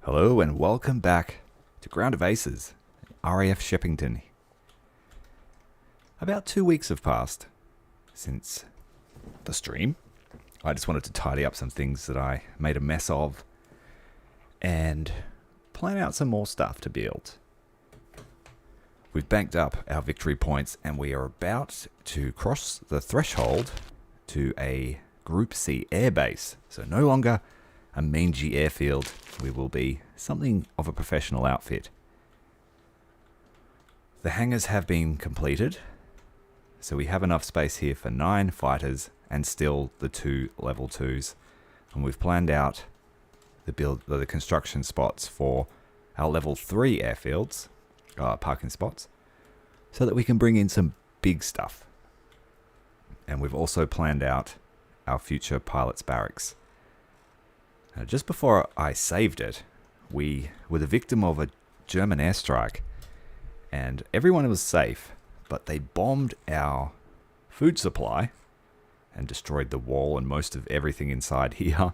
Hello and welcome back to Ground of Aces, RAF Shepington. About 2 weeks have passed since the stream. I just wanted to tidy up some things that I made a mess of and plan out some more stuff to build. We've banked up our victory points and we are about to cross the threshold to a Group C airbase. So no longer a mangy airfield, we will be something of a professional outfit. The hangars have been completed, so we have enough space here for 9 fighters and still the 2 level 2s. And we've planned out the construction spots for our level 3 airfields, parking spots, so that we can bring in some big stuff. And we've also planned out our future pilots' barracks. Now, just before I saved it, we were the victim of a German airstrike, and everyone was safe, but they bombed our food supply and destroyed the wall and most of everything inside here.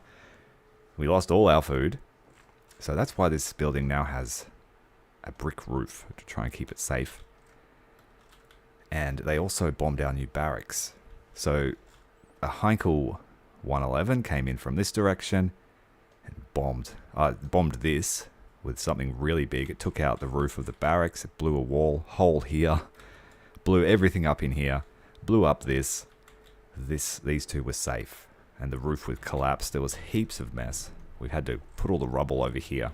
We lost all our food, so that's why this building now has a brick roof to try and keep it safe. And they also bombed our new barracks. So a Heinkel 111 came in from this direction and bombed this with something really big. It took out the roof of the barracks, it blew a hole here, blew everything up in here, blew up this. These two were safe, and the roof would collapse. There was heaps of mess. We had to put all the rubble over here.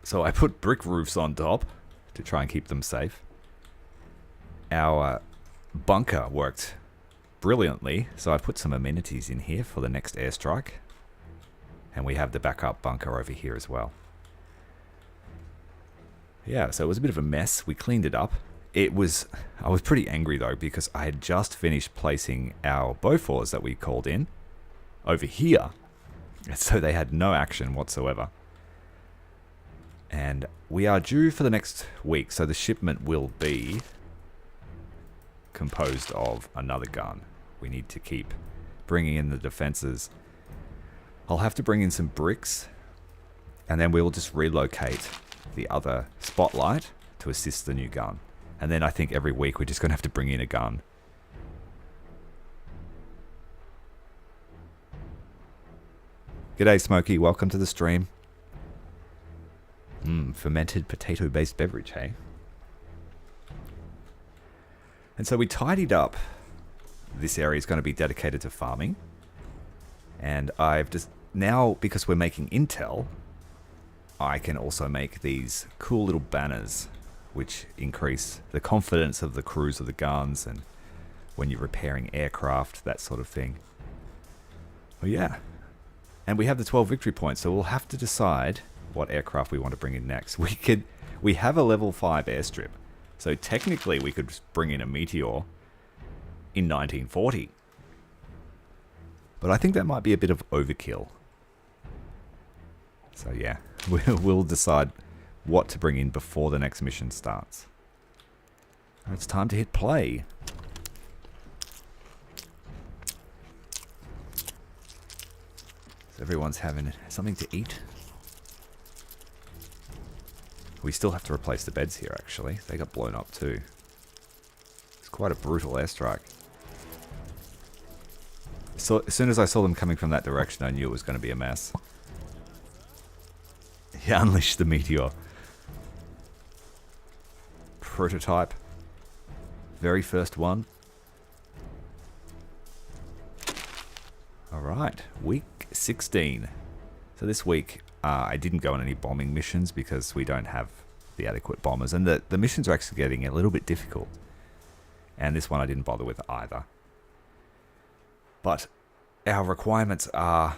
So I put brick roofs on top to try and keep them safe. Our bunker worked brilliantly, so I put some amenities in here for the next airstrike. And we have the backup bunker over here as well. Yeah, so it was a bit of a mess. We cleaned it up. I was pretty angry though, because I had just finished placing our Bofors that we called in over here. So they had no action whatsoever. And we are due for the next week, so the shipment will be composed of another gun. We need to keep bringing in the defenses. I'll have to bring in some bricks, and then we'll just relocate the other spotlight to assist the new gun. And then I think every week we're just going to have to bring in a gun. G'day Smokey, welcome to the stream. Fermented potato-based beverage, hey? And so we tidied up. This area is going to be dedicated to farming. And I've just, now because we're making intel, I can also make these cool little banners which increase the confidence of the crews of the guns and when you're repairing aircraft, that sort of thing. Oh yeah. And we have the 12 victory points, so we'll have to decide what aircraft we want to bring in next. We have a level 5 airstrip, so technically we could bring in a Meteor in 1940. But I think that might be a bit of overkill. So yeah, we'll decide what to bring in before the next mission starts. It's time to hit play. So everyone's having something to eat. We still have to replace the beds here, actually. They got blown up too. It's quite a brutal airstrike. So as soon as I saw them coming from that direction, I knew it was going to be a mess. Yeah, unleash the Meteor. Prototype. Very first one. Alright, week 16. So this week, I didn't go on any bombing missions because we don't have the adequate bombers. And the missions are actually getting a little bit difficult. And this one I didn't bother with either. But our requirements are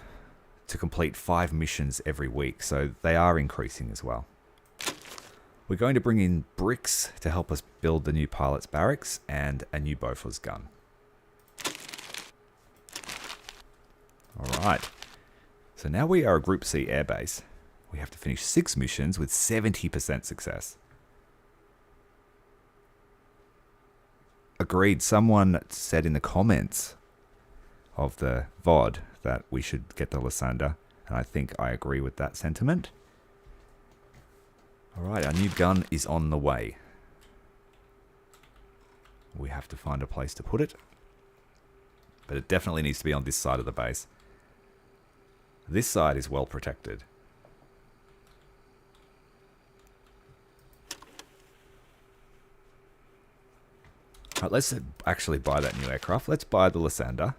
to complete 5 missions every week, so they are increasing as well. We're going to bring in bricks to help us build the new pilot's barracks and a new Bofors gun. Alright, so now we are a Group C airbase. We have to finish 6 missions with 70% success. Agreed, someone said in the comments of the VOD that we should get the Lysander. And I think I agree with that sentiment. Alright, our new gun is on the way. We have to find a place to put it. But it definitely needs to be on this side of the base. This side is well protected. Alright, let's actually buy that new aircraft. Let's buy the Lysander.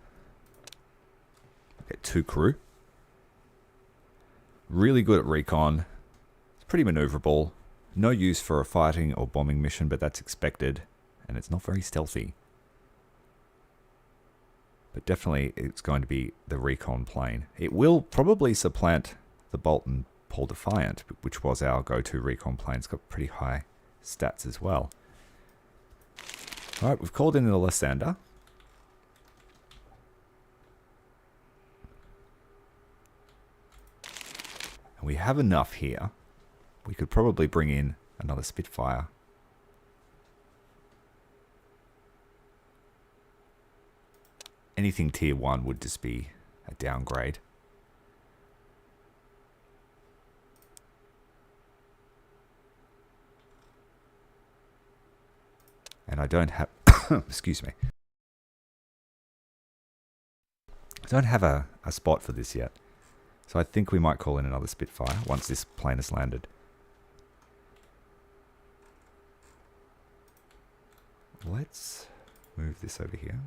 Get 2 crew. Really good at recon. It's pretty maneuverable. No use for a fighting or bombing mission, but that's expected. And it's not very stealthy. But definitely it's going to be the recon plane. It will probably supplant the Bolton Paul Defiant, which was our go-to recon plane. It's got pretty high stats as well. Alright, we've called in the Lysander. And we have enough here. We could probably bring in another Spitfire. Anything tier 1 would just be a downgrade. And I don't have... excuse me. I don't have a spot for this yet. So I think we might call in another Spitfire once this plane has landed. Let's move this over here.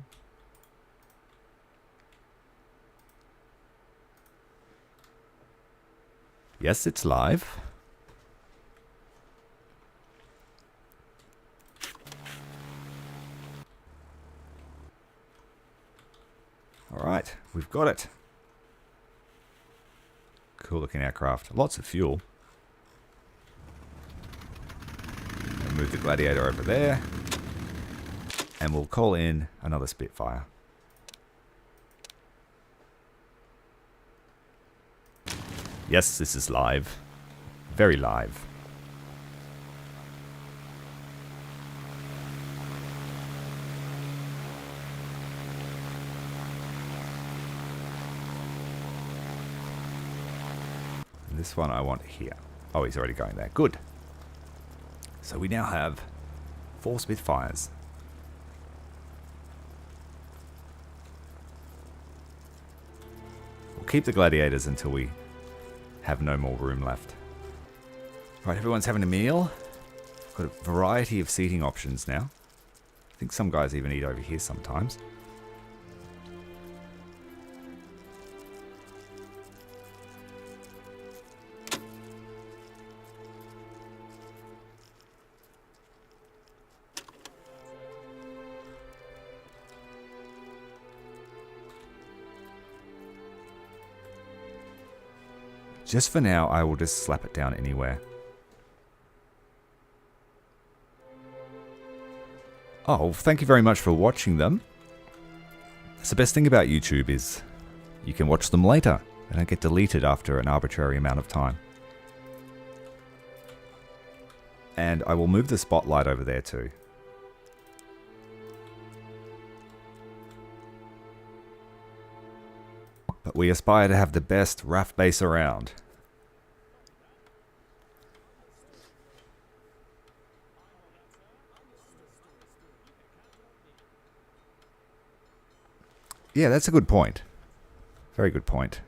Yes, it's live. All right, we've got it. Cool looking aircraft. Lots of fuel. We'll move the Gladiator over there. And we'll call in another Spitfire. Yes, this is live. Very live. And this one I want here. Oh, he's already going there. Good. So we now have 4 Spitfires. We'll keep the Gladiators until we have no more room left. Right, everyone's having a meal. Got a variety of seating options now. I think some guys even eat over here sometimes. Just for now, I will just slap it down anywhere. Oh, thank you very much for watching them. That's the best thing about YouTube is you can watch them later. They don't get deleted after an arbitrary amount of time. And I will move the spotlight over there too. But we aspire to have the best RAF base around. Yeah, that's a good point. Very good point.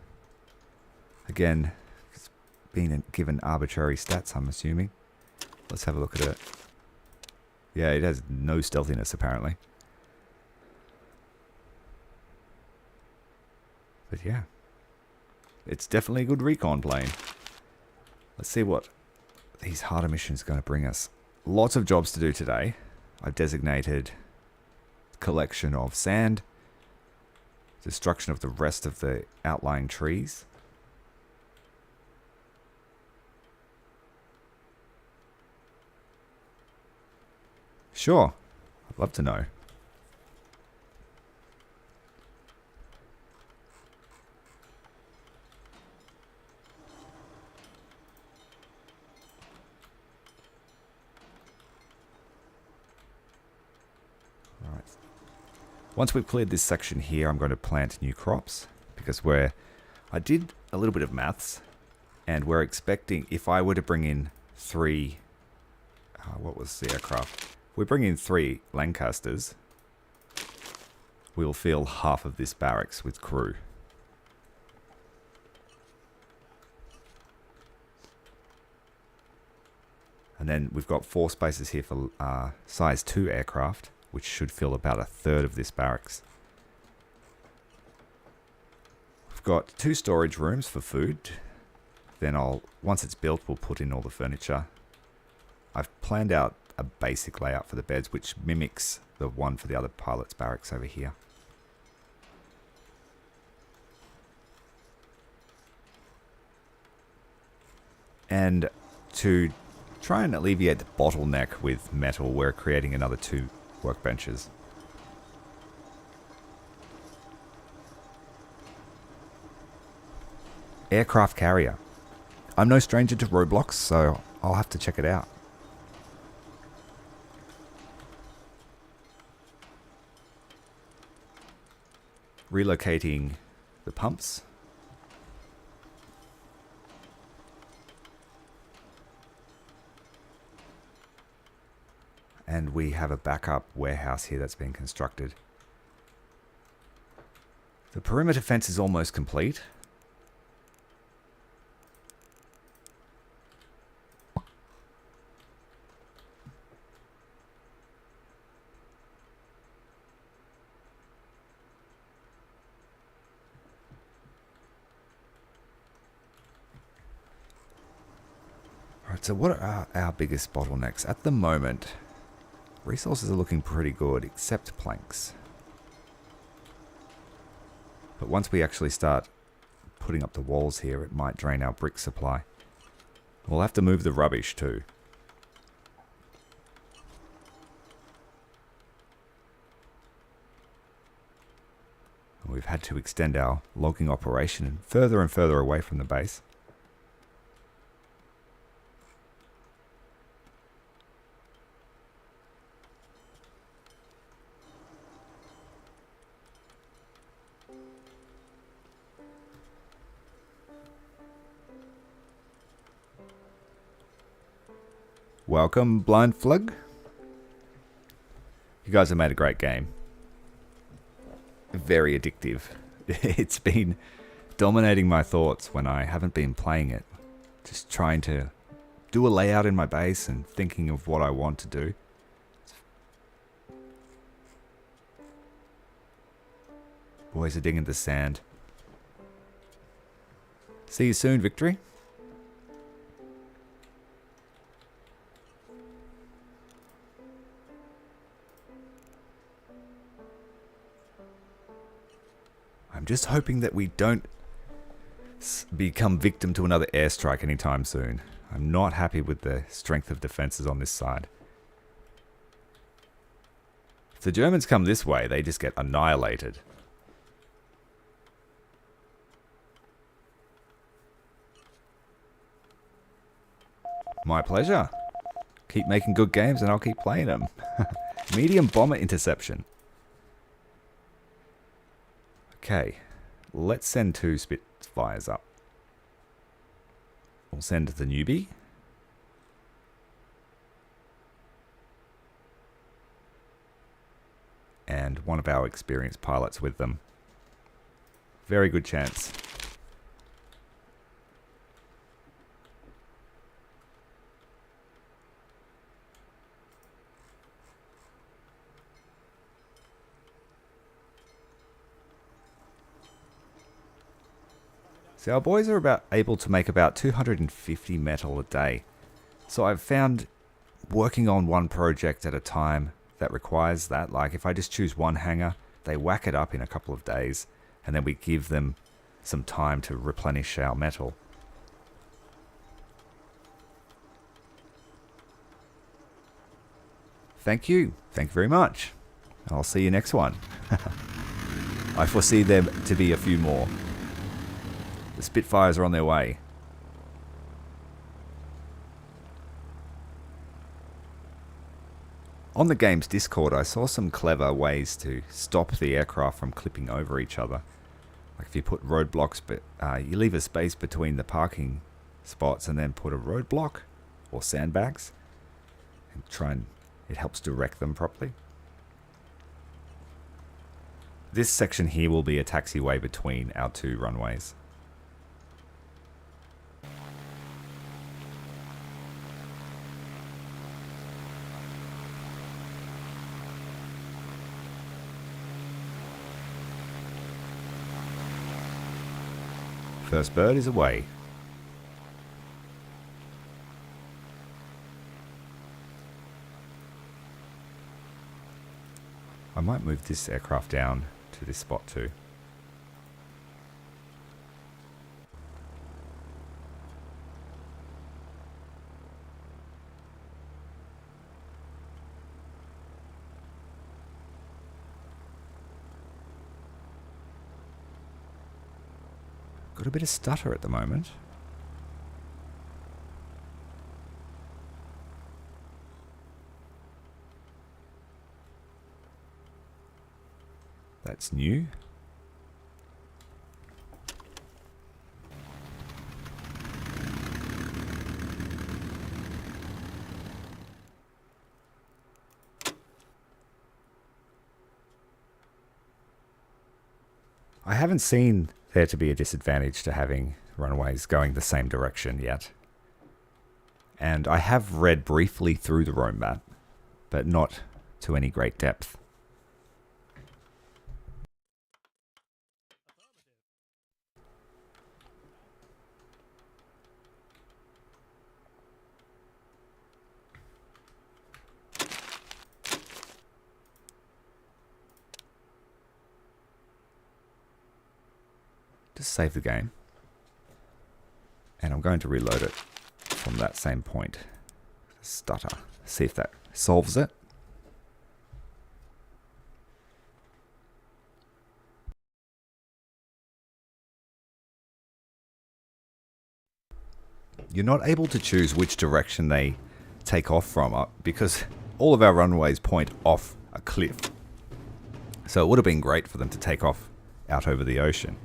Again, it's been given arbitrary stats, I'm assuming. Let's have a look at it. Yeah, it has no stealthiness, apparently. But yeah, it's definitely a good recon plane. Let's see what these harder missions are going to bring us. Lots of jobs to do today. I've designated collection of sand, destruction of the rest of the outlying trees. Sure, I'd love to know. Once we've cleared this section here, I'm going to plant new crops because we're I did a little bit of maths, and we're expecting, if I were to bring in 3, what was the aircraft? We bring in 3 Lancasters, we'll fill half of this barracks with crew. And then we've got 4 spaces here for size 2 aircraft, which should fill about a third of this barracks. We've got 2 storage rooms for food. Then once it's built, we'll put in all the furniture. I've planned out a basic layout for the beds, which mimics the one for the other pilot's barracks over here. And to try and alleviate the bottleneck with metal, we're creating another 2 workbenches. Aircraft carrier. I'm no stranger to Roblox, so I'll have to check it out. Relocating the pumps. And we have a backup warehouse here that's been constructed. The perimeter fence is almost complete. Alright, so what are our biggest bottlenecks? At the moment, resources are looking pretty good, except planks. But once we actually start putting up the walls here, it might drain our brick supply. We'll have to move the rubbish too. We've had to extend our logging operation further and further away from the base. Welcome, Blind Flug. You guys have made a great game. Very addictive. It's been dominating my thoughts when I haven't been playing it. Just trying to do a layout in my base and thinking of what I want to do. Boys are digging the sand. See you soon, Victory. I'm just hoping that we don't become victim to another airstrike anytime soon. I'm not happy with the strength of defenses on this side. If the Germans come this way, they just get annihilated. My pleasure. Keep making good games and I'll keep playing them. Medium bomber interception. Okay, let's send 2 Spitfires up. We'll send the newbie. And one of our experienced pilots with them. Very good chance. So our boys are able to make about 250 metal a day. So I've found working on one project at a time that requires that. Like if I just choose one hangar, they whack it up in a couple of days, and then we give them some time to replenish our metal. Thank you. Thank you very much. I'll see you next one. I foresee there to be a few more. The Spitfires are on their way. On the game's Discord, I saw some clever ways to stop the aircraft from clipping over each other. Like if you put roadblocks, but you leave a space between the parking spots and then put a roadblock or sandbags and it helps direct them properly. This section here will be a taxiway between our two runways. First bird is away. I might move this aircraft down to this spot too. Got a bit of stutter at the moment. That's new. I haven't seen there to be a disadvantage to having runways going the same direction yet. And I have read briefly through the roadmap, but not to any great depth. Just save the game. And I'm going to reload it from that same point. Stutter. See if that solves it. You're not able to choose which direction they take off from because all of our runways point off a cliff. So it would have been great for them to take off out over the ocean.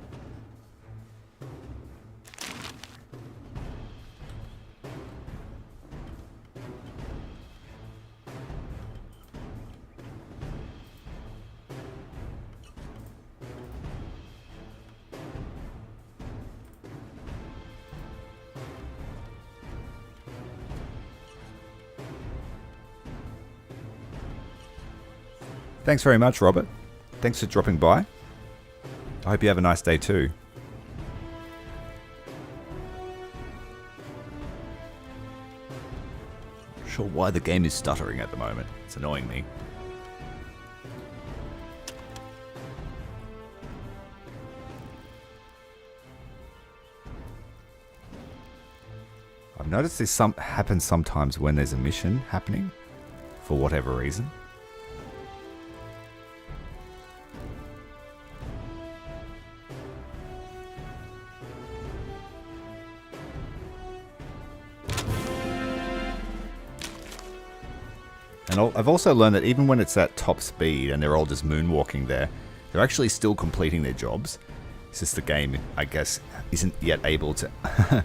Thanks very much, Robert. Thanks for dropping by. I hope you have a nice day too. Not sure why the game is stuttering at the moment. It's annoying me. I've noticed this happens sometimes when there's a mission happening, for whatever reason. And I've also learned that even when it's at top speed and they're all just moonwalking there, they're actually still completing their jobs. It's just the game, I guess, isn't yet able to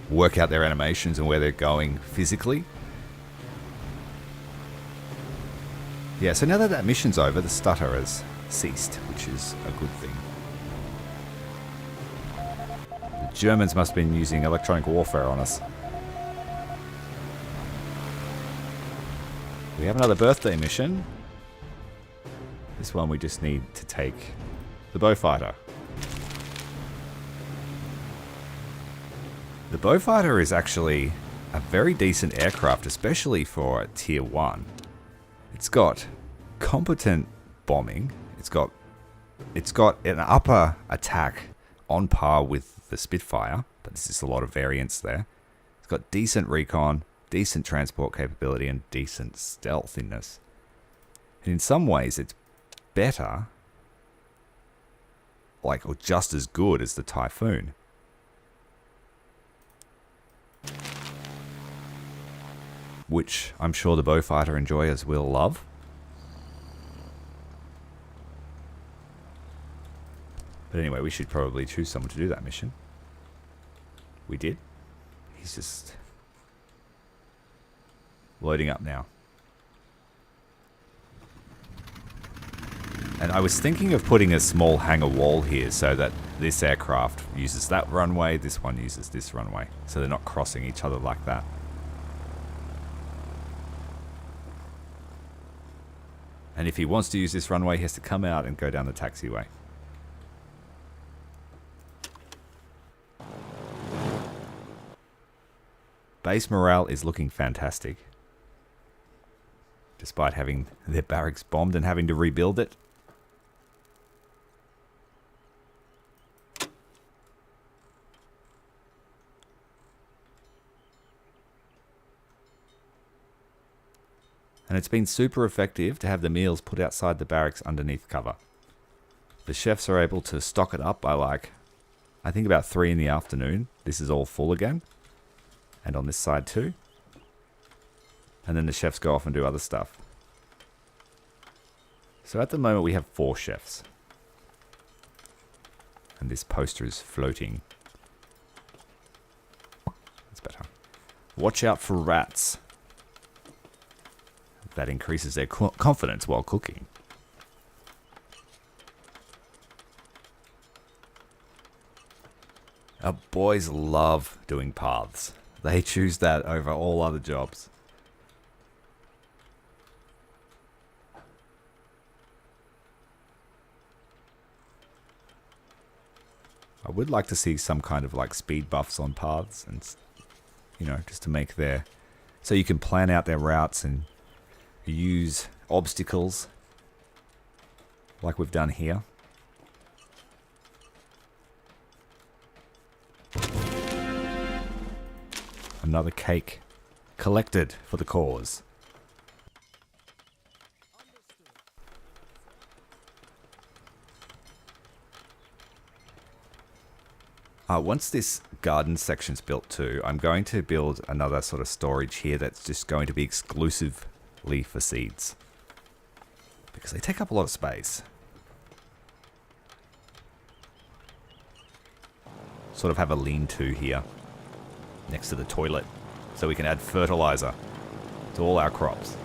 work out their animations and where they're going physically. Yeah, so now that that mission's over, the stutter has ceased, which is a good thing. The Germans must have been using electronic warfare on us. We have another birthday mission. This one we just need to take the Beaufighter. The Beaufighter is actually a very decent aircraft, especially for Tier 1. It's got competent bombing. It's got an upper attack on par with the Spitfire, but there's just a lot of variance there. It's got decent recon, decent transport capability, and decent stealthiness. And in some ways, it's better, or just as good as the Typhoon. Which I'm sure the Beaufighter enjoyers will love. But anyway, we should probably choose someone to do that mission. We did. He's just loading up now. And I was thinking of putting a small hangar wall here so that this aircraft uses that runway, this one uses this runway. So they're not crossing each other like that. And if he wants to use this runway, he has to come out and go down the taxiway. Base morale is looking fantastic. Despite having their barracks bombed and having to rebuild it. And it's been super effective to have the meals put outside the barracks underneath cover. The chefs are able to stock it up by like, I think about 3 in the afternoon. This is all full again. And on this side too. And then the chefs go off and do other stuff. So at the moment we have 4 chefs. And this poster is floating. That's better. Watch out for rats. That increases their confidence while cooking. Our boys love doing paths. They choose that over all other jobs. I would like to see some kind of like speed buffs on paths and, you know, just to make their, so you can plan out their routes and use obstacles like we've done here. Another cake collected for the cause. Once this garden section's built too, I'm going to build another sort of storage here that's just going to be exclusively for seeds. Because they take up a lot of space. Sort of have a lean-to here next to the toilet so we can add fertilizer to all our crops.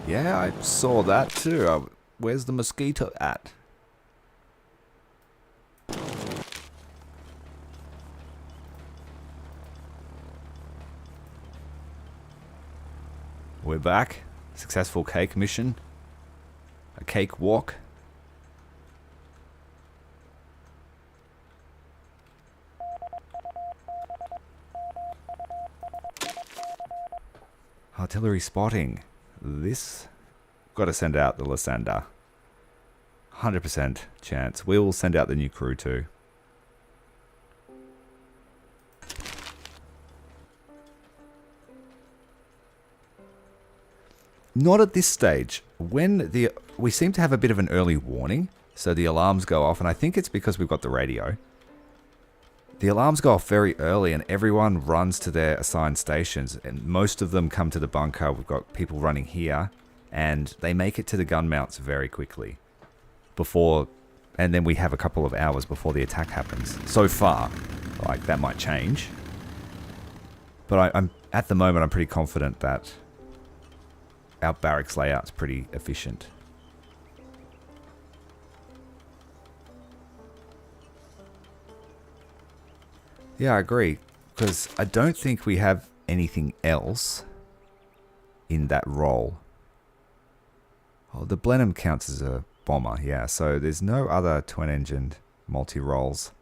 Yeah, I saw that too. Where's the mosquito at? We're back. Successful cake mission. A cake walk. Artillery spotting. This... Got to send out the Lysander. 100% chance. We will send out the new crew too. Not at this stage. We seem to have a bit of an early warning, so the alarms go off, and I think it's because we've got the radio. The alarms go off very early and everyone runs to their assigned stations, and most of them come to the bunker. We've got people running here, and they make it to the gun mounts very quickly. And then we have a couple of hours before the attack happens. So far, like, that might change. But I'm at the moment, I'm pretty confident that our barracks layout's pretty efficient. Yeah, I agree. Because I don't think we have anything else in that role. Oh, the Blenheim counts as a bomber, yeah. So there's no other twin-engined multi-roles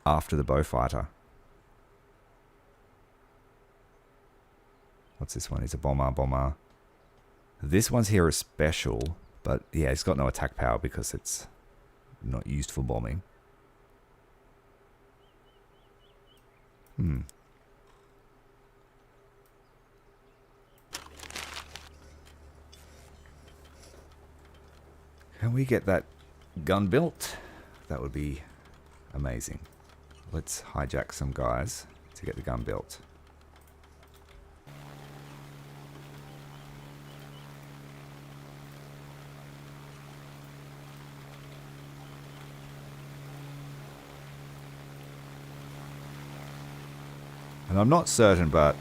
after the Beaufighter. What's this one? It's a bomber. This one's here is special, but yeah, it's got no attack power because it's not used for bombing. Can we get that gun built? That would be amazing. Let's hijack some guys to get the gun built. And I'm not certain, but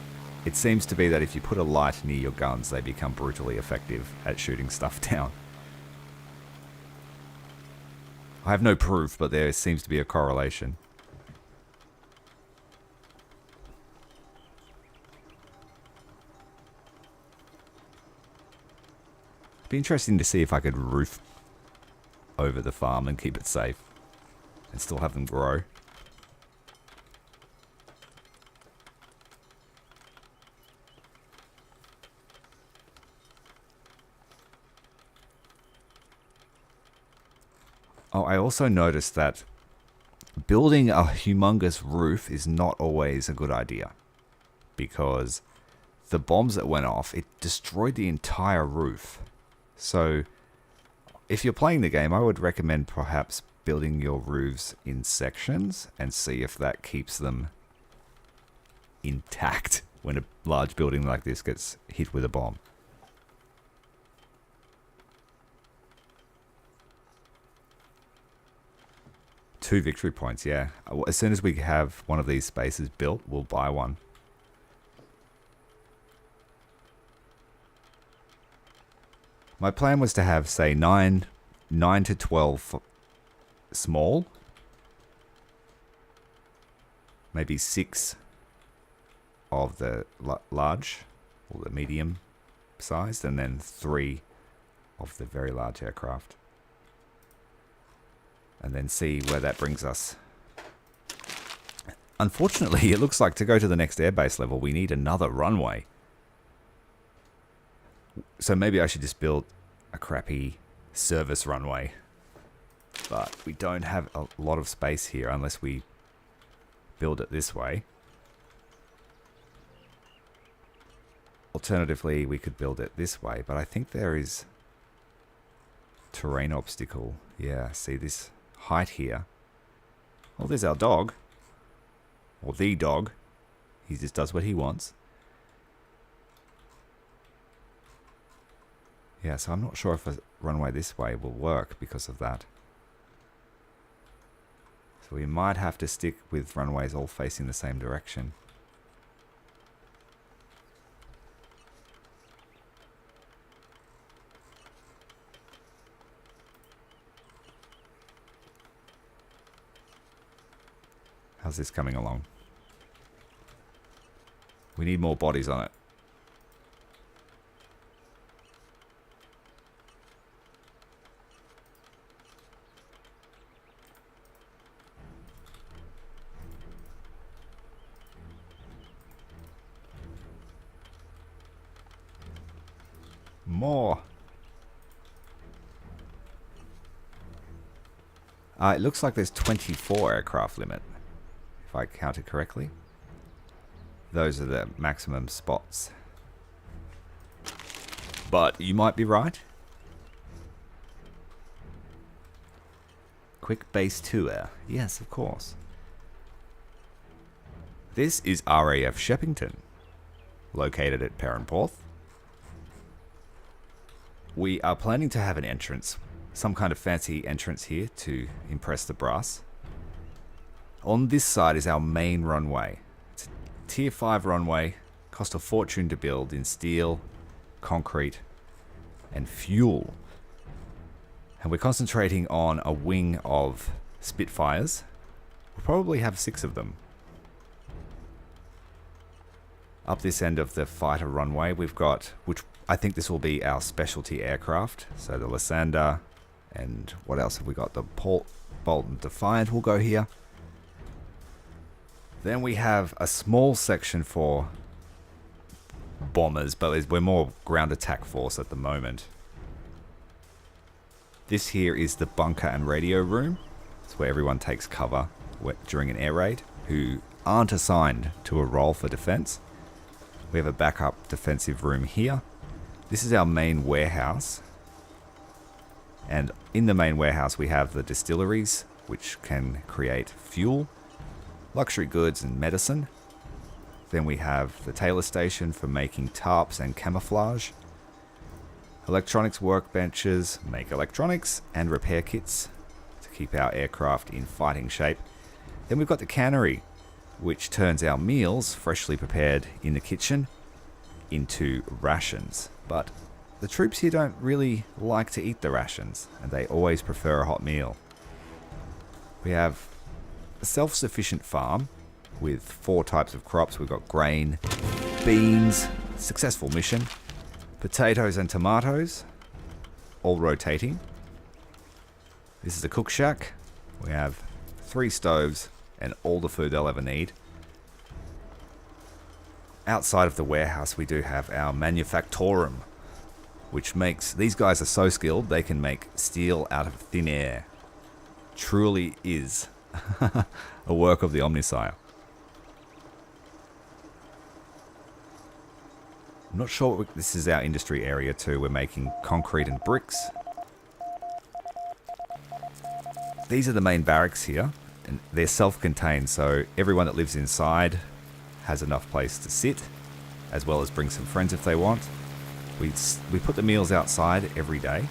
it seems to be that if you put a light near your guns, they become brutally effective at shooting stuff down. I have no proof, but there seems to be a correlation. It'd be interesting to see if I could roof over the farm and keep it safe and still have them grow. Oh, I also noticed that building a humongous roof is not always a good idea, because the bombs that went off, it destroyed the entire roof. So if you're playing the game, I would recommend perhaps building your roofs in sections and see if that keeps them intact when a large building like this gets hit with a bomb. Two victory points, yeah. As soon as we have one of these spaces built, we'll buy one. My plan was to have, say, 9 to 12 small. Maybe 6 of the large, or the medium sized, and then 3 of the very large aircraft. And then see where that brings us. Unfortunately, it looks like to go to the next airbase level, we need another runway. So maybe I should just build a crappy service runway. But we don't have a lot of space here unless we build it this way. Alternatively, we could build it this way, but I think there is terrain obstacle. Yeah, see this height here. Well, there's our dog. Or the dog. He just does what he wants. Yeah, so I'm not sure if a runway this way will work because of that. So we might have to stick with runways all facing the same direction. How's this coming along? We need more bodies on it. More. It looks like there's 24 aircraft limit, if I counted correctly. Those are the maximum spots. But you might be right. Quick base tour. Yes, of course. This is RAF Shepington, located at Perranporth. We are planning to have an entrance, some kind of fancy entrance here to impress the brass. On this side is our main runway. It's a tier 5 runway, cost a fortune to build in steel, concrete, and fuel. And we're concentrating on a wing of Spitfires. We'll probably have 6 of them. Up this end of the fighter runway, we've got, which I think this will be our specialty aircraft. So the Lysander, and what else have we got? The Bolton Defiant will go here. Then we have a small section for bombers, but we're more ground attack force at the moment. This here is the bunker and radio room. It's where everyone takes cover during an air raid who aren't assigned to a role for defense. We have a backup defensive room here. This is our main warehouse. And in the main warehouse we have the distilleries, which can create fuel, luxury goods and medicine. Then we have the tailor station for making tarps and camouflage. Electronics workbenches make electronics and repair kits to keep our aircraft in fighting shape. Then we've got the cannery, which turns our meals, freshly prepared in the kitchen, into rations. But the troops here don't really like to eat the rations, and they always prefer a hot meal. We have a self-sufficient farm with 4 types of crops. We've got grain, beans, successful mission, potatoes and tomatoes, all rotating. This is a cook shack. We have 3 stoves and all the food they'll ever need. Outside of the warehouse, we do have our manufactorum, which makes... These guys are so skilled, they can make steel out of thin air. Truly is a work of the Omnissiah. I'm not sure this is our industry area too. We're making concrete and bricks. These are the main barracks here, and they're self-contained, so everyone that lives inside has enough place to sit, as well as bring some friends if they want. We put the meals outside every day,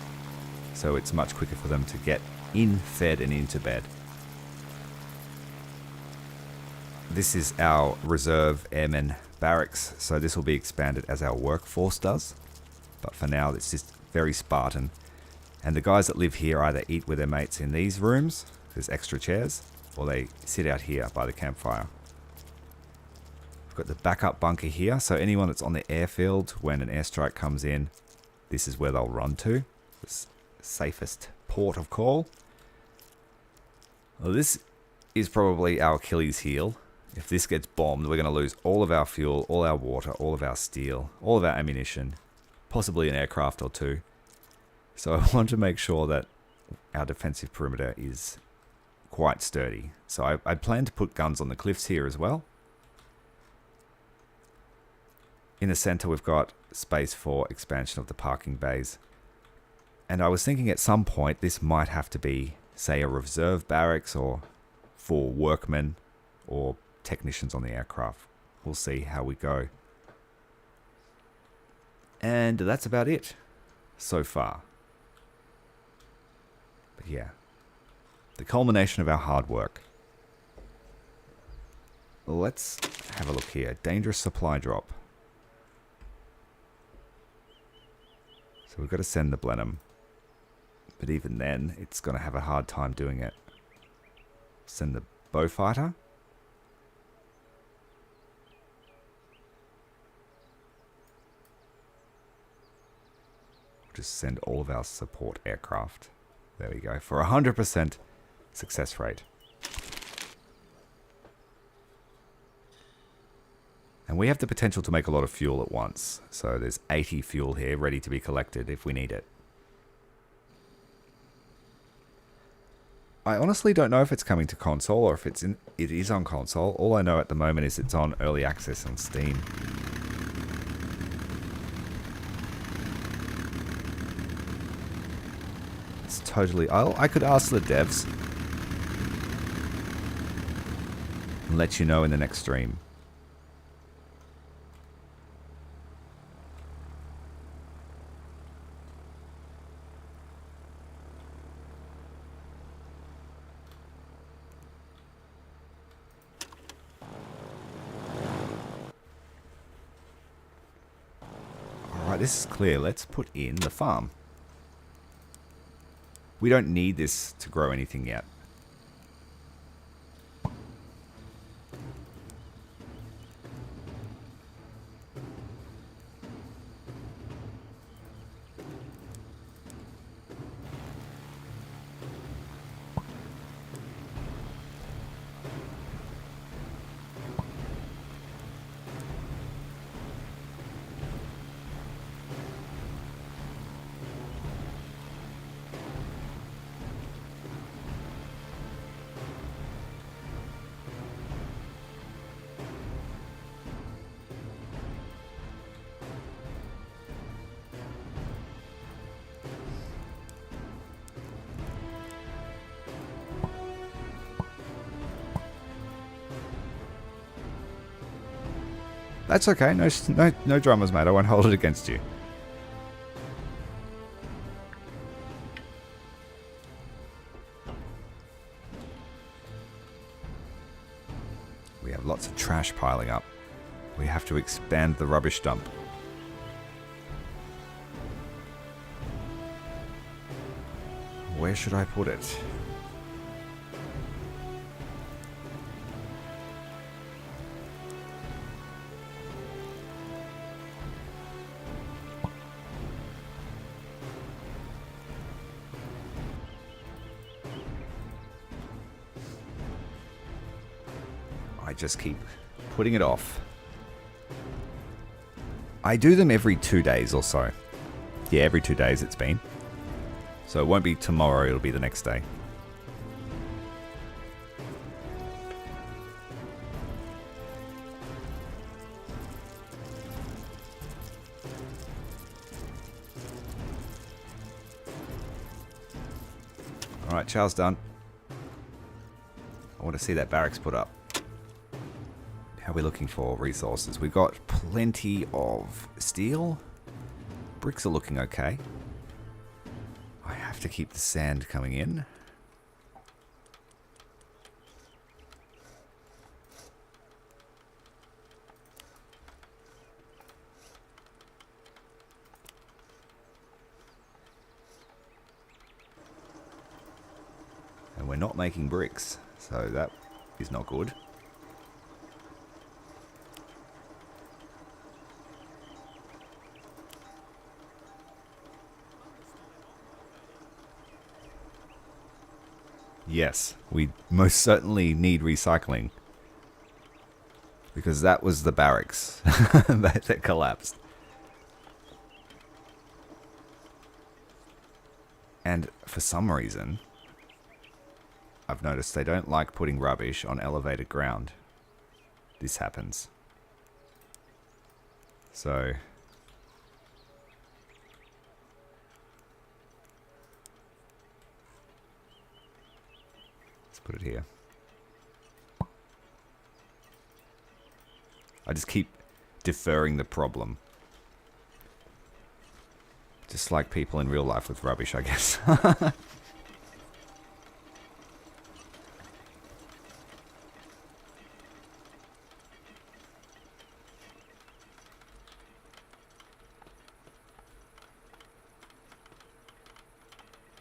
so it's much quicker for them to get in, fed, and into bed. This is our reserve airmen barracks, so this will be expanded as our workforce does. But for now, it's just very Spartan. And the guys that live here either eat with their mates in these rooms, there's extra chairs, or they sit out here by the campfire. We've got the backup bunker here, so anyone that's on the airfield, when an airstrike comes in, this is where they'll run to. The safest port of call. Well, this is probably our Achilles heel. If this gets bombed, we're going to lose all of our fuel, all our water, all of our steel, all of our ammunition, possibly an aircraft or 2. So I want to make sure that our defensive perimeter is quite sturdy. So I plan to put guns on the cliffs here as well. In the center, we've got space for expansion of the parking bays. And I was thinking at some point this might have to be, say, a reserve barracks or for workmen or technicians on the aircraft. We'll see how we go. And that's about it so far. But yeah, the culmination of our hard work. Let's have a look here. Dangerous supply drop. So we've got to send the Blenheim. But even then, it's going to have a hard time doing it. Send the Beaufighter. Just send all of our support aircraft. There we go. For 100% success rate. And we have the potential to make a lot of fuel at once. So there's 80 fuel here ready to be collected if we need it. I honestly don't know if it's coming to console or if it is on console. All I know at the moment is it's on early access on Steam. Totally. I could ask the devs and let you know in the next stream. Alright, this is clear. Let's put in the farm. We don't need this to grow anything yet. That's okay. No dramas, mate. I won't hold it against you. We have lots of trash piling up. We have to expand the rubbish dump. Where should I put it? I just keep putting it off. I do them every 2 days or so. Yeah, every 2 days it's been. So it won't be tomorrow, it'll be the next day. Alright, Charles done. I want to see that barracks put up. How are we looking for resources? We've got plenty of steel. Bricks are looking okay. I have to keep the sand coming in. And we're not making bricks, so that is not good. Yes, we most certainly need recycling. Because that was the barracks that collapsed. And for some reason, I've noticed they don't like putting rubbish on elevated ground. This happens. So let's put it here. I just keep deferring the problem. Just like people in real life with rubbish, I guess.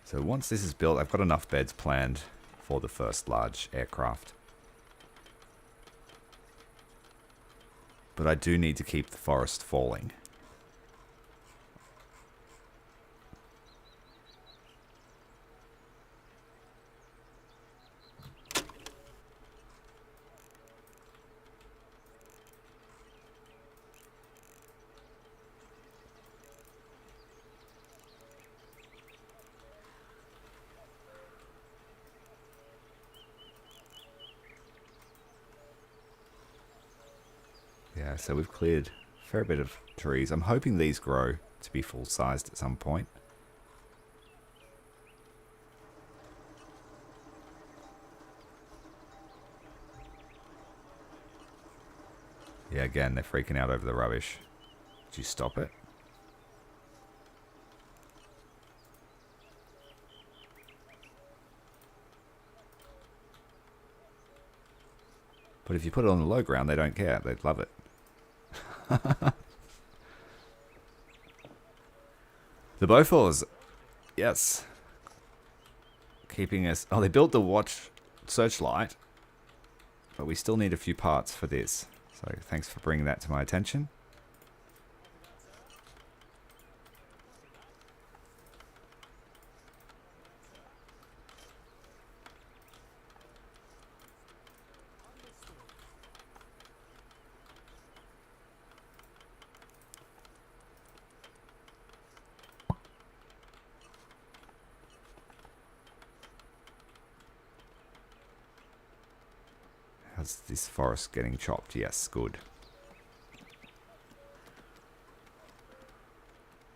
So once this is built, I've got enough beds planned for the first large aircraft. But I do need to keep the forest falling. Yeah, so we've cleared a fair bit of trees. I'm hoping these grow to be full-sized at some point. Yeah, again, they're freaking out over the rubbish. Did you stop it? But if you put it on the low ground, they don't care. They'd love it. The Bofors. Yes. Keeping us... Oh, they built the watch searchlight. But we still need a few parts for this. So thanks for bringing that to my attention. How's this forest getting chopped? Yes, good.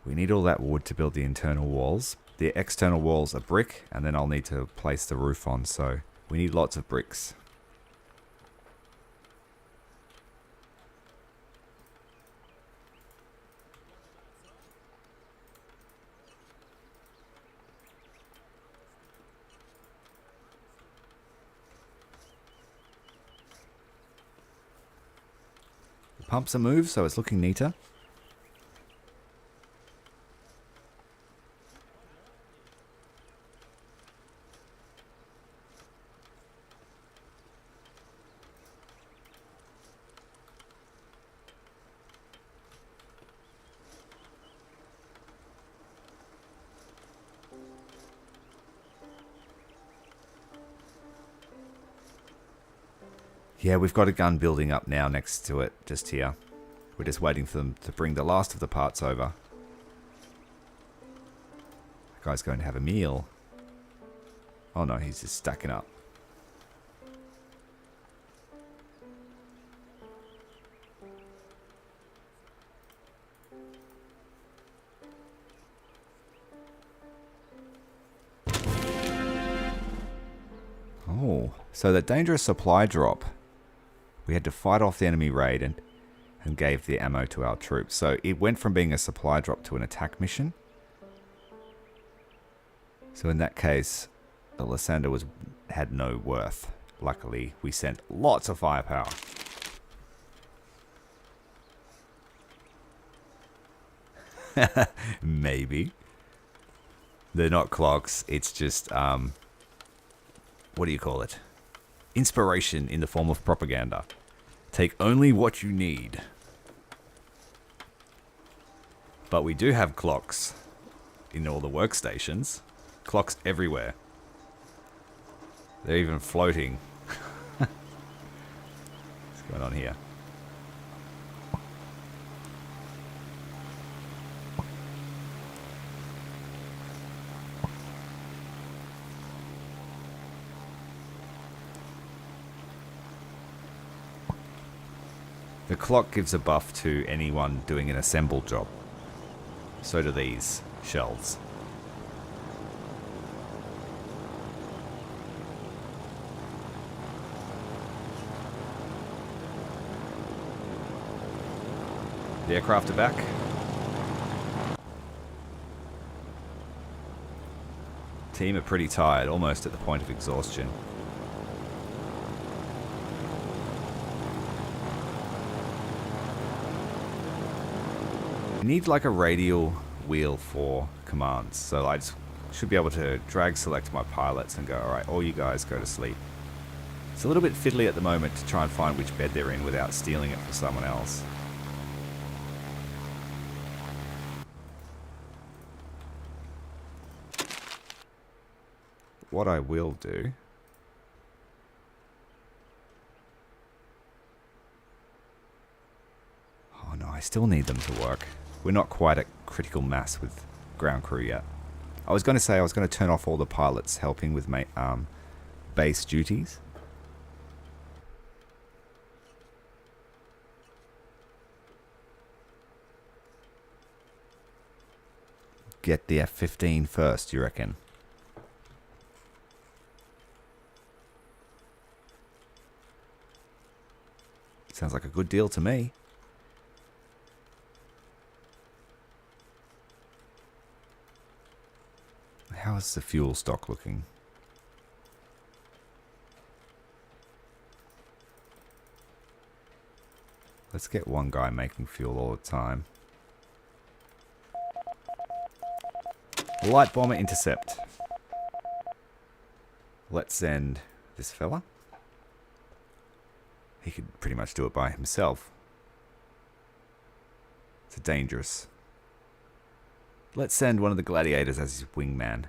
We need all that wood to build the internal walls. The external walls are brick, and then I'll need to place the roof on, so we need lots of bricks. Pumps are moved, so it's looking neater. Yeah, we've got a gun building up now next to it, just here. We're just waiting for them to bring the last of the parts over. The guy's going to have a meal. Oh no, he's just stacking up. Oh, so that dangerous supply drop. We had to fight off the enemy raid and gave the ammo to our troops. So it went from being a supply drop to an attack mission. So in that case, the Lysander had no worth. Luckily, we sent lots of firepower. Maybe. They're not clocks. It's just, what do you call it? Inspiration in the form of propaganda. Take only what you need. But we do have clocks in all the workstations. Clocks everywhere. They're even floating. What's going on here? The clock gives a buff to anyone doing an assemble job. So do these shells. The aircraft are back. Team are pretty tired, almost at the point of exhaustion. Need like a radial wheel for commands, so I just should be able to drag select my pilots and go, alright, all you guys go to sleep. It's a little bit fiddly at the moment to try and find which bed they're in without stealing it from someone else. What I will do oh no, I still need them to work. We're not quite at critical mass with ground crew yet. I was going to say I was going to turn off all the pilots helping with base duties. Get the F-15 first, you reckon? Sounds like a good deal to me. How is the fuel stock looking? Let's get one guy making fuel all the time. Light bomber intercept. Let's send this fella. He could pretty much do it by himself. It's dangerous. Let's send one of the gladiators as his wingman.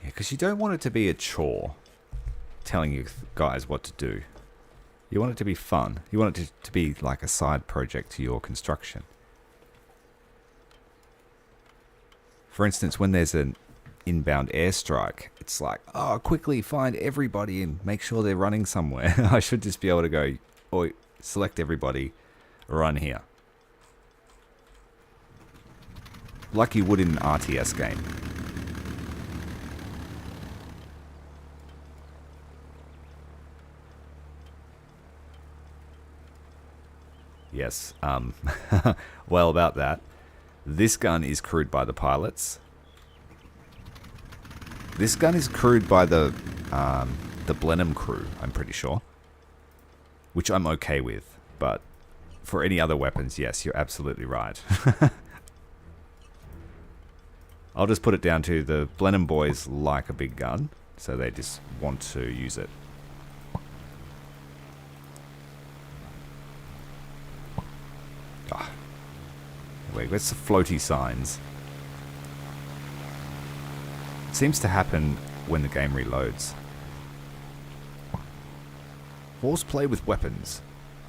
Yeah, because you don't want it to be a chore telling you guys what to do. You want it to be fun. You want it to be like a side project to your construction. For instance, when there's an inbound airstrike, it's like, oh, quickly find everybody and make sure they're running somewhere. I should just be able to go, or select everybody, run here. Like you would in an RTS game. Yes, well about that. This gun is crewed by the pilots. This gun is crewed by the Blenheim crew, I'm pretty sure. Which I'm okay with, but for any other weapons, yes, you're absolutely right. I'll just put it down to the Blenheim boys like a big gun, so they just want to use it. Wait, where's the floaty signs? It seems to happen when the game reloads. Horseplay with weapons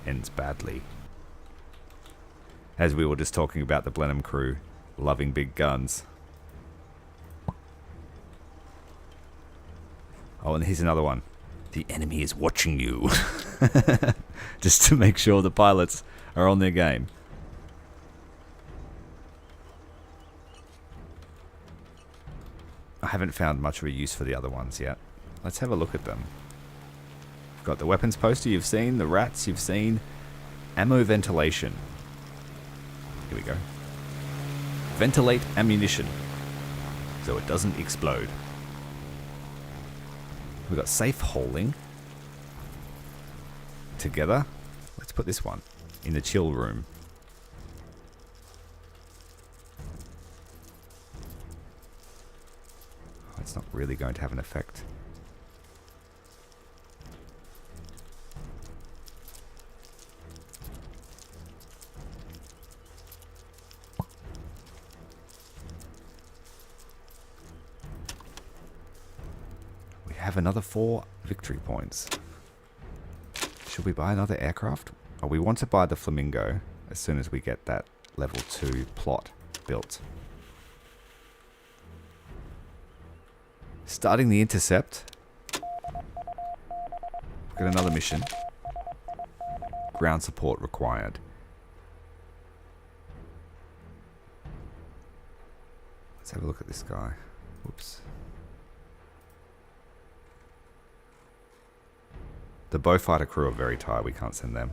ends badly. As we were just talking about the Blenheim crew loving big guns. Oh, and here's another one. The enemy is watching you. Just to make sure the pilots are on their game. I haven't found much of a use for the other ones yet. Let's have a look at them. We've got the weapons poster you've seen, the rats you've seen, ammo ventilation. Here we go. Ventilate ammunition so it doesn't explode. We've got safe hauling. Together. Let's put this one in the chill room. It's not really going to have an effect. We have another 4 victory points. Should we buy another aircraft? Oh, we want to buy the Flamingo as soon as we get that level 2 plot built. Starting the intercept. Got another mission. Ground support required. Let's have a look at this guy. Whoops. The Beaufighter crew are very tired. We can't send them.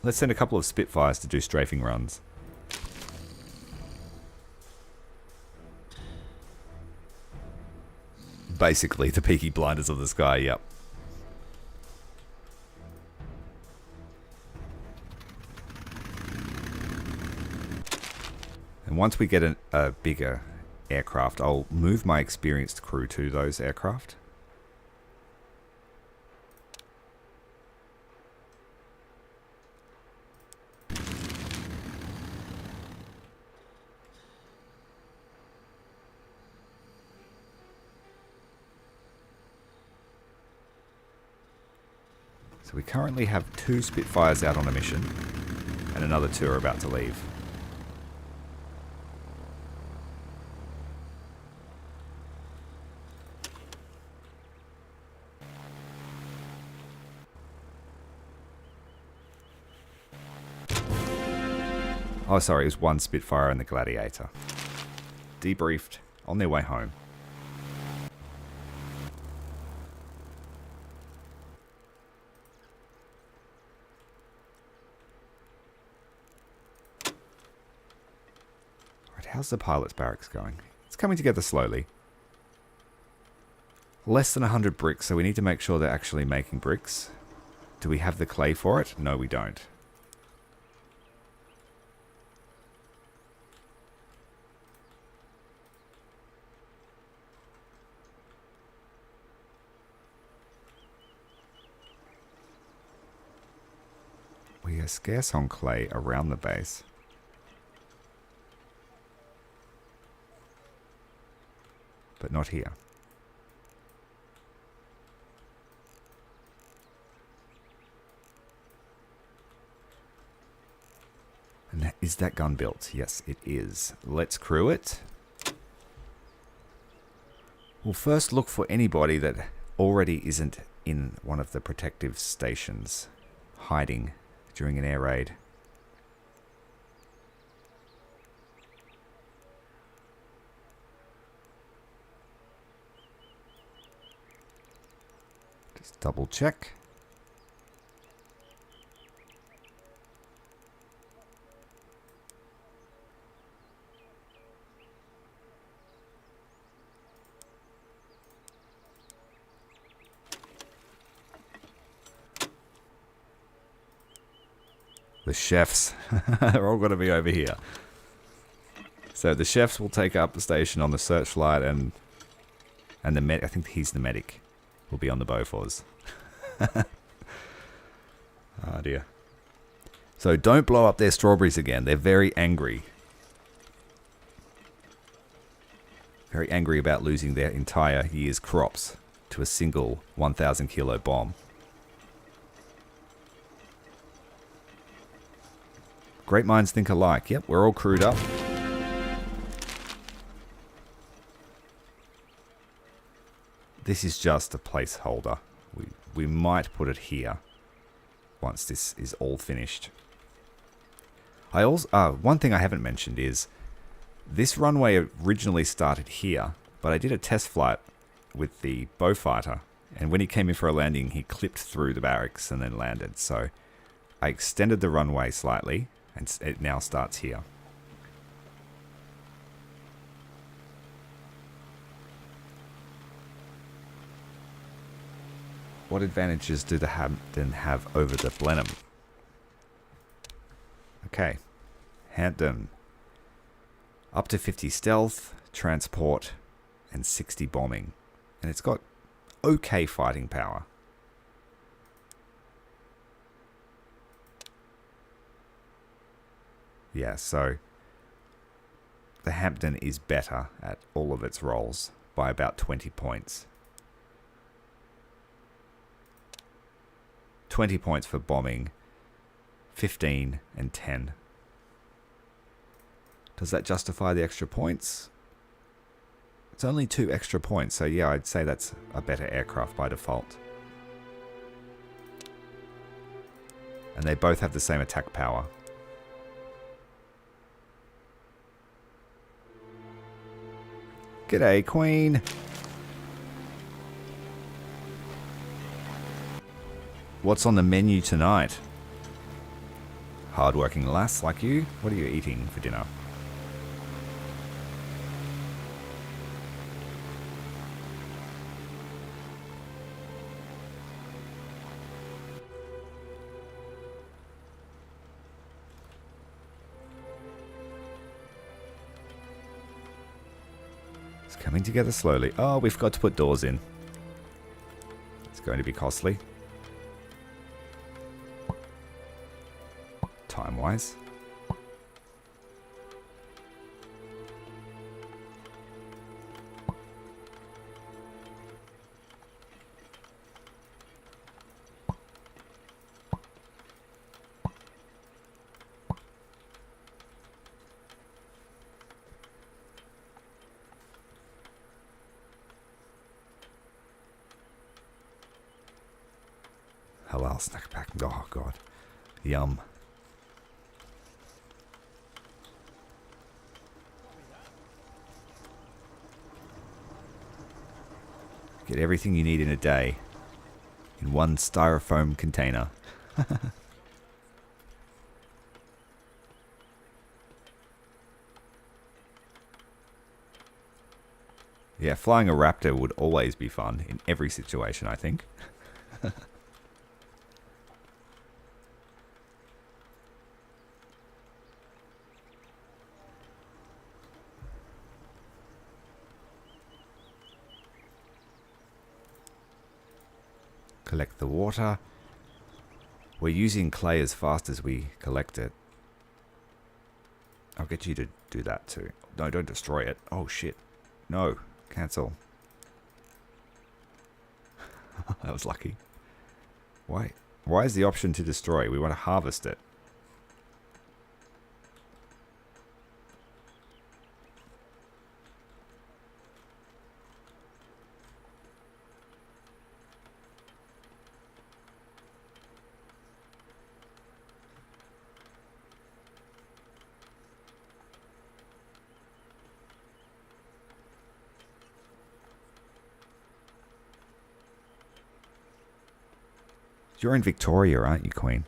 Let's send a couple of Spitfires to do strafing runs. Basically, the Peaky Blinders of the sky, yep. And once we get a bigger aircraft, I'll move my experienced crew to those aircraft. So we currently have 2 Spitfires out on a mission, and another 2 are about to leave. Oh, sorry, it was 1 Spitfire and the Gladiator. Debriefed, on their way home. How's the pilot's barracks going? It's coming together slowly. Less than 100 bricks, so we need to make sure they're actually making bricks. Do we have the clay for it? No, we don't. We are scarce on clay around the base. But not here. And is that gun built? Yes, it is. Let's crew it. We'll first look for anybody that already isn't in one of the protective stations, hiding during an air raid. Just double check. The chefs are all going to be over here. So the chefs will take up the station on the searchlight, and the I think he's the medic, will be on the Bofors. Oh dear. So don't blow up their strawberries again. They're very angry. Very angry about losing their entire year's crops to a single 1,000 kilo bomb. Great minds think alike. Yep, we're all crewed up. This is just a placeholder. We might put it here once this is all finished. I also one thing I haven't mentioned is this runway originally started here, but I did a test flight with the Beaufighter, and when he came in for a landing, he clipped through the barracks and then landed. So I extended the runway slightly, and it now starts here. What advantages do the Hampton have over the Blenheim? Okay, Hampton. Up to 50 stealth, transport, and 60 bombing. And it's got okay fighting power. Yeah, so the Hampton is better at all of its roles by about 20 points. 20 points for bombing, 15 and 10. Does that justify the extra points? It's only 2 extra points, so yeah, I'd say that's a better aircraft by default. And they both have the same attack power. G'day, Queen! What's on the menu tonight? Hard-working lass like you, what are you eating for dinner? It's coming together slowly. Oh, we've got to put doors in. It's going to be costly. Time-wise. Halal snack pack. Oh god. Yum. Get everything you need in a day in one styrofoam container. Yeah, flying a Raptor would always be fun in every situation, I think. Collect the water. We're using clay as fast as we collect it. I'll get you to do that too. No, don't destroy it. Oh shit. No, cancel. That was lucky. Why? Why is the option to destroy? We want to harvest it. You're in Victoria, aren't you, Queen?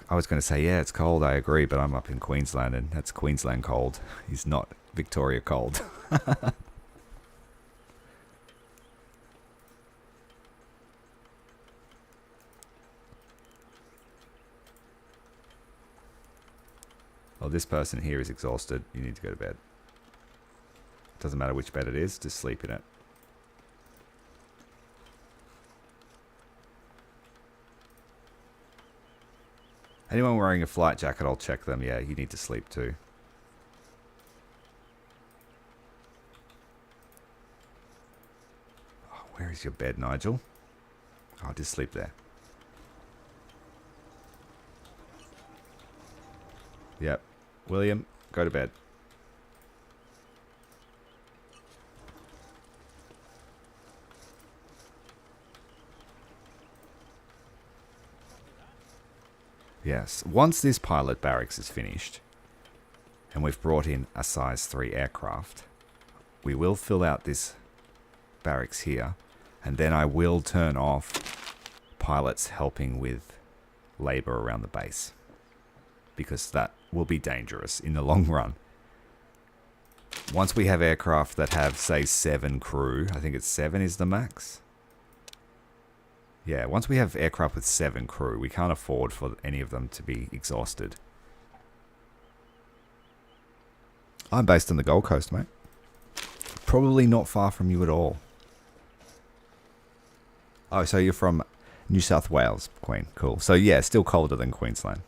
I was going to say, yeah, it's cold, I agree, but I'm up in Queensland, and that's Queensland cold. He's not Victoria cold. Oh, this person here is exhausted. You need to go to bed. Doesn't matter which bed it is, just sleep in it. Anyone wearing a flight jacket, I'll check them. Yeah, you need to sleep too. Oh, where is your bed, Nigel? I'll just sleep there. Yep. William, go to bed. Yes. Once this pilot barracks is finished, and we've brought in a size 3 aircraft, we will fill out this barracks here, and then I will turn off pilots helping with labor around the base, because that will be dangerous in the long run. Once we have aircraft that have, say, 7 crew, I think it's 7 is the max. Yeah, once we have aircraft with 7 crew, we can't afford for any of them to be exhausted. I'm based on the Gold Coast, mate. Probably not far from you at all. Oh, so you're from New South Wales, Queen. Cool. So yeah, still colder than Queensland.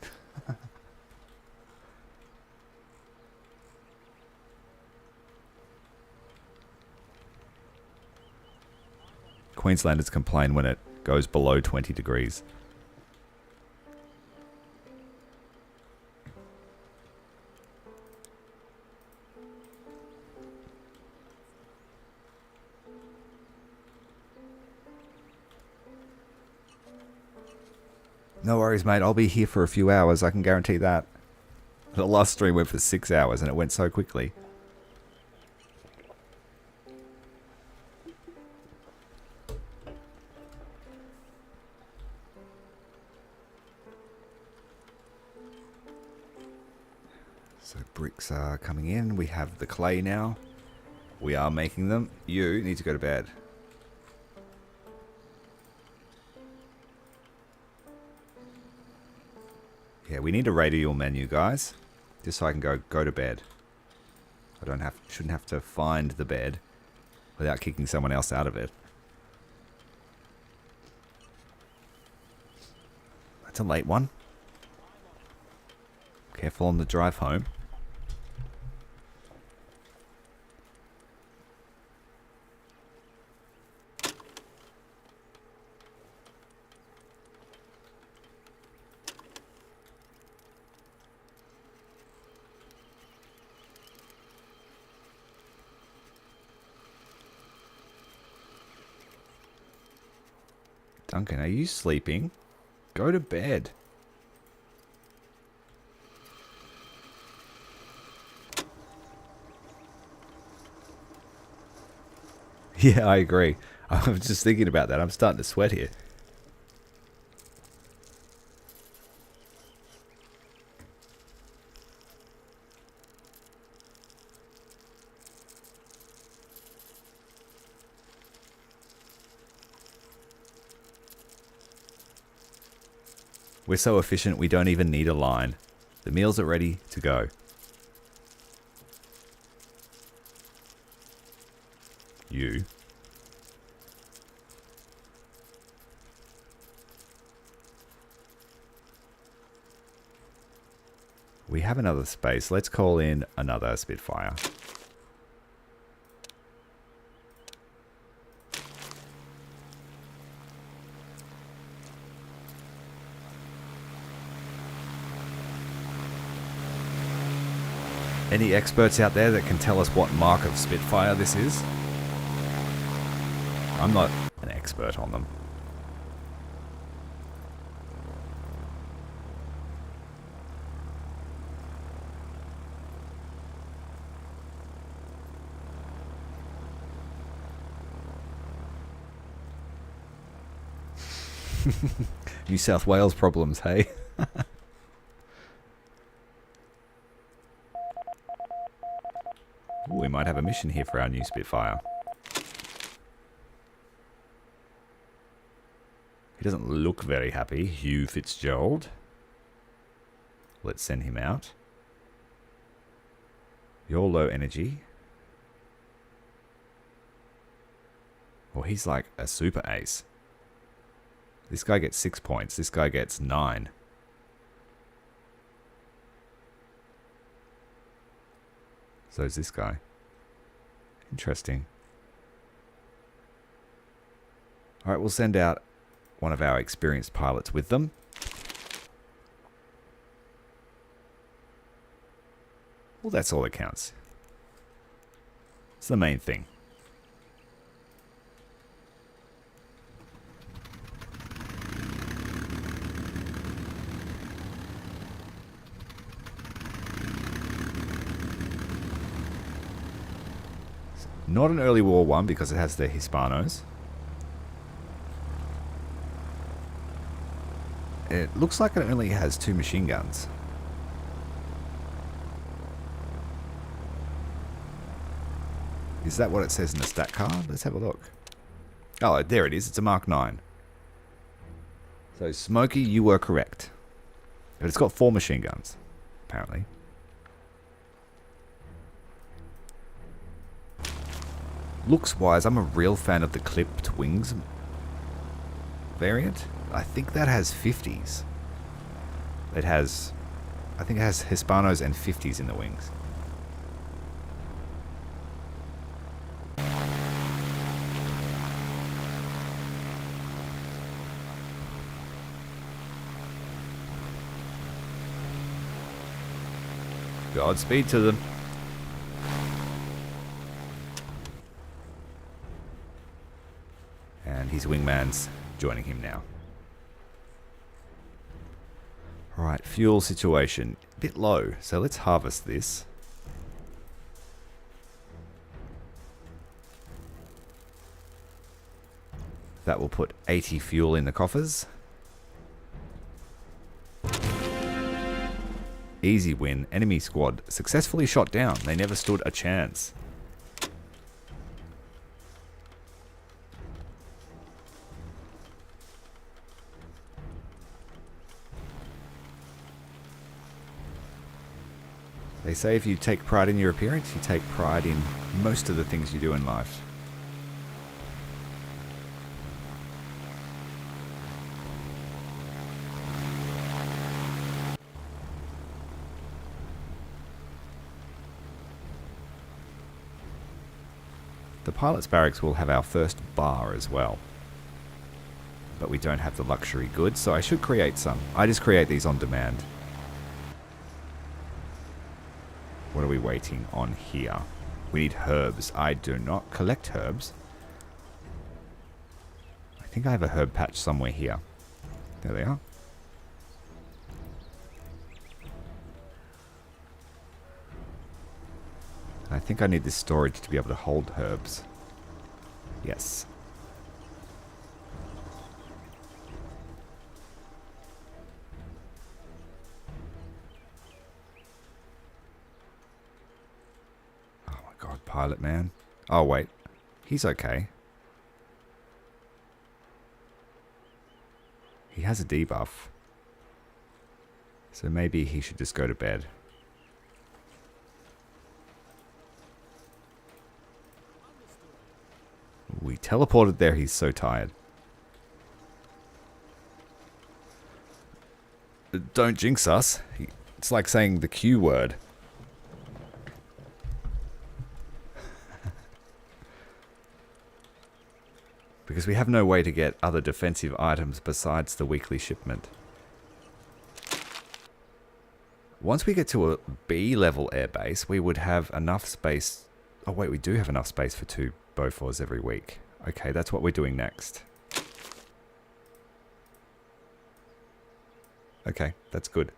Queenslanders complain when it goes below 20 degrees. No worries, mate. I'll be here for a few hours. I can guarantee that. The last stream went for 6 hours and it went so quickly. So bricks are coming in. We have the clay now. We are making them. You need to go to bed. Yeah, we need a radial menu, guys. Just so I can go to bed. I shouldn't have to find the bed without kicking someone else out of it. That's a late one. Careful on the drive home. Duncan, are you sleeping? Go to bed. Yeah, I agree. I was just thinking about that. I'm starting to sweat here. We're so efficient, we don't even need a line. The meals are ready to go. You. We have another space. Let's call in another Spitfire. Any experts out there that can tell us what mark of Spitfire this is? I'm not an expert on them. New South Wales problems, hey? Ooh, we might have a mission here for our new Spitfire. He doesn't look very happy, Hugh Fitzgerald. Let's send him out. You're low energy. Well, he's like a super ace. This guy gets 6 points. This guy gets 9. So is this guy. Interesting. Alright, we'll send out one of our experienced pilots with them. Well, that's all that counts. It's the main thing. Not an early war one because it has the Hispanos. It looks like it only has 2 machine guns. Is that what it says in the stat card? Let's have a look. Oh, there it is. It's a Mark 9. So, Smokey, you were correct. But it's got 4 machine guns, apparently. Looks-wise, I'm a real fan of the clipped wings variant. I think that has 50s. It has... I think it has Hispanos and 50s in the wings. Godspeed to them. And his wingman's joining him now. Alright, fuel situation. A bit low, so let's harvest this. That will put 80 fuel in the coffers. Easy win. Enemy squad successfully shot down. They never stood a chance. They say if you take pride in your appearance, you take pride in most of the things you do in life. The pilot's barracks will have our first bar as well. But we don't have the luxury goods, so I should create some. I just create these on demand. What are we waiting on here? We need herbs. I do not collect herbs. I think I have a herb patch somewhere here. There they are. I think I need this storage to be able to hold herbs. Yes. Oh my god, pilot man. Oh wait, he's okay. He has a debuff. So maybe he should just go to bed. We teleported there, he's so tired. Don't jinx us. It's like saying the Q word. Because we have no way to get other defensive items besides the weekly shipment. Once we get to a B level airbase, we would have enough space. Oh wait, we do have enough space for 2 Bofors every week. Okay, that's what we're doing next. Okay, that's good.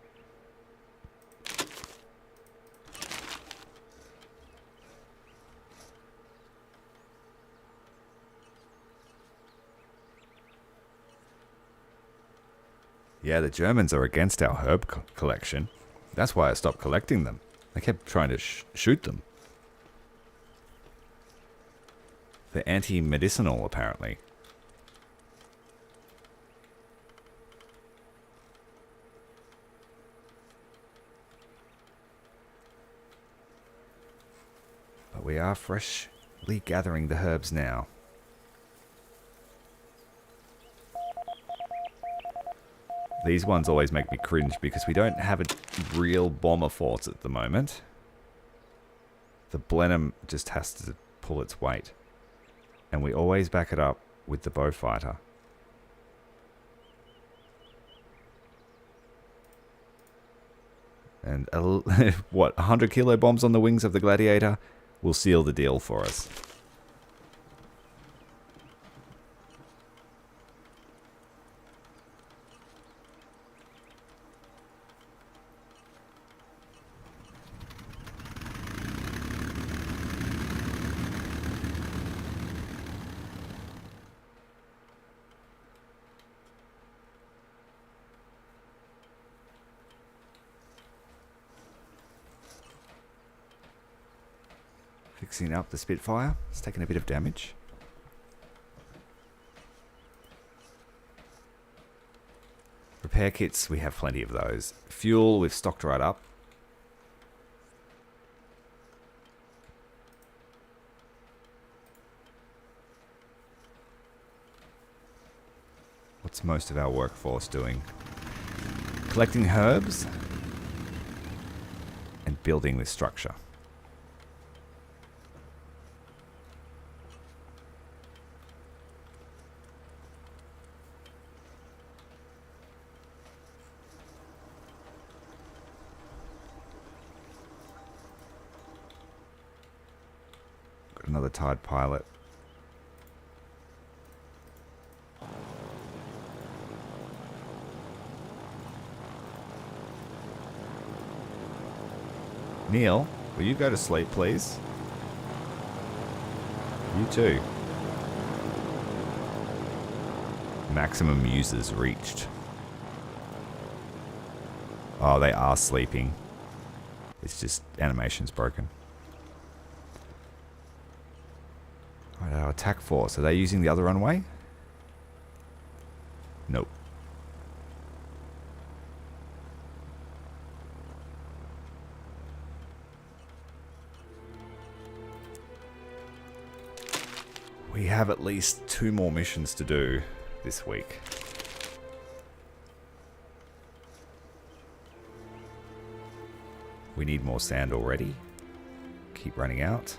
Yeah, the Germans are against our herb collection. That's why I stopped collecting them. They kept trying to shoot them. They're anti-medicinal, apparently. we are freshly gathering the herbs now. These ones always make me cringe because we don't have a real bomber force at the moment. The Blenheim just has to pull its weight. And we always back it up with the Beaufighter. And what, 100 kilo bombs on the wings of the Gladiator will seal the deal for us. Fixing up the Spitfire. It's taken a bit of damage. Repair kits, we have plenty of those. Fuel, we've stocked right up. What's most of our workforce doing? Collecting herbs and building this structure. Another Tide pilot. Neil, will you go to sleep, please? You too. Maximum users reached. Oh, they are sleeping. It's just animation's broken. Right, our attack force. Are they using the other runway? Nope. We have at least 2 more missions to do this week. We need more sand already. Keep running out.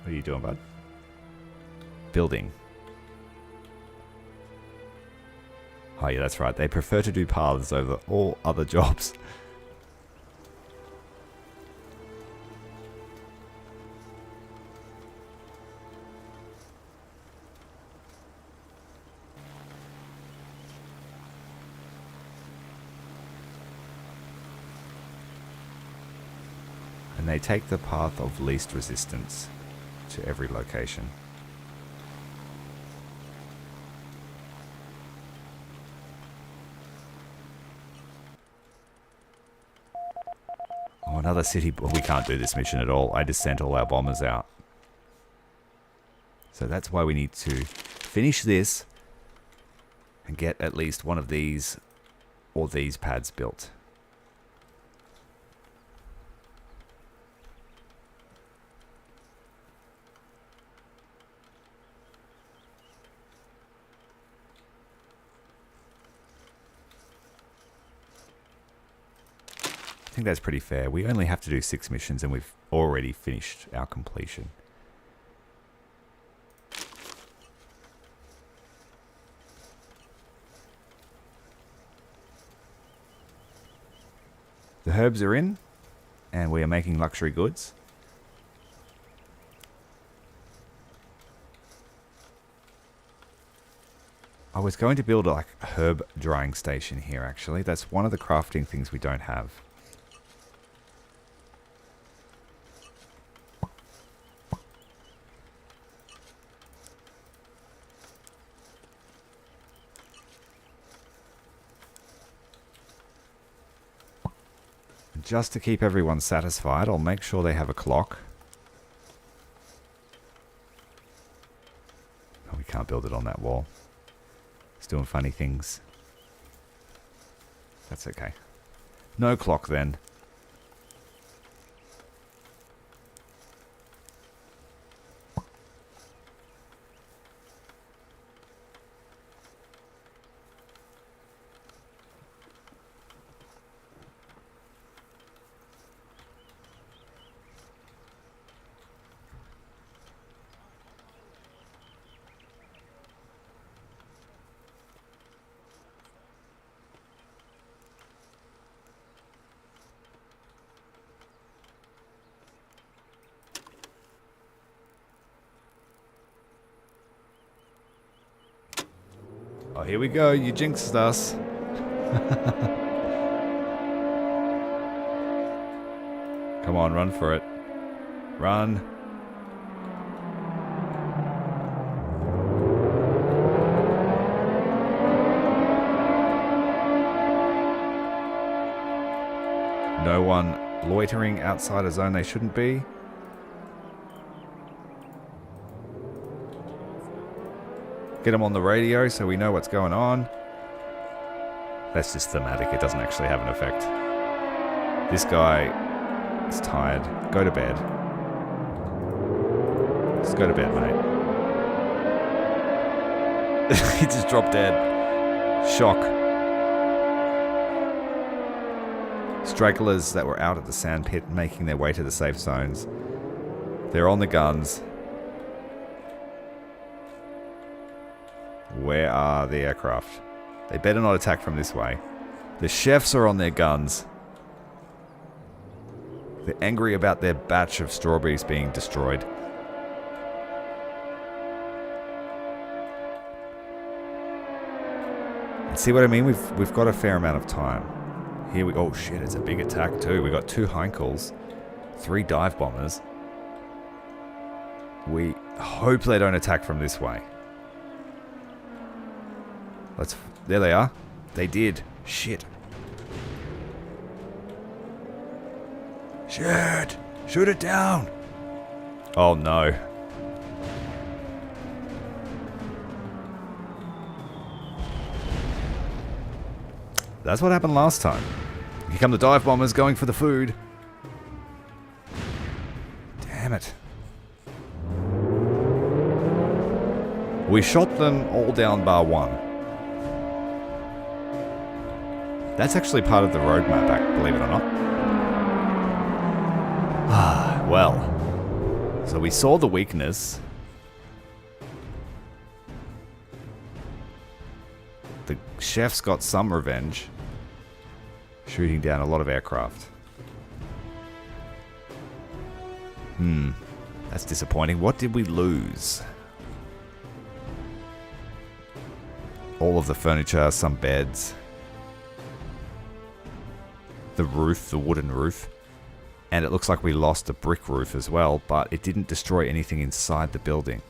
What are you doing, bud? Building. Oh yeah, that's right. They prefer to do paths over all other jobs. And they take the path of least resistance to every location. Oh, another city. We can't do this mission at all. I just sent all our bombers out. So that's why we need to finish this and get at least one of these or these pads built. I think that's pretty fair. We only have to do 6 missions and we've already finished our completion. The herbs are in and we are making luxury goods. I was going to build a herb drying station here actually. That's one of the crafting things we don't have. just to keep everyone satisfied, I'll make sure they have a clock. Oh, we can't build it on that wall. It's doing funny things. That's okay. No clock then. Oh, here we go. You jinxed us. Come on, run for it. Run. No one loitering outside a zone they shouldn't be. Get them on the radio so we know what's going on. That's just thematic. It doesn't actually have an effect. This guy is tired. Go to bed. Just go to bed, mate. He just dropped dead. Shock. Stragglers that were out at the sandpit making their way to the safe zones. They're on the guns. Where are the aircraft? They better not attack from this way. The chefs are on their guns. They're angry about their batch of strawberries being destroyed. And see what I mean? We've got a fair amount of time. Here we... Oh shit, it's a big attack too. We got 2 Heinkel's, 3 dive bombers. We hope they don't attack from this way. There they are. They did. Shit. Shit! Shoot it down! Oh no. That's what happened last time. Here come the dive bombers going for the food. Damn it. We shot them all down bar 1. That's actually part of the roadmap, believe it or not. Ah, well. So we saw the weakness. The chefs got some revenge, shooting down a lot of aircraft. That's disappointing. What did we lose? All of the furniture, some beds. The roof, the wooden roof. And it looks like we lost a brick roof as well, but it didn't destroy anything inside the building.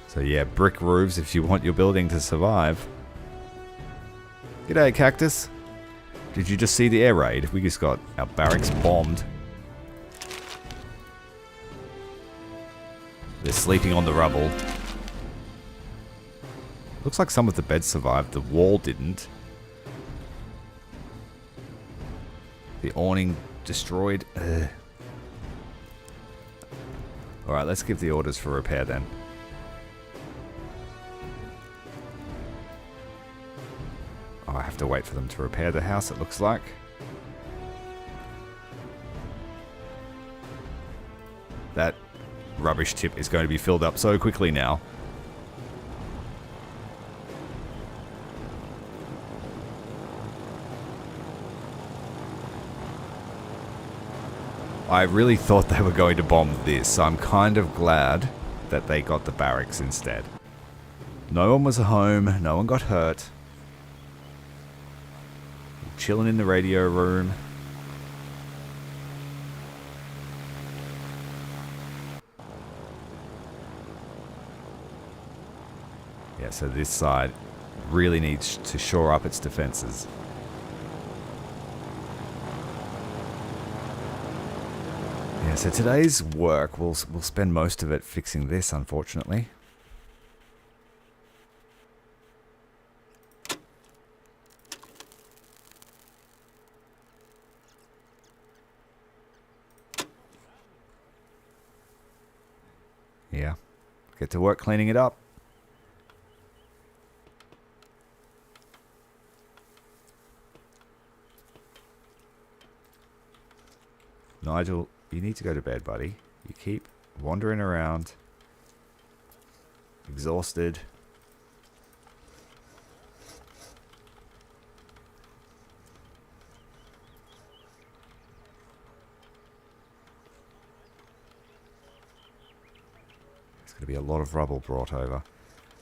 So yeah, brick roofs if you want your building to survive. G'day, Cactus. Did you just see the air raid? We just got our barracks bombed. They're sleeping on the rubble. Looks like some of the beds survived. The wall didn't. The awning destroyed. Alright, let's give the orders for repair then. Oh, I have to wait for them to repair the house, it looks like. That rubbish tip is going to be filled up so quickly now. I really thought they were going to bomb this, so I'm kind of glad that they got the barracks instead. No one was home, no one got hurt. Chilling in the radio room. Yeah, so this side really needs to shore up its defenses. Yeah, so today's work, we'll spend most of it fixing this, unfortunately. Yeah, get to work cleaning it up. Nigel, you need to go to bed, buddy. You keep wandering around, exhausted. There's going to be a lot of rubble brought over.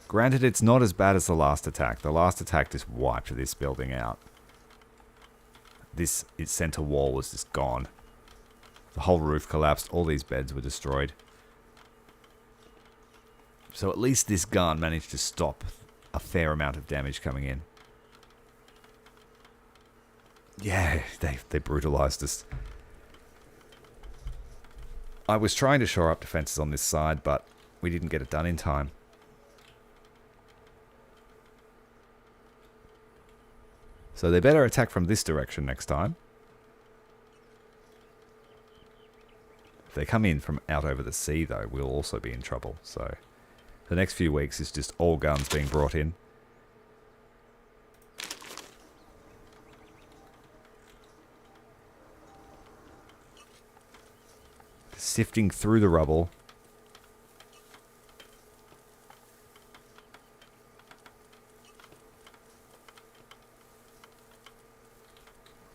Granted, it's not as bad as the last attack. The last attack just wiped this building out. Its center wall was just gone. The whole roof collapsed. All these beds were destroyed. So at least this gun managed to stop a fair amount of damage coming in. Yeah, they brutalized us. I was trying to shore up defenses on this side, but we didn't get it done in time. So they better attack from this direction next time. If they come in from out over the sea, though, we'll also be in trouble. So the next few weeks is just all guns being brought in. Sifting through the rubble.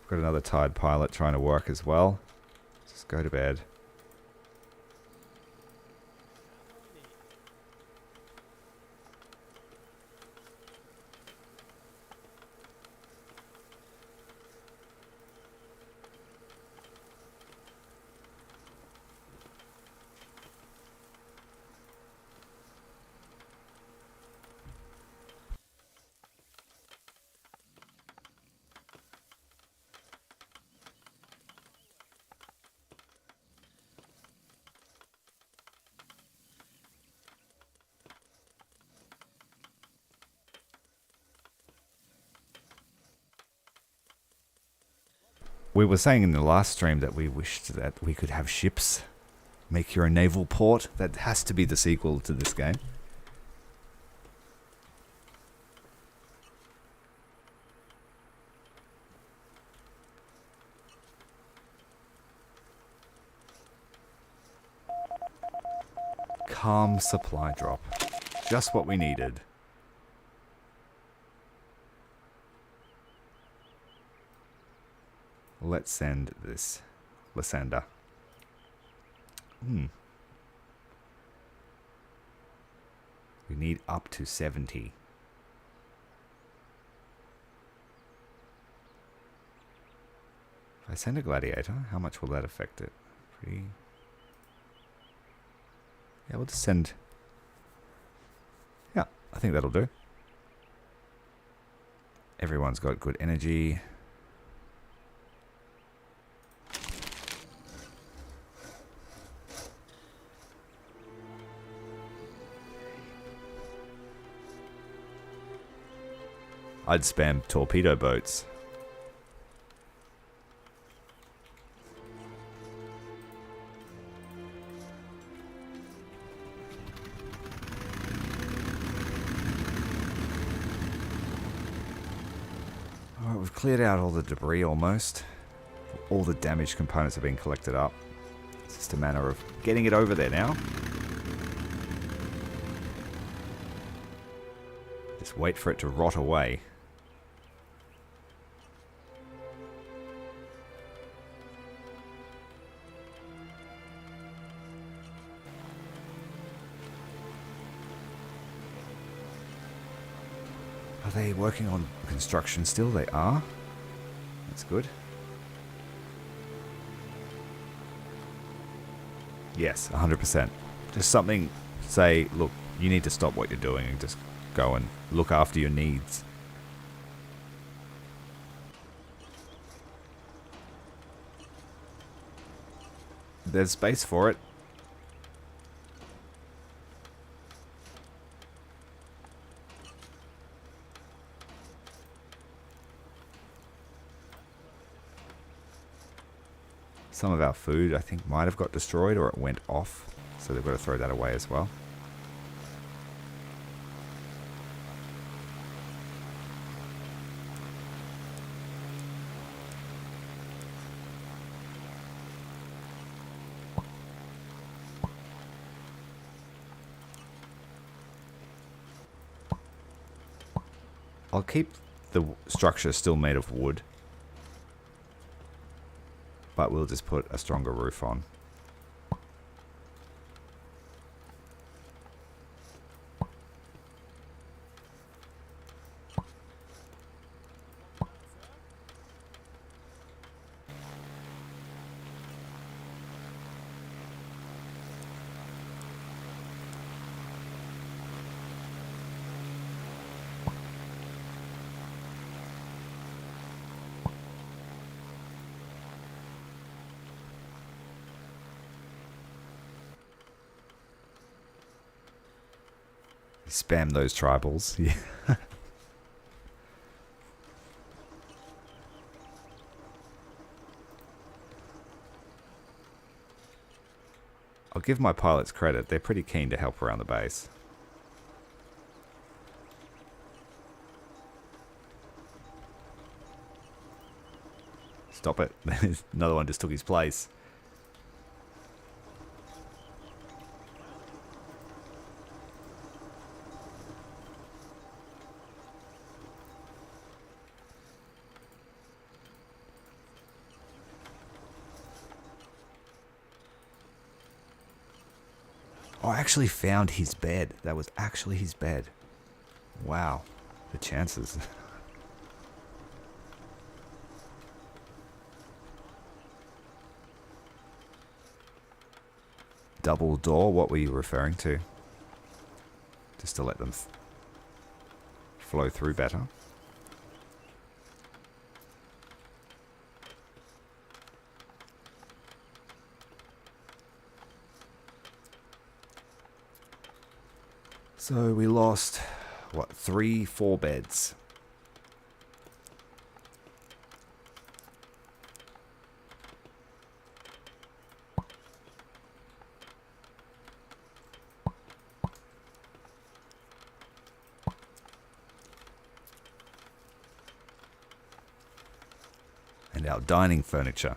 Got another tired pilot trying to work as well. Just go to bed. We were saying in the last stream that we wished that we could have ships make your naval port. That has to be the sequel to this game. Calm supply drop. Just what we needed. Let's send this. Lysander. We need up to 70. If I send a gladiator, how much will that affect it? Pretty... Yeah, we'll just send... Yeah, I think that'll do. Everyone's got good energy. I'd spam torpedo boats. Alright, we've cleared out all the debris almost. All the damaged components have been collected up. It's just a matter of getting it over there now. Just wait for it to rot away. Are they working on construction still? They are. That's good. Yes, 100%. Just something, say, look, you need to stop what you're doing and just go and look after your needs. There's space for it. Some of our food, I think, might have got destroyed or it went off. So they've got to throw that away as well. I'll keep the structure still made of wood, but we'll just put a stronger roof on. Spam those tribals. Yeah. I'll give my pilots credit. They're pretty keen to help around the base. Stop it. Another one just took his place. Oh, I actually found his bed. That was actually his bed. Wow. The chances. Double door, what were you referring to? Just to let them flow through better. So we lost, what, 3-4 beds. And our dining furniture.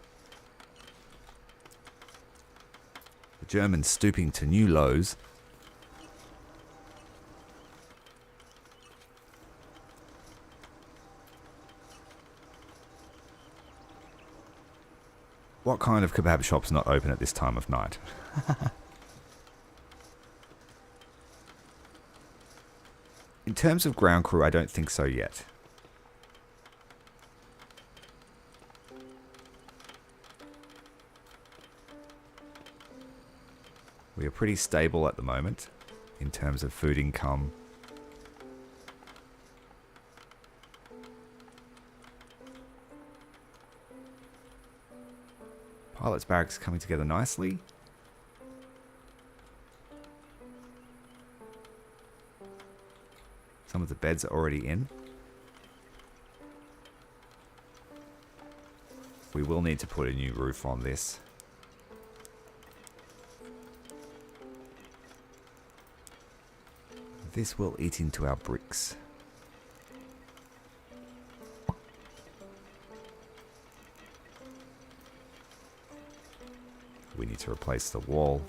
The Germans stooping to new lows. What kind of kebab shop's not open at this time of night? In terms of ground crew, I don't think so yet. We are pretty stable at the moment in terms of food income. Pilot's barracks coming together nicely. Some of the beds are already in. We will need to put a new roof on this. This will eat into our bricks. We need to replace the wall.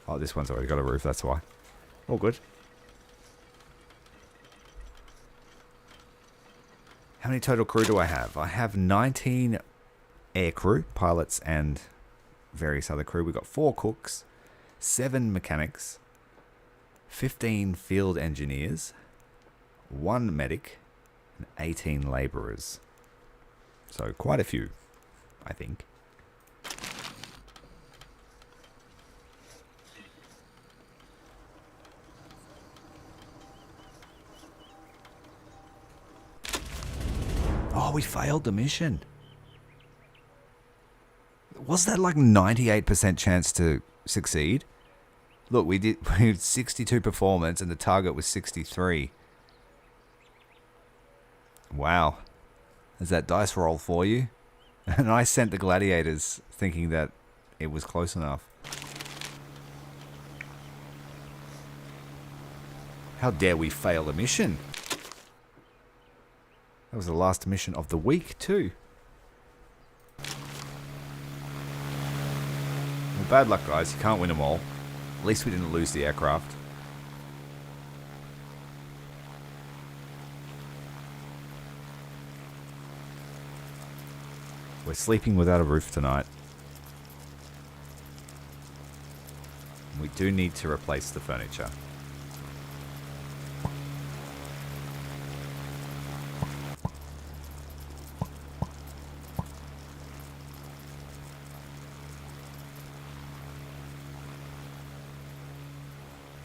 Oh, this one's already got a roof, that's why. All good. How many total crew do I have? I have 19 air crew, pilots and various other crew. We've got 4 cooks, 7 mechanics, 15 field engineers, 1 medic, and 18 labourers. So quite a few, I think. Oh, we failed the mission. Was that like 98% chance to succeed? Look, we had 62 performance and the target was 63. Wow. Is that dice roll for you? And I sent the gladiators thinking that it was close enough. How dare we fail a mission? That was the last mission of the week too. Well, bad luck, guys. You can't win them all. At least we didn't lose the aircraft. We're sleeping without a roof tonight. We do need to replace the furniture.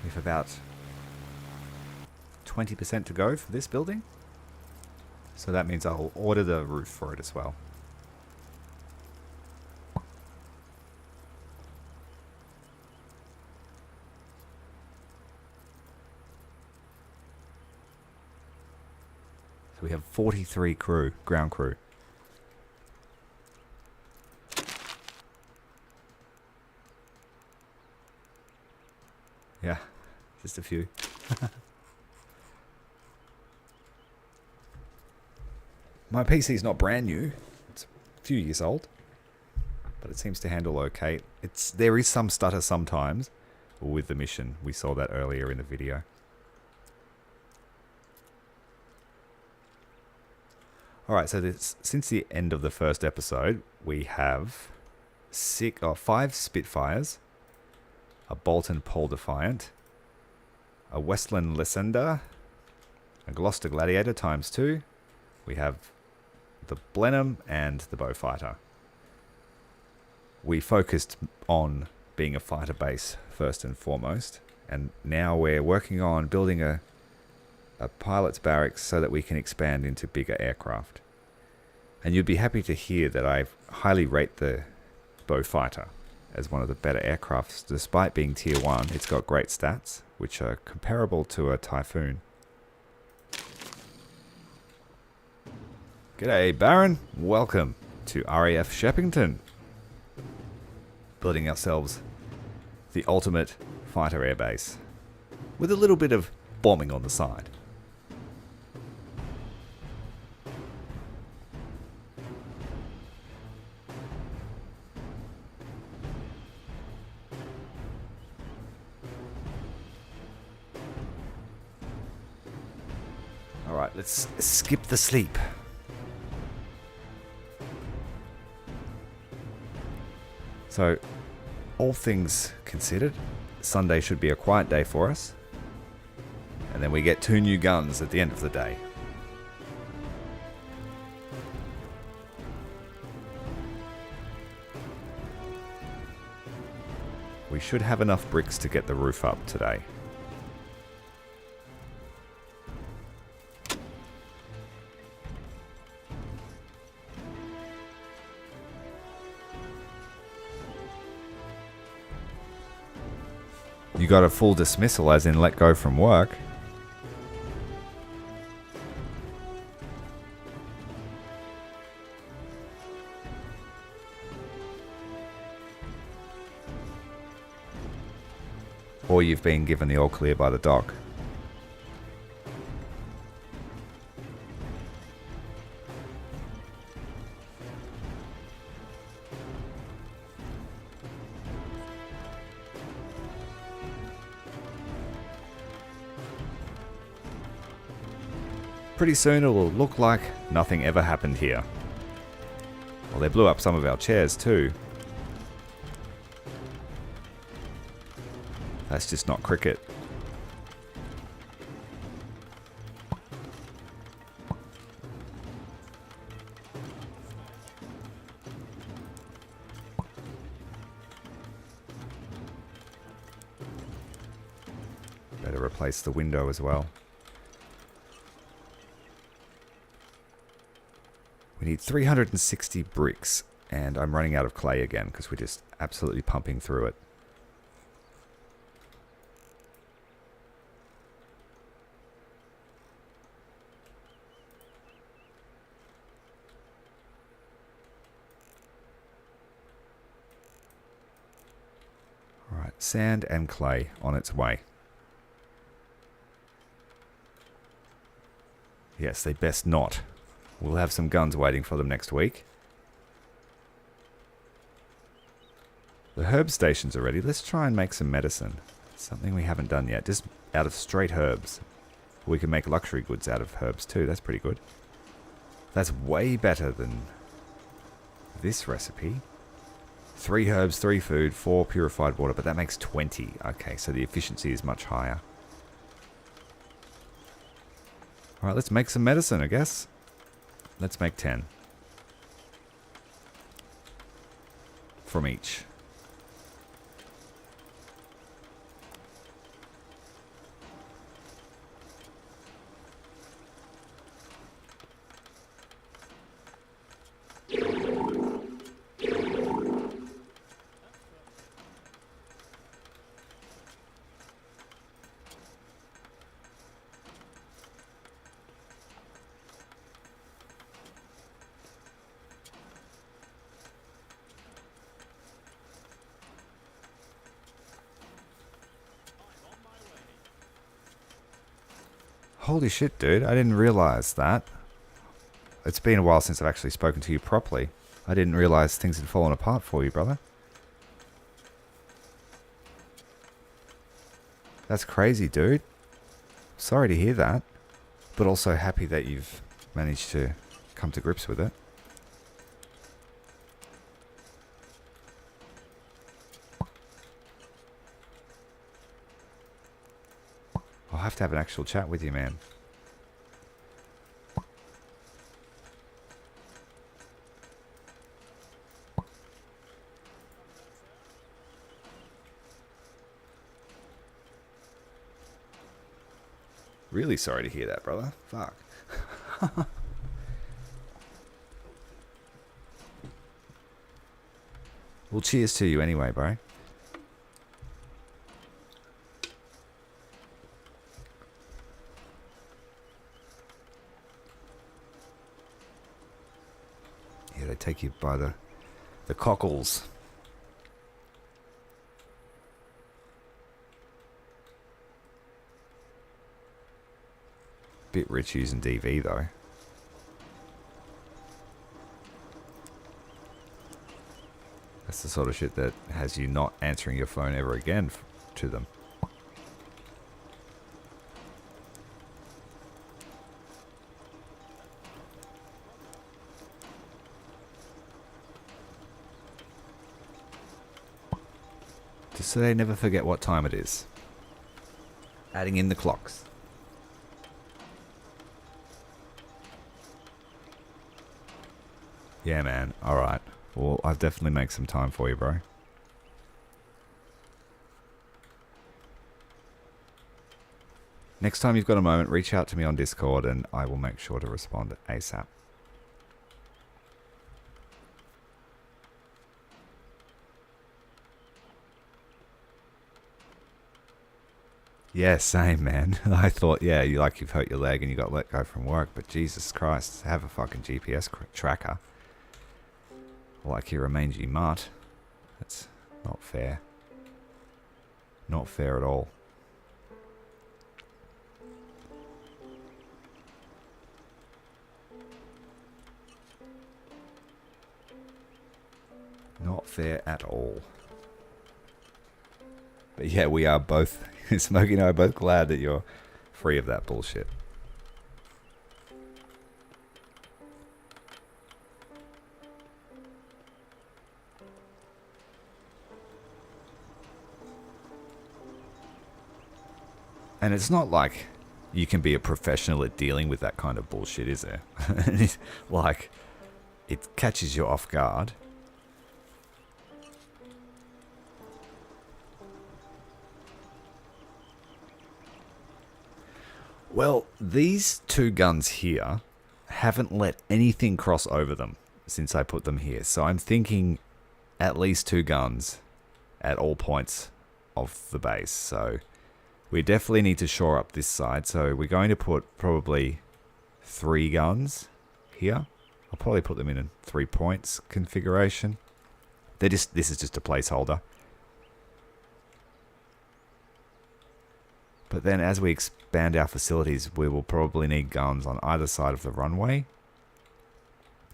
We have about 20% to go for this building. So that means I'll order the roof for it as well. So we have 43 crew, ground crew. Yeah, just a few. My PC is not brand new. It's a few years old, but it seems to handle okay. There is some stutter sometimes with the mission. We saw that earlier in the video. Alright, so since the end of the first episode, we have 5 Spitfires, a Bolton Pole Defiant, a Westland Lysander, a Gloucester Gladiator ×2. We have the Blenheim and the Beaufighter. We focused on being a fighter base first and foremost, and now we're working on building a pilot's barracks so that we can expand into bigger aircraft. And you'd be happy to hear that I highly rate the Beaufighter as one of the better aircrafts. Despite being tier 1, it's got great stats, which are comparable to a Typhoon. G'day Baron, welcome to RAF Shepington. Building ourselves the ultimate fighter airbase with a little bit of bombing on the side. Alright, let's skip the sleep. So, all things considered, Sunday should be a quiet day for us. And then we get 2 new guns at the end of the day. We should have enough bricks to get the roof up today. You got a full dismissal, as in let go from work. Or you've been given the all clear by the doc. pretty soon it will look like nothing ever happened here. Well, they blew up some of our chairs too. That's just not cricket. Better replace the window as well. We need 360 bricks, and I'm running out of clay again because we're just absolutely pumping through it. Alright, sand and clay on its way. Yes, they best not. We'll have some guns waiting for them next week. The herb stations are ready. Let's try and make some medicine. Something we haven't done yet. Just out of straight herbs. We can make luxury goods out of herbs too. That's pretty good. That's way better than this recipe. 3 herbs, 3 food, 4 purified water. But that makes 20. Okay, so the efficiency is much higher. Alright, let's make some medicine, I guess. Let's make 10. From each. Holy shit, dude. I didn't realize that. It's been a while since I've actually spoken to you properly. I didn't realize things had fallen apart for you, brother. That's crazy, dude. Sorry to hear that. But also happy that you've managed to come to grips with it. I'll have to have an actual chat with you, man. Really sorry to hear that, brother. Fuck. Well, cheers to you anyway, bro. Yeah, they take you by the cockles. Bit rich using DV though. That's the sort of shit that has you not answering your phone ever again to them. Just so they never forget what time it is. Adding in the clocks. Yeah, man. Alright. Well, I'll definitely make some time for you, bro. Next time you've got a moment, reach out to me on Discord and I will make sure to respond ASAP. Yeah, same, man. I thought, yeah, you've hurt your leg and you got let go from work, but Jesus Christ, have a fucking GPS tracker. Like you're a mangy mutt. That's not fair. Not fair at all. Not fair at all. But yeah, we are both, Smokey and I are both glad that you're free of that bullshit. And it's not like you can be a professional at dealing with that kind of bullshit, is there? Like, it catches you off guard. Well, these two guns here haven't let anything cross over them since I put them here. So I'm thinking at least two guns at all points of the base. So we definitely need to shore up this side. So we're going to put probably 3 guns here. I'll probably put them in a 3 points configuration. This is just a placeholder. But then as we expand our facilities, we will probably need guns on either side of the runway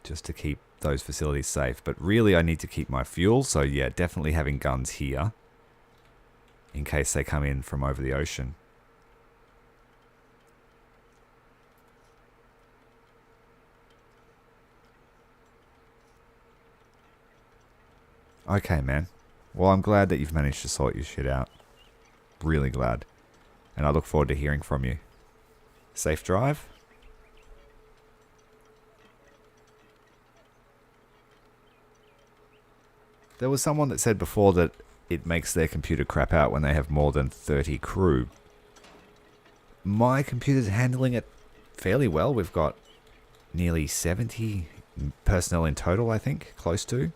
just to keep those facilities safe. But really I need to keep my fuel, so yeah, definitely having guns here in case they come in from over the ocean. Okay, man. Well, I'm glad that you've managed to sort your shit out. Really glad. And I look forward to hearing from you. Safe drive. There was someone that said before that it makes their computer crap out when they have more than 30 crew. My computer's handling it fairly well. We've got nearly 70 personnel in total, I think. Close to.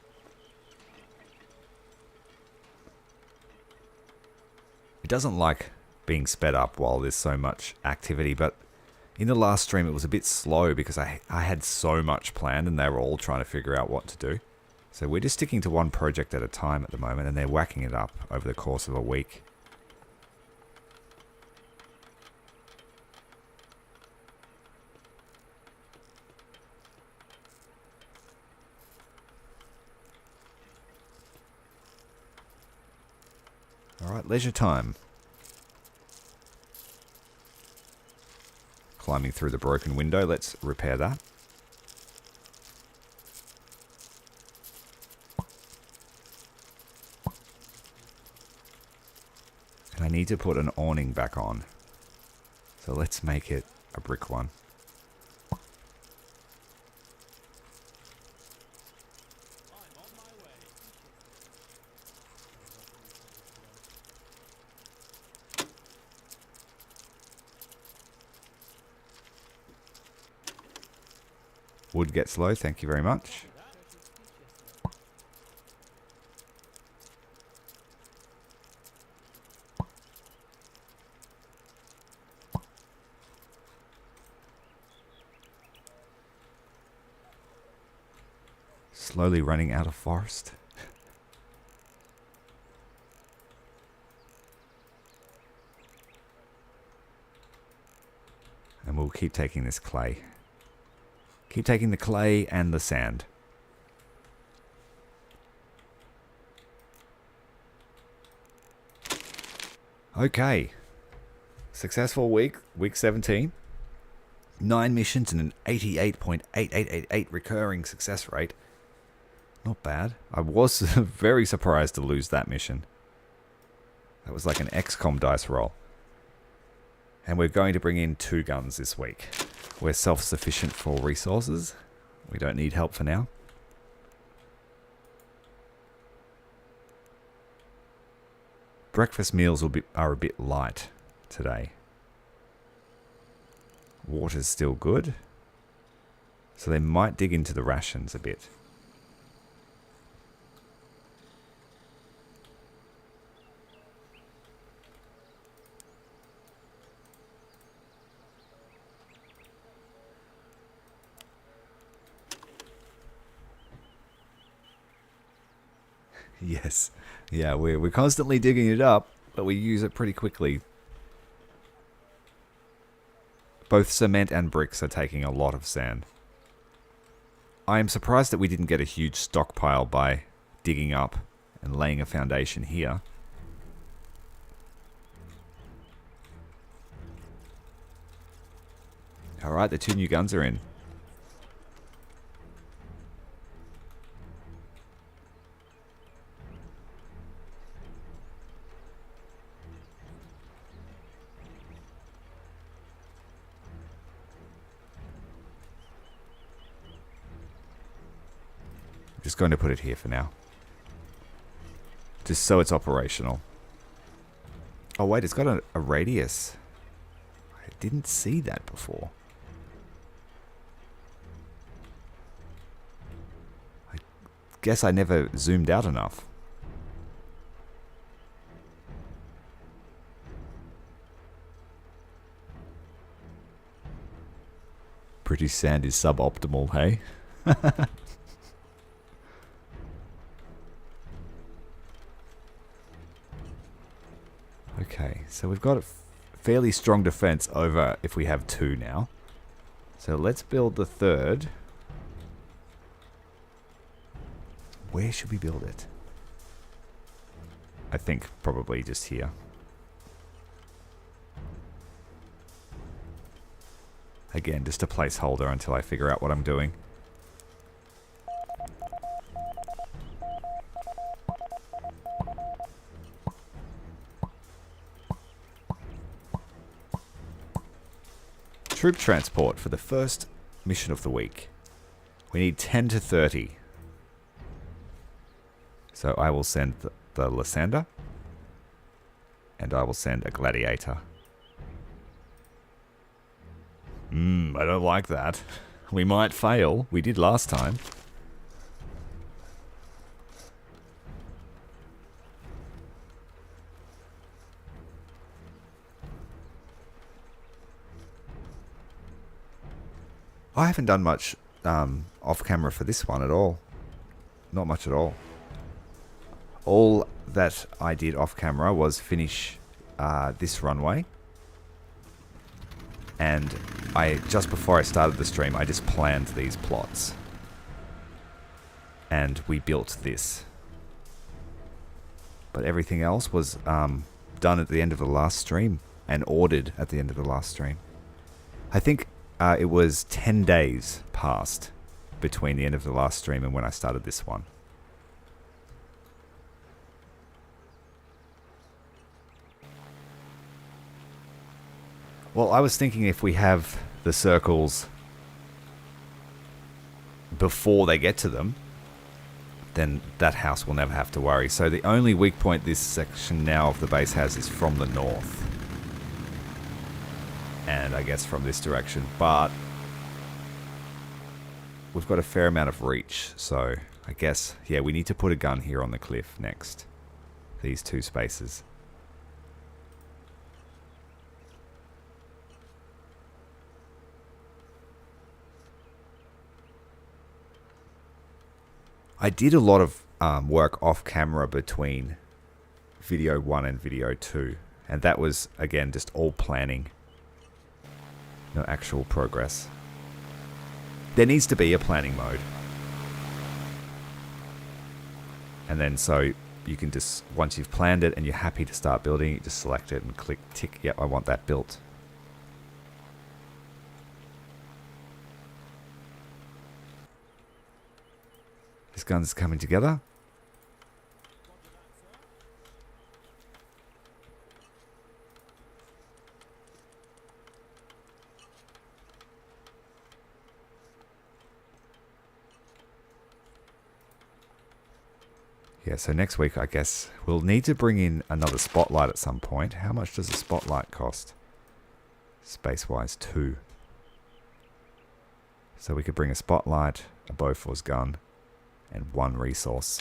It doesn't like being sped up while there's so much activity, but in the last stream it was a bit slow because I had so much planned and they were all trying to figure out what to do. So we're just sticking to one project at a time at the moment, and they're whacking it up over the course of a week. Alright, leisure time. Climbing through the broken window, let's repair that. And I need to put an awning back on. So let's make it a brick one. Wood gets low, thank you very much. Slowly running out of forest. And we'll keep taking this clay. Keep taking the clay and the sand. Okay. Successful week 17. 9 missions and an 88.8888 recurring success rate. Not bad. I was very surprised to lose that mission. That was like an XCOM dice roll. And we're going to bring in 2 guns this week. We're self-sufficient for resources. We don't need help for now. Breakfast meals are a bit light today. Water's still good. So they might dig into the rations a bit. Yes. Yeah, we're constantly digging it up, but we use it pretty quickly. Both cement and bricks are taking a lot of sand. I am surprised that we didn't get a huge stockpile by digging up and laying a foundation here. Alright, the 2 new guns are in. I'm just going to put it here for now. Just so it's operational. Oh wait, it's got a radius. I didn't see that before. I guess I never zoomed out enough. British sand is suboptimal, hey? Okay, so we've got a fairly strong defense over if we have 2 now. So let's build the 3rd. Where should we build it? I think probably just here. Again, just a placeholder until I figure out what I'm doing. Troop transport for the first mission of the week. We need 10 to 30. So I will send the Lysander. And I will send a Gladiator. I don't like that. We might fail. We did last time. I haven't done much off camera for this one at all. Not much at all. All that I did off camera was finish this runway. And just before I started the stream, I just planned these plots. And we built this. But everything else was done at the end of the last stream. And ordered at the end of the last stream. I think it was 10 days passed between the end of the last stream and when I started this one. Well, I was thinking if we have the circles before they get to them, then that house will never have to worry. So the only weak point this section now of the base has is from the north. And I guess from this direction. But we've got a fair amount of reach. So I guess, yeah, we need to put a gun here on the cliff next. These 2 spaces. I did a lot of work off camera between video 1 and video 2. And that was, again, just all planning. No actual progress. There needs to be a planning mode. And then so you can just, once you've planned it and you're happy to start building, you just select it and click tick, yep, I want that built. This gun's coming together. Yeah, so next week, I guess, we'll need to bring in another spotlight at some point. How much does a spotlight cost? Space-wise, 2. So we could bring a spotlight, a Bofors gun, and 1 resource.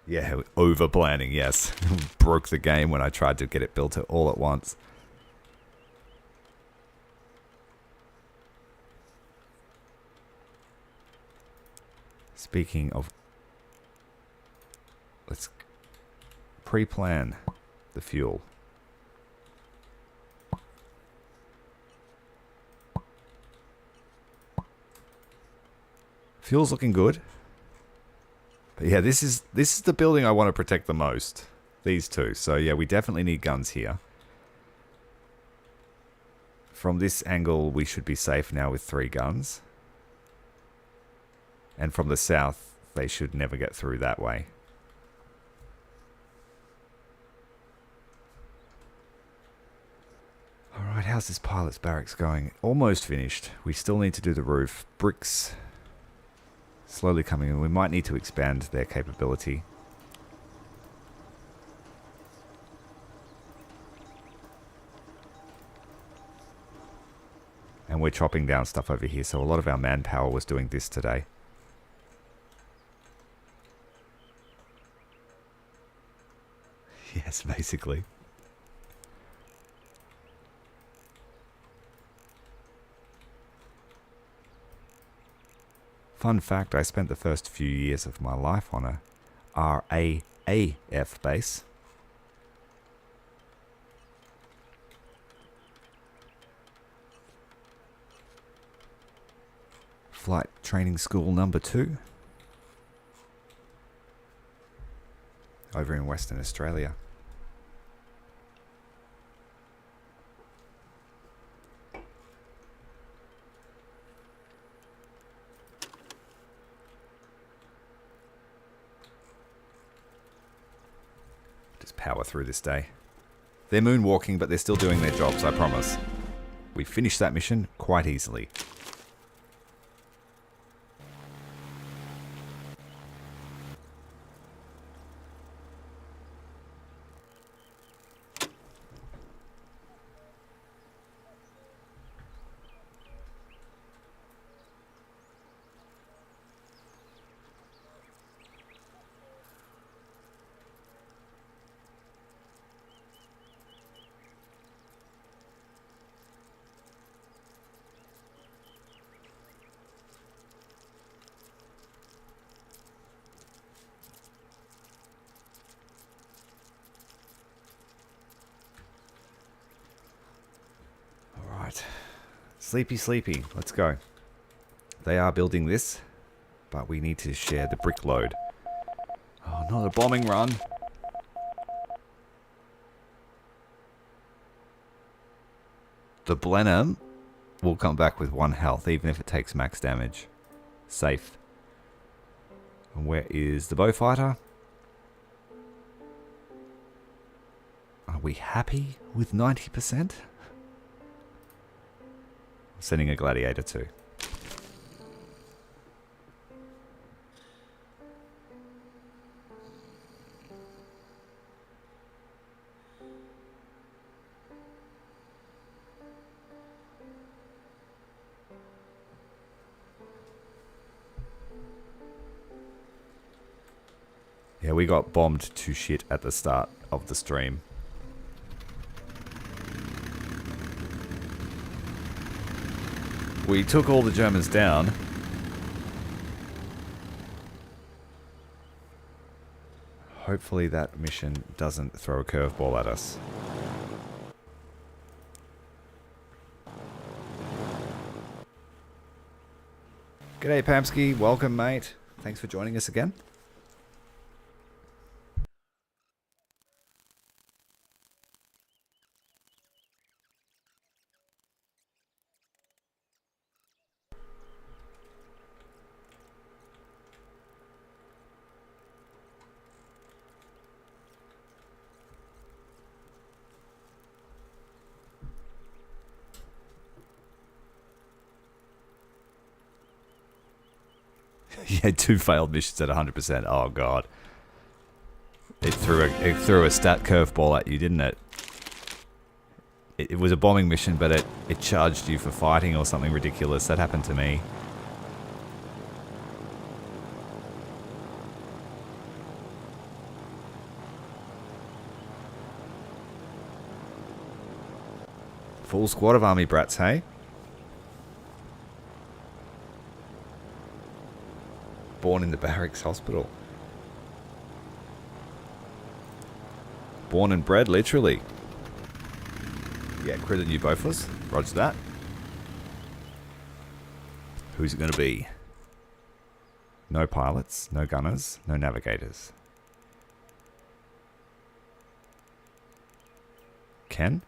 Yeah, over planning, yes. Broke the game when I tried to get it built all at once. Speaking of, let's pre-plan the fuel. Fuel's looking good. But yeah, this is the building I want to protect the most. These 2. So yeah, we definitely need guns here. From this angle, we should be safe now with 3 guns. And from the south, they should never get through that way. Alright, how's this pilot's barracks going? Almost finished. We still need to do the roof. Bricks slowly coming in. We might need to expand their capability. And we're chopping down stuff over here, so a lot of our manpower was doing this today. Yes, basically. Fun fact, I spent the first few years of my life on a RAF base. Flight Training School number 2. Over in Western Australia. Just power through this day. They're moonwalking, but they're still doing their jobs, I promise. We finished that mission quite easily. Sleepy, sleepy. Let's go. They are building this, but we need to share the brick load. Oh, not a bombing run. The Blenheim will come back with 1 health, even if it takes max damage. Safe. And where is the Bowfighter? Are we happy with 90%? Sending a Gladiator too. Yeah, we got bombed to shit at the start of the stream. We took all the Germans down. Hopefully that mission doesn't throw a curveball at us. G'day Pamsky, welcome mate. Thanks for joining us again. You had 2 failed missions at 100%. Oh god. It threw a stat curveball at you, didn't it? It was a bombing mission, but it charged you for fighting or something ridiculous. That happened to me. Full squad of army brats, hey? Born in the barracks hospital. Born and bred, literally. Yeah, credit you both of us. Roger that. Who's it going to be? No pilots, no gunners, no navigators. Ken?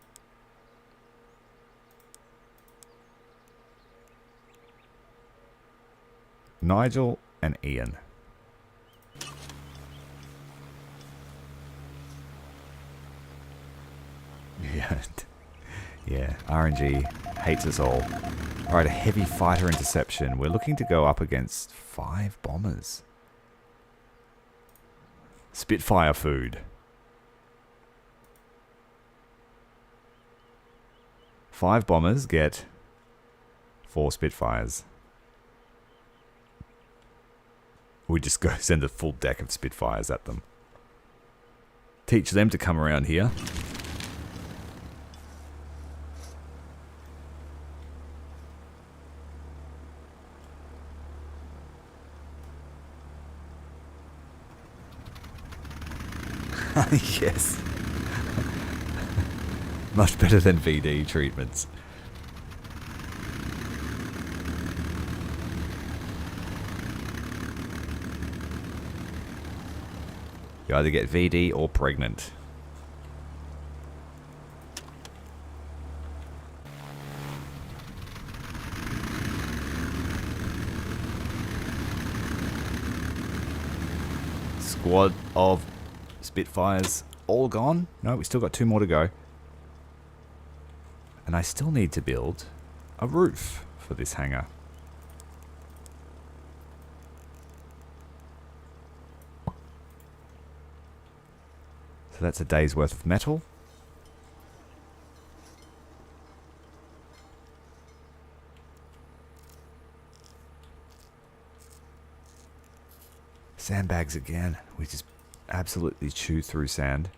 Nigel and Ian. Yeah. Yeah, RNG hates us all. Alright, a heavy fighter interception. We're looking to go up against 5 bombers. Spitfire food. 5 bombers get 4 Spitfires. We just go send a full deck of Spitfires at them. Teach them to come around here. Yes. Much better than VD treatments. You either get VD or pregnant. Squad of Spitfires all gone? No, we still got 2 more to go. And I still need to build a roof for this hangar. So that's a day's worth of metal. Sandbags again. We just absolutely chew through sand.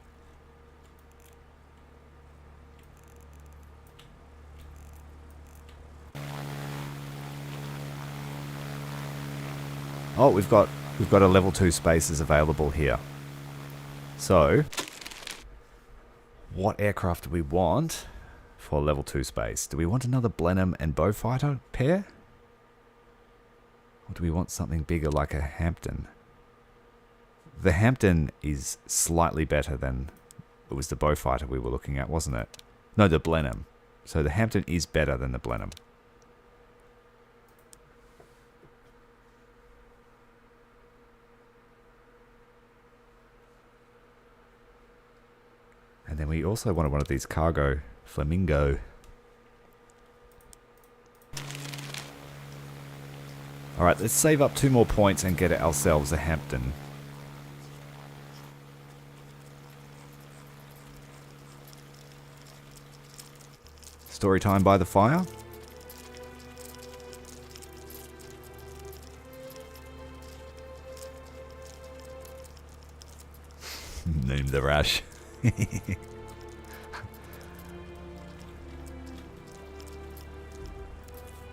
Oh, we've got a level 2 spaces available here. So, what aircraft do we want for level 2 space? Do we want another Blenheim and Beaufighter pair? Or do we want something bigger like a Hampton? The Hampton is slightly better than it was the Beaufighter we were looking at, wasn't it? No, the Blenheim. So the Hampton is better than the Blenheim. And then we also wanted one of these cargo Flamingo. Alright, let's save up 2 more points and get ourselves a Hampton. Story time by the fire. Named the rash.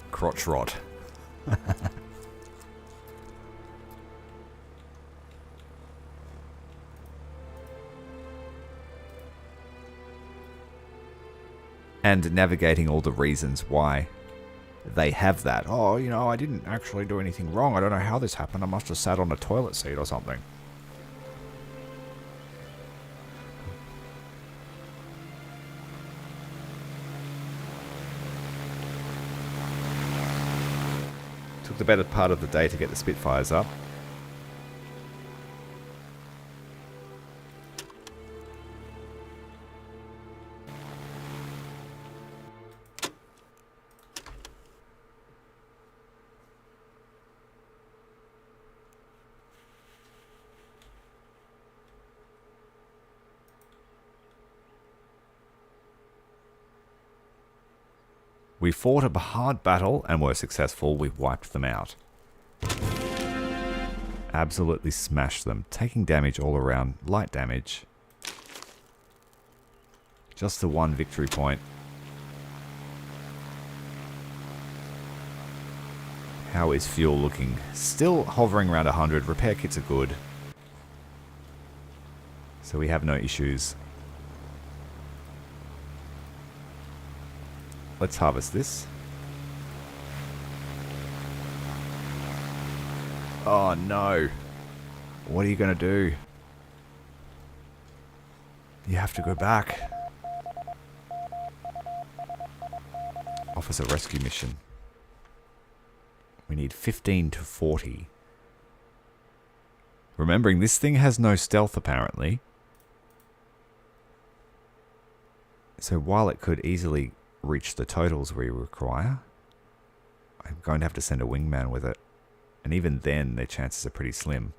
Crotch rot. And navigating all the reasons why they have that. Oh, you know, I didn't actually do anything wrong. I don't know how this happened. I must have sat on a toilet seat or something. Took the better part of the day to get the Spitfires up. We fought a hard battle and were successful. We wiped them out. Absolutely smashed them. Taking damage all around. Light damage. Just the 1 victory point. How is fuel looking? Still hovering around 100. Repair kits are good. So we have no issues. Let's harvest this. Oh no. What are you going to do? You have to go back. Officer rescue mission. We need 15 to 40. Remembering this thing has no stealth apparently. So while it could easily reach the totals we require, I'm going to have to send a wingman with it. And even then, their chances are pretty slim.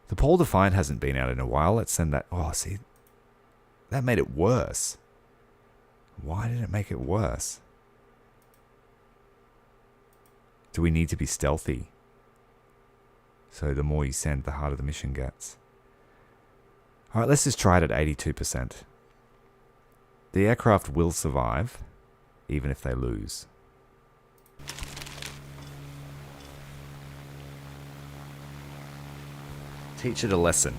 The Paul Defiant hasn't been out in a while. Let's send that. Oh, see, that made it worse. Why did it make it worse? Do we need to be stealthy? So the more you send, the harder the mission gets. Alright, let's just try it at 82%. The aircraft will survive, even if they lose. Teach it a lesson.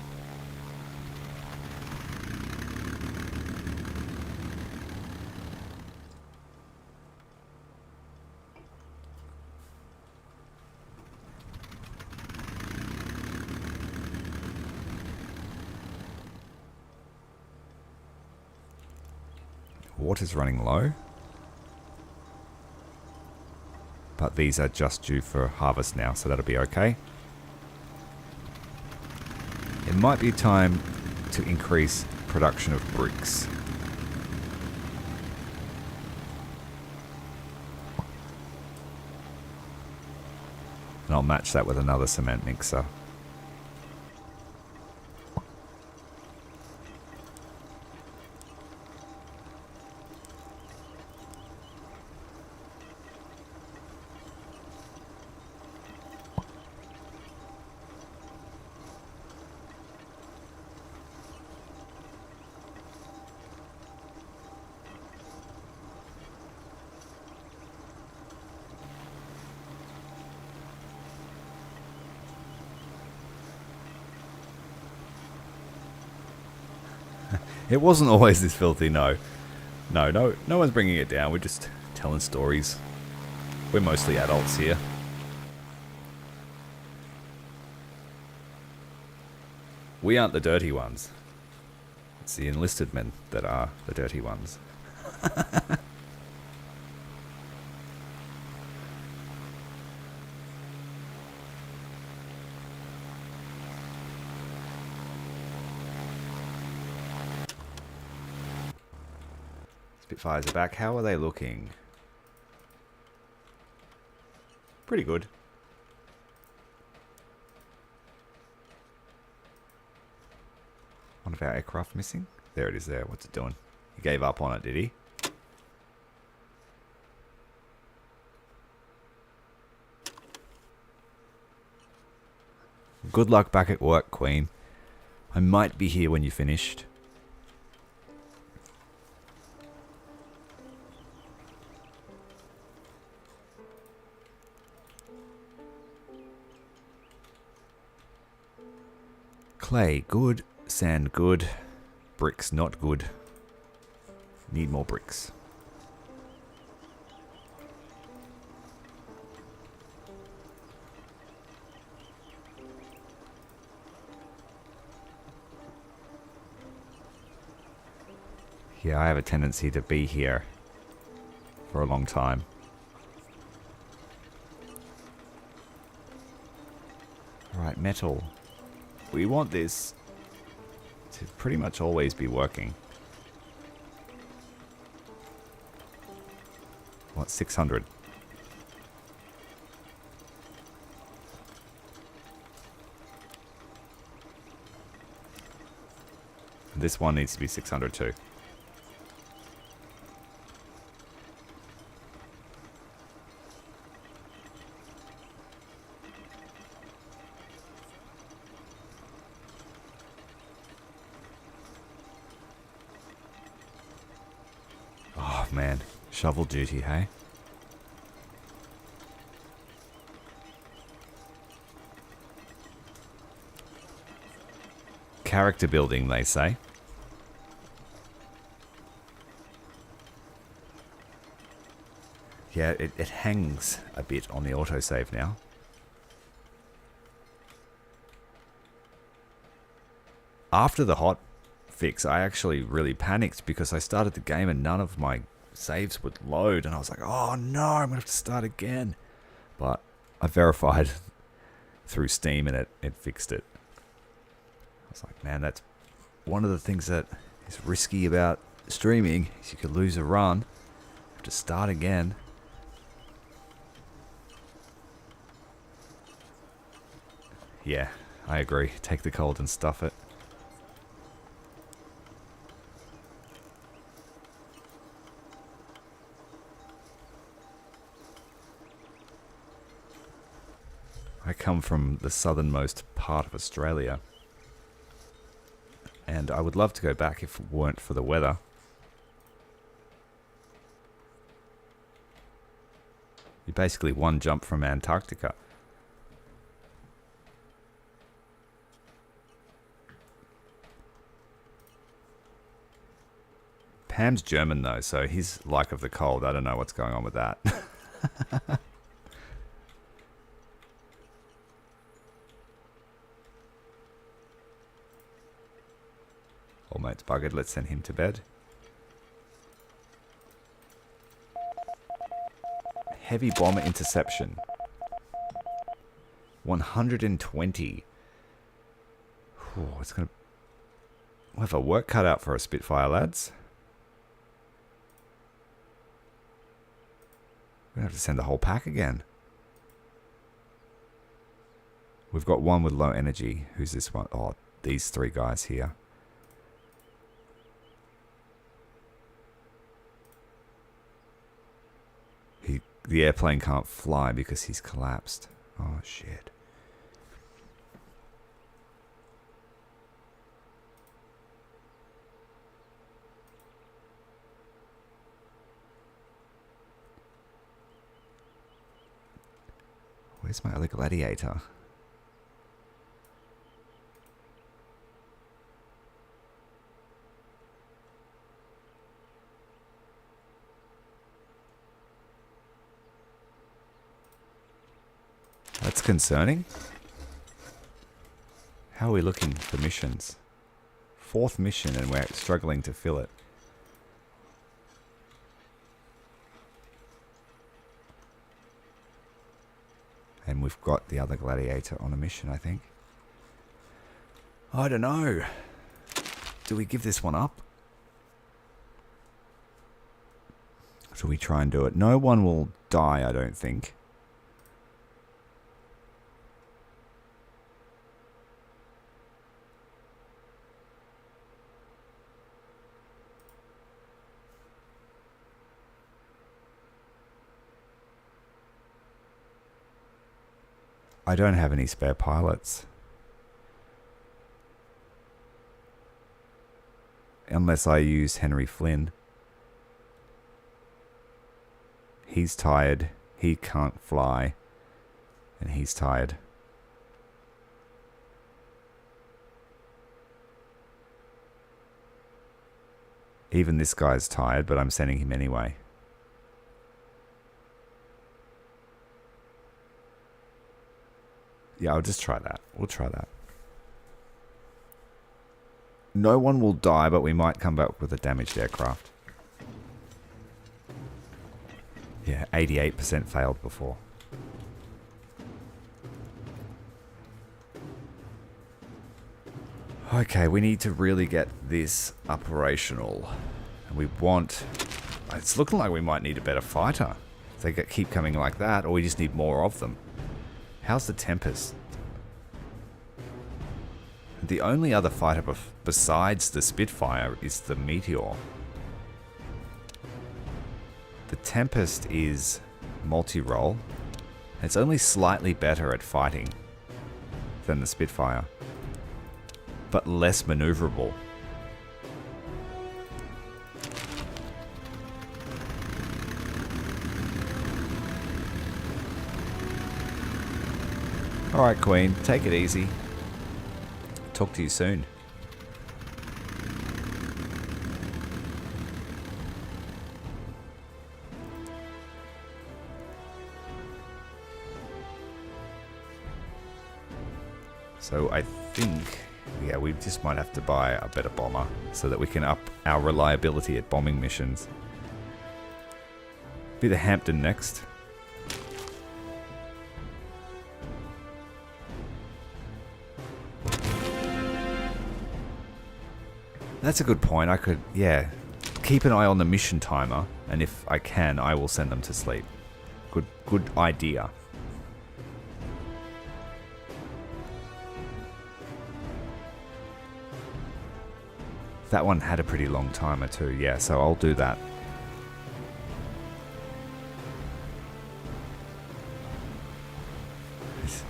Water's running low, but these are just due for harvest now, so that'll be okay. It might be time to increase production of bricks. And I'll match that with another cement mixer. It wasn't always this filthy, no. No one's bringing it down. We're just telling stories. We're mostly adults here. We aren't the dirty ones. It's the enlisted men that are the dirty ones. Spitfires are back. How are they looking? Pretty good. One of our aircraft missing. There it is there. What's it doing? He gave up on it, did he? Good luck back at work, Queen. I might be here when you're finished. Clay, good. Sand, good. Bricks, not good. Need more bricks. Yeah, I have a tendency to be here for a long time. Alright, metal. We want this to pretty much always be working. What, 600? This one needs to be 600 too. Man, shovel duty, hey? Character building, they say. Yeah, it hangs a bit on the autosave now. After the hot fix, I actually really panicked because I started the game and none of my saves would load, and I was like, oh no, I'm gonna have to start again. But I verified through Steam and it fixed it. I was like, man, that's one of the things that is risky about streaming is you could lose a run, have to start again. Yeah, I agree. Take the cold and stuff it. I come from the southernmost part of Australia, and I would love to go back if it weren't for the weather. You're basically one jump from Antarctica. Pam's German though, so he's like of the cold. I don't know what's going on with that. All mate's buggered. Let's send him to bed. Heavy bomber interception. 120. Ooh, it's gonna. We'll have a work cut out for a Spitfire, lads. We're gonna have to send the whole pack again. We've got one with low energy. Who's this one? Oh, these three guys here. The airplane can't fly because he's collapsed. Oh, shit. Where's my other gladiator? That's concerning. How are we looking for missions? 4th mission and we're struggling to fill it. And we've got the other gladiator on a mission, I think. I don't know. Do we give this one up? Or do we try and do it? No one will die, I don't think. I don't have any spare pilots. Unless I use Henry Flynn. He's tired. He can't fly. And he's tired. Even this guy's tired, but I'm sending him anyway. Yeah, I'll just try that. We'll try that. No one will die, but we might come back with a damaged aircraft. Yeah, 88% failed before. Okay, we need to really get this operational. And we want... It's looking like we might need a better fighter. If they keep coming like that, or we just need more of them. How's the Tempest? The only other fighter besides the Spitfire is the Meteor. The Tempest is multi-role. It's only slightly better at fighting than the Spitfire, but less maneuverable. Alright, Queen, take it easy. Talk to you soon. So I think, yeah, we just might have to buy a better bomber so that we can up our reliability at bombing missions. Be the Hampton next. That's a good point. I could, yeah, keep an eye on the mission timer, and if I can, I will send them to sleep. Good idea. That one had a pretty long timer too, yeah, so I'll do that.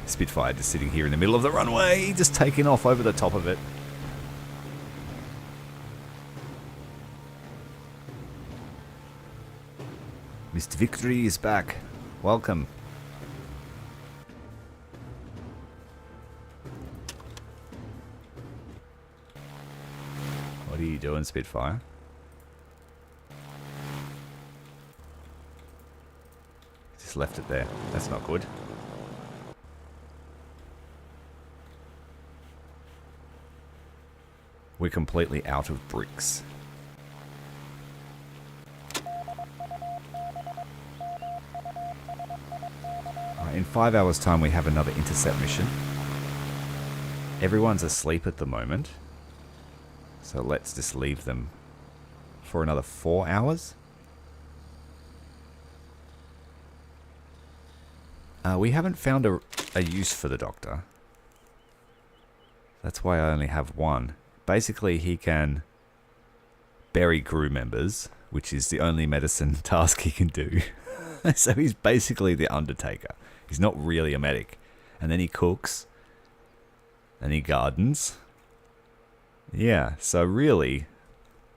Spitfire just sitting here in the middle of the runway, just taking off over the top of it. Mr. Victory is back. Welcome. What are you doing, Spitfire? Just left it there. That's not good. We're completely out of bricks. In 5 hours' time, we have another intercept mission. Everyone's asleep at the moment. So let's just leave them for another 4 hours. We haven't found a use for the doctor. That's why I only have one. Basically, he can bury crew members, which is the only medicine task he can do. So he's basically the Undertaker. He's not really a medic. And then he cooks. And he gardens. Yeah, so really,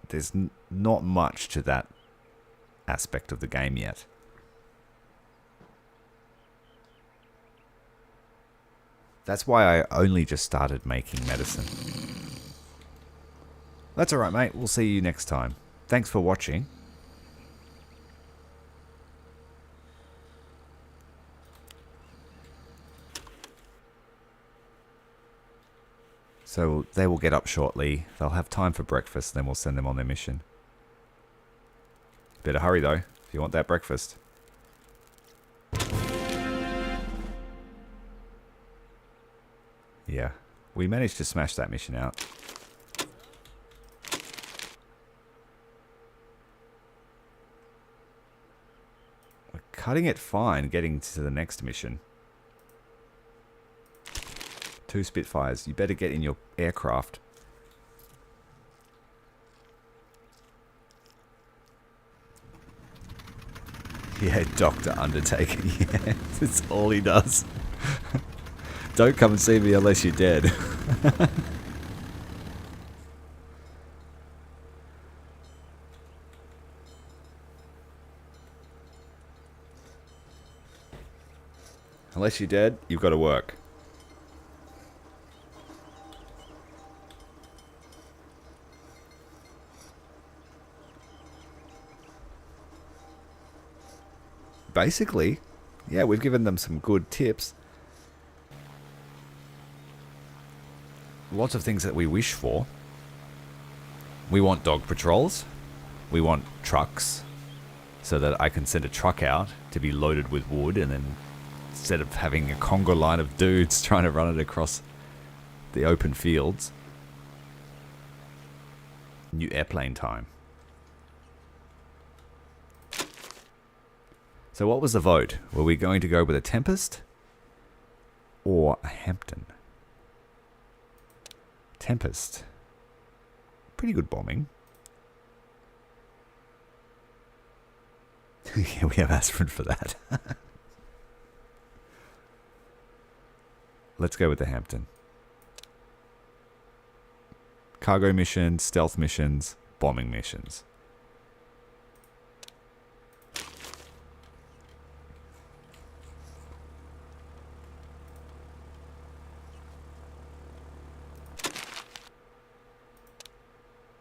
there's not much to that aspect of the game yet. That's why I only just started making medicine. That's alright, mate. We'll see you next time. Thanks for watching. So they will get up shortly. They'll have time for breakfast, then we'll send them on their mission. Better hurry though, if you want that breakfast. Yeah, we managed to smash that mission out. We're cutting it fine getting to the next mission. 2 Spitfires. You better get in your aircraft. Yeah, Dr. Undertaker. Yeah, that's all he does. Don't come and see me unless you're dead. Unless you're dead, you've got to work. Basically, yeah, we've given them some good tips. Lots of things that we wish for. We want dog patrols. We want trucks so that I can send a truck out to be loaded with wood, and then instead of having a conga line of dudes trying to run it across the open fields. New airplane time. So what was the vote? Were we going to go with a Tempest or a Hampton? Tempest. Pretty good bombing. Yeah, we have aspirin for that. Let's go with the Hampton. Cargo missions, stealth missions, bombing missions.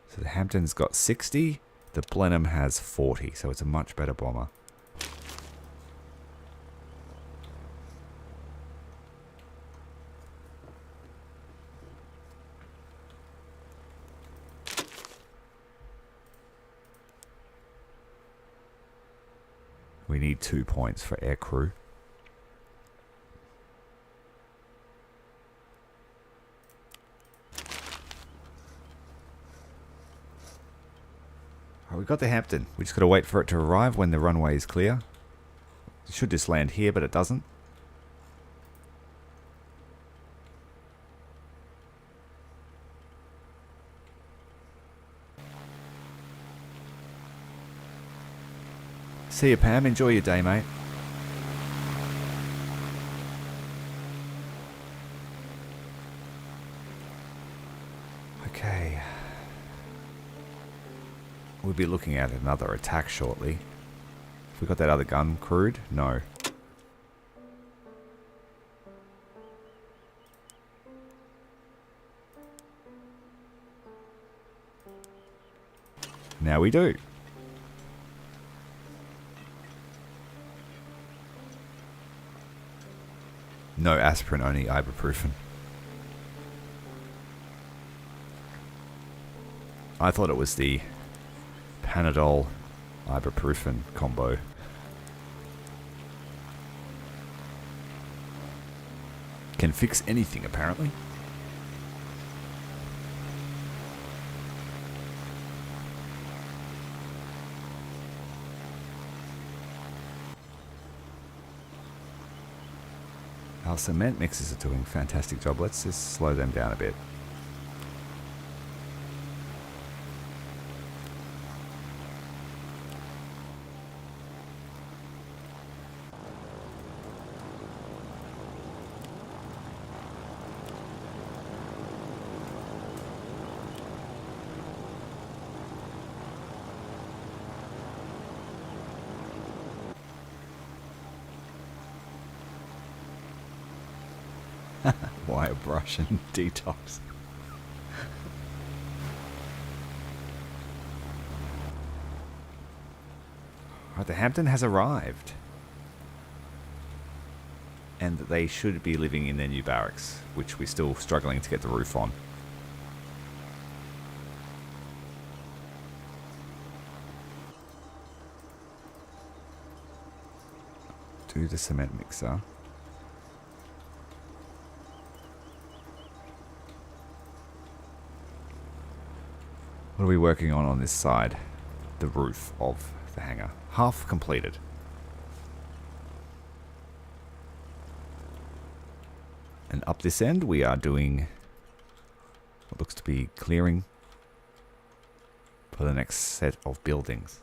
So the Hampton's got 60, the Blenheim has 40, so it's a much better bomber. We need 2 points for aircrew. We've got the Hampton. We just got to wait for it to arrive when the runway is clear. It should just land here, but it doesn't. See you, Pam. Enjoy your day, mate. Okay. We'll be looking at another attack shortly. Have we got that other gun crewed? No. Now we do. No aspirin, only ibuprofen. I thought it was the Panadol ibuprofen combo. Can fix anything, apparently. Our cement mixers are doing a fantastic job. Let's just slow them down a bit. Wire brush and detox. Right, the Hampton has arrived. And they should be living in their new barracks, which we're still struggling to get the roof on. Do the cement mixer. What are we working on this side? The roof of the hangar. Half completed. And up this end we are doing what looks to be clearing for the next set of buildings.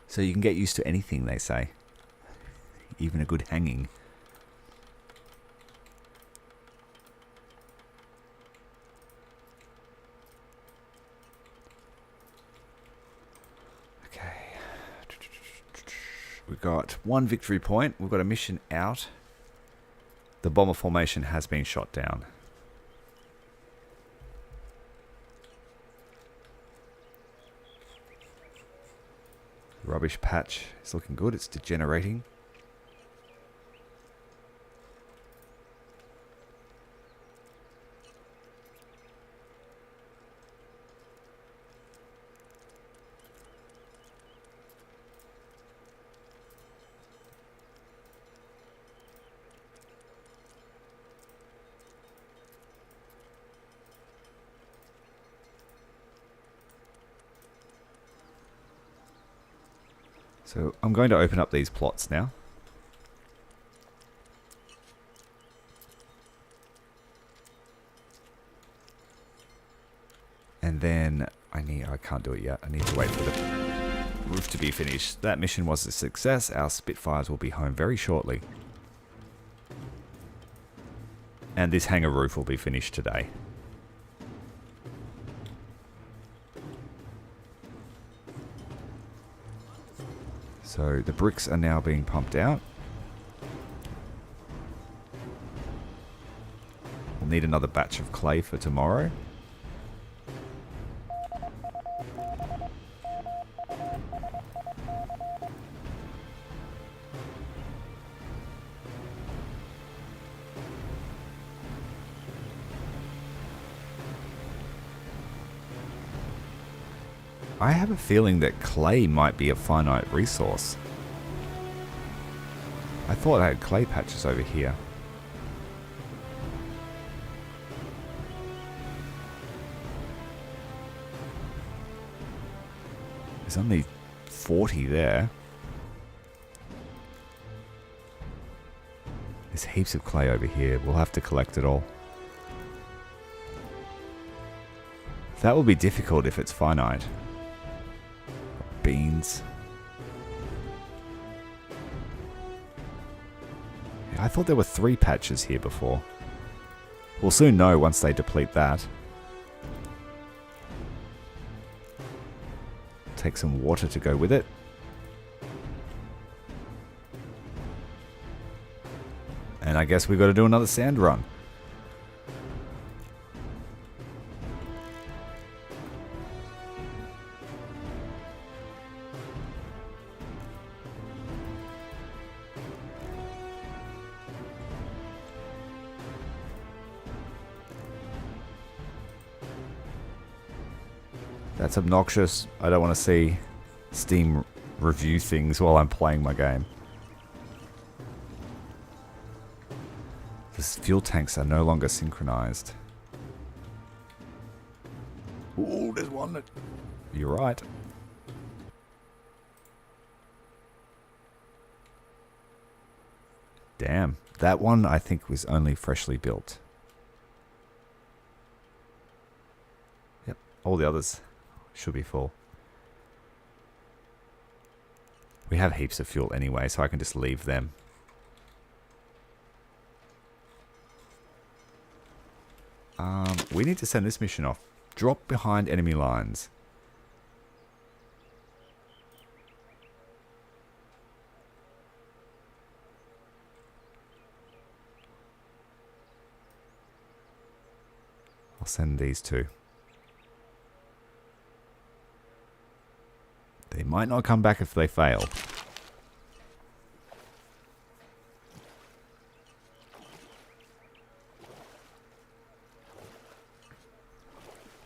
So you can get used to anything, they say. Even a good hanging. Okay. We've got one victory point. We've got a mission out. The bomber formation has been shot down. Rubbish patch is looking good. It's degenerating. So I'm going to open up these plots now. And then I can't do it yet. I need to wait for the roof to be finished. That mission was a success. Our Spitfires will be home very shortly. And this hangar roof will be finished today. So the bricks are now being pumped out. We'll need another batch of clay for tomorrow. I have a feeling that clay might be a finite resource. I thought I had clay patches over here. There's only 40 there. There's heaps of clay over here. We'll have to collect it all. That will be difficult if it's finite. Beans. Yeah, I thought there were 3 patches here before. We'll soon know once they deplete that. Take some water to go with it. And I guess we've got to do another sand run. That's obnoxious. I don't want to see Steam review things while I'm playing my game. The fuel tanks are no longer synchronized. Ooh, there's one that... You're right. Damn. That one I think was only freshly built. Yep. All the others should be full. We have heaps of fuel anyway, so I can just leave them. We need to send this mission off. Drop behind enemy lines. I'll send these two. They might not come back if they fail.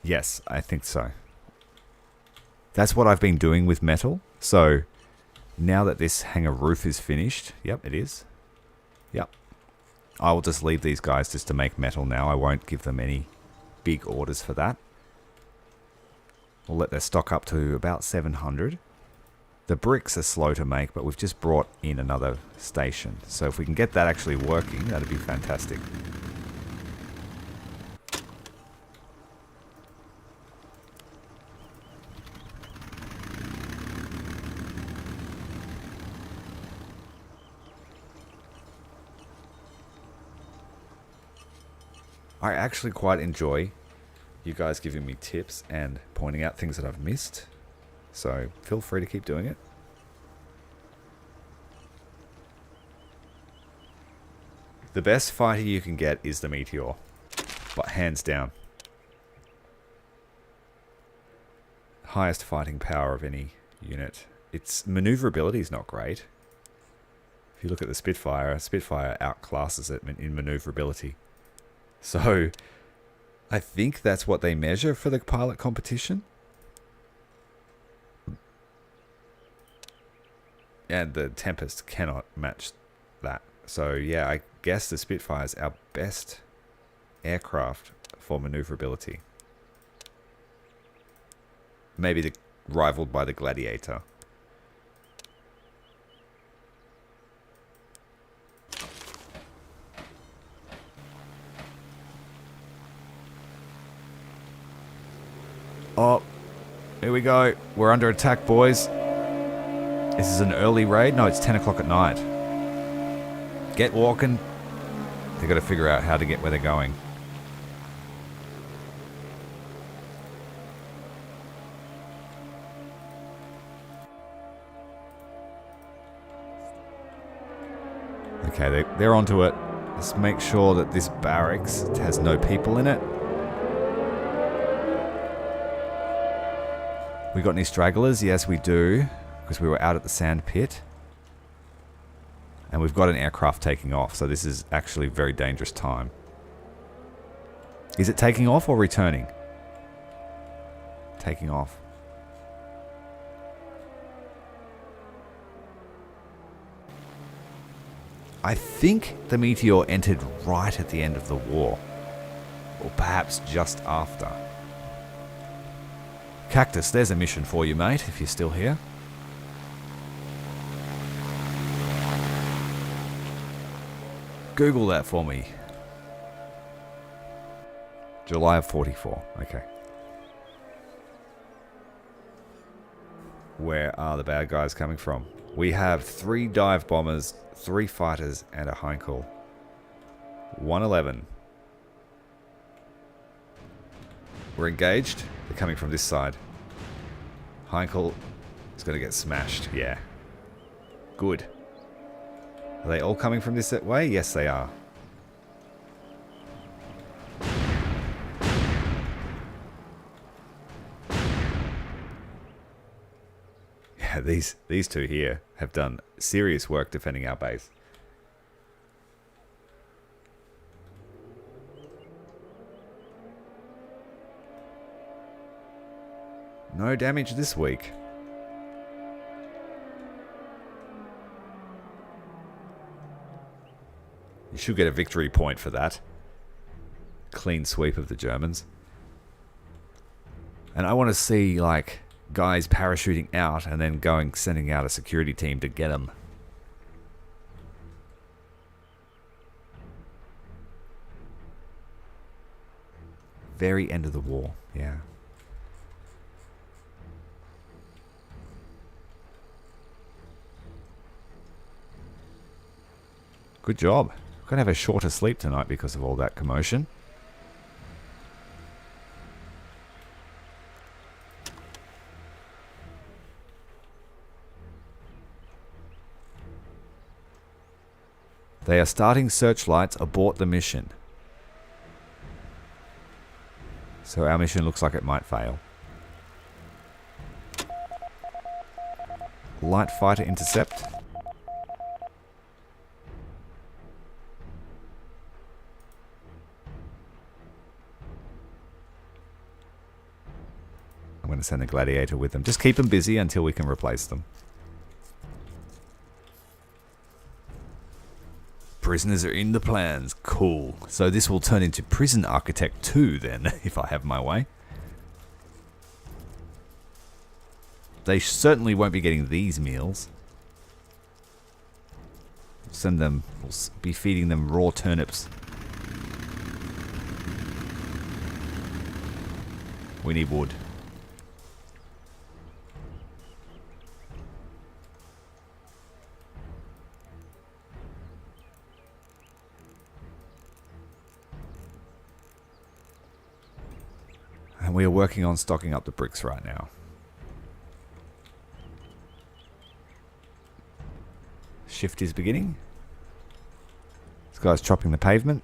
Yes, I think so. That's what I've been doing with metal. So, now that this hangar roof is finished... Yep, it is. Yep. I will just leave these guys just to make metal now. I won't give them any big orders for that. We'll let their stock up to about 700. The bricks are slow to make, but we've just brought in another station. So if we can get that actually working, that'd be fantastic. I actually quite enjoy you guys giving me tips and pointing out things that I've missed. So feel free to keep doing it. The best fighter you can get is the Meteor. But hands down. Highest fighting power of any unit. Its maneuverability is not great. If you look at the Spitfire, Spitfire outclasses it in maneuverability. So, I think that's what they measure for the pilot competition. And the Tempest cannot match that. So, yeah, I guess the Spitfire is our best aircraft for maneuverability. Maybe rivaled by the Gladiator. Oh, here we go. We're under attack, boys. This is an early raid? No, it's 10 o'clock at night. Get walking. They've got to figure out how to get where they're going. Okay, they're onto it. Let's make sure that this barracks has no people in it. We got any stragglers? Yes, we do. Because we were out at the sand pit. And we've got an aircraft taking off. So this is actually a very dangerous time. Is it taking off or returning? Taking off. I think the meteor entered right at the end of the war. Or perhaps just after. Cactus, there's a mission for you, mate, if you're still here. Google that for me. July of 44. Okay. Where are the bad guys coming from? We have 3 dive bombers, 3 fighters, and a Heinkel. 111. We're engaged. They're coming from this side. Heinkel is going to get smashed. Yeah. Good. Are they all coming from this way? Yes, they are. Yeah, these two here have done serious work defending our base. No damage this week. You should get a victory point for that. Clean sweep of the Germans. And I want to see, like, guys parachuting out and then sending out a security team to get them. Very end of the war, yeah. Good job. Going to have a shorter sleep tonight because of all that commotion. They are starting searchlights aboard the mission. So our mission looks like it might fail. Light fighter intercept. I'm going to send a gladiator with them. Just keep them busy until we can replace them. Prisoners are in the plans. Cool. So this will turn into Prison Architect 2 then, if I have my way. They certainly won't be getting these meals. We'll be feeding them raw turnips. We need wood. And we are working on stocking up the bricks right now. Shift is beginning. This guy's chopping the pavement.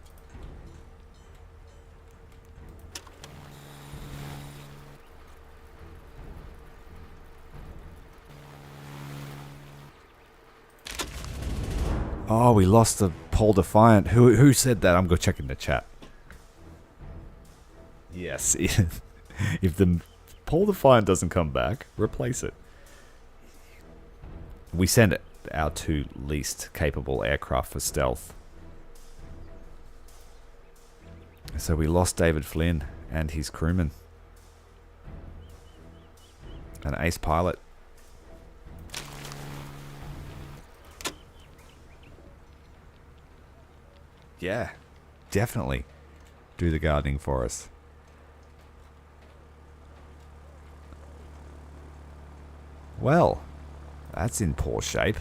Oh, we lost the Pole Defiant. Who said that? I'm going to check in the chat. Yes. If the Pole Defiant doesn't come back, replace it. We send our 2 least capable aircraft for stealth. So we lost David Flynn and his crewman. An ace pilot. Yeah, definitely do the gardening for us. Well, that's in poor shape.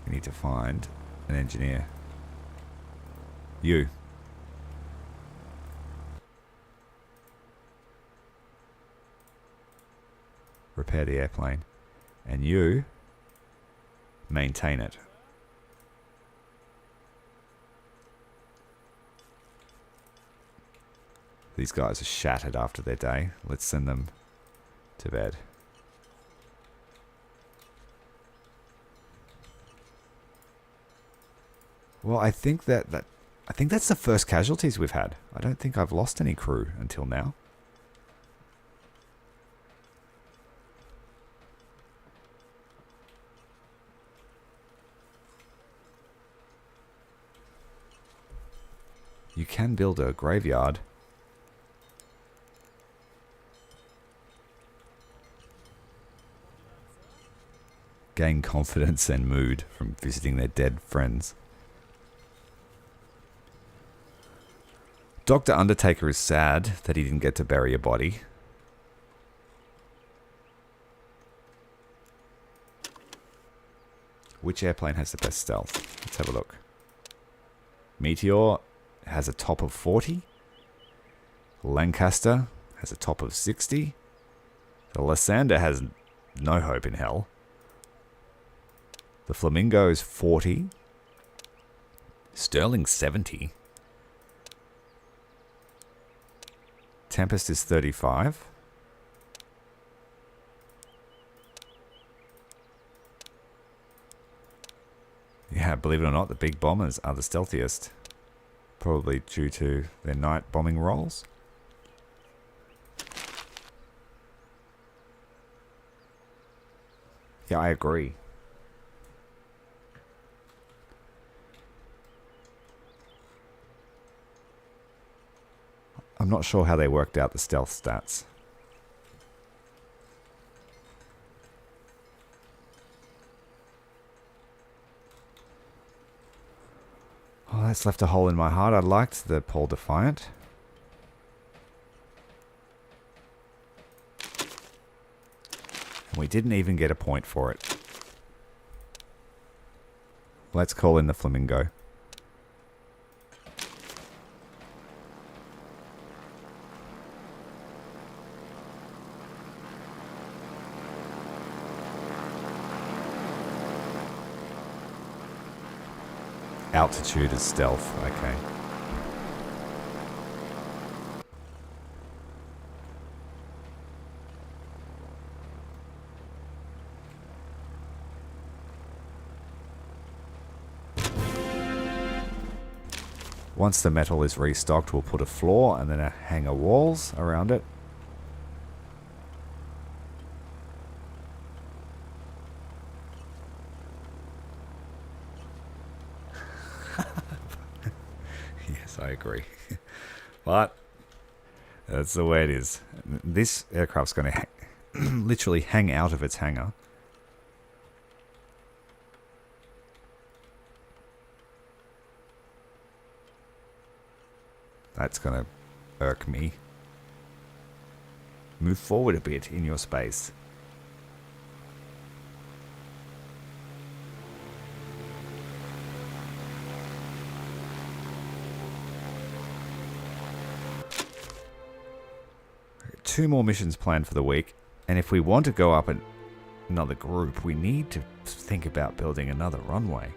We need to find an engineer. You. Repair the airplane. And you maintain it. These guys are shattered after their day. Let's send them to bed. Well, I think that's the first casualties we've had. I don't think I've lost any crew until now. You can build a graveyard. Gain confidence and mood from visiting their dead friends. Dr. Undertaker is sad that he didn't get to bury a body. Which airplane has the best stealth? Let's have a look. Meteor has a top of 40. Lancaster has a top of 60. The Lysander has no hope in hell. The Flamingo is 40. Sterling 70. Tempest is 35. Yeah, believe it or not, the big bombers are the stealthiest. Probably due to their night bombing rolls. Yeah, I agree. I'm not sure how they worked out the stealth stats. Oh, that's left a hole in my heart. I liked the Paul Defiant. And we didn't even get a point for it. Let's call in the Flamingo. Altitude is stealth, okay. Once the metal is restocked, we'll put a floor and then a hanger walls around it. Yes, I agree. But that's the way it is. This aircraft's going to literally hang out of its hangar. That's going to irk me. Move forward a bit in your space. Two more missions planned for the week, and if we want to go up another group, we need to think about building another runway.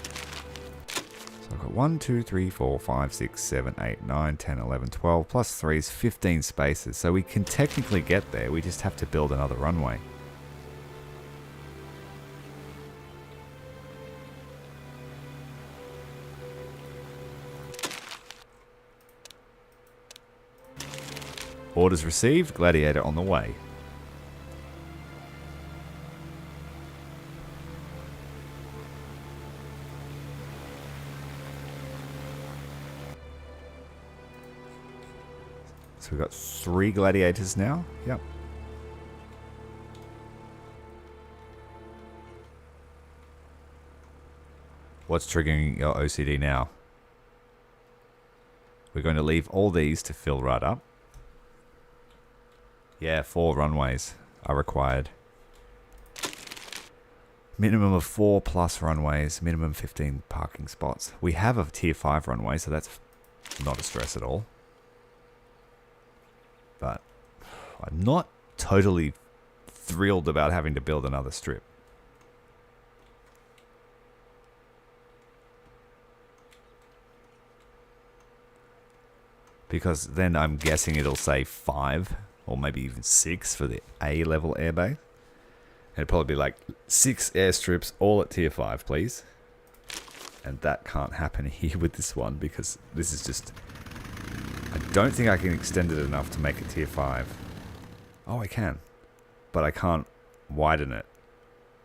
So I've got 1, 2, 3, 4, 5, 6, 7, 8, 9, 10, 11, 12, plus 3 is 15 spaces. So we can technically get there, we just have to build another runway. Orders received, Gladiator on the way. So we've got 3 Gladiators now. Yep. What's triggering your OCD now? We're going to leave all these to fill right up. Yeah, 4 runways are required. Minimum of 4 plus runways, minimum 15 parking spots. We have a tier 5 runway, so that's not a stress at all. But I'm not totally thrilled about having to build another strip. Because then I'm guessing it'll say 5 or maybe even 6 for the A-level airbase. It'd probably be like 6 airstrips all at tier 5, please. And that can't happen here with this one because this is just... I don't think I can extend it enough to make it tier 5. Oh, I can. But I can't widen it.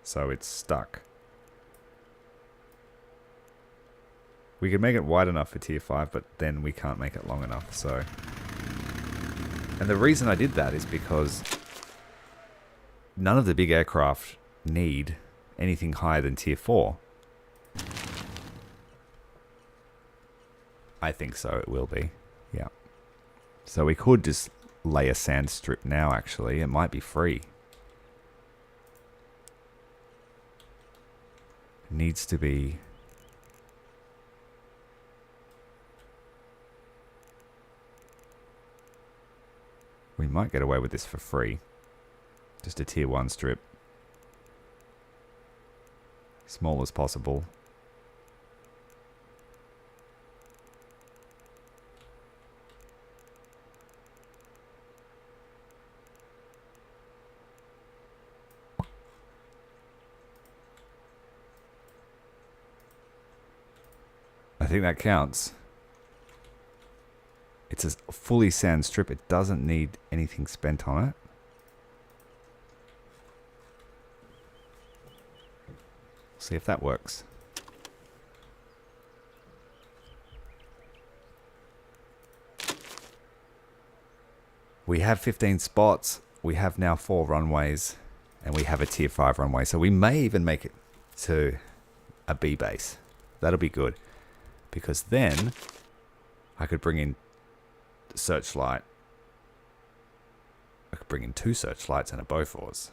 So it's stuck. We could make it wide enough for tier 5, but then we can't make it long enough, so... And the reason I did that is because none of the big aircraft need anything higher than tier 4. I think so, it will be. Yeah. So we could just lay a sand strip now, actually. It might be free. It needs to be... We might get away with this for free. Just a tier 1 strip. Small as possible. I think that counts. It's a fully sand strip. It doesn't need anything spent on it. See if that works. We have 15 spots. We have now 4 runways. And we have a tier 5 runway. So we may even make it to a B base. That'll be good. Because then I could bring in searchlight. I could bring in 2 searchlights and a Bofors.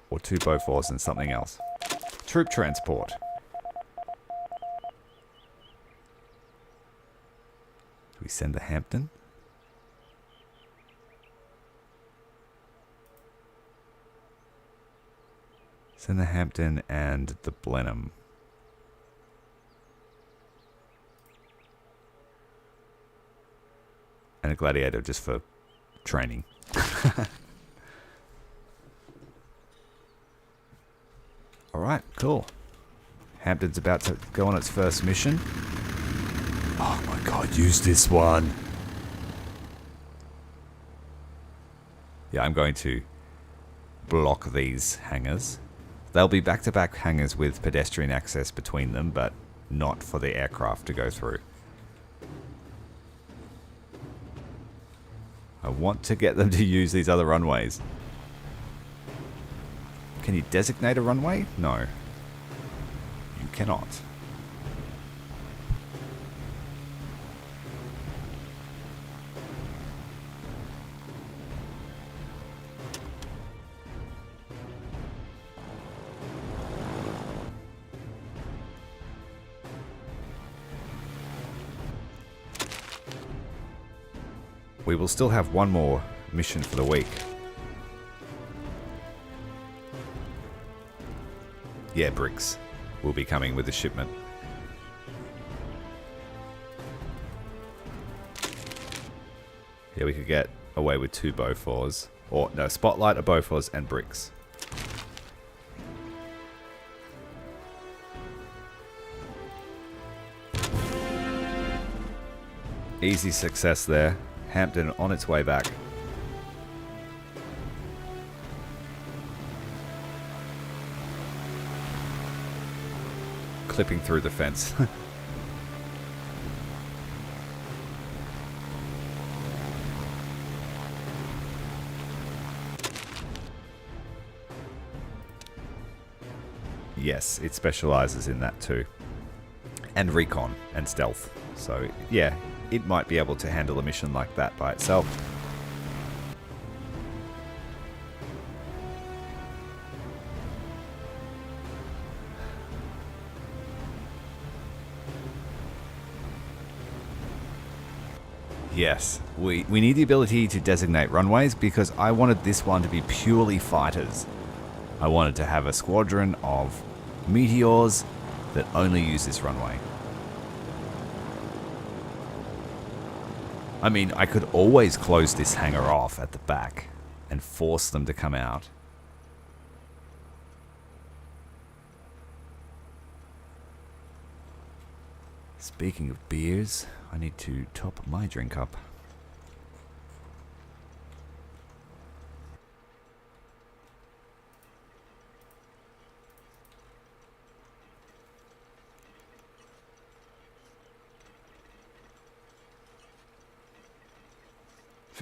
Or 2 Bofors and something else. Troop transport. Do we send the Hampton? Send the Hampton and the Blenheim. And a Gladiator just for training. Alright, cool. Hampton's about to go on its first mission. Oh my god, use this one. Yeah, I'm going to block these hangars. They'll be back-to-back hangars with pedestrian access between them, but not for the aircraft to go through. I want to get them to use these other runways. Can you designate a runway? No. You cannot. We will still have one more mission for the week. Yeah, bricks will be coming with the shipment. Yeah, we could get away with 2 Bofors. Or, no, Spotlight, a Bofors, and bricks. Easy success there. Hampton on its way back. Clipping through the fence. Yes, it specializes in that too. And recon and stealth. So, yeah, it might be able to handle a mission like that by itself. Yes, we need the ability to designate runways because I wanted this one to be purely fighters. I wanted to have a squadron of meteors that only use this runway. I mean, I could always close this hangar off at the back and force them to come out. Speaking of beers, I need to top my drink up.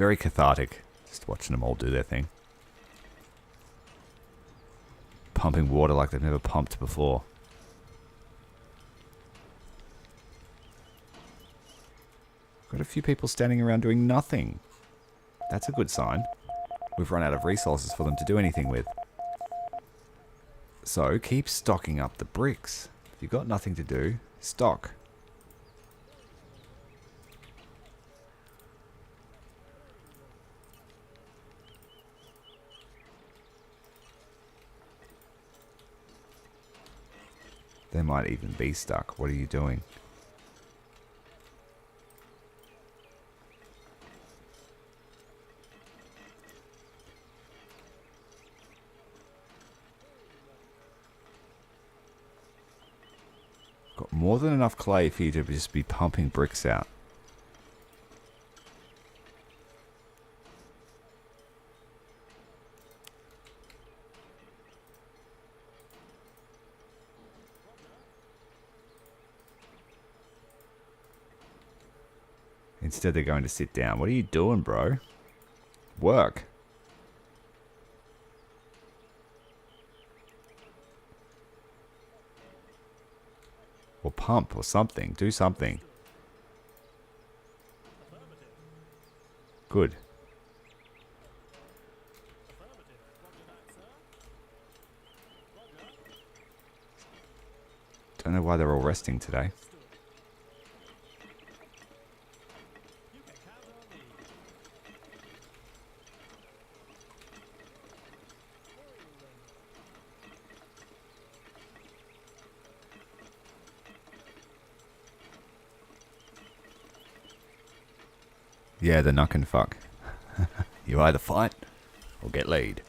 very cathartic, just watching them all do their thing. Pumping water like they've never pumped before. Got a few people standing around doing nothing. That's a good sign. We've run out of resources for them to do anything with. So, keep stocking up the bricks. If you've got nothing to do, stock. They might even be stuck. What are you doing? Got more than enough clay for you to just be pumping bricks out. Instead they're going to sit down. What are you doing, bro? Work. Or pump or something. Do something. Good. Don't know why they're all resting today. Yeah, the knuck and fuck. You either fight or get laid.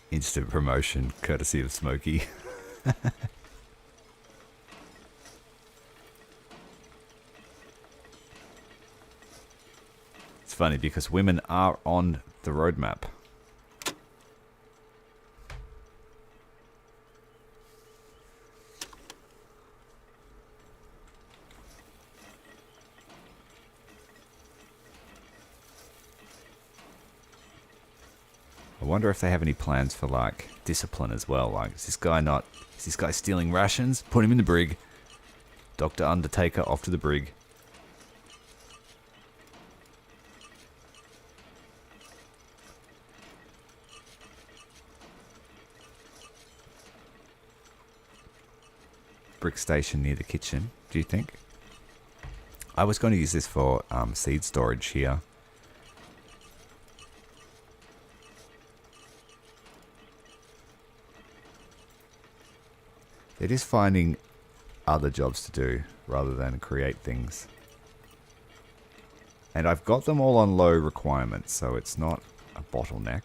Instant promotion, courtesy of Smokey. It's funny because women are on the roadmap. I wonder if they have any plans for like discipline as well. Like, is this guy stealing rations? Put him in the brig. Dr. Undertaker off to the brig. Brick station near the kitchen, do you think? I was going to use this for seed storage here. It is finding other jobs to do rather than create things. And I've got them all on low requirements, so it's not a bottleneck.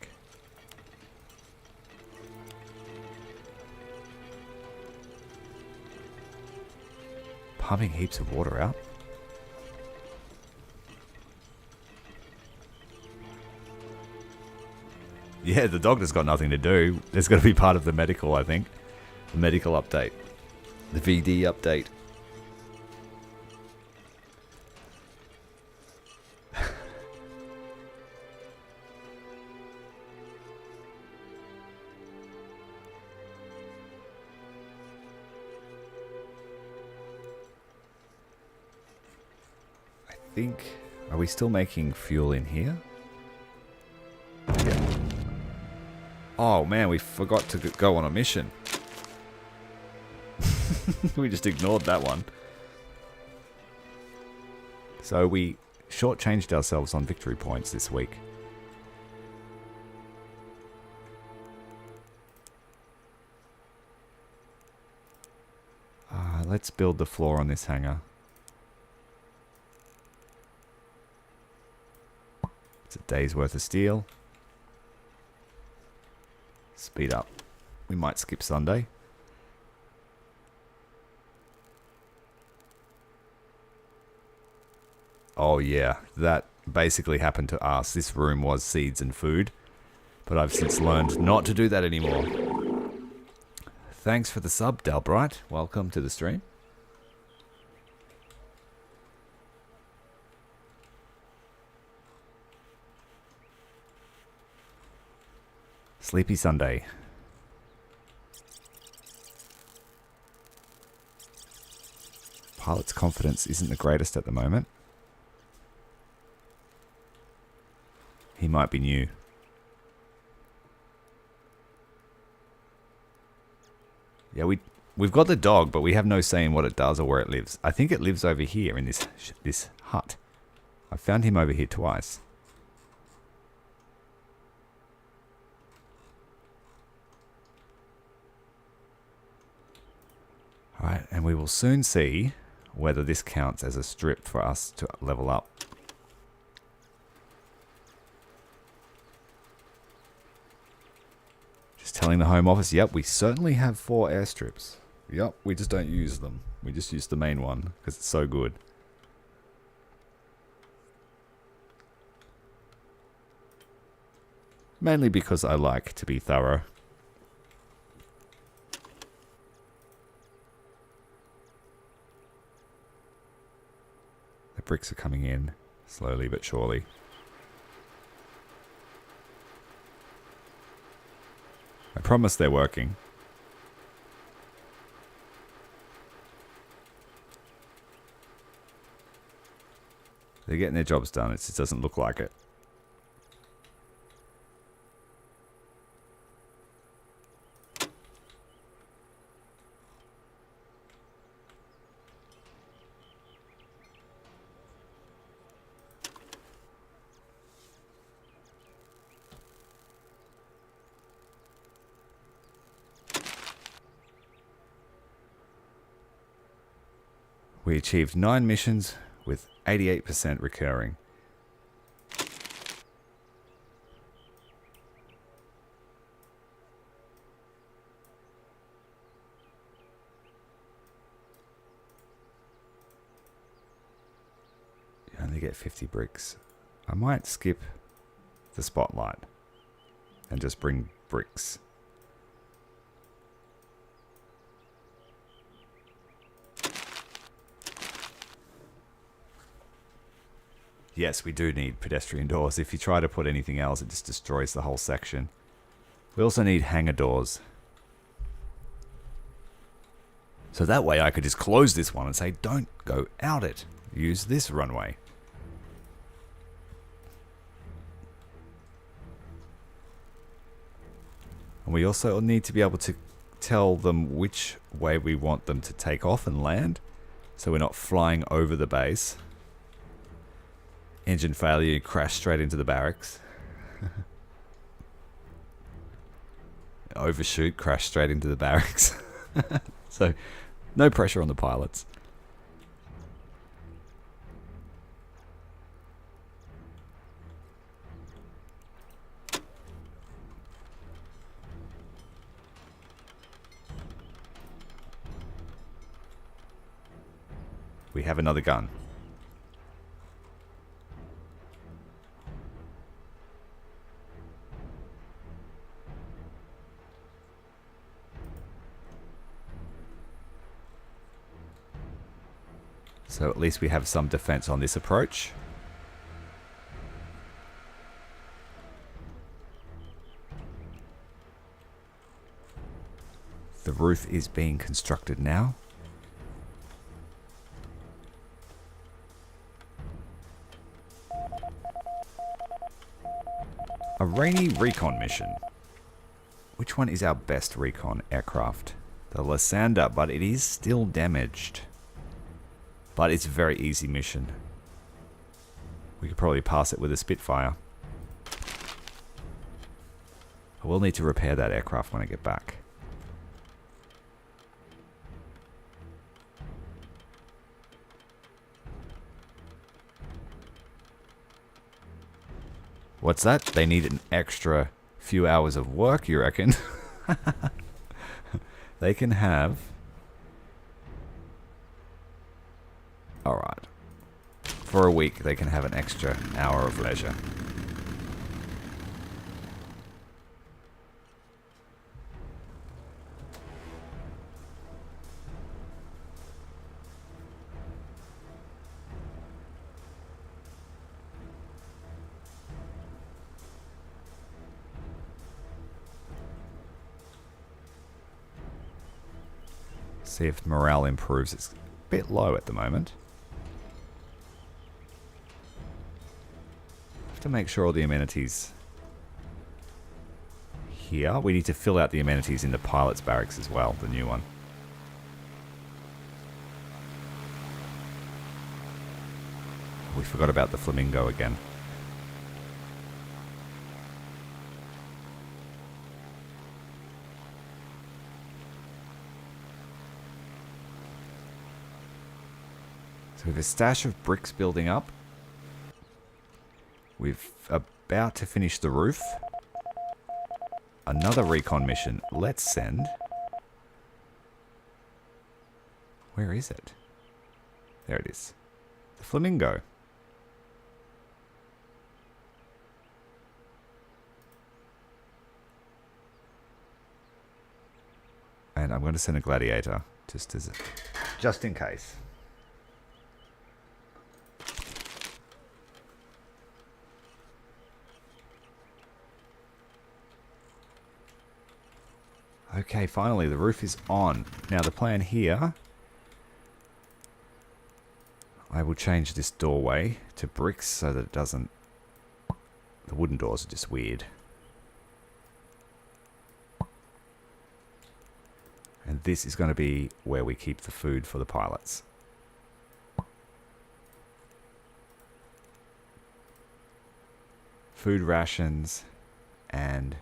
Pumping heaps of water out. Yeah, the doctor's got nothing to do. There's got to be part of the medical, I think. The medical update. The VD update. I think... Are we still making fuel in here? Yeah. Oh man, we forgot to go on a mission. We just ignored that one. So we shortchanged ourselves on victory points this week. Let's build the floor on this hangar. It's a day's worth of steel. Speed up. We might skip Sunday. Oh yeah, that basically happened to us. This room was seeds and food, but I've since learned not to do that anymore. Thanks for the sub, Dalbright. Welcome to the stream. Sleepy Sunday. Pilot's confidence isn't the greatest at the moment. He might be new. Yeah, we've got the dog, but we have no say in what it does or where it lives. I think it lives over here in this hut. I found him over here twice. Alright, and we will soon see whether this counts as a strip for us to level up. Just telling the Home Office, yep, we certainly have 4 airstrips. Yep, we just don't use them. We just use the main one because it's so good. Mainly because I like to be thorough. The bricks are coming in, slowly but surely. I promise they're working. They're getting their jobs done, it just doesn't look like it. We achieved 9 missions with 88% recurring. You only get 50 bricks. I might skip the spotlight and just bring bricks. Yes, we do need pedestrian doors. If you try to put anything else, it just destroys the whole section. We also need hangar doors. So that way I could just close this one and say, don't go out it. Use this runway. And we also need to be able to tell them which way we want them to take off and land. So we're not flying over the base. Engine failure, crash straight into the barracks. Overshoot, crash straight into the barracks. So, no pressure on the pilots. We have another gun. So at least we have some defense on this approach. The roof is being constructed now. A rainy recon mission. Which one is our best recon aircraft? The Lysander, but it is still damaged. But it's a very easy mission. We could probably pass it with a Spitfire. I will need to repair that aircraft when I get back. What's that? They need an extra few hours of work, you reckon? They can have... Alright. for a week they can have an extra hour of leisure. See if morale improves. It's a bit low at the moment. Have to make sure all the amenities here. We need to fill out the amenities in the pilot's barracks as well, the new one. We forgot about the flamingo again. So we have a stash of bricks building up. We're about to finish the roof. Another recon mission. Let's send. Where is it? There it is. The flamingo. And I'm going to send a gladiator just in case. Okay, finally, the roof is on. Now, the plan here... I will change this doorway to bricks so that it doesn't... The wooden doors are just weird. And this is going to be where we keep the food for the pilots. Food rations and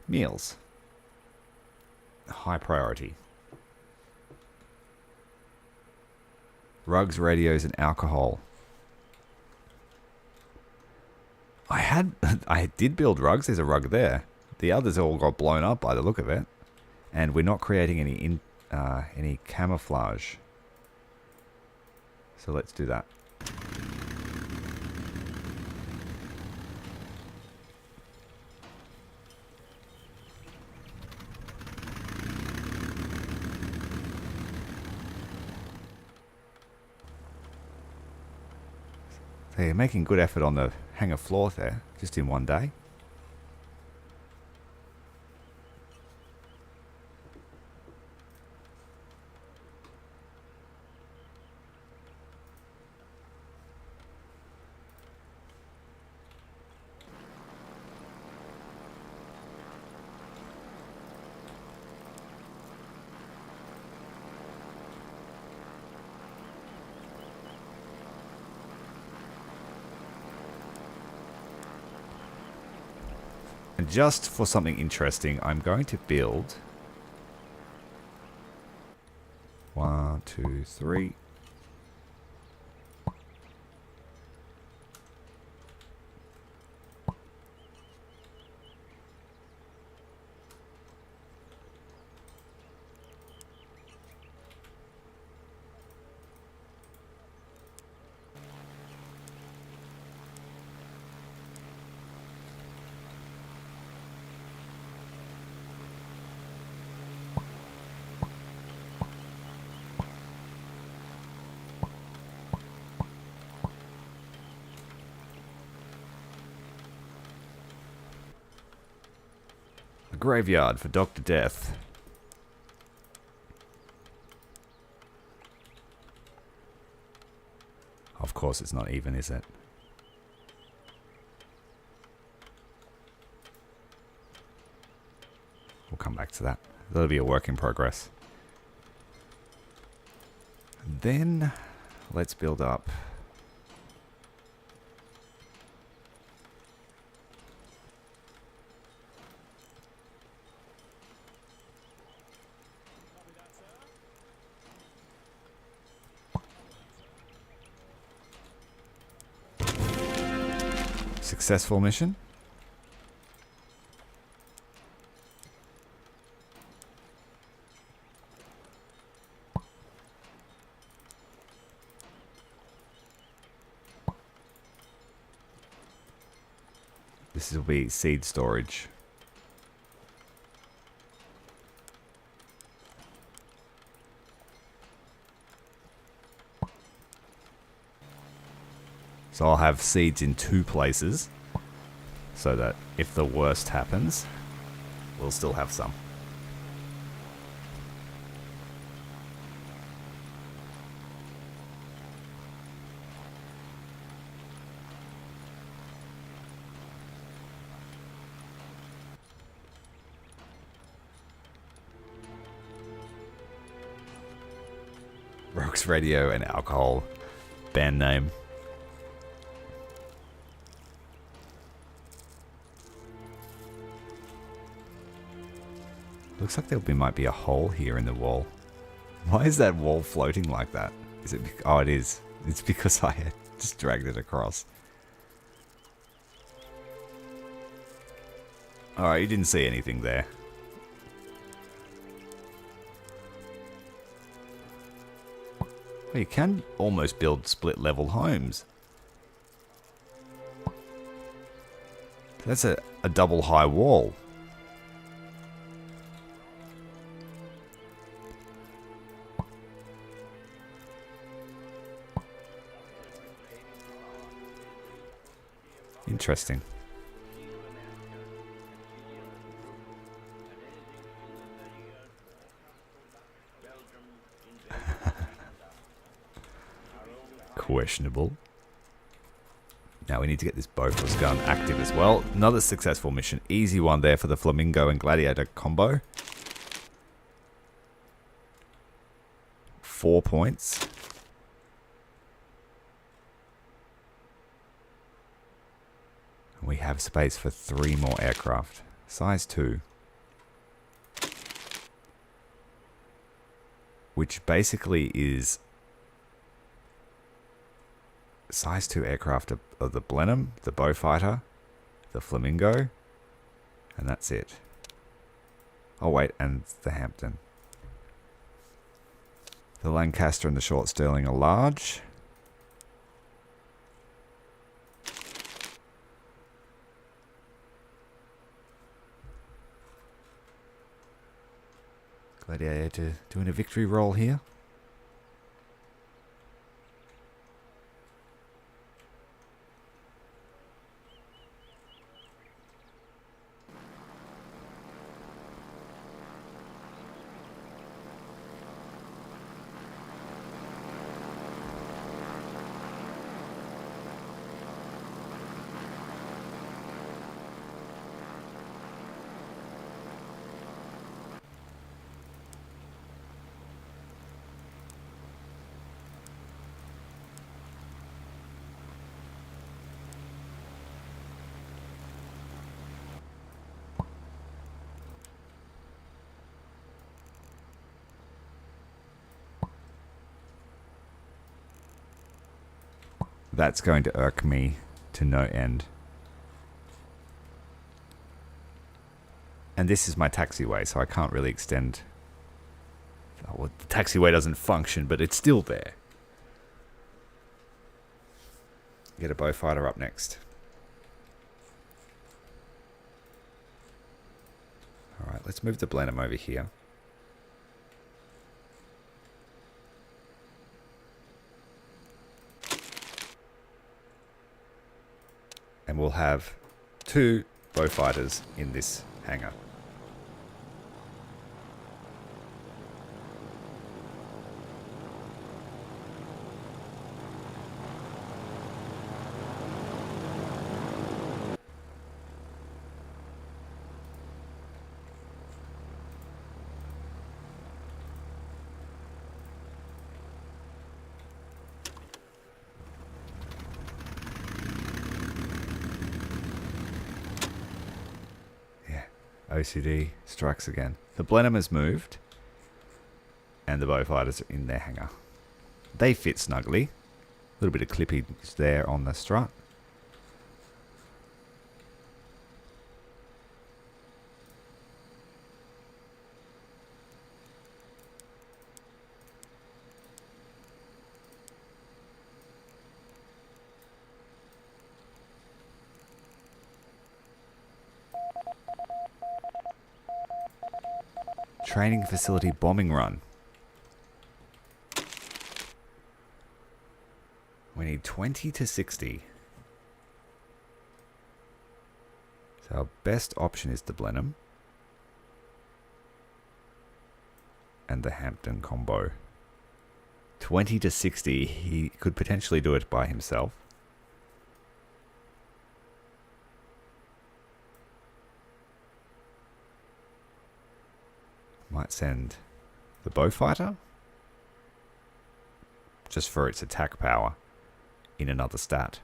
meals. High priority. Rugs, radios, and alcohol. I did build rugs. There's a rug there. The others all got blown up by the look of it. And we're not creating any camouflage. So let's do that. So you're making good effort on the hangar floor there, just in one day. And just for something interesting, I'm going to build 1, 2, 3. Graveyard for Dr. Death. Of course it's not even, is it? We'll come back to that. That'll be a work in progress. Then let's build up successful mission. This will be seed storage. So I'll have seeds in 2 places, so that if the worst happens, we'll still have some. Rogue's Radio and Alcohol band name. Looks like might be a hole here in the wall. Why is that wall floating like that? Is it? Oh, it is. It's because I had just dragged it across. Alright, you didn't see anything there. Well, you can almost build split level homes. That's a double high wall. Interesting. Questionable. Now we need to get this Bofors gun active as well. Another successful mission. Easy one there for the Flamingo and Gladiator combo. 4 points. We have space for 3 more aircraft. Size 2. Which basically is size 2 aircraft of the Blenheim, the Beaufighter, the Flamingo, and that's it. Oh wait, and the Hampton. The Lancaster and the Short Sterling are large. Gladiator doing a victory roll here. That's going to irk me to no end. And this is my taxiway, so I can't really extend. Oh, well, the taxiway doesn't function, but it's still there. Get a Beaufighter up next. Alright, let's move the Blenheim over here. And we'll have 2 Beaufighters in this hangar. OCD strikes again. The Blenheim has moved, and the Beaufighters are in their hangar. They fit snugly. A little bit of clippage there on the strut. Training facility bombing run. We need 20 to 60. So our best option is the Blenheim. And the Hampton combo. 20 to 60, he could potentially do it by himself. Might send the Beaufighter, just for its attack power, in another stat.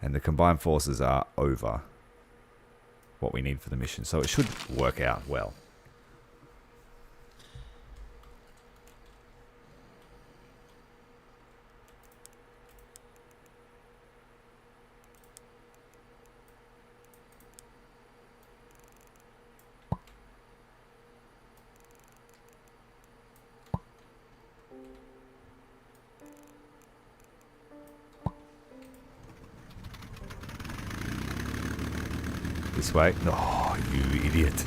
And the combined forces are over what we need for the mission, so it should work out well. This way. Oh, you idiot.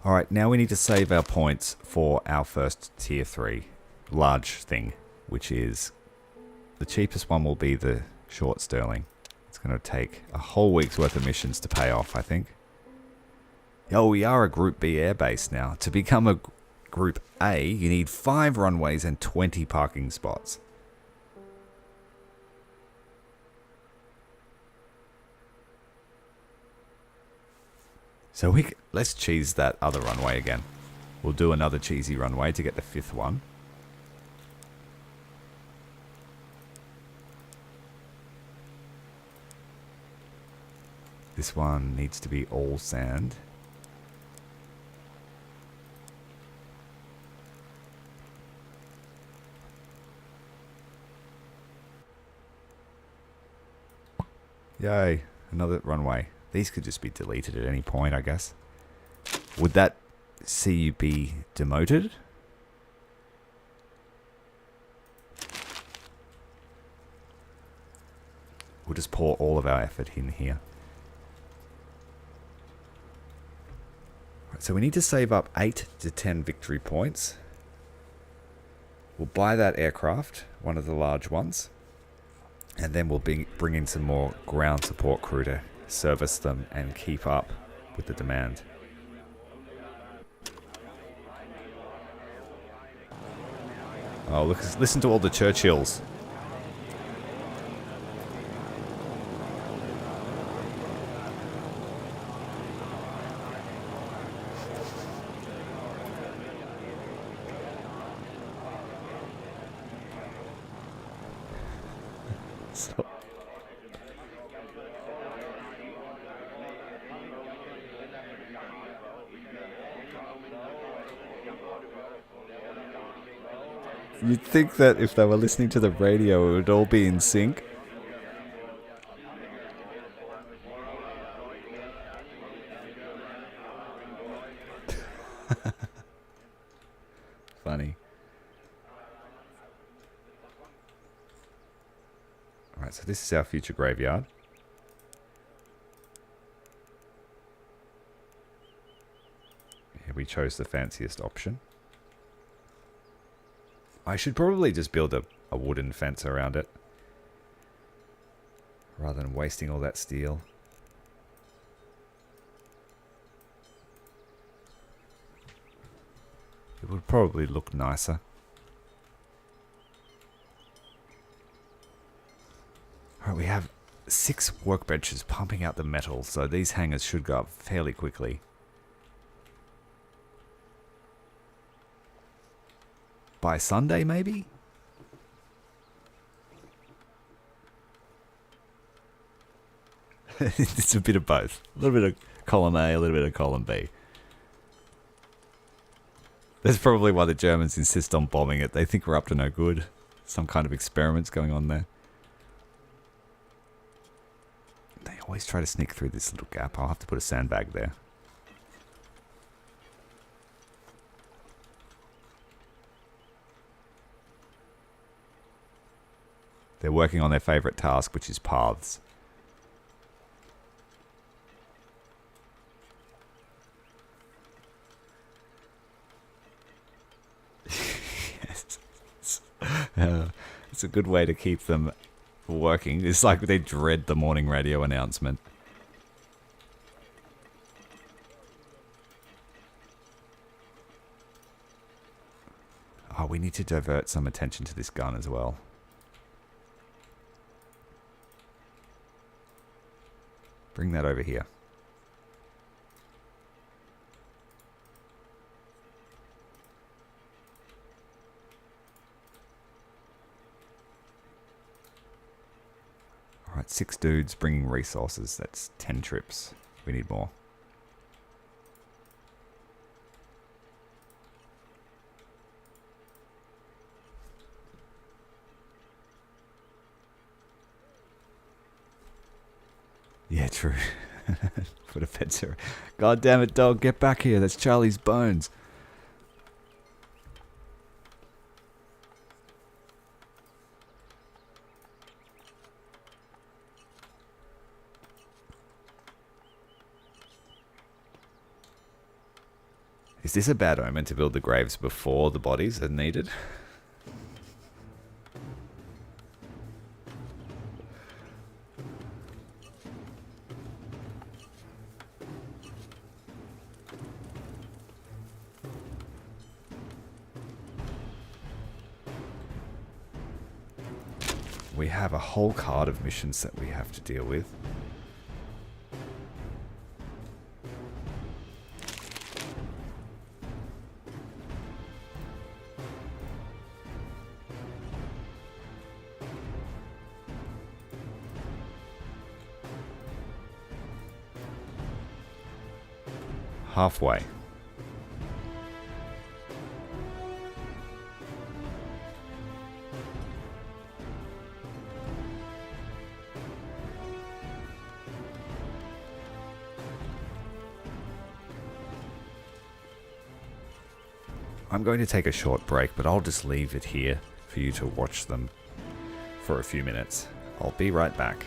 Alright, now we need to save our points for our first tier 3 large thing, which is the cheapest one will be the short Sterling. It's going to take a whole week's worth of missions to pay off, I think. Oh, we are a Group B airbase now. To become a Group A, you need 5 runways and 20 parking spots. So let's cheese that other runway again. We'll do another cheesy runway to get the 5th one. This one needs to be all sand. Yay, another runway. These could just be deleted at any point, I guess. Would that see you be demoted? We'll just pour all of our effort in here. Right, so we need to save up 8 to 10 victory points. We'll buy that aircraft, one of the large ones. And then we'll bring in some more ground support crew to service them and keep up with the demand. Oh, look! Listen to all the Churchills. So you'd think that if they were listening to the radio, it would all be in sync. Funny. Alright, so this is our future graveyard. Here we chose the fanciest option. I should probably just build a wooden fence around it, rather than wasting all that steel. It would probably look nicer. Alright, we have 6 workbenches pumping out the metal, so these hangars should go up fairly quickly. By Sunday, maybe? It's a bit of both. A little bit of column A, a little bit of column B. That's probably why the Germans insist on bombing it. They think we're up to no good. Some kind of experiments going on there. They always try to sneak through this little gap. I'll have to put a sandbag there. They're working on their favourite task, which is paths. Yes. It's a good way to keep them working. It's like they dread the morning radio announcement. Oh, we need to divert some attention to this gun as well. Bring that over here. Alright, 6 dudes bringing resources. That's 10 trips. We need more. Yeah, true. Put a fence. God damn it, dog, get back here. That's Charlie's bones. Is this a bad omen to build the graves before the bodies are needed? We have a whole card of missions that we have to deal with. Halfway. I'm going to take a short break, but I'll just leave it here for you to watch them for a few minutes. I'll be right back.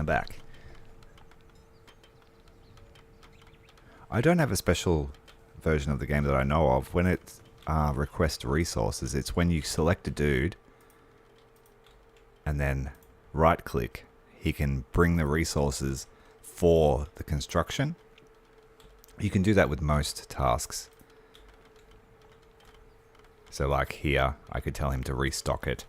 I'm back. I don't have a special version of the game that I know of. When it requests resources, it's when you select a dude and then right click, he can bring the resources for the construction. You can do that with most tasks. So like here, I could tell him to restock it.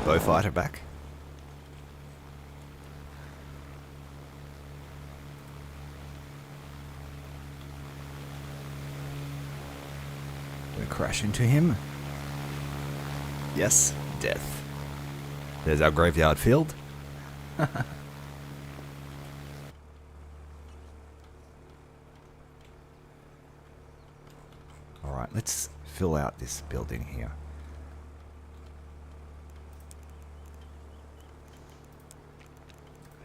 Bowfighter back. Gonna crash into him. Yes, death. There's our graveyard field. Alright, let's fill out this building here.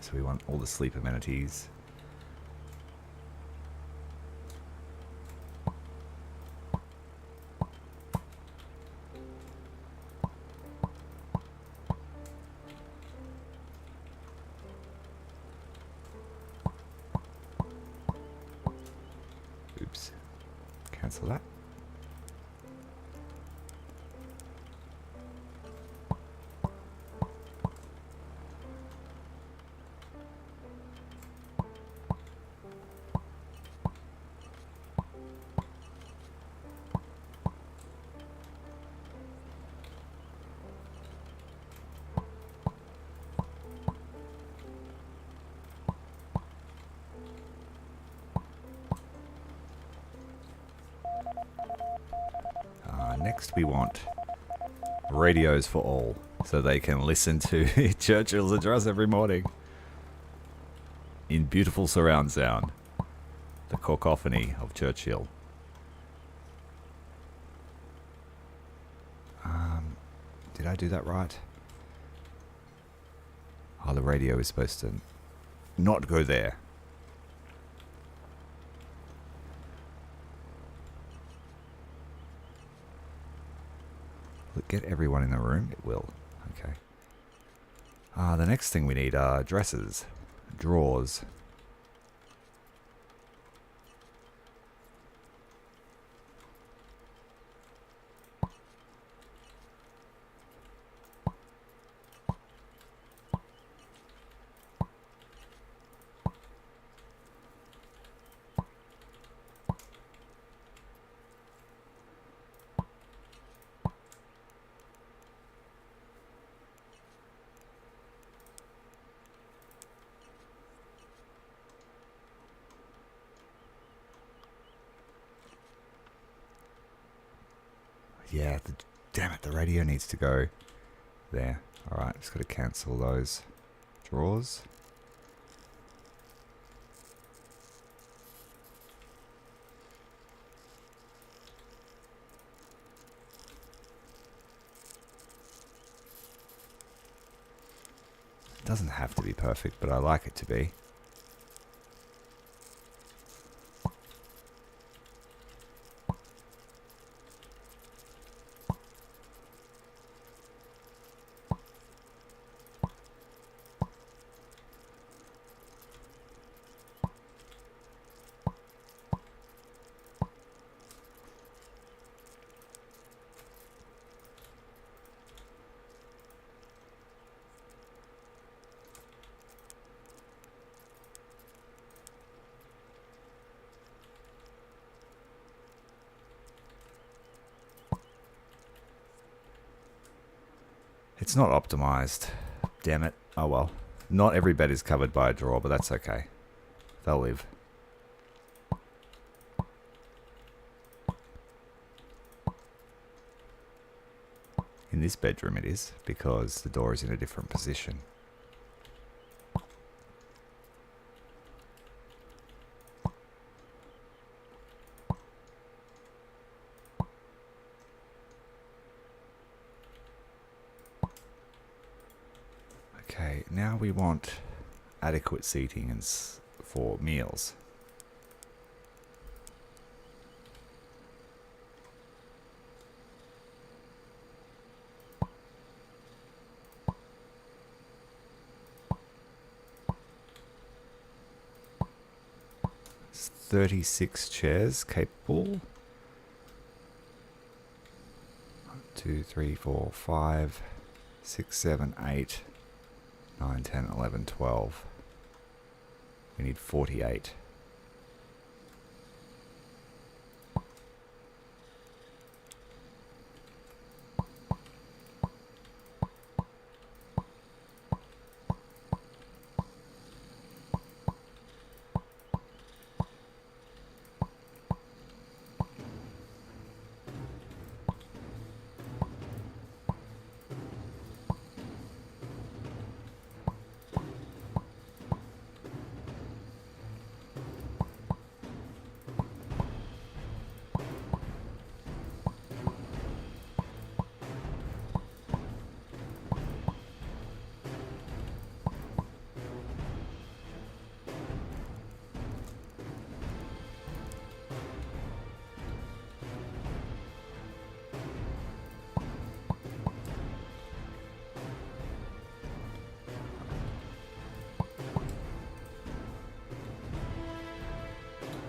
So we want all the sleep amenities. Oops. Cancel that. Next we want radios for all, so they can listen to Churchill's address every morning in beautiful surround sound. The cacophony of Churchill. Did I do that right? Oh, the radio is supposed to not go there. Will it get everyone in the room? It will. Okay. The next thing we need are dressers, drawers. Yeah, damn it, the radio needs to go there. Alright, just got to cancel those drawers. It doesn't have to be perfect, but I like it to be. It's not optimized. Damn it. Oh well. Not every bed is covered by a drawer, but that's okay. They'll live. In this bedroom it is, because the door is in a different position. Okay, now we want adequate seating and for meals. It's 36 chairs capable. 2, 3, 4, 5, 6, 7, 8, 9, 10, 11, 12. We need 48.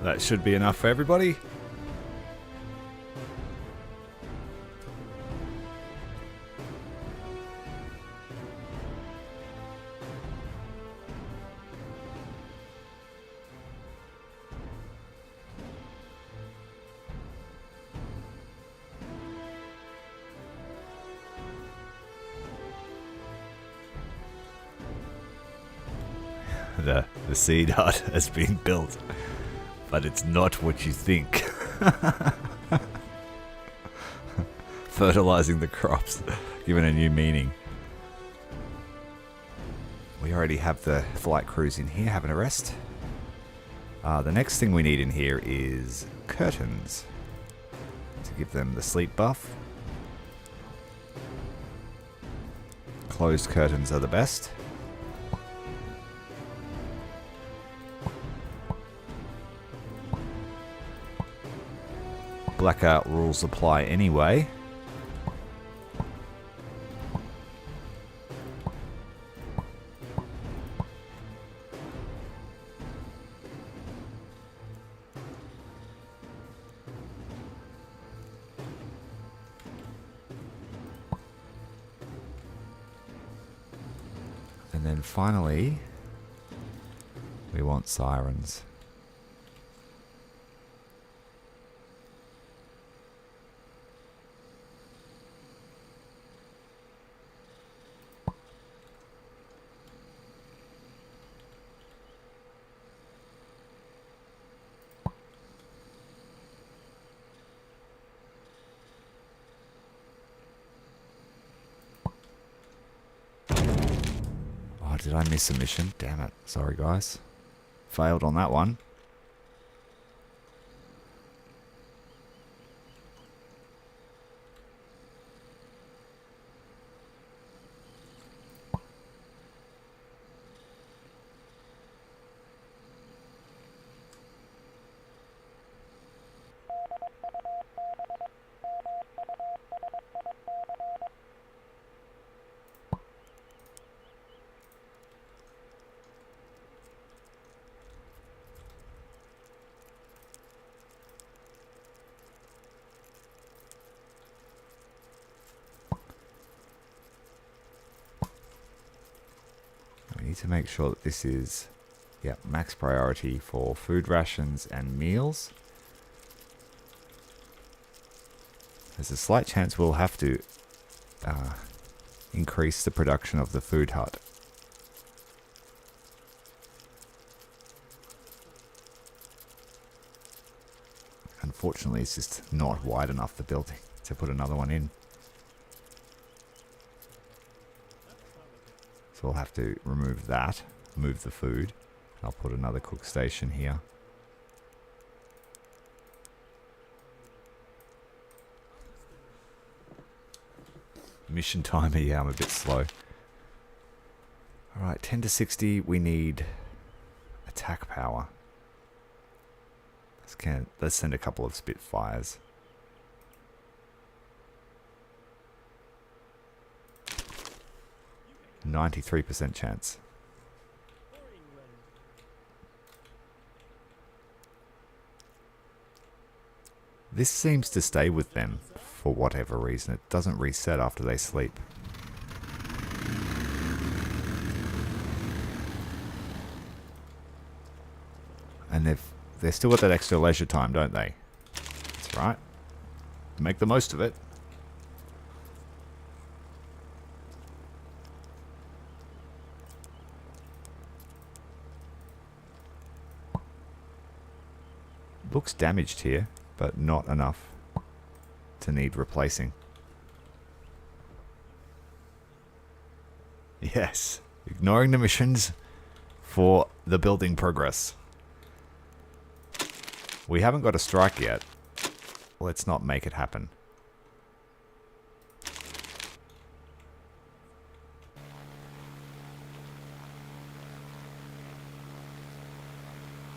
That should be enough for everybody. The seed hut has been built, but it's not what you think. Fertilizing the crops, given a new meaning. We already have the flight crews in here having a rest. The next thing we need in here is curtains to give them the sleep buff. Closed curtains are the best. Blackout rules apply anyway. And then finally, we want sirens. Did I miss a mission? Damn it. Sorry, guys. Failed on that one. We need to make sure that this is, max priority for food rations and meals. There's a slight chance we'll have to increase the production of the food hut. Unfortunately, it's just not wide enough, the building, to put another one in. So we'll have to remove that, move the food. I'll put another cook station here. Mission timer, I'm a bit slow. Alright, 10 to 60, we need attack power. Let's send a couple of Spitfires. %93 chance. This seems to stay with them for whatever reason. It doesn't reset after they sleep. And they've still got that extra leisure time, don't they? That's right. Make the most of it. Looks damaged here, but not enough to need replacing. Yes, ignoring the missions for the building progress. We haven't got a strike yet. Let's not make it happen.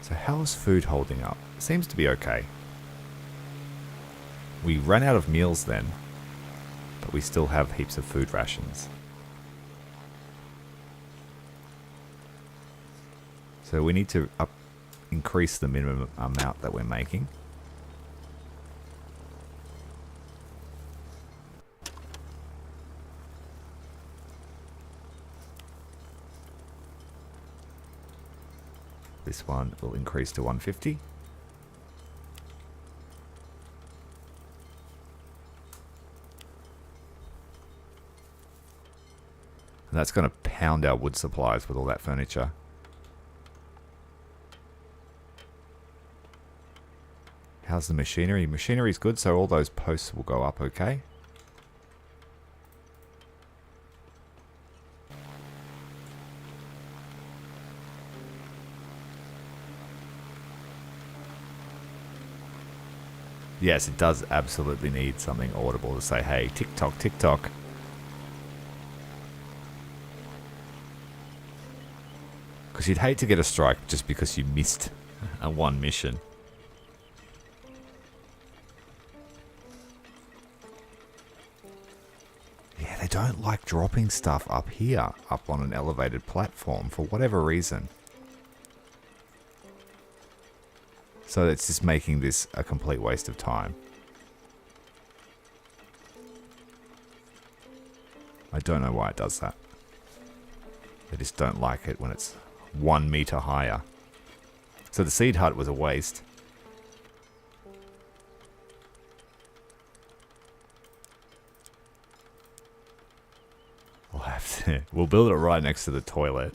So how's food holding up? Seems to be okay. We ran out of meals then, but we still have heaps of food rations. So we need to increase the minimum amount that we're making. This one will increase to 150. And that's going to pound our wood supplies with all that furniture. How's the machinery? Machinery's good, so all those posts will go up okay. Yes, it does absolutely need something audible to say, hey, tick-tock, tick-tock. Because you'd hate to get a strike just because you missed a one mission. Yeah, they don't like dropping stuff up here, up on an elevated platform, for whatever reason. So it's just making this a complete waste of time. I don't know why it does that. They just don't like it when it's 1 meter higher. So the seed hut was a waste. We'll build it right next to the toilet.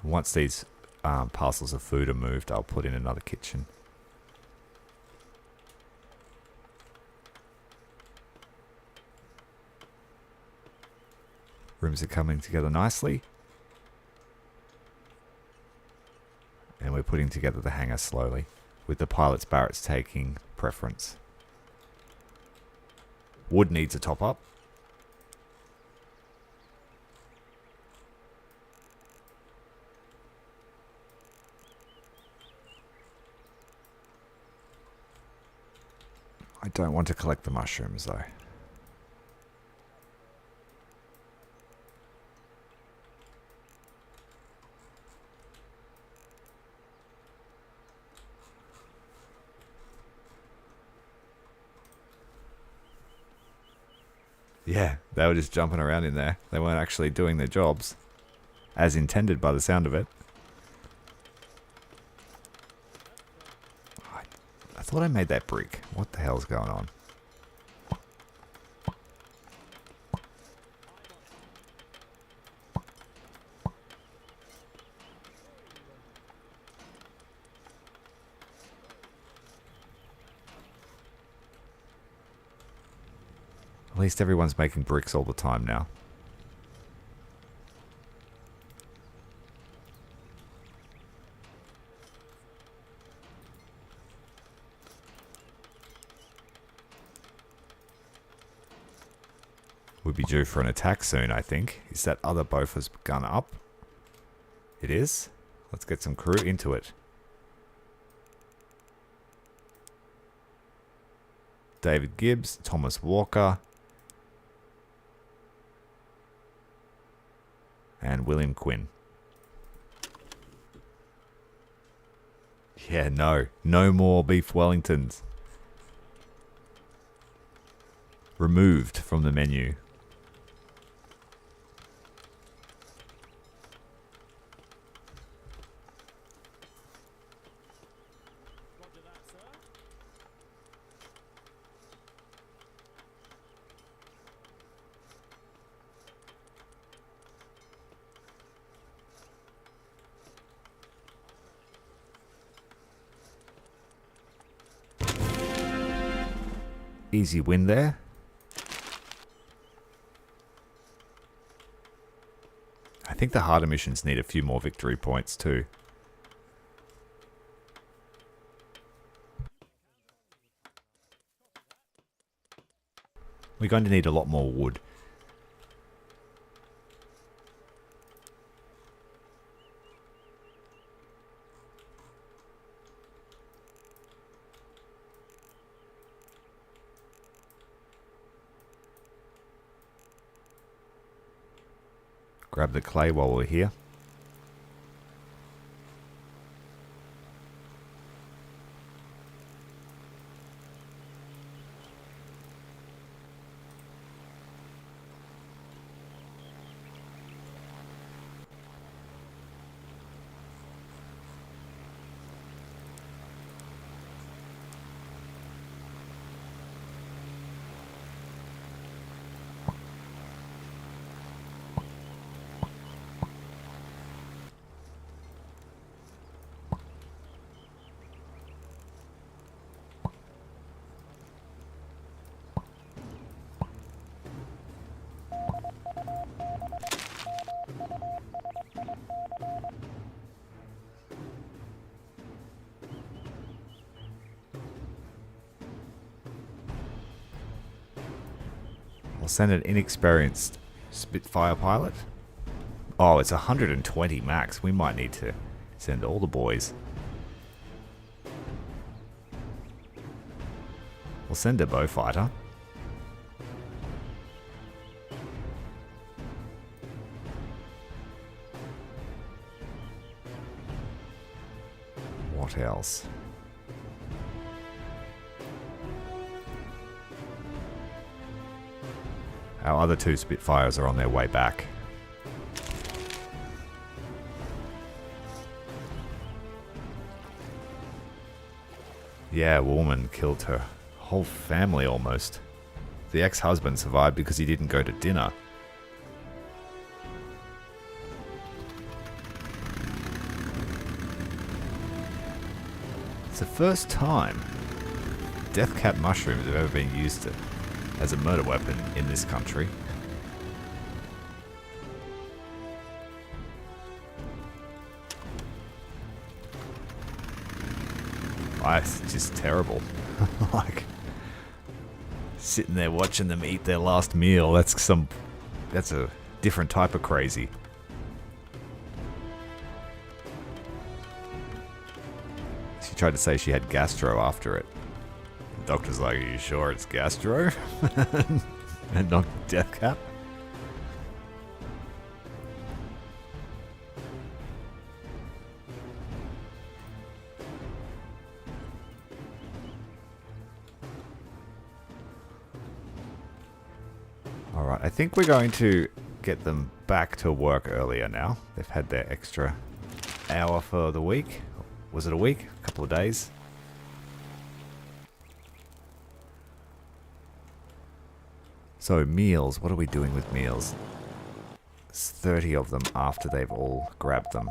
Once these parcels of food are moved, I'll put in another kitchen. Rooms are coming together nicely. And we're putting together the hangar slowly, with the pilot's barracks taking preference. Wood needs a top up. I don't want to collect the mushrooms though. Yeah, they were just jumping around in there. They weren't actually doing their jobs as intended by the sound of it. I thought I made that brick. What the hell's going on? At least everyone's making bricks all the time now. We'll be due for an attack soon, I think. Is that other Bofors gun up? It is. Let's get some crew into it. David Gibbs, Thomas Walker, and William Quinn. Yeah, no more beef Wellingtons. Removed from the menu. Easy win there. I think the harder missions need a few more victory points too. We're going to need a lot more wood. Grab the clay while we're here. I'll send an inexperienced Spitfire pilot. Oh, it's 120 max. We might need to send all the boys. We'll send a bow fighter. What else? Our other two Spitfires are on their way back. Yeah, a woman killed her whole family almost. The ex-husband survived because he didn't go to dinner. It's the first time death cap mushrooms have ever been used as a murder weapon in this country. It's just terrible. Like, sitting there watching them eat their last meal, that's a different type of crazy. She tried to say she had gastro after it. The doctor's like, are you sure it's gastro? And not death cap? Alright, I think we're going to get them back to work earlier now. They've had their extra hour for the week. Was it a week? A couple of days? So meals, what are we doing with meals? There's 30 of them after they've all grabbed them.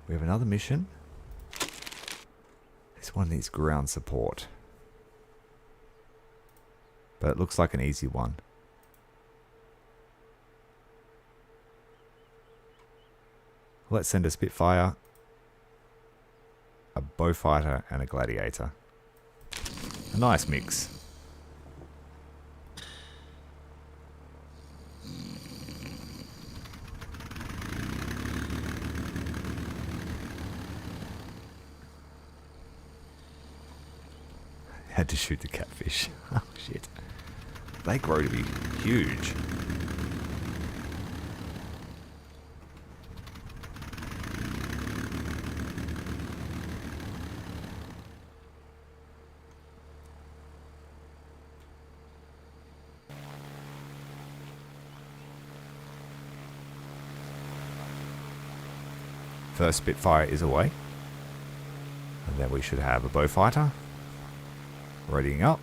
We have another mission. This one needs ground support. but it looks like an easy one. Let's send a Spitfire, a Beaufighter, and a Gladiator. A nice mix. Had to shoot the catfish. Oh shit. They grow to be huge. First Spitfire is away. And then we should have a Beaufighter. Readying up.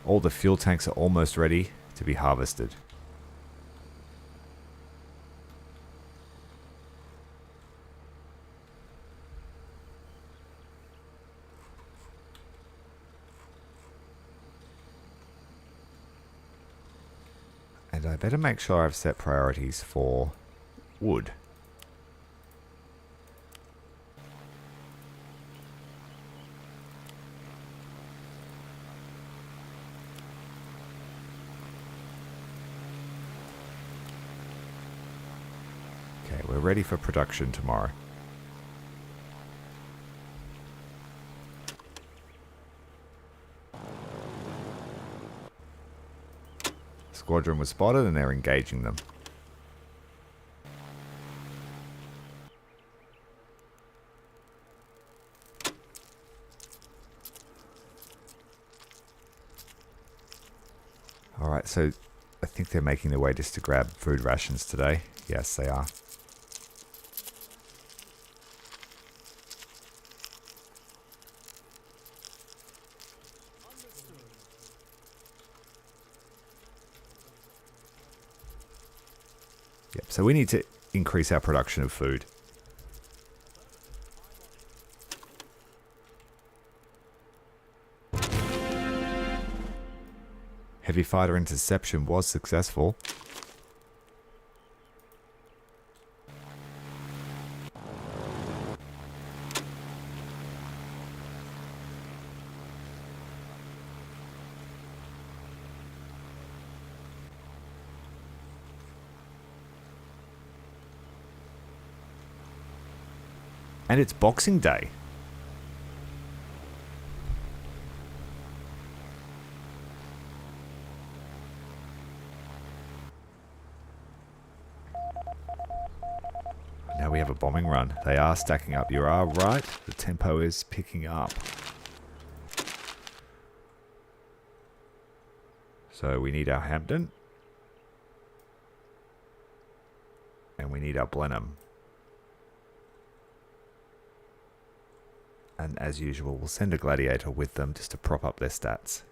All the fuel tanks are almost ready to be harvested. And I better make sure I've set priorities for wood. Okay, we're ready for production tomorrow. Squadron was spotted and they're engaging them. Alright, so I think they're making their way just to grab food rations today. Yes, they are. Yep, so we need to increase our production of food. Heavy fighter interception was successful. And it's Boxing Day. Now we have a bombing run. They are stacking up. You are right. The tempo is picking up. So we need our Hampton. And we need our Blenheim. And as usual, we'll send a Gladiator with them just to prop up their stats.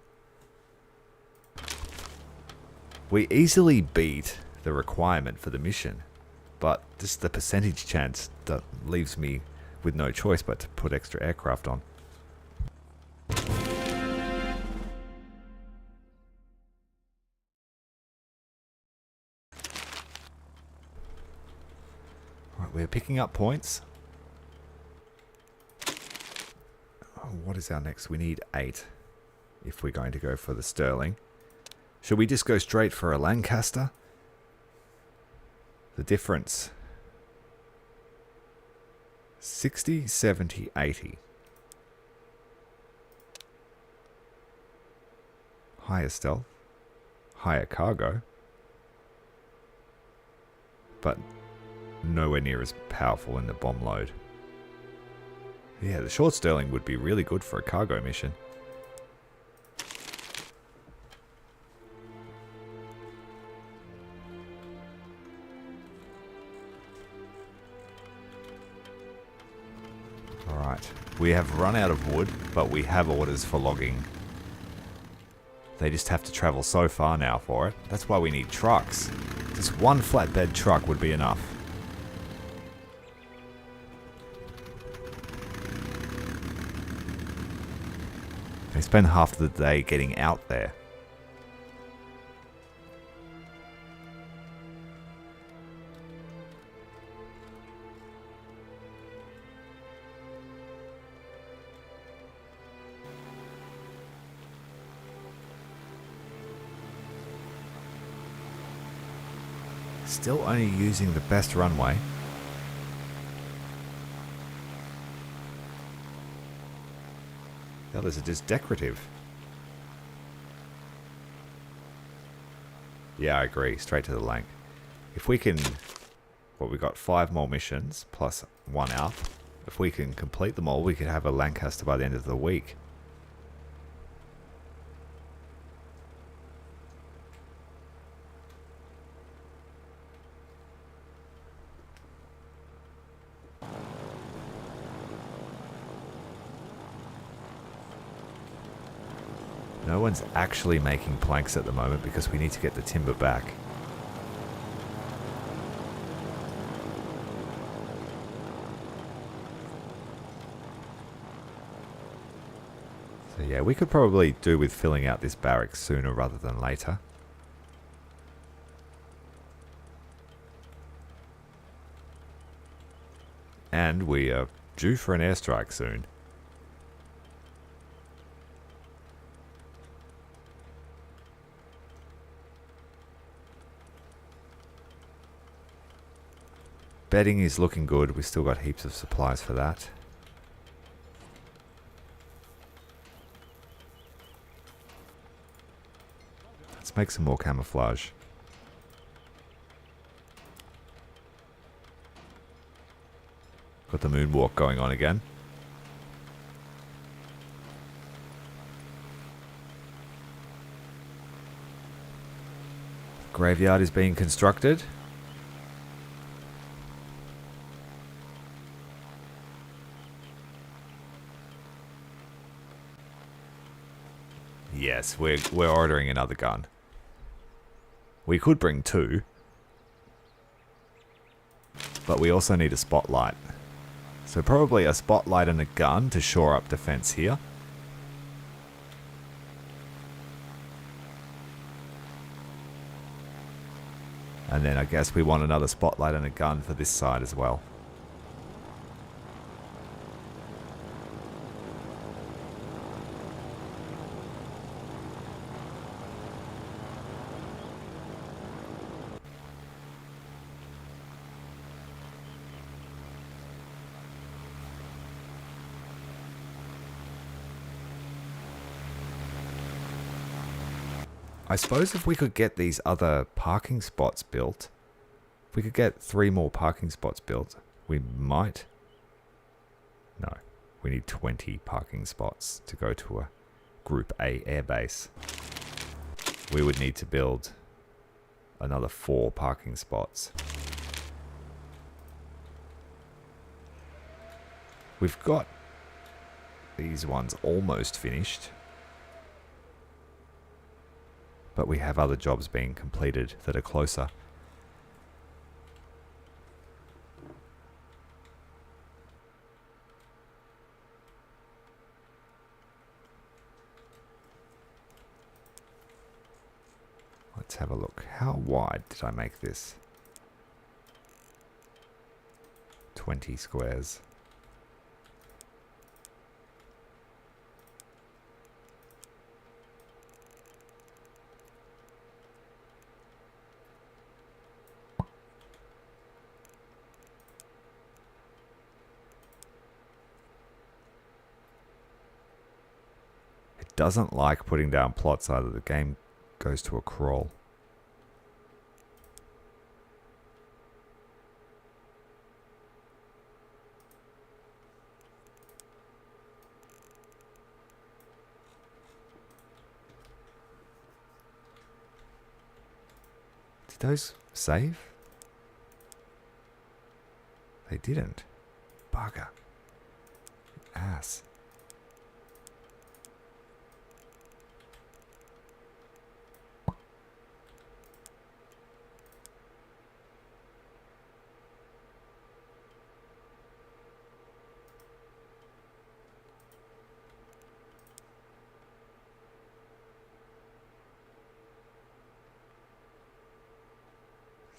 We easily beat the requirement for the mission, but just the percentage chance that leaves me with no choice but to put extra aircraft on. Right, we're picking up points. What is our next? We need 8 if we're going to go for the Sterling. Should we just go straight for a Lancaster? The difference 60, 70, 80. Higher stealth, higher cargo, but nowhere near as powerful in the bomb load. Yeah, the short Sterling would be really good for a cargo mission. Alright, we have run out of wood, but we have orders for logging. They just have to travel so far now for it. That's why we need trucks. Just one flatbed truck would be enough. They spend half the day getting out there. Still only using the best runway. The others are just decorative. Yeah, I agree. Straight to the Lanc. If we can... Well, we got 5 more missions plus 1 out. If we can complete them all, we could have a Lancaster by the end of the week. No one's actually making planks at the moment because we need to get the timber back. So yeah, we could probably do with filling out this barracks sooner rather than later. And we are due for an airstrike soon. Bedding is looking good. We've still got heaps of supplies for that. Let's make some more camouflage. Got the moonwalk going on again. Graveyard is being constructed. Yes, we're ordering another gun. We could bring 2. But we also need a spotlight. So probably a spotlight and a gun to shore up defense here. And then I guess we want another spotlight and a gun for this side as well. I suppose if we could get these other parking spots built, if we could get 3 more parking spots built, we might. No, we need 20 parking spots to go to a Group A airbase. We would need to build another 4 parking spots. We've got these ones almost finished. But we have other jobs being completed that are closer. Let's have a look. How wide did I make this? 20 squares. Doesn't like putting down plots either. The game goes to a crawl. Did those save? They didn't. Bugger. Ass.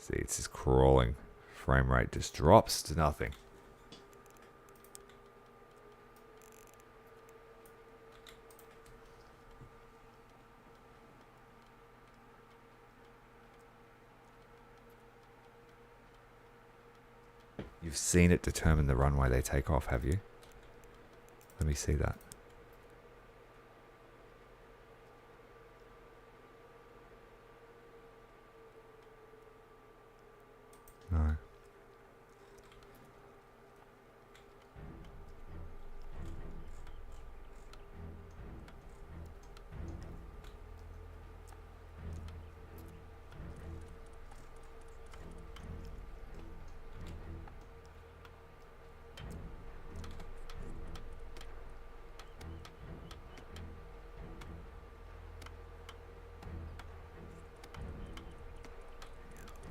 See, it's just crawling. Frame rate just drops to nothing. You've seen it determine the runway they take off, have you? Let me see that. No.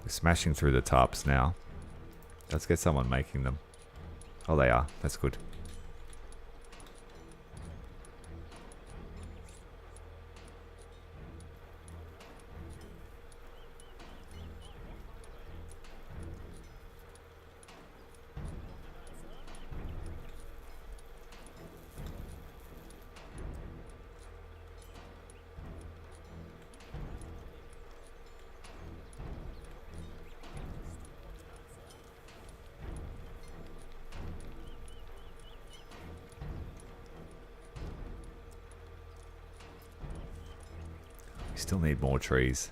We're smashing through the tarps now. Let's get someone making them. Oh, they are. That's good. We still need more trees.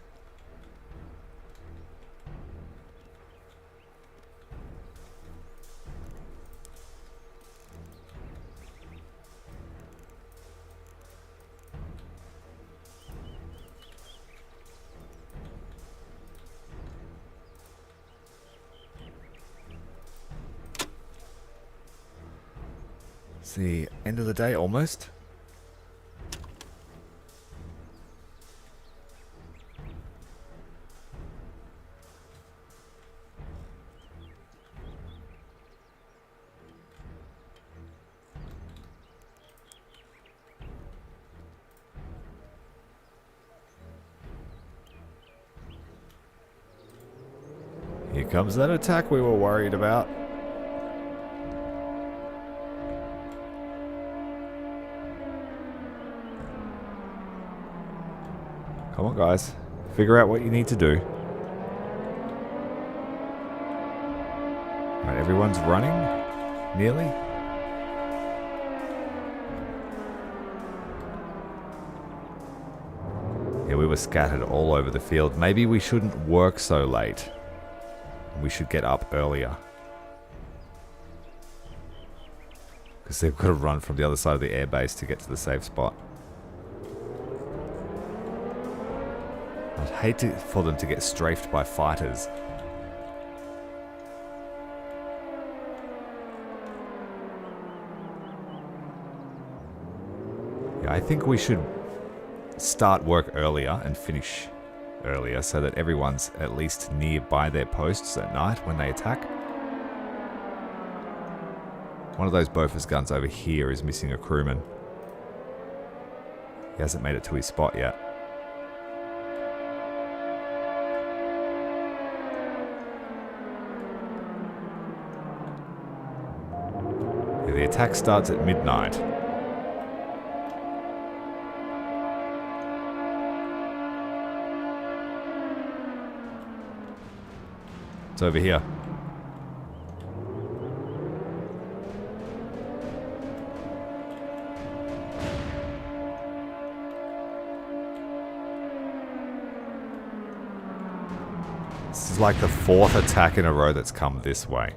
See, end of the day almost. Here comes that attack we were worried about. Come on, guys. Figure out what you need to do. Right, everyone's running. Nearly. Yeah, we were scattered all over the field. Maybe we shouldn't work so late. We should get up earlier. Because they've got to run from the other side of the airbase to get to the safe spot. I'd hate for them to get strafed by fighters. Yeah, I think we should start work earlier and finish earlier so that everyone's at least nearby their posts at night when they attack. One of those Bofors guns over here is missing a crewman. He hasn't made it to his spot yet. Yeah, the attack starts at midnight. It's over here. This is like the 4th attack in a row that's come this way.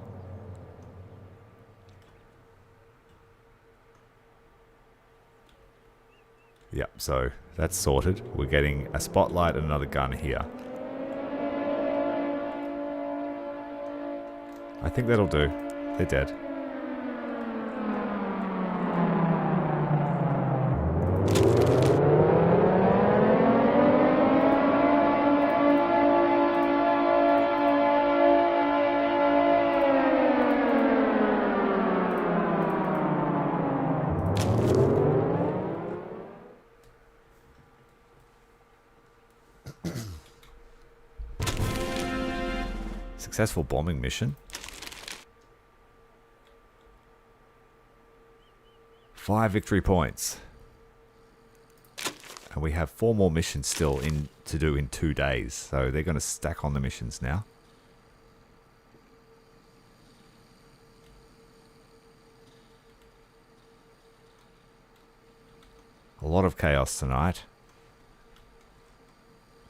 Yep, so that's sorted. We're getting a spotlight and another gun here. I think that'll do. They're dead. Successful bombing mission. 5 victory points. And we have 4 more missions still to do in 2 days. So they're going to stack on the missions now. A lot of chaos tonight.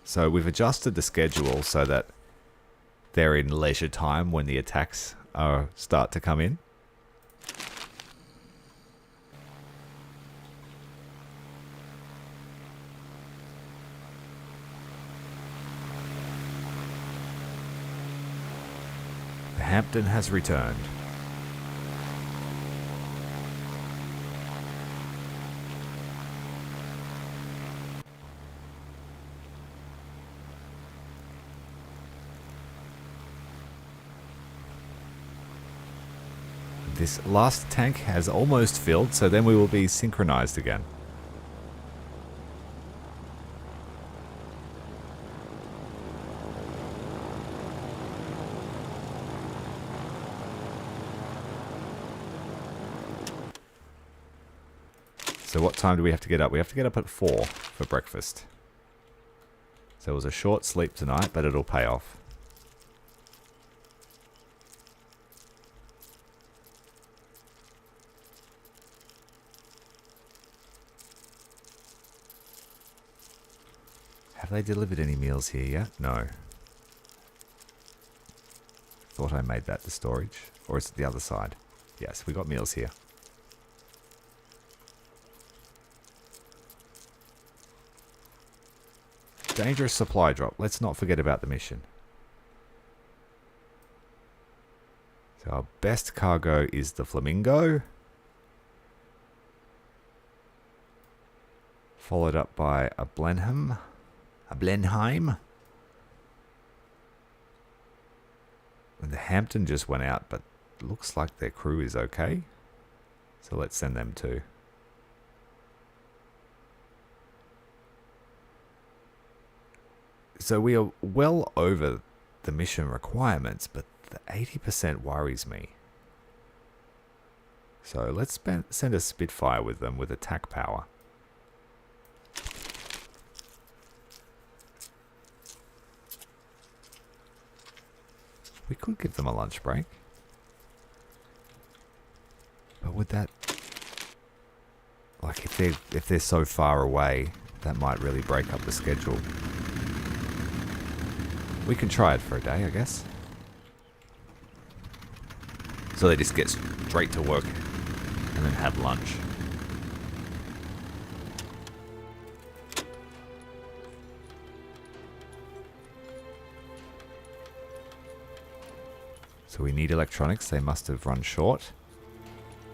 So we've adjusted the schedule so that they're in leisure time when the attacks start to come in. The Hampton has returned. This last tank has almost filled, so then we will be synchronized again. So what time do we have to get up? We have to get up at 4 for breakfast. So it was a short sleep tonight, but it'll pay off. Have they delivered any meals here yet? No. Thought I made that the storage. Or is it the other side? Yes, we got meals here. Dangerous supply drop. Let's not forget about the mission. So our best cargo is the Flamingo. Followed up by a Blenheim. A Blenheim. And the Hampton just went out, but looks like their crew is okay. So let's send them too. So we are well over the mission requirements, but the 80% worries me. So let's send a Spitfire with them with attack power. We could give them a lunch break. But would that... Like if they're so far away, that might really break up the schedule. We can try it for a day, I guess. So they just get straight to work and then have lunch. So we need electronics. They must have run short.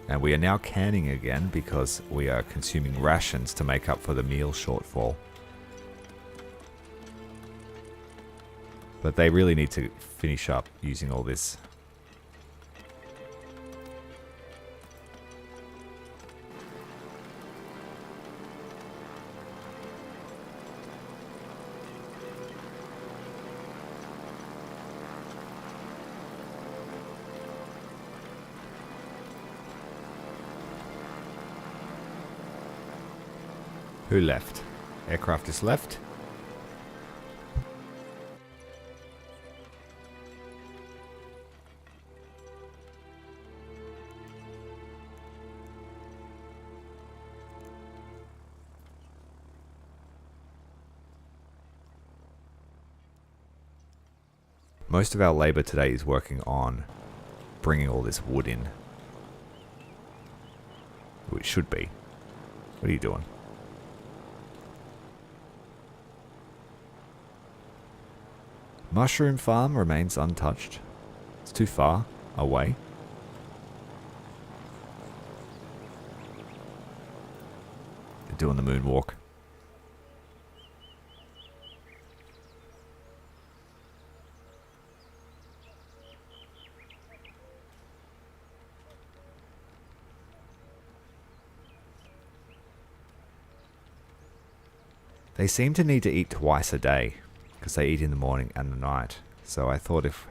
And we are now canning again because we are consuming rations to make up for the meal shortfall. But they really need to finish up using all this. Who left? Aircraft is left. Most of our labor today is working on bringing all this wood in. It should be. What are you doing? Mushroom farm remains untouched. It's too far away. They're doing the moonwalk. They seem to need to eat twice a day because they eat in the morning and the night. So I thought if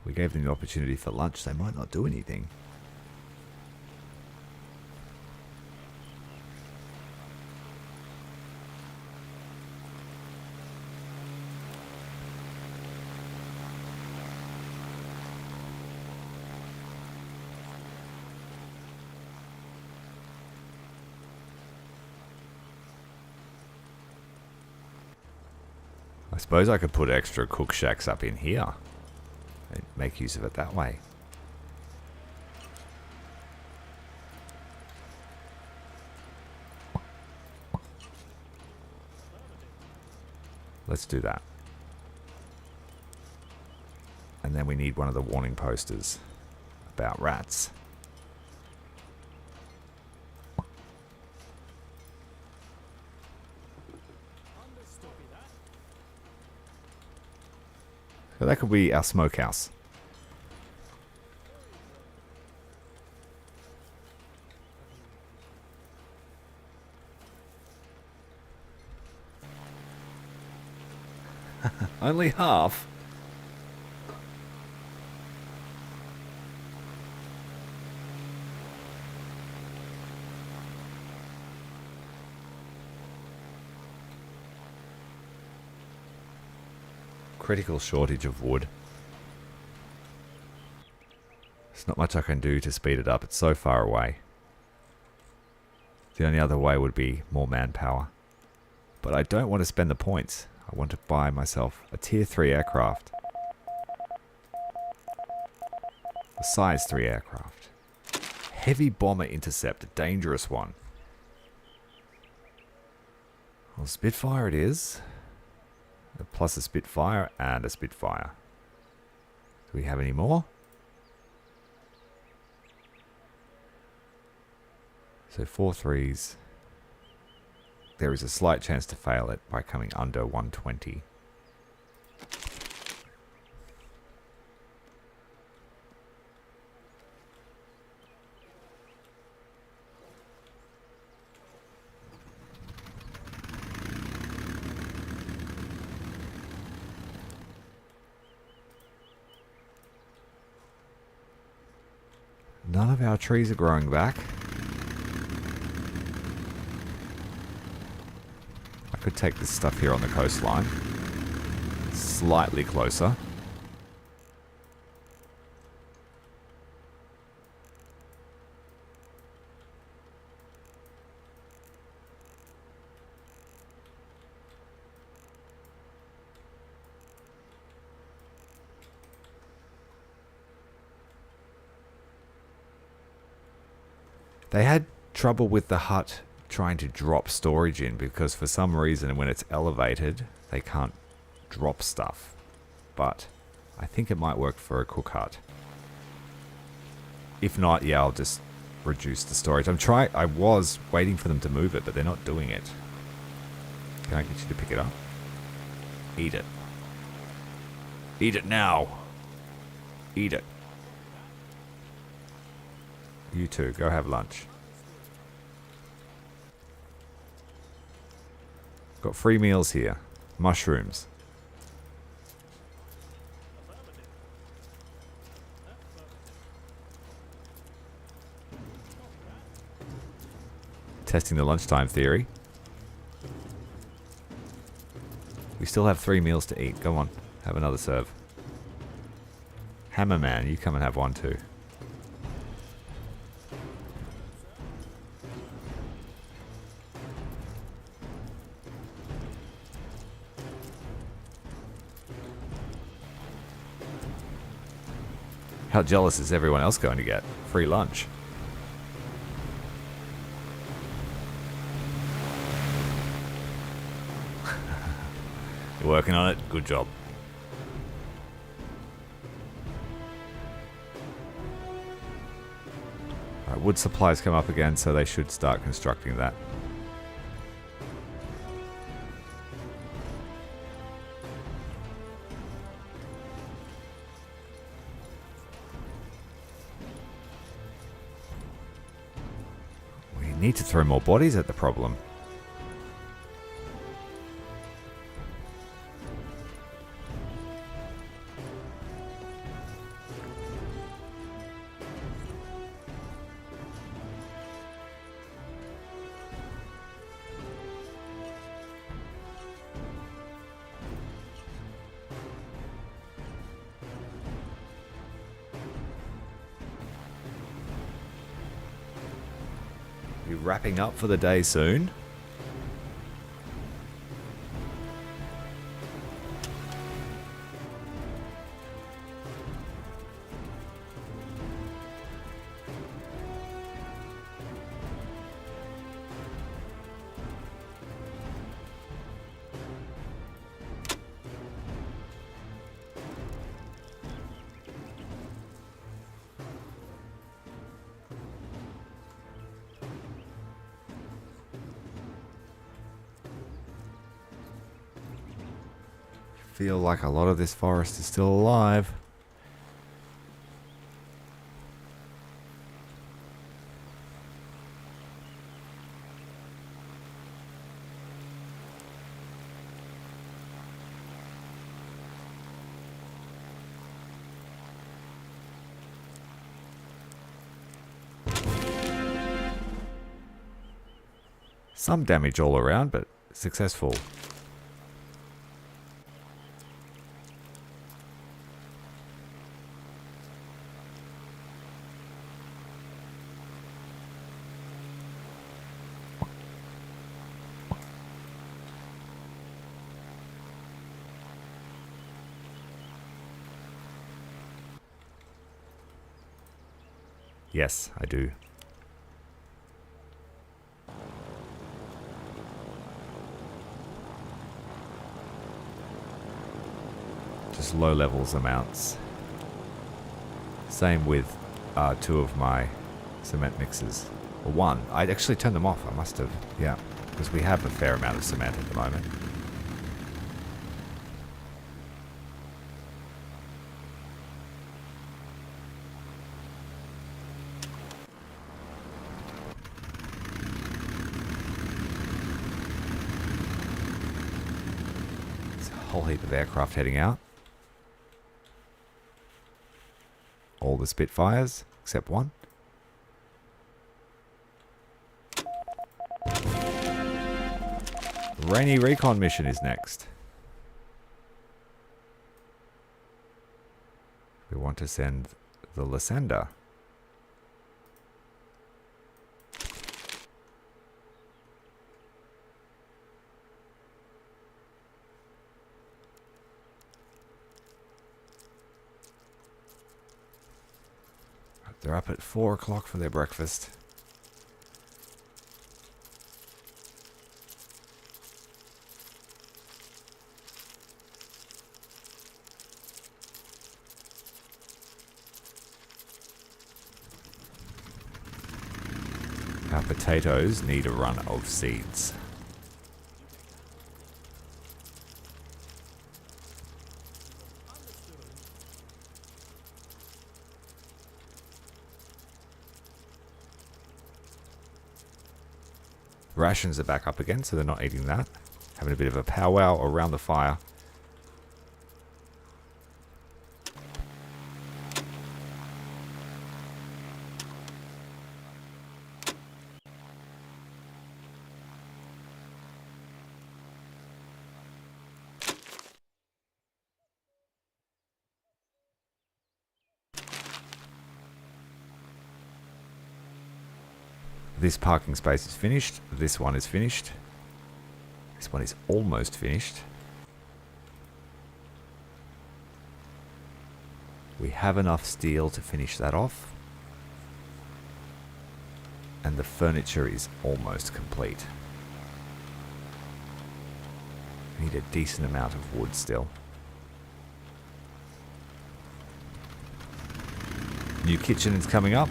We gave them the opportunity for lunch. They might not do anything. I suppose I could put extra cook shacks up in here and make use of it that way. Let's do that. And then we need one of the warning posters about rats. So that could be our smokehouse. Only half? Critical shortage of wood. There's not much I can do to speed it up. It's so far away. The only other way would be more manpower. But I don't want to spend the points. I want to buy myself a tier 3 aircraft. A size 3 aircraft. Heavy bomber intercept, a dangerous one. Well, Spitfire it is. Plus a Spitfire and a Spitfire. Do we have any more? So 4 3s. There is a slight chance to fail it by coming under 120. None of our trees are growing back. I could take this stuff here on the coastline. Slightly closer. They had trouble with the hut trying to drop storage in because for some reason when it's elevated they can't drop stuff. But I think it might work for a cook hut. If not, yeah, I'll just reduce the storage. I was waiting for them to move it, but they're not doing it. Can I get you to pick it up? Eat it. Eat it now. Eat it. You too, go have lunch. Got free meals here. Mushrooms. Testing the lunchtime theory. We still have 3 meals to eat. Go on, have another serve. Hammerman, you come and have one too. How jealous is everyone else going to get? Free lunch. You're working on it? Good job. Alright, wood supplies come up again, so they should start constructing that. Need to throw more bodies at the problem. wrapping up for the day soon. Feel like a lot of this forest is still alive. Some damage all around, but successful. Yes, I do. Just low levels amounts. Same with two of my cement mixers. Or one. I actually turned them off. I must have. Yeah. Because we have a fair amount of cement at the moment. Whole heap of aircraft heading out. All the Spitfires, except one. Rainy recon mission is next. We want to send the Lysander. They're up at 4 o'clock for their breakfast. Our potatoes need a run of seeds. Rations are back up again, so they're not eating that. Having a bit of a powwow around the fire. This parking space is finished. This one is finished. This one is almost finished. We have enough steel to finish that off. And the furniture is almost complete. We need a decent amount of wood still. New kitchen is coming up.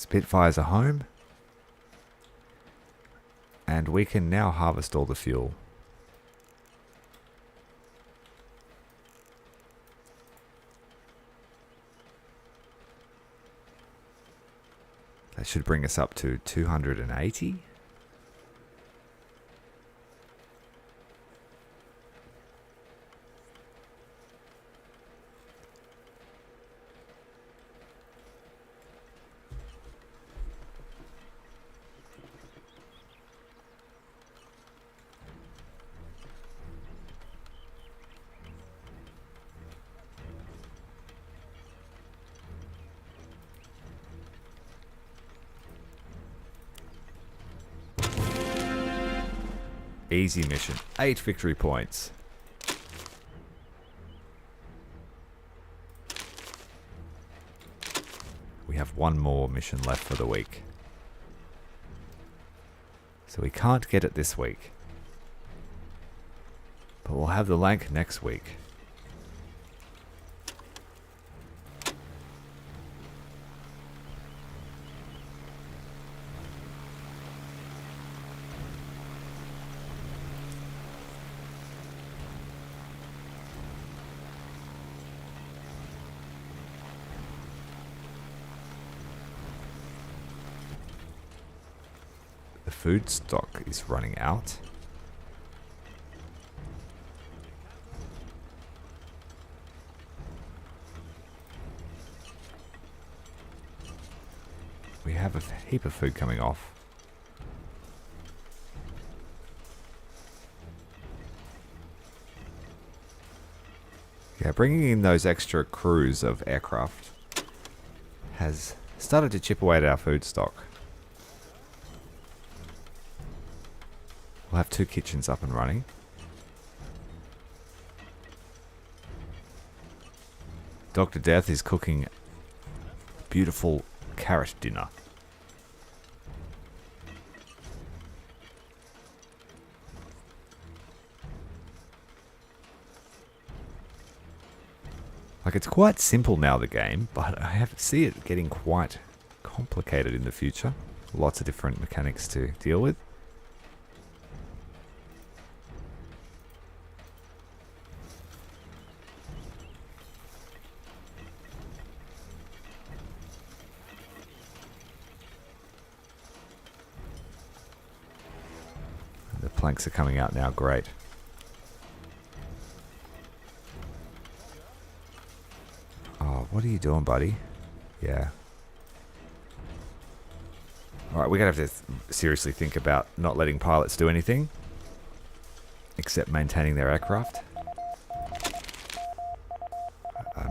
Spitfires are home. And we can now harvest all the fuel. That should bring us up to 280. Easy mission. 8 victory points. We have one more mission left for the week. So we can't get it this week. But we'll have the Lank next week. The food stock is running out. We have a heap of food coming off. Yeah, bringing in those extra crews of aircraft has started to chip away at our food stock. We'll have 2 kitchens up and running. Dr. Death is cooking beautiful carrot dinner. Like, it's quite simple now, the game, but I see it getting quite complicated in the future. Lots of different mechanics to deal with. The planks are coming out now, great. Oh, what are you doing, buddy? Yeah. Alright, we're going to have to seriously think about not letting pilots do anything except maintaining their aircraft.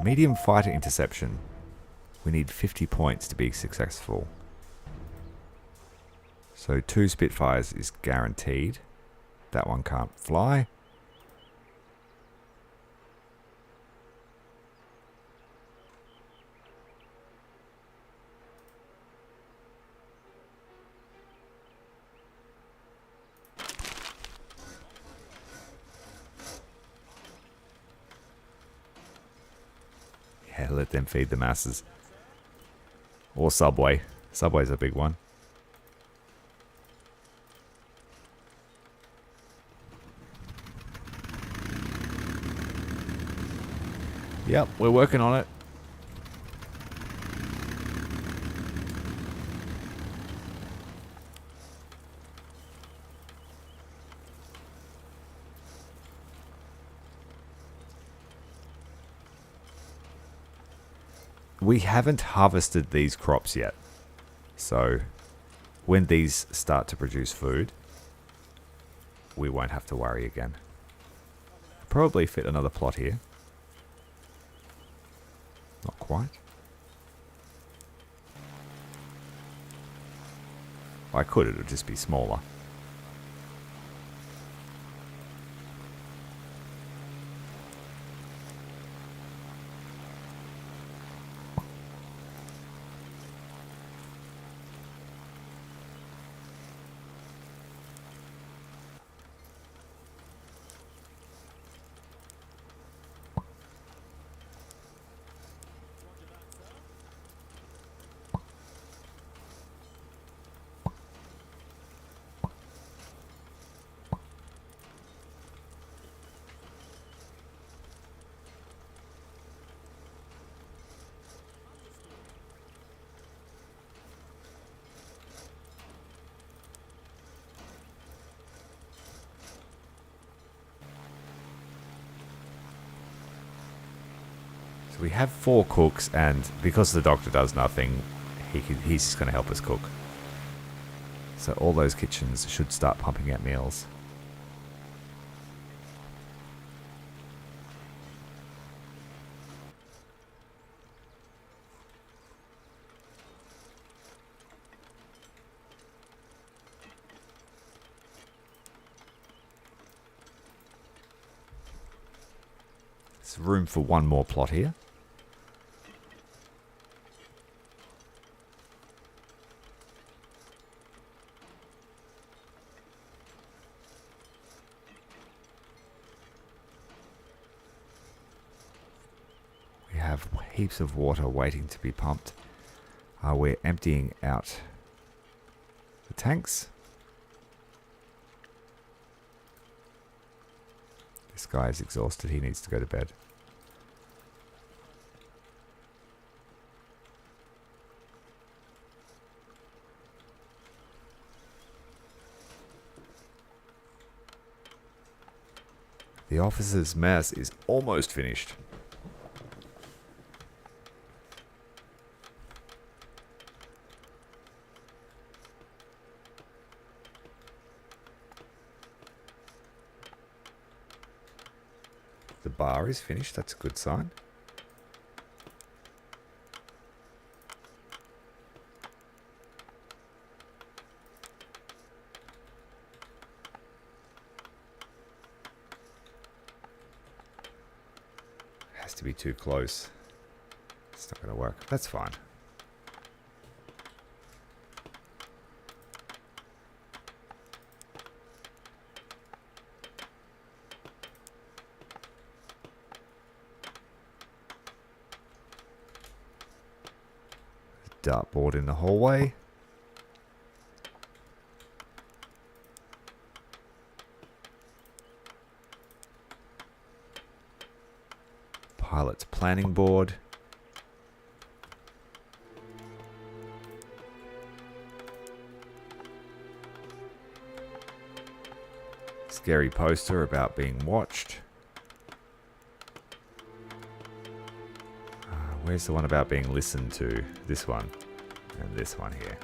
Medium fighter interception. We need 50 points to be successful. So 2 Spitfires is guaranteed. That one can't fly. Yeah, let them feed the masses. Or Subway. Subway's a big one. Yep, we're working on it. We haven't harvested these crops yet. So when these start to produce food, we won't have to worry again. Probably fit another plot here. Not quite. I could, it would just be smaller. So we have 4 cooks, and because the doctor does nothing, he's just going to help us cook. So all those kitchens should start pumping out meals. There's room for one more plot here. We have heaps of water waiting to be pumped. We're emptying out the tanks. This guy is exhausted. He needs to go to bed. The officer's mess is almost finished. The bar is finished. That's a good sign. Has to be too close. It's not going to work. That's fine. Dartboard in the hallway. Pilot's planning board. Scary poster about being watched. Where's the one about being listened to? This one. And this one here.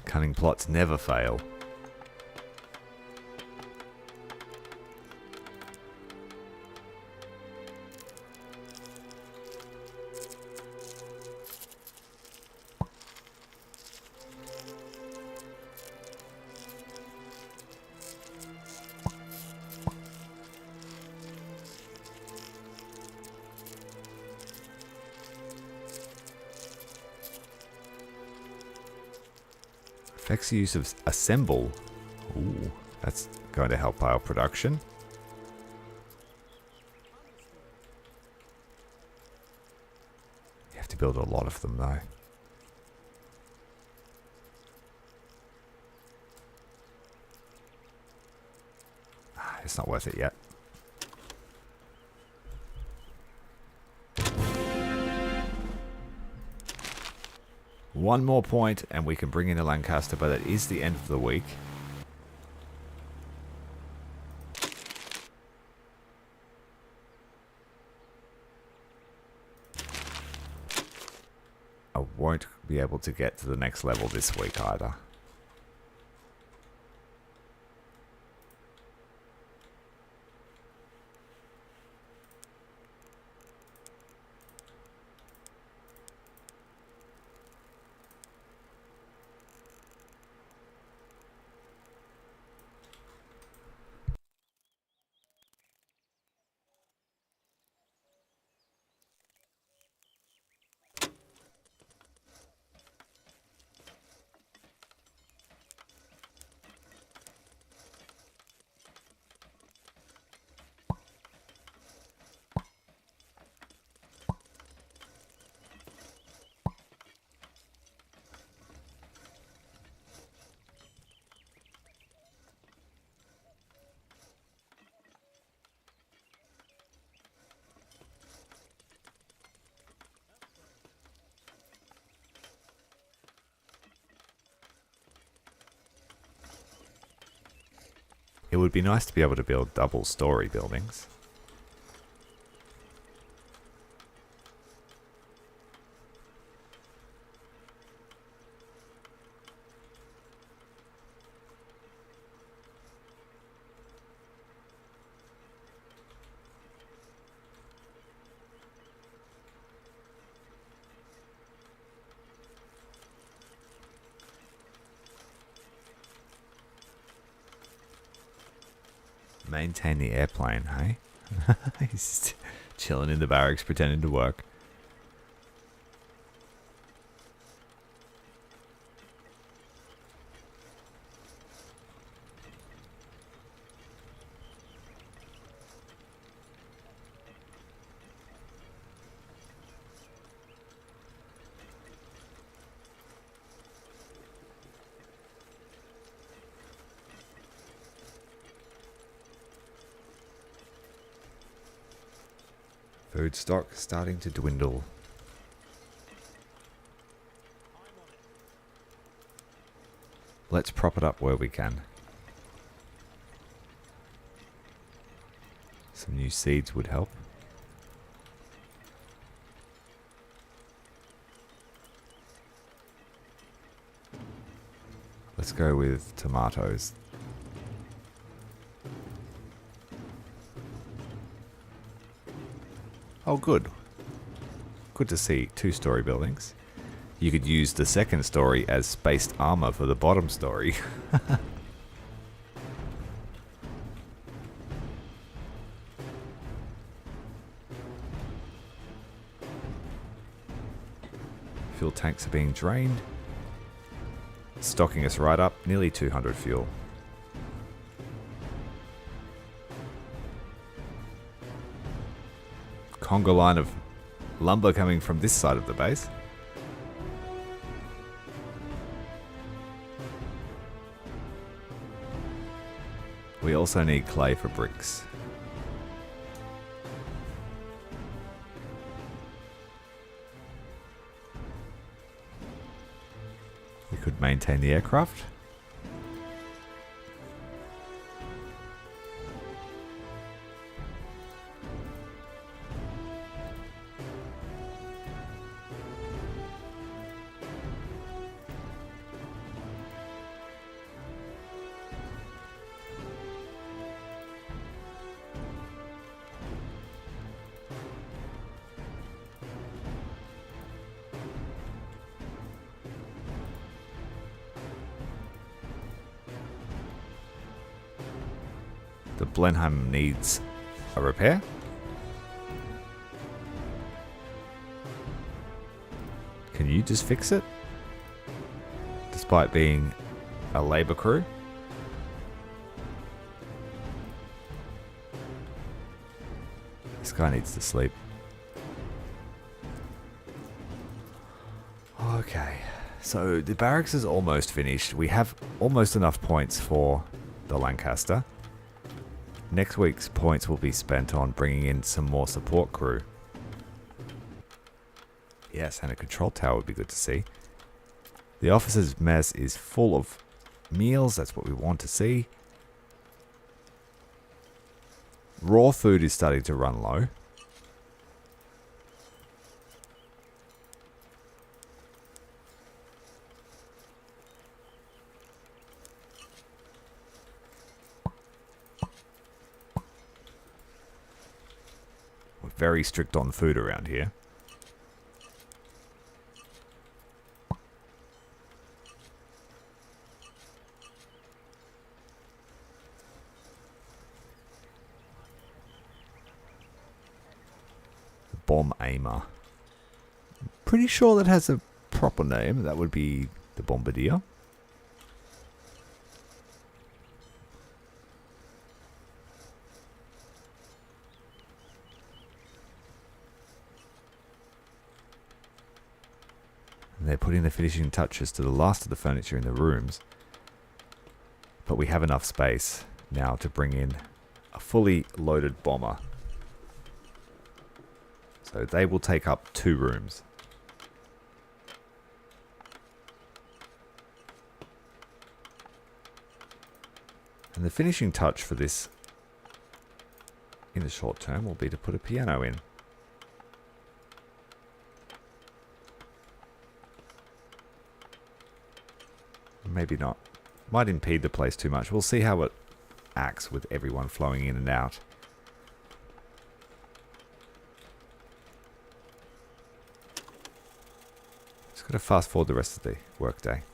Cunning plots never fail. Affects the use of assemble. Ooh, that's going to help our production. You have to build a lot of them though. It's not worth it yet. One more point and we can bring in a Lancaster, but it is the end of the week. I won't be able to get to the next level this week either. It would be nice to be able to build double-story buildings. Maintain the airplane, hey? He's just chilling in the barracks pretending to work. Food stock starting to dwindle. Let's prop it up where we can. Some new seeds would help. Let's go with tomatoes. Oh, good. Good to see 2-story buildings. You could use the second story as spaced armor for the bottom story. Fuel tanks are being drained. Stocking us right up, nearly 200 fuel. Conga line of lumber coming from this side of the base. We also need clay for bricks. We could maintain the aircraft. The Blenheim needs a repair. Can you just fix it? Despite being a labour crew? This guy needs to sleep. Okay, so the barracks is almost finished. We have almost enough points for the Lancaster. Next week's points will be spent on bringing in some more support crew. Yes, and a control tower would be good to see. The officers' mess is full of meals. That's what we want to see. Raw food is starting to run low. We're very strict on food around here. Bomb aimer. Pretty sure that has a proper name. That would be the bombardier. And they're putting the finishing touches to the last of the furniture in the rooms. But we have enough space now to bring in a fully loaded bomber. So they will take up 2 rooms. And the finishing touch for this in the short term will be to put a piano in. Maybe not. Might impede the place too much. We'll see how it acts with everyone flowing in and out. Just got to fast forward the rest of the workday.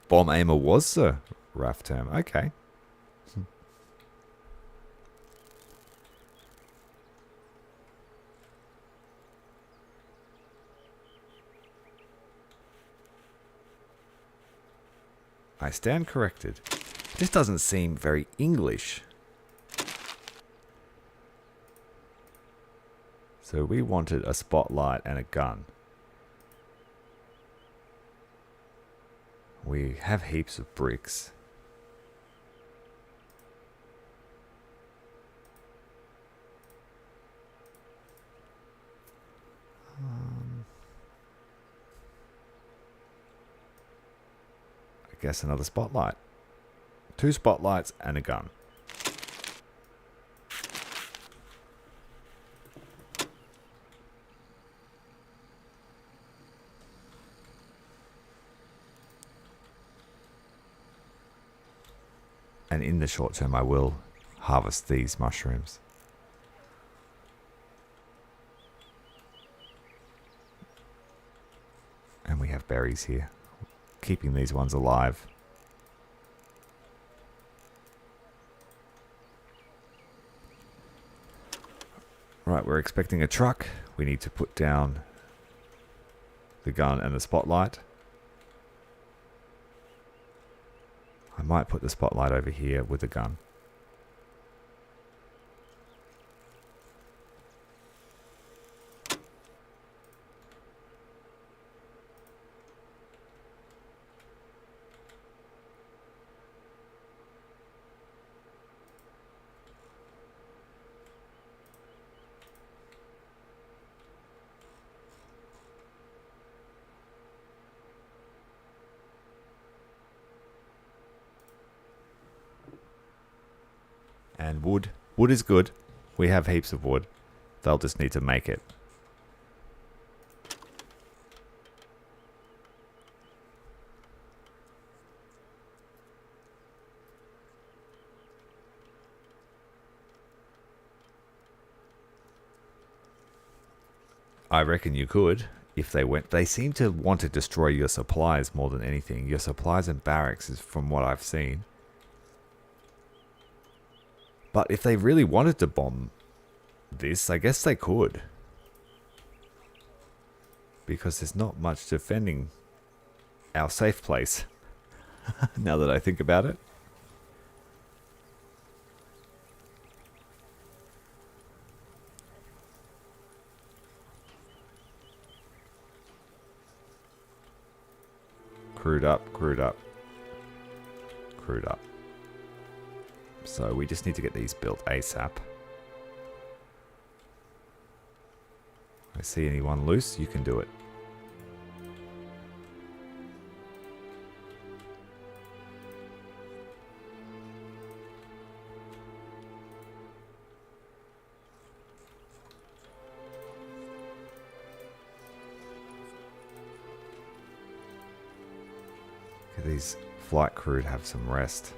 Bomb aimer was the RAF term. Okay. I stand corrected. This doesn't seem very English. So we wanted a spotlight and a gun. We have heaps of bricks. I guess another spotlight. 2 spotlights and a gun. And in the short term, I will harvest these mushrooms. And we have berries here, keeping these ones alive. Right, we're expecting a truck. We need to put down the gun and the spotlight. I might put the spotlight over here with the gun. And wood. Wood is good. We have heaps of wood. They'll just need to make it. I reckon you could if they went. They seem to want to destroy your supplies more than anything. Your supplies and barracks is from what I've seen. But if they really wanted to bomb this, I guess they could. Because there's not much defending our safe place. Now that I think about it. Crude up, crude up. Crude up. So we just need to get these built ASAP. I see anyone loose, you can do it. Okay, these flight crew have some rest.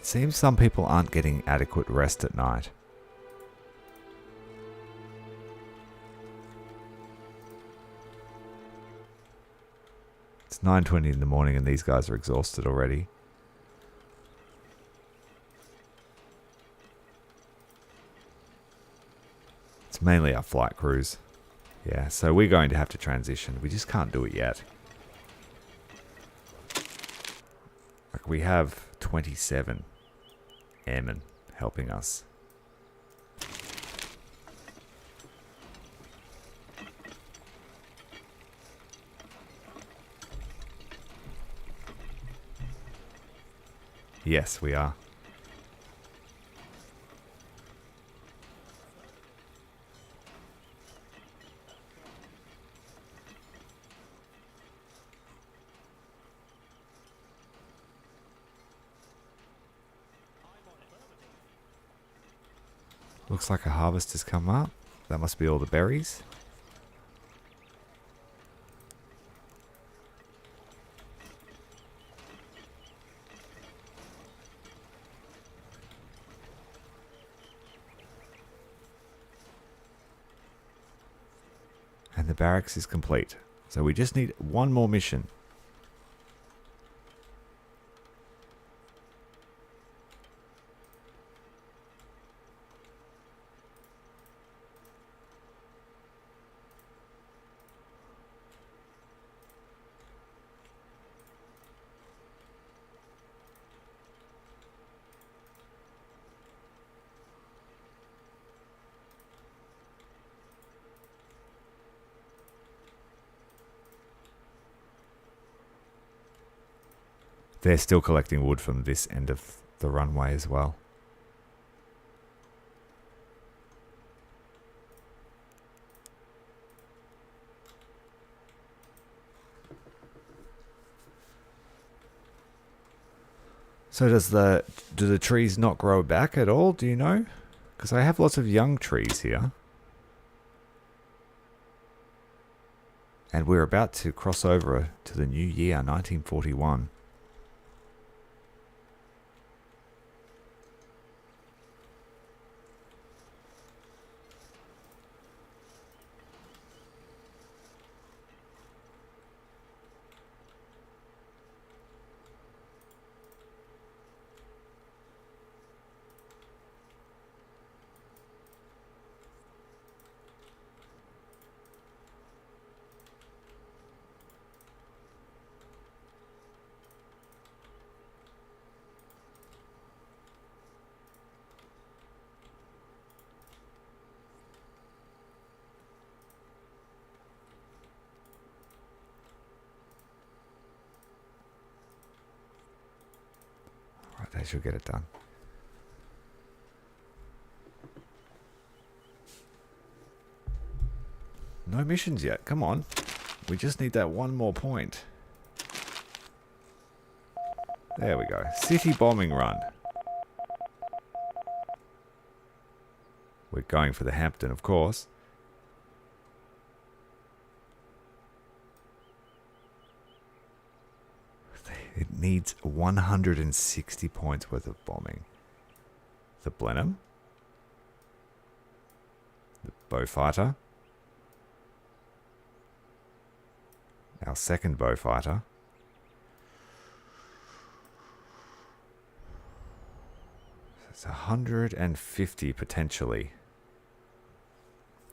Seems some people aren't getting adequate rest at night. It's 9:20 in the morning and these guys are exhausted already. It's mainly our flight crews. Yeah, so we're going to have to transition. We just can't do it yet. Like we have 27 airmen helping us. Yes, we are. Looks like a harvest has come up. That must be all the berries. And the barracks is complete. So we just need one more mission. They're still collecting wood from this end of the runway as well. So do the trees not grow back at all? Do you know? Because I have lots of young trees here. And we're about to cross over to the new year, 1941. Right, they should get it done. No missions yet. Come on. We just need that one more point. There we go. City bombing run. We're going for the Hampton, of course. It needs 160 points worth of bombing. The Blenheim. The Beaufighter. Our second Beaufighter. It's 150 potentially.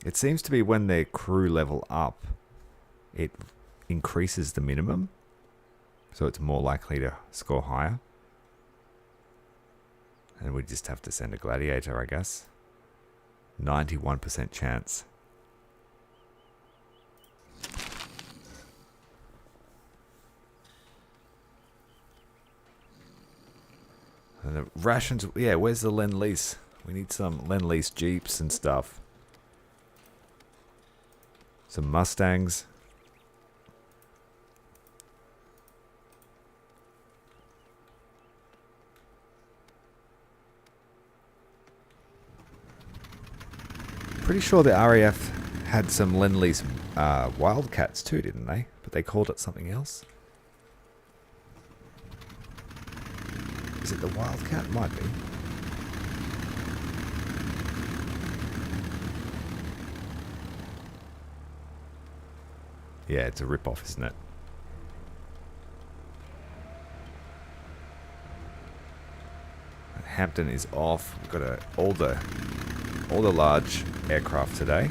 It seems to be when their crew level up, it increases the minimum. So it's more likely to score higher. And we just have to send a gladiator, I guess. 91% chance. And the rations, yeah, where's the Lend-Lease? We need some Lend-Lease Jeeps and stuff. Some Mustangs. Pretty sure the RAF had some Lend-Lease Wildcats too, didn't they? But they called it something else. Is it the Wildcat? Might be. Yeah, it's a rip-off, isn't it? Hampton is off. We've got all the large aircraft today.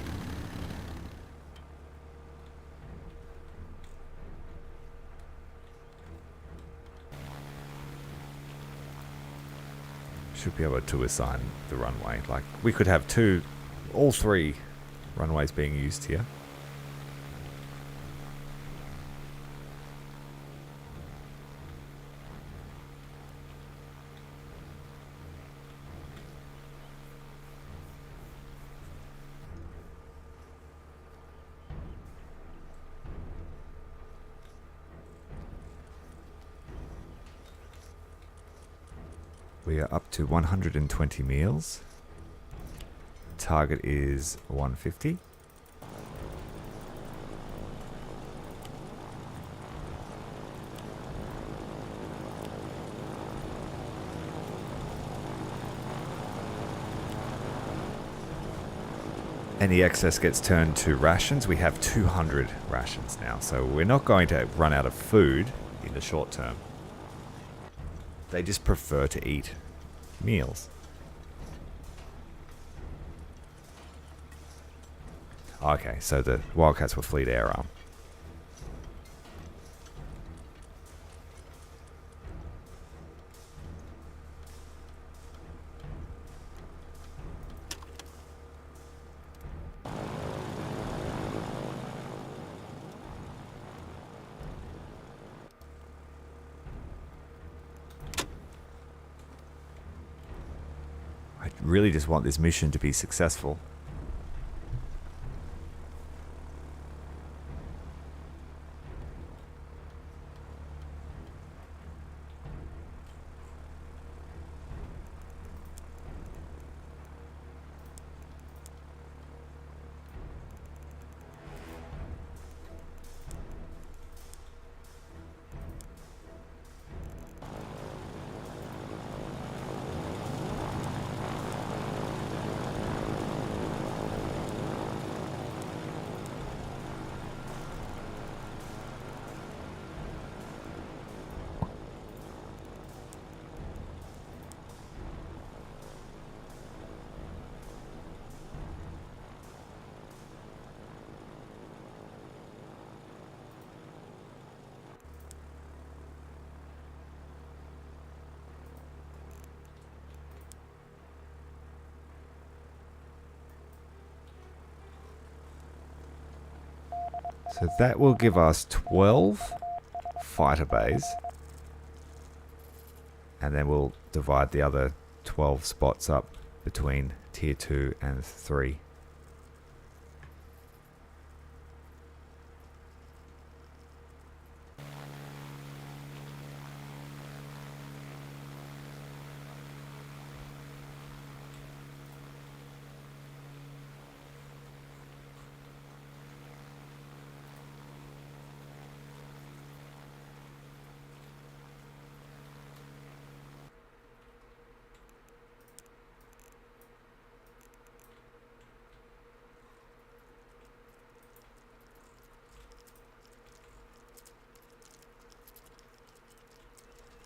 Should be able to assign the runway. Like, we could have all three runways being used here. We are up to 120 meals. Target is 150. Any excess gets turned to rations. We have 200 rations now, so we're not going to run out of food in the short term. They just prefer to eat meals. Okay, so the Wildcats were Fleet Air Arm. I really just want this mission to be successful. So that will give us 12 fighter bays. And then we'll divide the other 12 spots up between tier 2 and 3.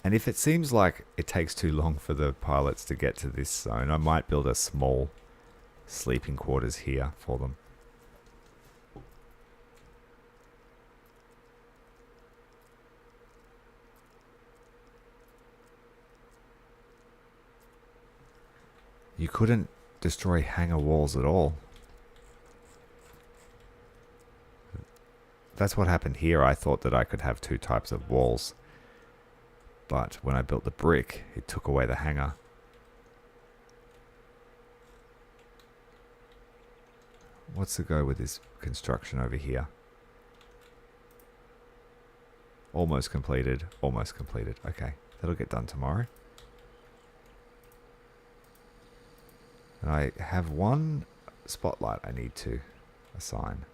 And if it seems like it takes too long for the pilots to get to this zone, I might build a small sleeping quarters here for them. You couldn't destroy hangar walls at all. That's what happened here. I thought that I could have two types of walls. But when I built the brick, it took away the hangar. What's the go with this construction over here? Almost completed, almost completed. Okay, that'll get done tomorrow. And I have one spotlight I need to assign.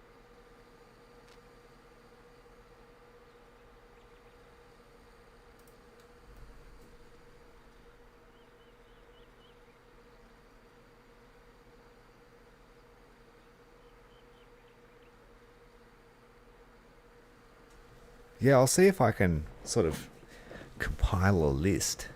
Yeah, I'll see if I can sort of compile a list.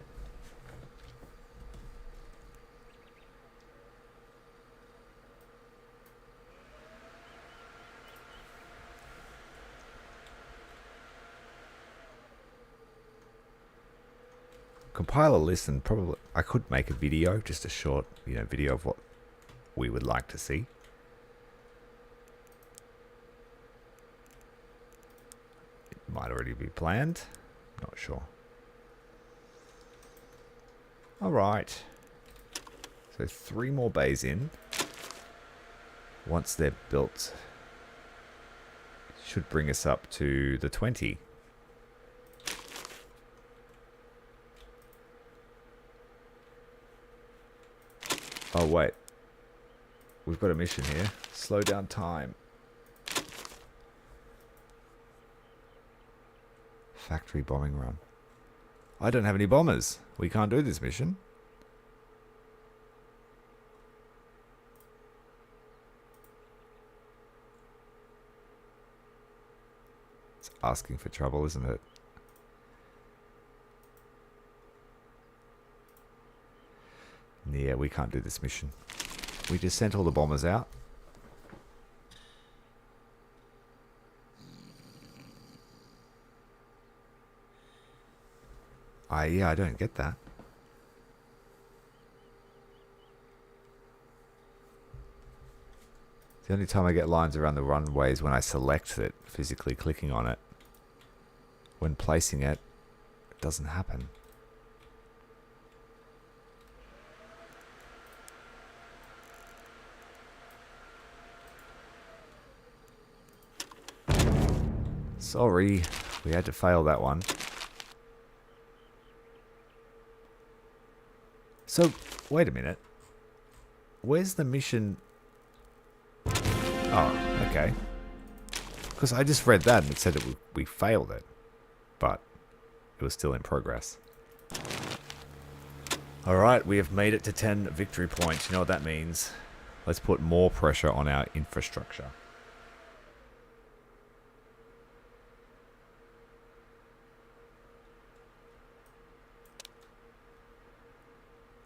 Compile a list, and probably I could make a video, just a short, video of what we would like to see. Might already be planned. Not sure. Alright. So 3 more bays in. Once they're built, should bring us up to the 20. Oh, wait. We've got a mission here. Slow down time. Factory bombing run. I don't have any bombers. We can't do this mission. It's asking for trouble, isn't it? Yeah, we can't do this mission. We just sent all the bombers out. Yeah, I don't get that. The only time I get lines around the runway is when I select it, physically clicking on it. When placing it, it doesn't happen. Sorry, we had to fail that one. So, wait a minute. Where's the mission? Oh, okay. Because I just read that and it said that we failed it. But it was still in progress. Alright, we have made it to 10 victory points. You know what that means? Let's put more pressure on our infrastructure.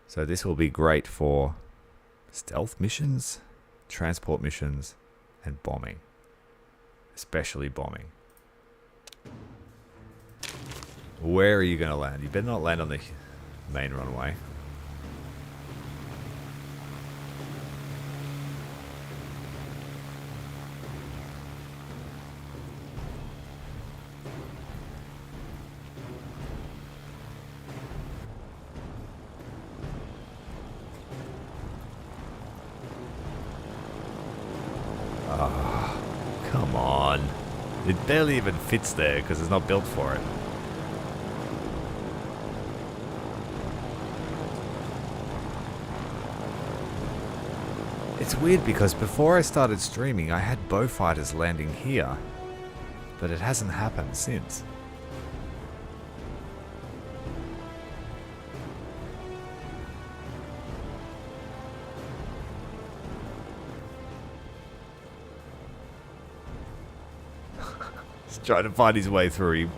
So this will be great for stealth missions, transport missions, and bombing. Especially bombing. Where are you going to land? You better not land on the main runway. Come on. It barely even fits there because it's not built for it. It's weird because before I started streaming I had bow fighters landing here, but it hasn't happened since. He's trying to find his way through.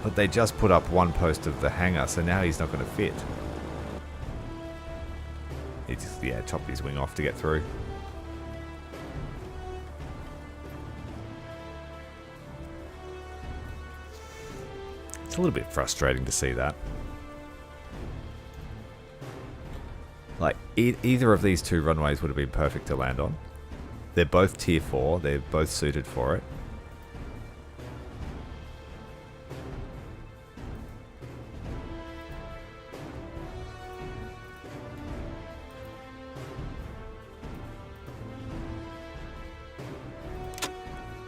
But they just put up one post of the hangar, so now he's not going to fit. He just, yeah, chopped his wing off to get through. It's a little bit frustrating to see that. Like, either of these two runways would have been perfect to land on. They're both tier 4, they're both suited for it.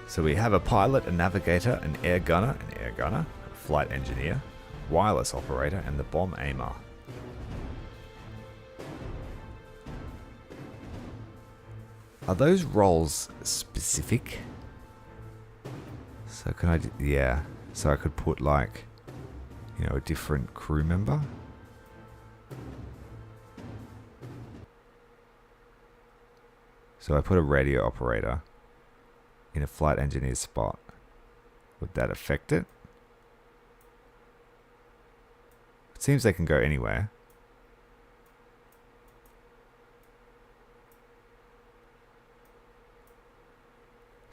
So we have a pilot, a navigator, an air gunner, a flight engineer, wireless operator, and the bomb aimer. Are those roles specific? So can I, yeah, so I could put like, you know, a different crew member. So I put a radio operator in a flight engineer's spot. Would that affect it? It seems they can go anywhere.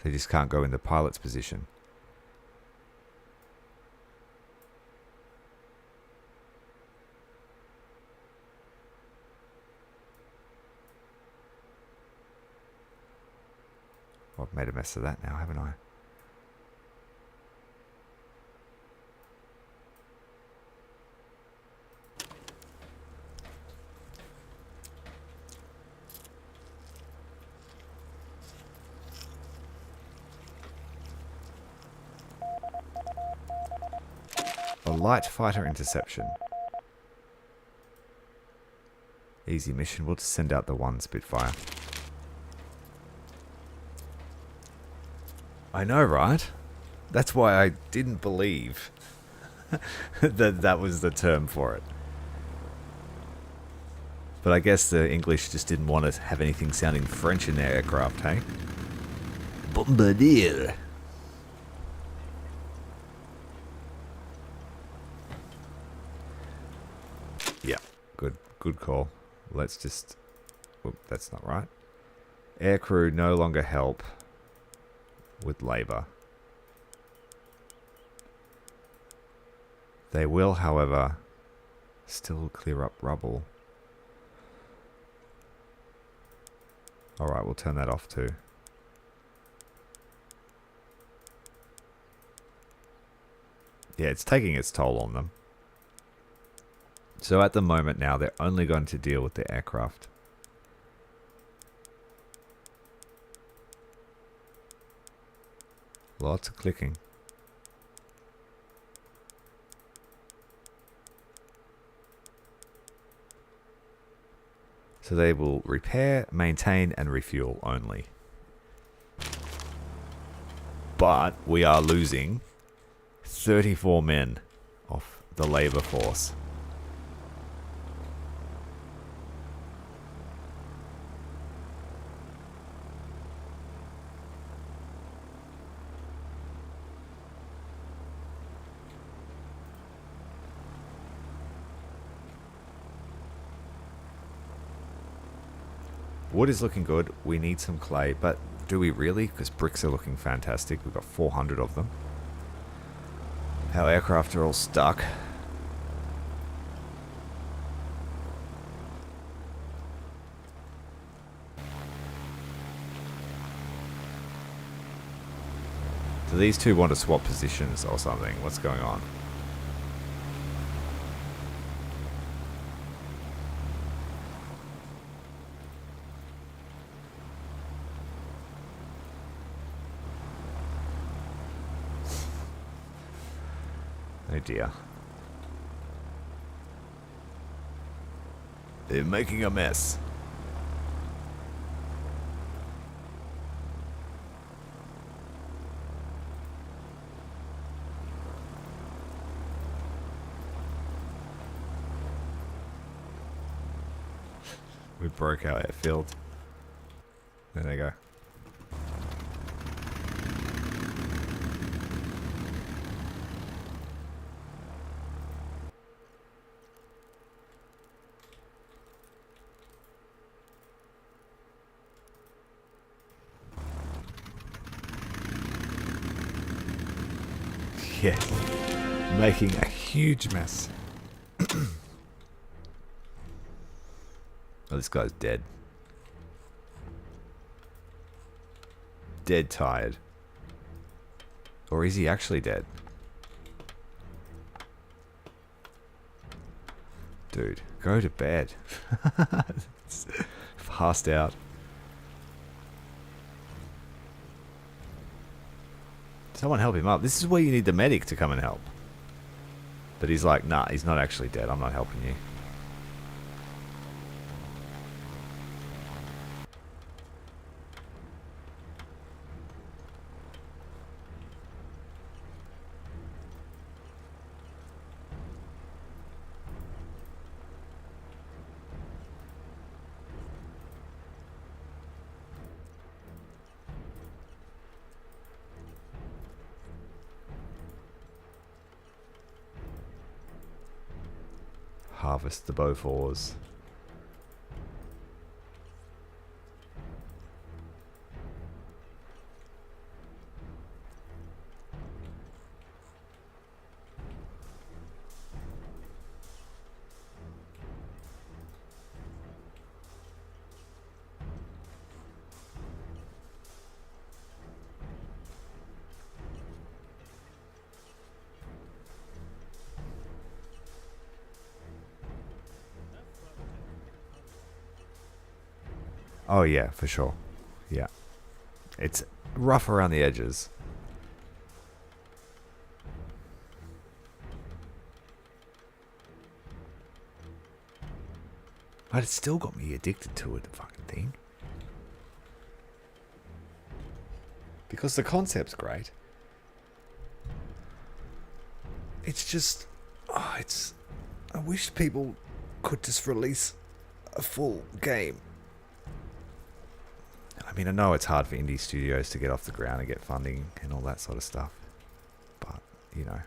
They just can't go in the pilot's position. Well, I've made a mess of that now, haven't I? A light fighter interception. Easy mission. We'll just send out the one Spitfire. I know, right? That's why I didn't believe that that was the term for it. But I guess the English just didn't want to have anything sounding French in their aircraft, hey? Bombardier. Yeah, good call. Let's just... Whoop, that's not right. Aircrew no longer help with labour. They will, however, still clear up rubble. Alright, we'll turn that off too. Yeah, it's taking its toll on them. So at the moment now, they're only going to deal with the aircraft. Lots of clicking. So they will repair, maintain, and refuel only. But we are losing 34 men off the labour force. Wood is looking good. We need some clay, but do we really? Because bricks are looking fantastic. We've got 400 of them. Our aircraft are all stuck. Do these two want to swap positions or something? What's going on? Oh dear. They're making a mess. We broke our airfield. There they go. Yeah, making a huge mess. Oh, this guy's dead. Dead tired. Or is he actually dead? Dude, go to bed. Passed out. Someone help him up. This is where you need the medic to come and help. But he's like, nah, he's not actually dead. I'm not helping you. Harvest the Beauforts. Oh yeah, for sure. Yeah. It's rough around the edges. But it's still got me addicted to it, the fucking thing. Because the concept's great. It's just... I wish people could just release a full game. I mean, I know it's hard for indie studios to get off the ground and get funding and all that sort of stuff. But, you know.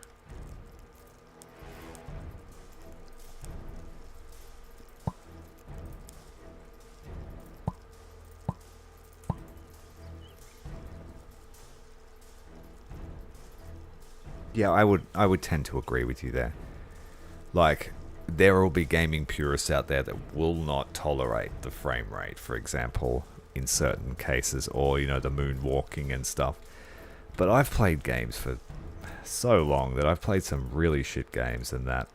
Yeah, I would tend to agree with you there. Like, there will be gaming purists out there that will not tolerate the frame rate, for example, in certain cases, or, you know, the moonwalking and stuff. But I've played games for so long that I've played some really shit games, and that,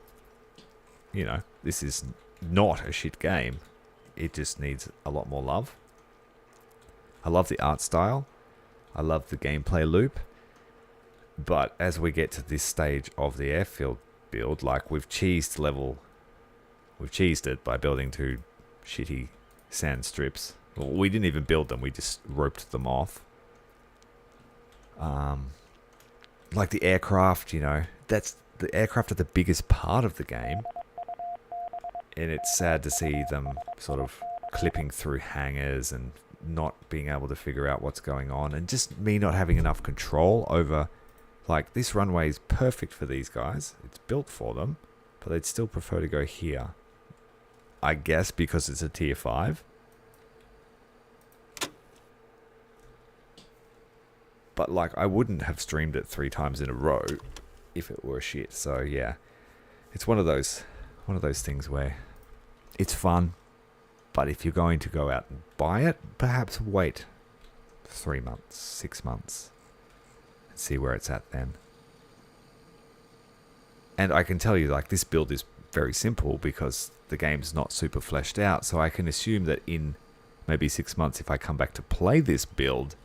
you know, this is not a shit game. It just needs a lot more love. I love the art style. I love the gameplay loop. But as we get to this stage of the Airfield build, like, we've cheesed it by building 2 shitty sand strips. Well, we didn't even build them, we just roped them off. Like the aircraft, you know, the aircraft are the biggest part of the game. And it's sad to see them sort of clipping through hangars and not being able to figure out what's going on. And just me not having enough control over... Like, this runway is perfect for these guys. It's built for them. But they'd still prefer to go here. I guess because it's a tier 5. But, like, I wouldn't have streamed it 3 times in a row if it were shit. So, yeah. It's one of those things where it's fun. But if you're going to go out and buy it, perhaps wait 3 months, 6 months. See where it's at then. And I can tell you, like, this build is very simple because the game's not super fleshed out, so I can assume that in maybe 6 months, if I come back to play this build,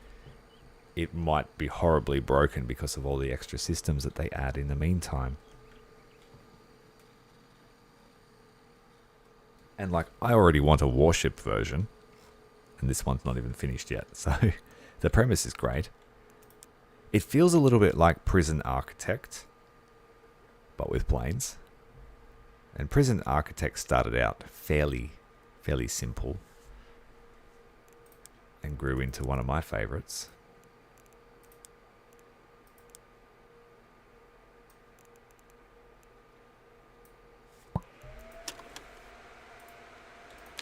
it might be horribly broken because of all the extra systems that they add in the meantime. And, like, I already want a warship version, and this one's not even finished yet, so the premise is great. It feels a little bit like Prison Architect, but with planes. And Prison Architect started out fairly simple and grew into one of my favorites.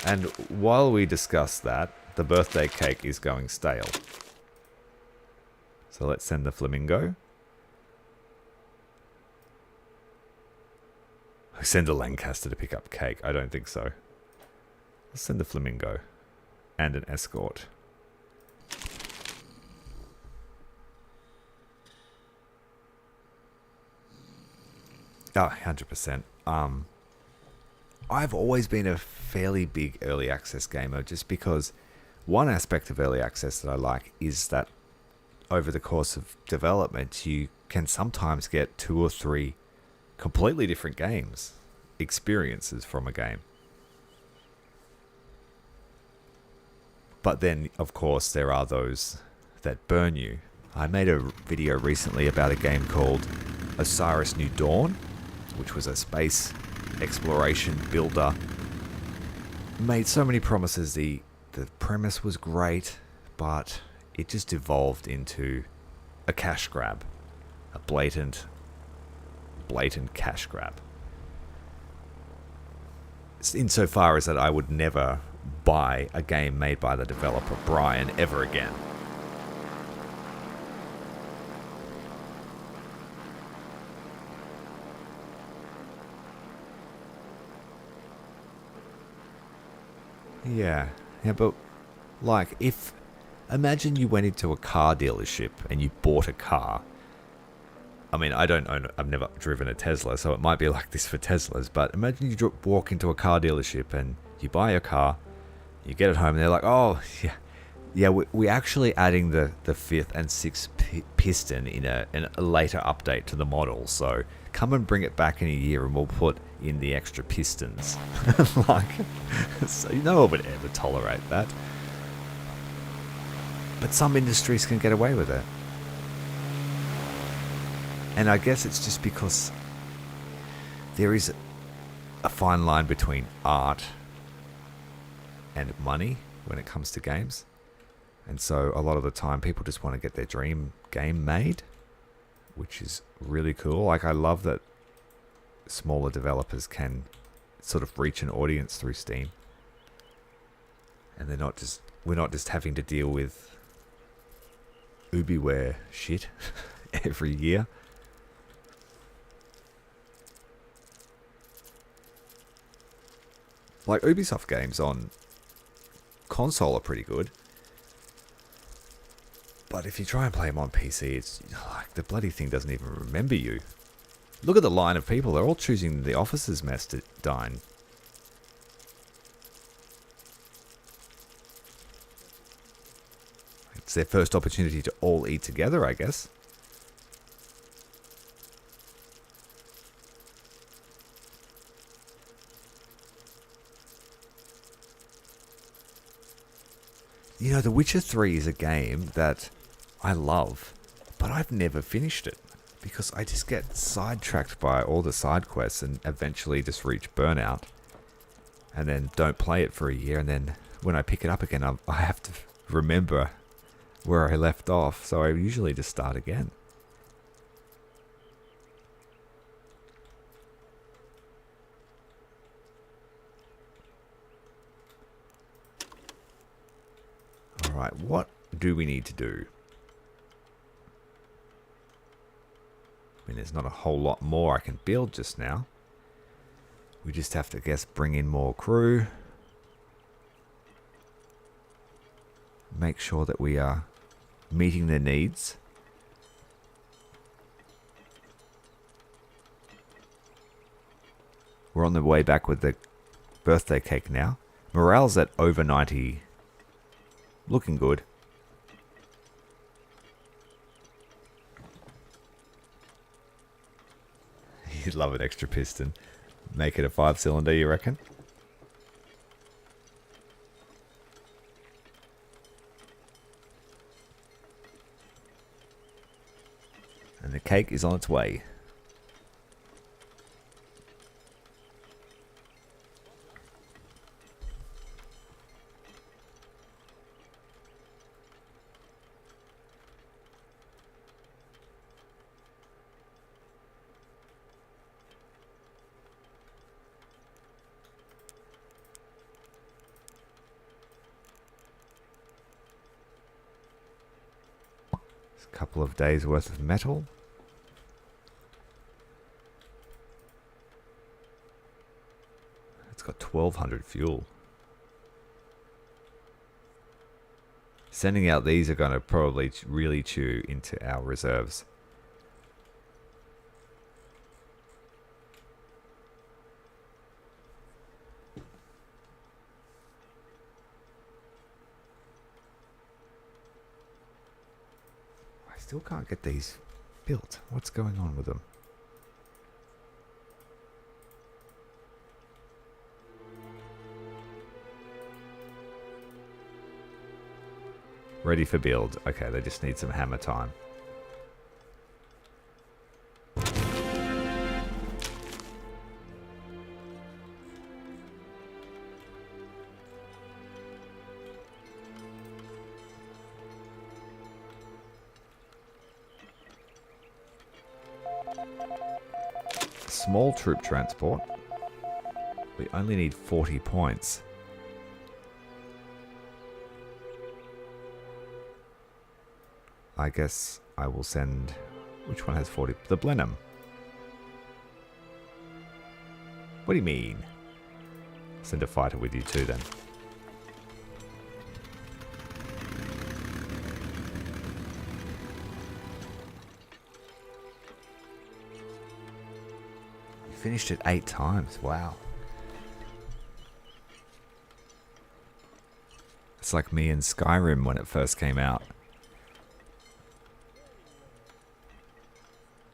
And while we discuss that, the birthday cake is going stale. So let's send the flamingo. Send a Lancaster to pick up cake. I don't think so. Let's send the flamingo. And an escort. Oh, 100%. I've always been a fairly big early access gamer just because one aspect of early access that I like is that over the course of development, you can sometimes get 2 or 3 completely different experiences from a game. But then, of course, there are those that burn you. I made a video recently about a game called Osiris New Dawn, which was a space exploration builder. Made so many promises. The premise was great, but it just evolved into a cash grab. A blatant cash grab. Insofar as that I would never buy a game made by the developer Brian ever again. Yeah, but like, imagine you went into a car dealership and you bought a car. I mean, I've never driven a Tesla, so it might be like this for Teslas, but imagine you walk into a car dealership and you buy a car, you get it home, and they're like, oh, yeah, we're actually adding the 5th and 6th piston in a later update to the model. So come and bring it back in a year and we'll put in the extra pistons. Like, so no one would ever tolerate that. But some industries can get away with it. And I guess it's just because there is a fine line between art and money when it comes to games. And so a lot of the time people just want to get their dream game made, which is really cool. Like, I love that smaller developers can sort of reach an audience through Steam. And we're not just having to deal with Ubiware shit every year. Like, Ubisoft games on console are pretty good. But if you try and play them on PC, it's like the bloody thing doesn't even remember you. Look at the line of people. They're all choosing the officers' mess to dine. It's their first opportunity to all eat together, I guess. You know, The Witcher 3 is a game that I love, but I've never finished it because I just get sidetracked by all the side quests and eventually just reach burnout and then don't play it for a year, and then when I pick it up again, I have to remember where I left off, so I usually just start again. Alright, what do we need to do? I mean, there's not a whole lot more I can build just now. We just have to, I guess, bring in more crew. Make sure that we are meeting their needs. We're on the way back with the birthday cake now. Morale's at over 90. Looking good. You'd love an extra piston. Make it a 5-cylinder, you reckon? And the cake is on its way. Couple of days worth of metal. It's got 1200 fuel. Sending out these are going to probably really chew into our reserves. Still can't get these built. What's going on with them? Ready for build. Okay, they just need some hammer time. Small troop transport. We only need 40 points. I guess I will send... Which one has 40? The Blenheim. What do you mean? Send a fighter with you too then. Finished it 8 times. Wow. It's like me in Skyrim when it first came out.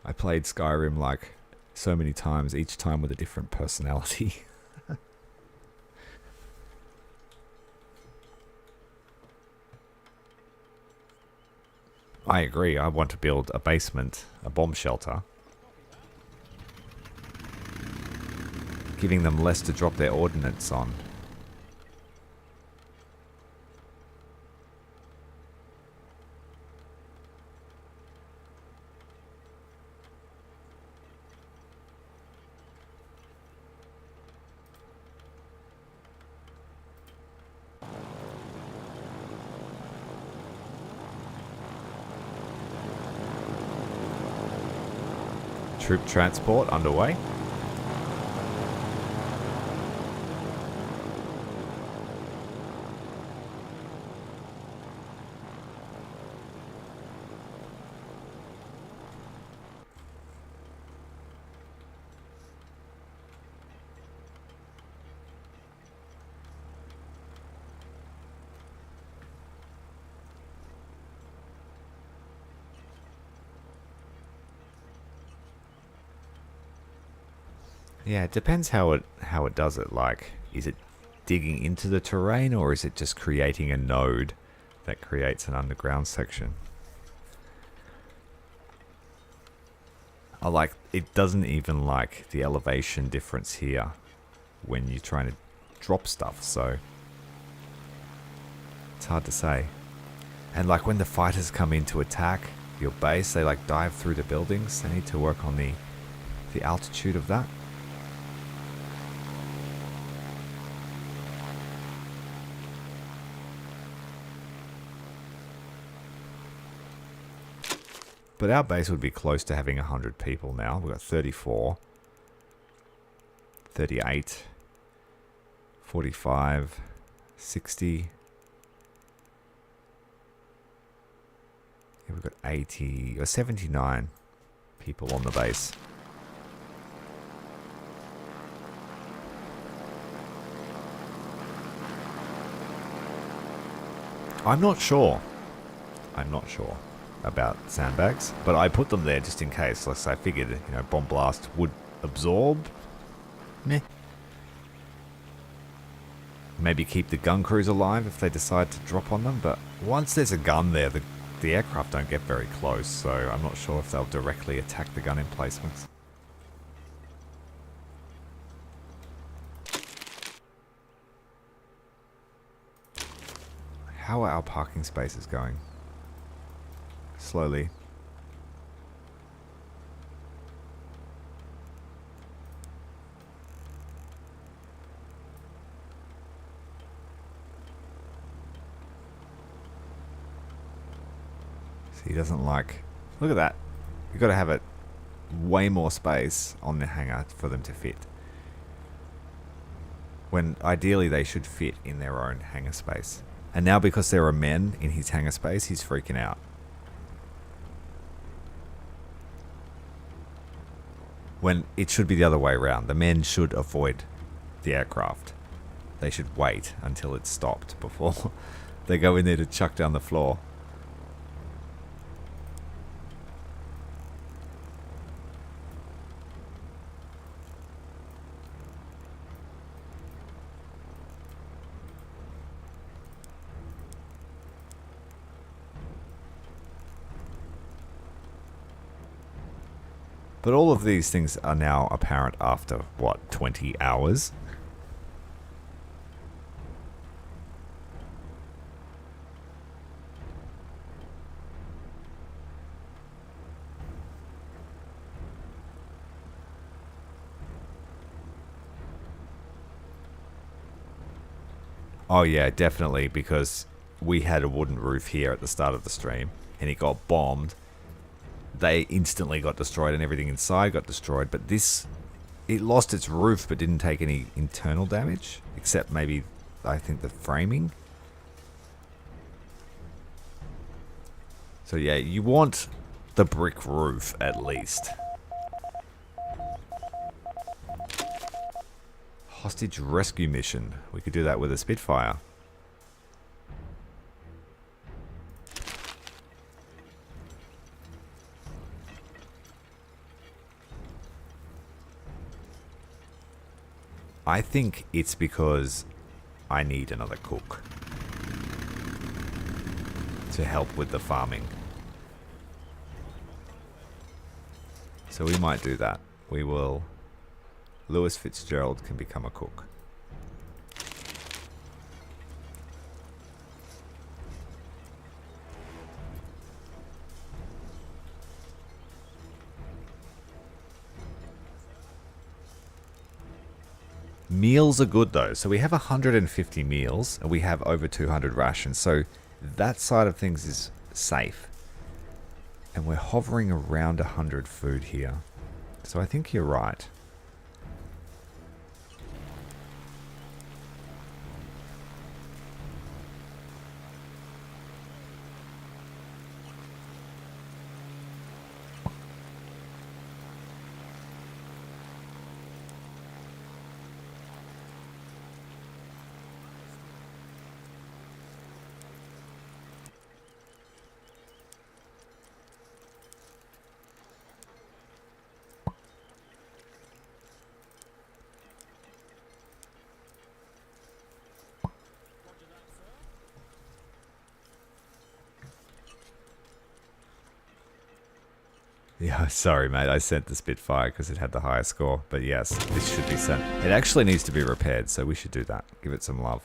I played Skyrim like so many times, each time with a different personality. I agree. I want to build a basement, a bomb shelter, giving them less to drop their ordnance on. Troop transport underway. Yeah, it depends how it does it. Like, is it digging into the terrain, or is it just creating a node that creates an underground section? I like, it doesn't even like the elevation difference here when you're trying to drop stuff, so it's hard to say. And like when the fighters come in to attack your base, they like dive through the buildings. They need to work on the altitude of that. But our base would be close to having 100 people now. We've got 34, 38, 45, 60. Yeah, we've got 80 or 79 people on the base. I'm not sure about sandbags, but I put them there just in case. Like I figured, you know, bomb blast would absorb. Meh. Maybe keep the gun crews alive if they decide to drop on them, but once there's a gun there, the aircraft don't get very close, so I'm not sure if they'll directly attack the gun emplacements. How are our parking spaces going? Slowly. See, he doesn't like... Look at that. You've got to have it way more space on the hangar for them to fit. When ideally they should fit in their own hangar space. And now because there are men in his hangar space, he's freaking out. When it should be the other way around. The men should avoid the aircraft. They should wait until it's stopped before they go in there to chuck down the floor. But all of these things are now apparent after, what, 20 hours? Oh yeah, definitely, because we had a wooden roof here at the start of the stream, and it got bombed. They instantly got destroyed and everything inside got destroyed, but this, it lost its roof but didn't take any internal damage, except maybe, I think, the framing. So yeah, you want the brick roof at least. Hostage rescue mission. We could do that with a Spitfire. I think it's because I need another cook to help with the farming. So we might do that. We will... Lewis Fitzgerald can become a cook. Meals are good though. So we have 150 meals and we have over 200 rations. So that side of things is safe. And we're hovering around 100 food here. So I think you're right. Yeah, sorry, mate. I sent the Spitfire because it had the higher score. But yes, this should be sent. It actually needs to be repaired, so we should do that. Give it some love.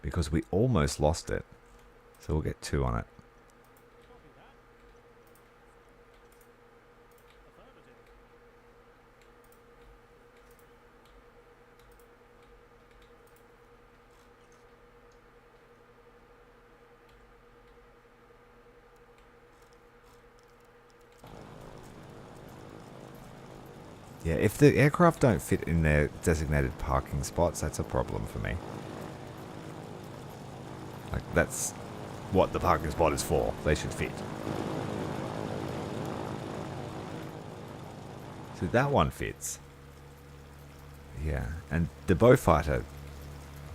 Because we almost lost it. So we'll get 2 on it. Yeah, if the aircraft don't fit in their designated parking spots, that's a problem for me. Like, that's what the parking spot is for. They should fit. So that one fits. Yeah, and the Beaufighter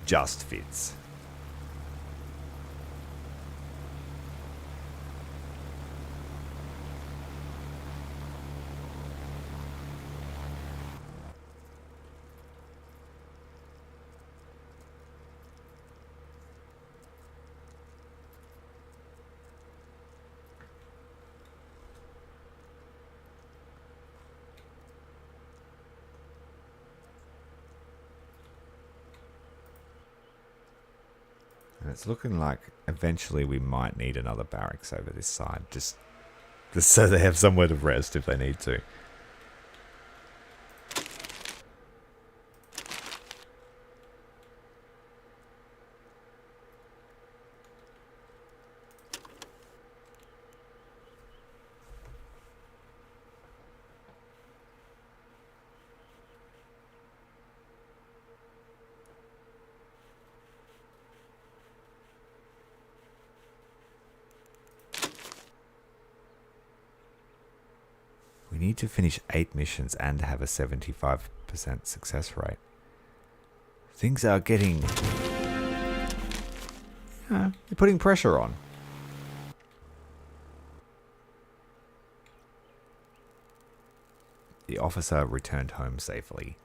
just fits. And it's looking like eventually we might need another barracks over this side. Just so they have somewhere to rest if they need to. We need to finish 8 missions and have a 75% success rate. Things are getting... you're putting pressure on. The officer returned home safely.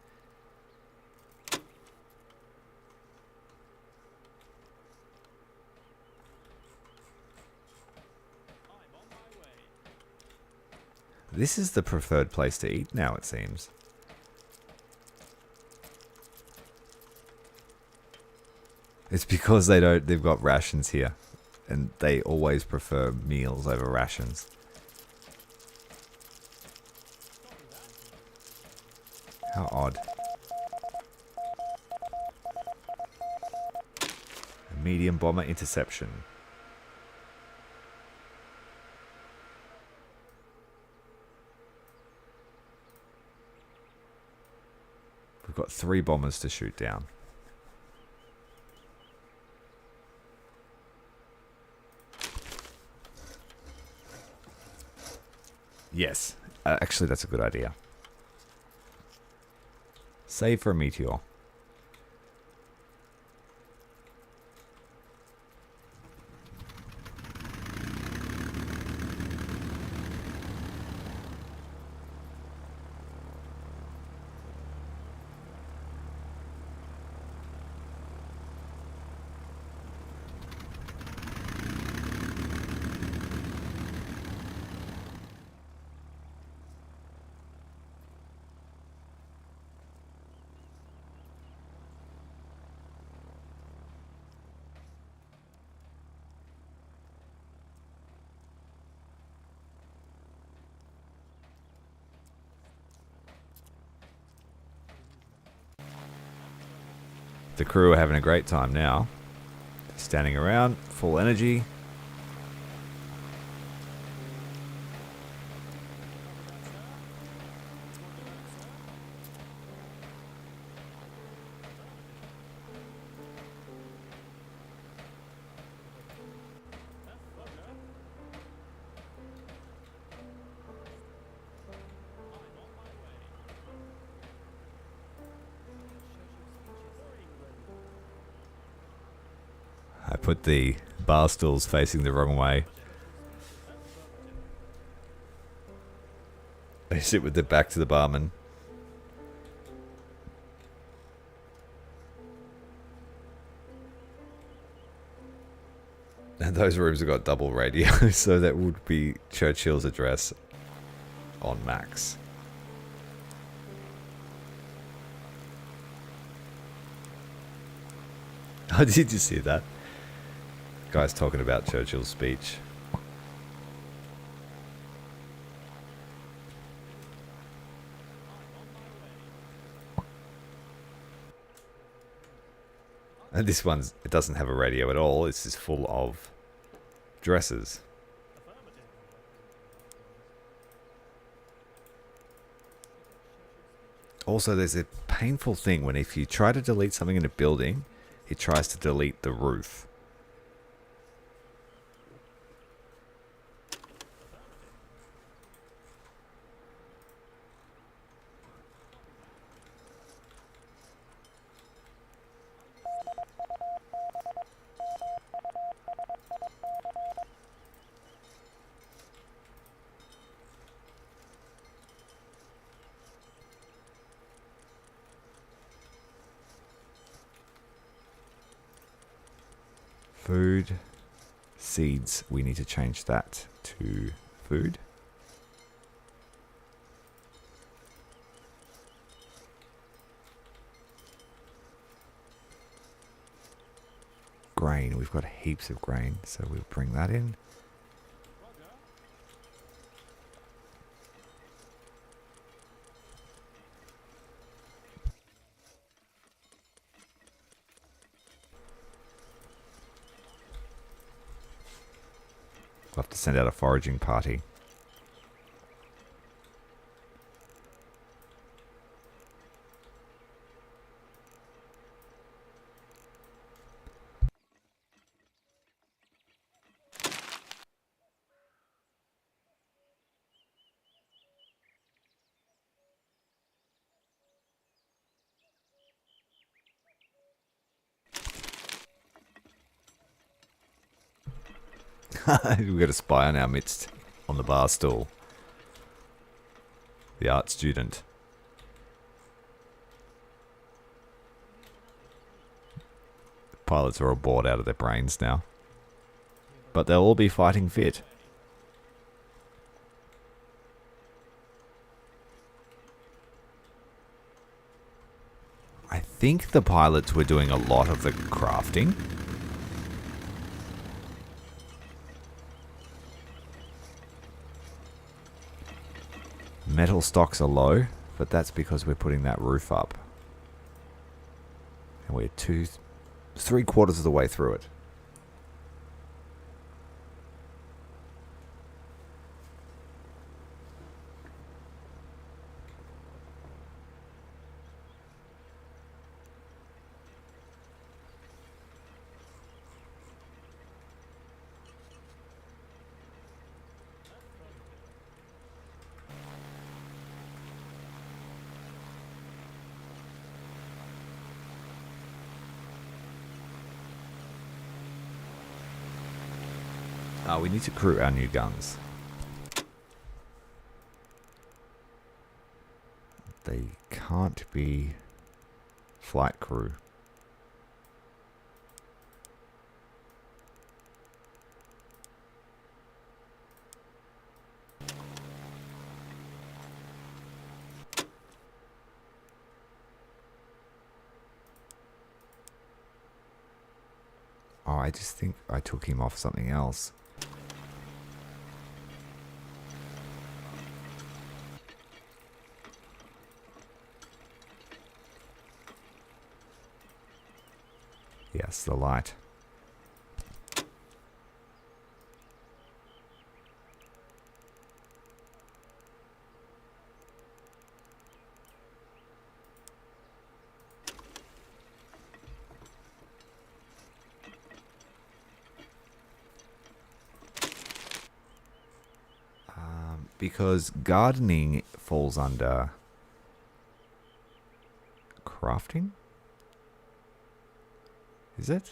This is the preferred place to eat now, it seems. It's because they've got rations here. And they always prefer meals over rations. How odd. A medium bomber interception. We've got 3 bombers to shoot down. Yes. Actually, that's a good idea. Save for a meteor. The crew are having a great time now. Standing around, full energy. I put the bar stools facing the wrong way. They sit with their back to the barman. And those rooms have got double radio, so that would be Churchill's address on Max. Oh, did you see that? Guy's talking about Churchill's speech. And this one's, it doesn't have a radio at all. It's just full of dresses. Also, there's a painful thing when if you try to delete something in a building, it tries to delete the roof. Food, seeds, we need to change that to food. Grain, we've got heaps of grain, so we'll bring that in. We'll have to send out a foraging party. We've got a spy on our midst on the bar stool. The art student. The pilots are all bored out of their brains now. But they'll all be fighting fit. I think the pilots were doing a lot of the crafting. Metal stocks are low, but that's because we're putting that roof up. And we're 3/4 of the way through it. We need to crew our new guns. They can't be flight crew. Oh, I just think I took him off something else. Yes, the light. Because gardening falls under crafting? Is it?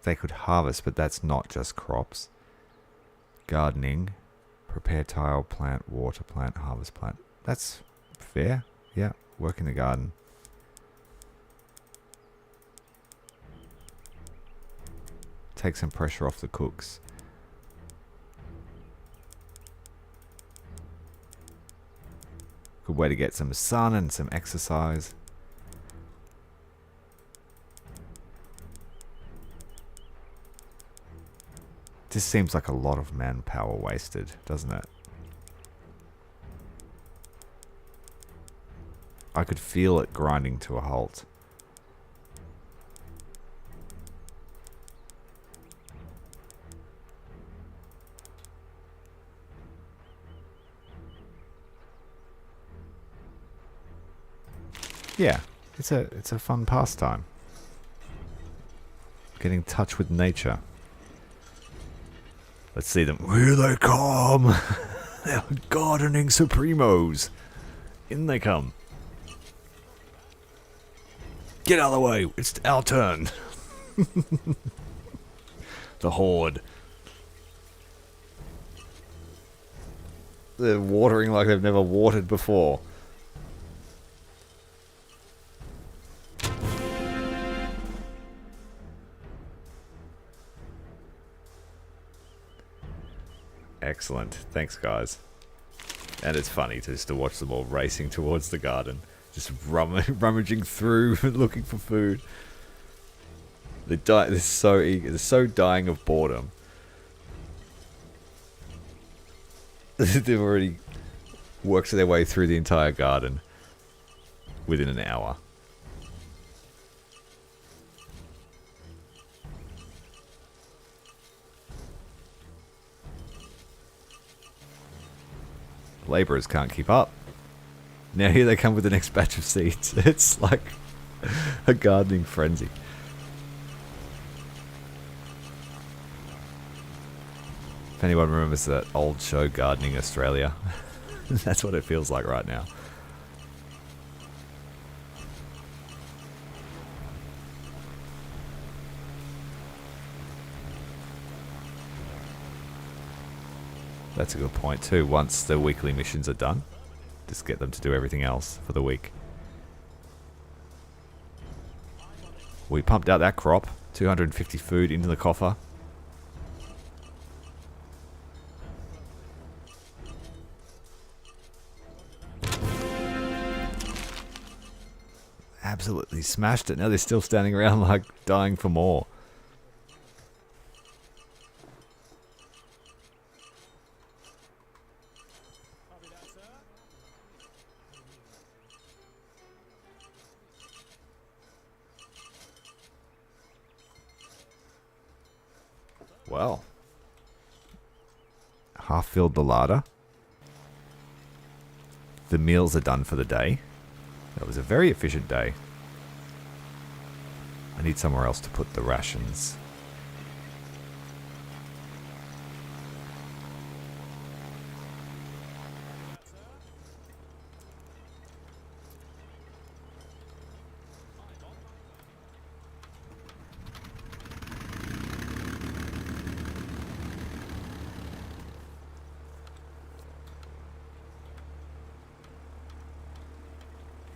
They could harvest, but that's not just crops. Gardening, prepare tile, plant, water plant, harvest plant. That's fair. Yeah, work in the garden. Take some pressure off the cooks. Good way to get some sun and some exercise. This seems like a lot of manpower wasted, doesn't it? I could feel it grinding to a halt. Yeah, it's a fun pastime. Getting in touch with nature. Let's see them. Here they come! They're gardening supremos. In they come. Get out of the way! It's our turn! The horde. They're watering like they've never watered before. Excellent. Thanks, guys. And it's funny just to watch them all racing towards the garden. Just rummaging through, looking for food. They're so eager. They're so dying of boredom. They've already worked their way through the entire garden within an hour. Labourers can't keep up. Now here they come with the next batch of seeds. It's like a gardening frenzy. If anyone remembers that old show Gardening Australia, that's what it feels like right now. That's a good point too. Once the weekly missions are done, just get them to do everything else for the week. We pumped out that crop. 250 food into the coffer. Absolutely smashed it. Now they're still standing around like dying for more. Well, half filled the larder. The meals are done for the day. That was a very efficient day. I need somewhere else to put the rations.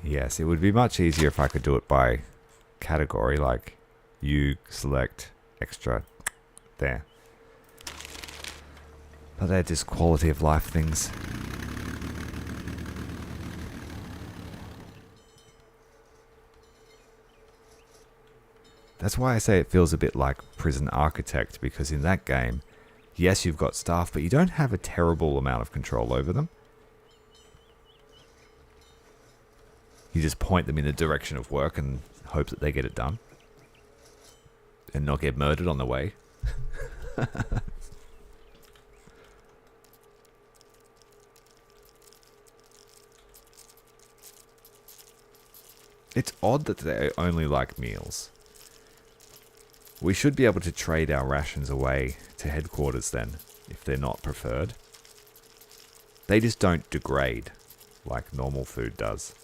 Yes, it would be much easier if I could do it by category, like you select extra there. But they're just quality of life things. That's why I say it feels a bit like Prison Architect, because in that game, yes, you've got staff, but you don't have a terrible amount of control over them. You just point them in the direction of work and hope that they get it done and not get murdered on the way. It's odd that they only like meals. We should be able to trade our rations away to headquarters then, if they're not preferred. They just don't degrade like normal food does.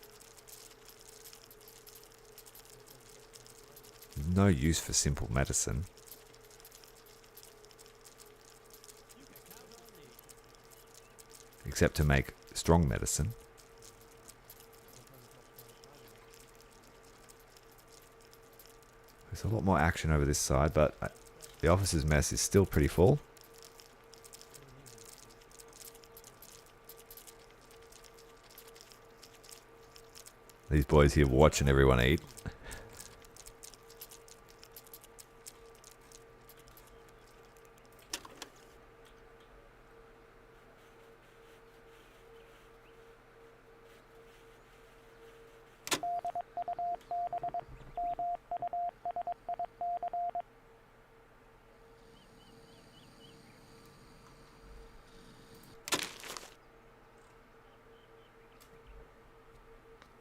No use for simple medicine. Except to make strong medicine. There's a lot more action over this side, but the officer's mess is still pretty full. These boys here watching everyone eat.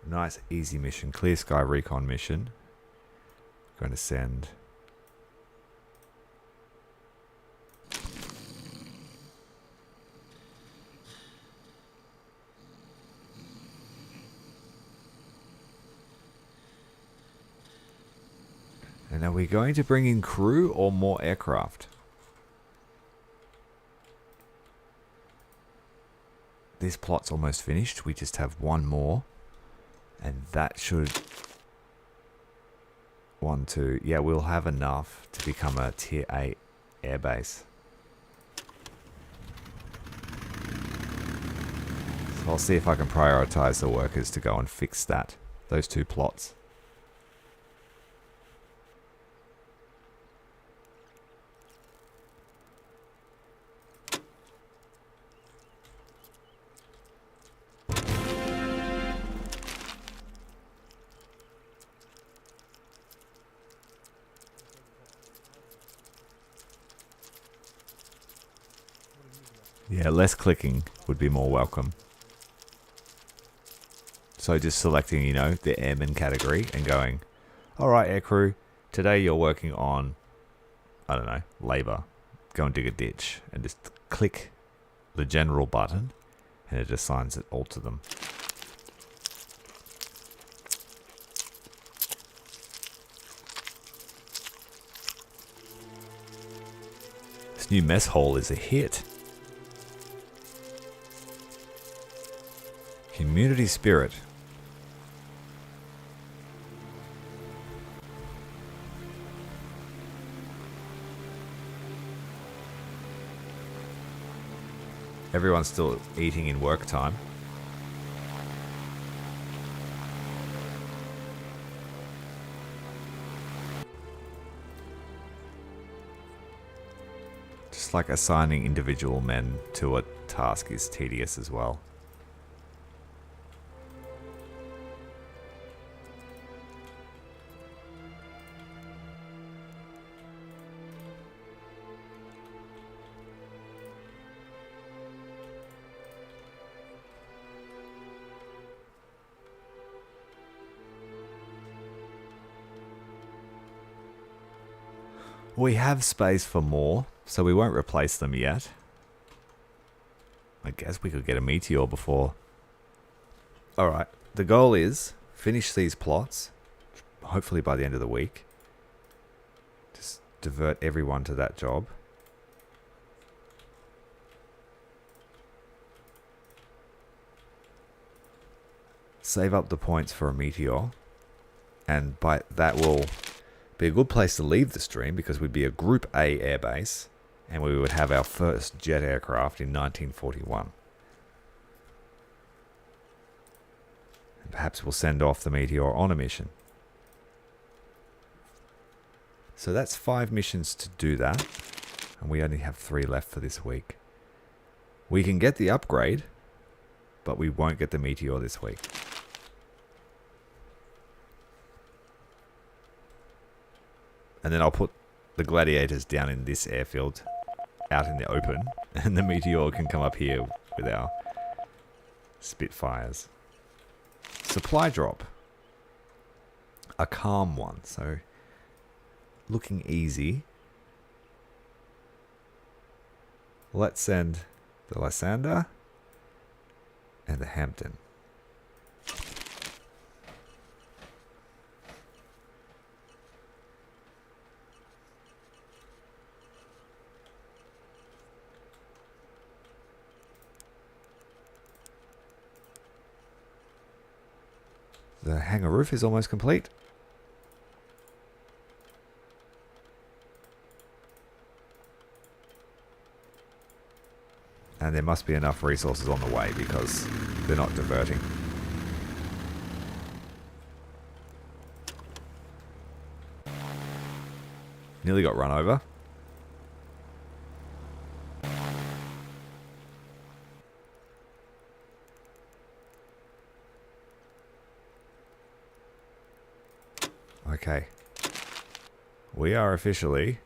Nice, easy mission. Clear sky recon mission. Going to send. And are we going to bring in crew or more aircraft? This plot's almost finished. We just have one more. And that should... 1, 2... Yeah, we'll have enough to become a Tier 8 airbase. So I'll see if I can prioritize the workers to go and fix that. Those 2 plots. Yeah, less clicking would be more welcome. So just selecting, you know, the airman category and going, alright aircrew, today you're working on, I don't know, labour. Go and dig a ditch. And just click the general button and it assigns it all to them. This new mess hall is a hit. Community spirit. Everyone's still eating in work time. Just like assigning individual men to a task is tedious as well. We have space for more, so we won't replace them yet. I guess we could get a meteor before. Alright, the goal is finish these plots, hopefully by the end of the week. Just divert everyone to that job. Save up the points for a meteor, and by that will be a good place to leave the stream because we'd be a Group A airbase and we would have our first jet aircraft in 1941. And perhaps we'll send off the meteor on a mission. So that's 5 missions to do that, and we only have 3 left for this week. We can get the upgrade, but we won't get the meteor this week. And then I'll put the gladiators down in this airfield, out in the open, and the meteor can come up here with our Spitfires. Supply drop. A calm one, so looking easy. Let's send the Lysander and the Hampton. The hangar roof is almost complete. And there must be enough resources on the way because they're not diverting. Nearly got run over. Okay. We are officially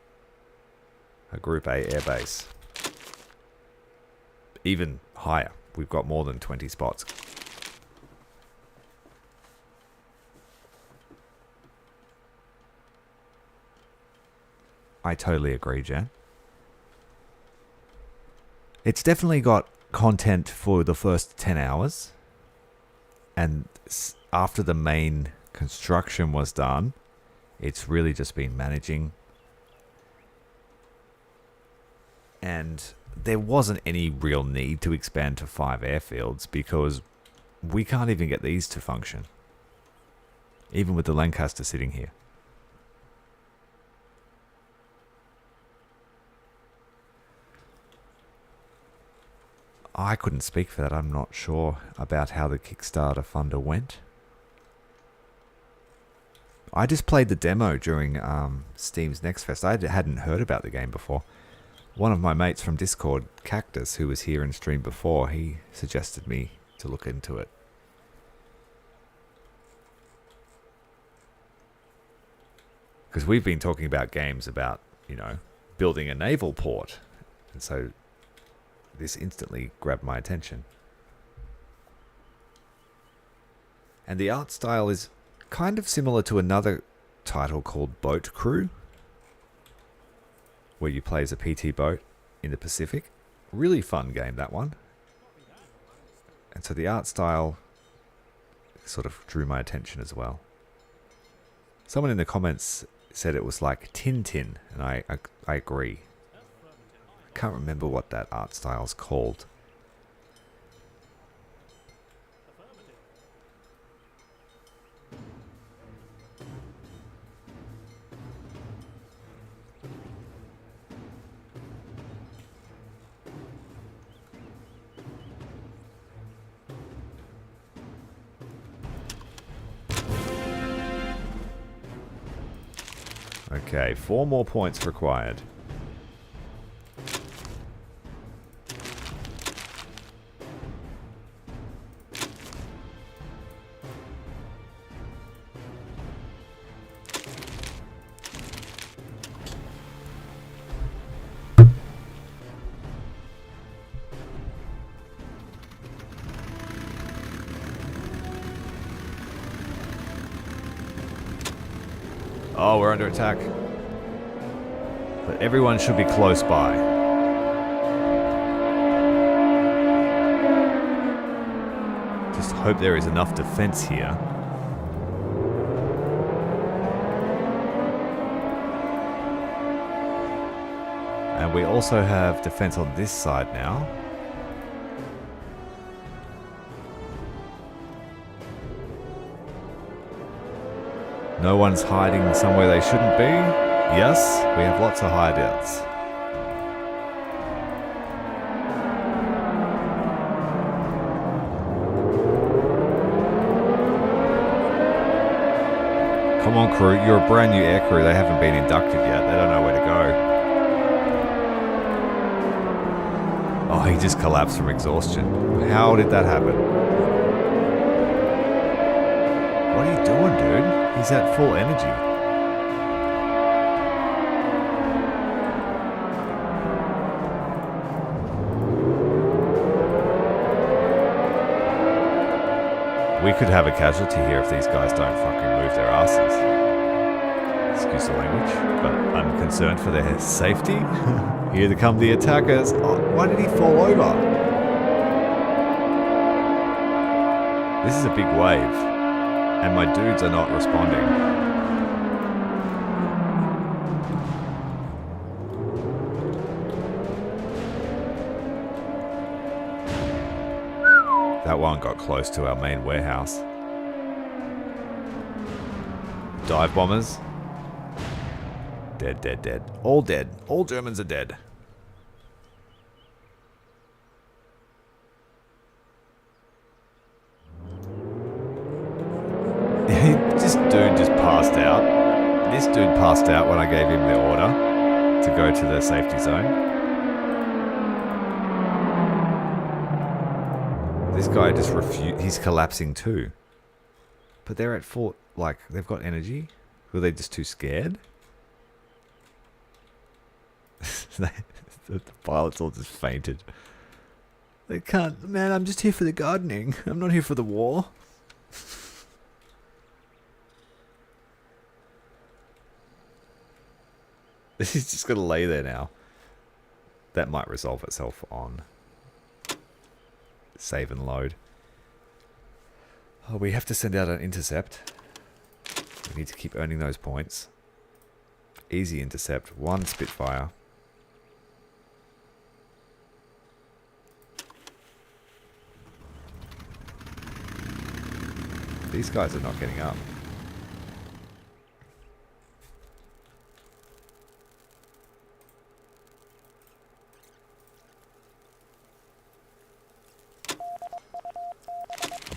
a Group A airbase. Even higher. We've got more than 20 spots. I totally agree, Jan. It's definitely got content for the first 10 hours. And after the main construction was done, it's really just been managing. And there wasn't any real need to expand to 5 airfields because we can't even get these to function. Even with the Lancaster sitting here. I couldn't speak for that. I'm not sure about how the Kickstarter funder went. I just played the demo during Steam's Next Fest. I hadn't heard about the game before. One of my mates from Discord, Cactus, who was here and streamed before, he suggested me to look into it. Because we've been talking about games about, you know, building a naval port. And so this instantly grabbed my attention. And the art style is kind of similar to another title called Boat Crew, where you play as a PT boat in the Pacific. Really fun game, that one. And so the art style sort of drew my attention as well. Someone in the comments said it was like Tintin, and I agree. I can't remember what that art style is called. Okay, 4 more points required. Oh, we're under attack. But everyone should be close by. Just hope there is enough defense here. And we also have defense on this side now. No one's hiding somewhere they shouldn't be. Yes, we have lots of hideouts. Come on, crew. You're a brand new aircrew. They haven't been inducted yet. They don't know where to go. Oh, he just collapsed from exhaustion. How did that happen? What are you doing, dude? He's at full energy. We could have a casualty here if these guys don't fucking move their asses. Excuse the language, but I'm concerned for their safety. Here come the attackers. Oh, why did he fall over? This is a big wave, and my dudes are not responding. That one got close to our main warehouse. Dive bombers. Dead, dead, dead. All dead. All Germans are dead. This dude just passed out. This dude passed out when I gave him the order to go to the safety zone. This guy just refused. He's collapsing too. But they're at fort. Like, they've got energy. Were they just too scared? The pilots all just fainted. They can't. Man, I'm just here for the gardening. I'm not here for the war. He's just going to lay there now. That might resolve itself on save and load. Oh, we have to send out an intercept. We need to keep earning those points. Easy intercept. 1 Spitfire. These guys are not getting up.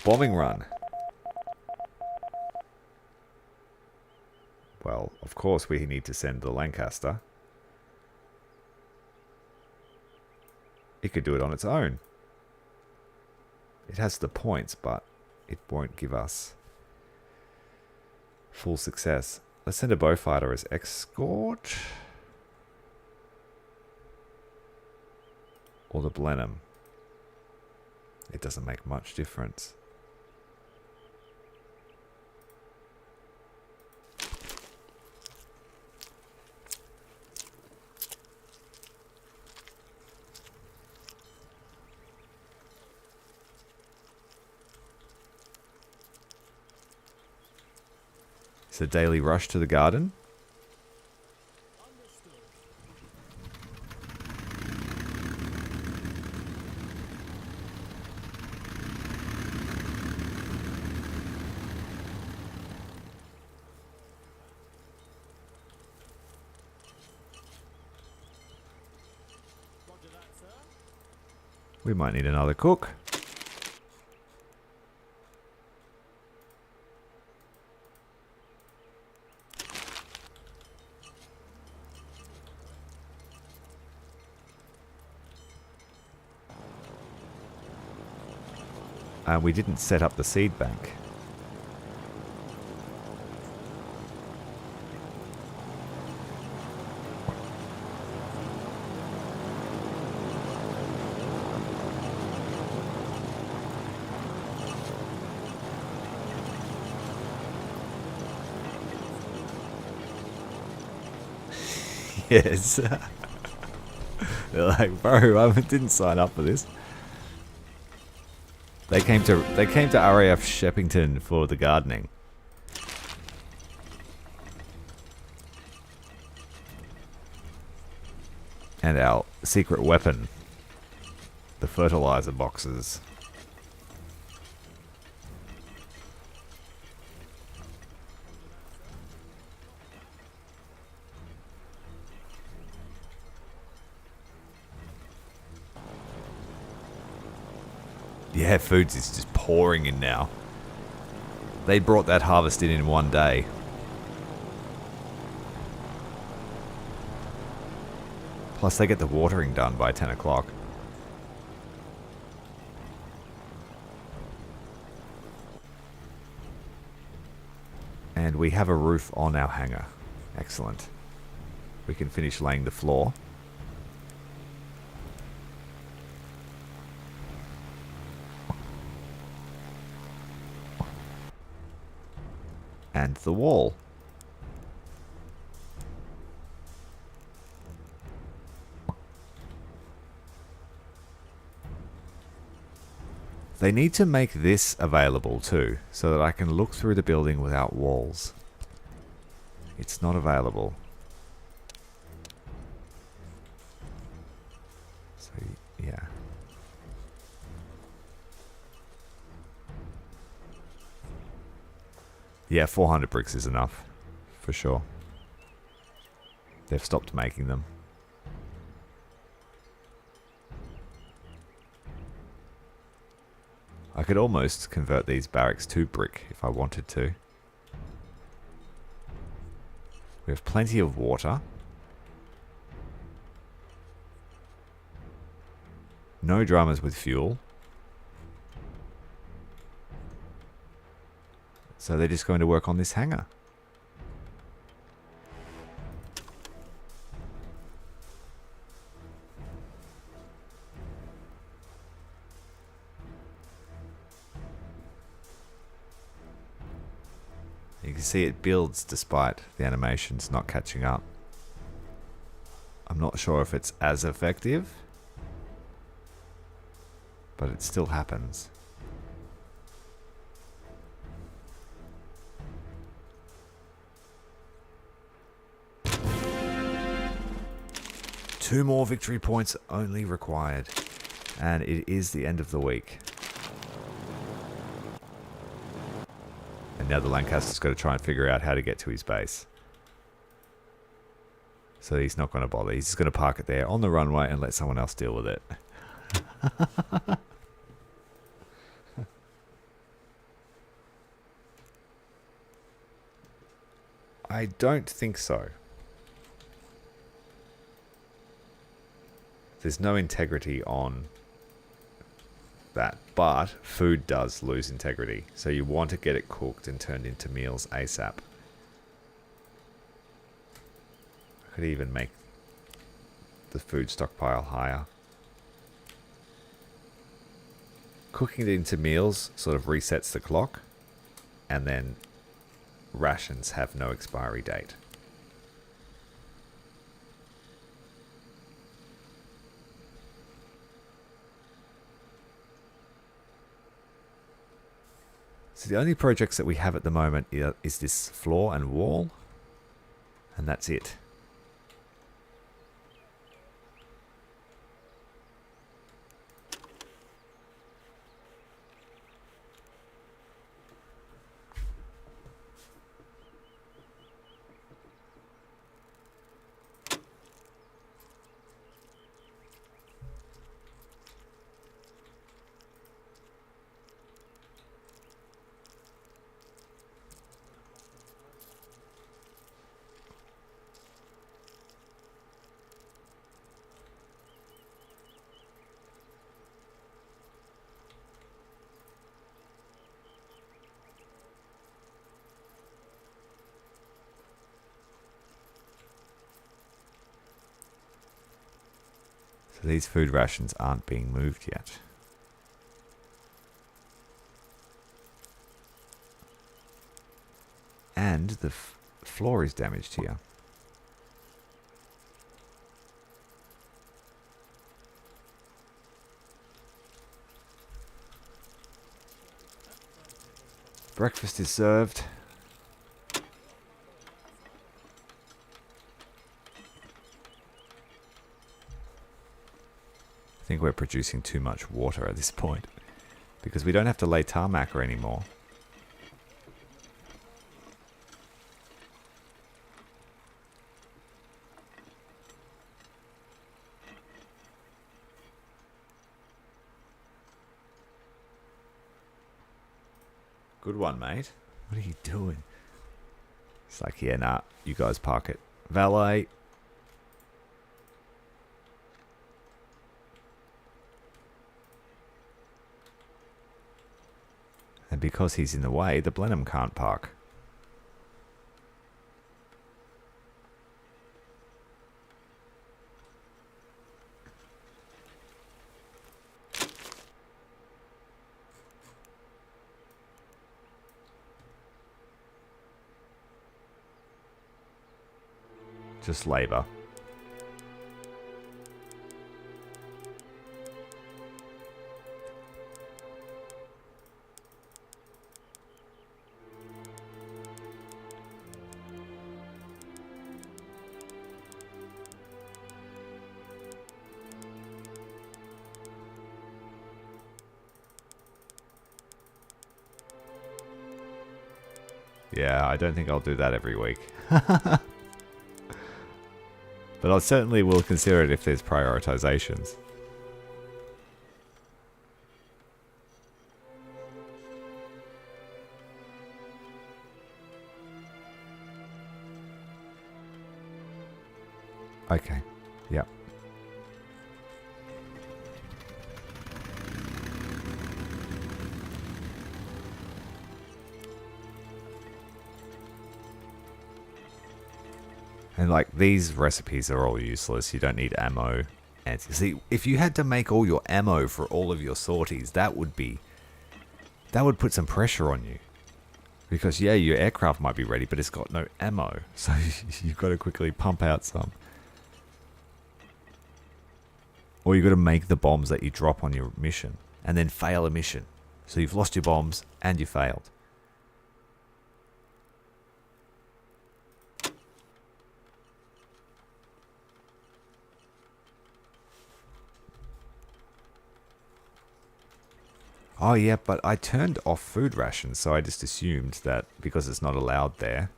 Bombing run. Well, of course we need to send the Lancaster. It could do it on its own. It has the points, but it won't give us full success. Let's send a Beaufighter as escort. Or the Blenheim. It doesn't make much difference. It's a daily rush to the garden. We might need another cook. And we didn't set up the seed bank. Yes. They're like, bro, I didn't sign up for this. They came to RAF Shepparton for the gardening. And our secret weapon, the fertilizer boxes. Yeah, foods is just pouring in now. They brought that harvest in one day. Plus they get the watering done by 10 o'clock. And we have a roof on our hangar. Excellent. We can finish laying the floor. and the wall. They need to make this available too, so that I can look through the building without walls. It's not available. So, yeah. Yeah, 400 bricks is enough, for sure. They've stopped making them. I could almost convert these barracks to brick if I wanted to. We have plenty of water. No drummers with fuel. So they're just going to work on this hangar. You can see it builds despite the animations not catching up. I'm not sure if it's as effective, but it still happens. Two more victory points only required, and it is the end of the week. And now the Lancaster's got to try and figure out how to get to his base. So he's not going to bother. He's just going to park it there on the runway and let someone else deal with it. I don't think so. There's no integrity on that, but food does lose integrity, so you want to get it cooked and turned into meals ASAP. I could even make the food stockpile higher. Cooking it into meals sort of resets the clock, and then rations have no expiry date. So the only projects that we have at the moment is this floor and wall, and that's it. So these food rations aren't being moved yet. And the floor is damaged here. Breakfast is served. I think we're producing too much water at this point, because we don't have to lay tarmac anymore. Good one, mate. What are you doing? It's like, yeah, nah, you guys park it. Valet. And because he's in the way, the Blenheim can't park. Just labor. Yeah, I don't think I'll do that every week. But I certainly will consider it if there's prioritizations. Okay. Yep. And like these recipes are all useless. You don't need ammo. And see, if you had to make all your ammo for all of your sorties, that would put some pressure on you. Because yeah, your aircraft might be ready, but it's got no ammo. So you've got to quickly pump out some. Or you've got to make the bombs that you drop on your mission and then fail a mission. So you've lost your bombs and you failed. Oh yeah, but I turned off food rations, so I just assumed that because it's not allowed there,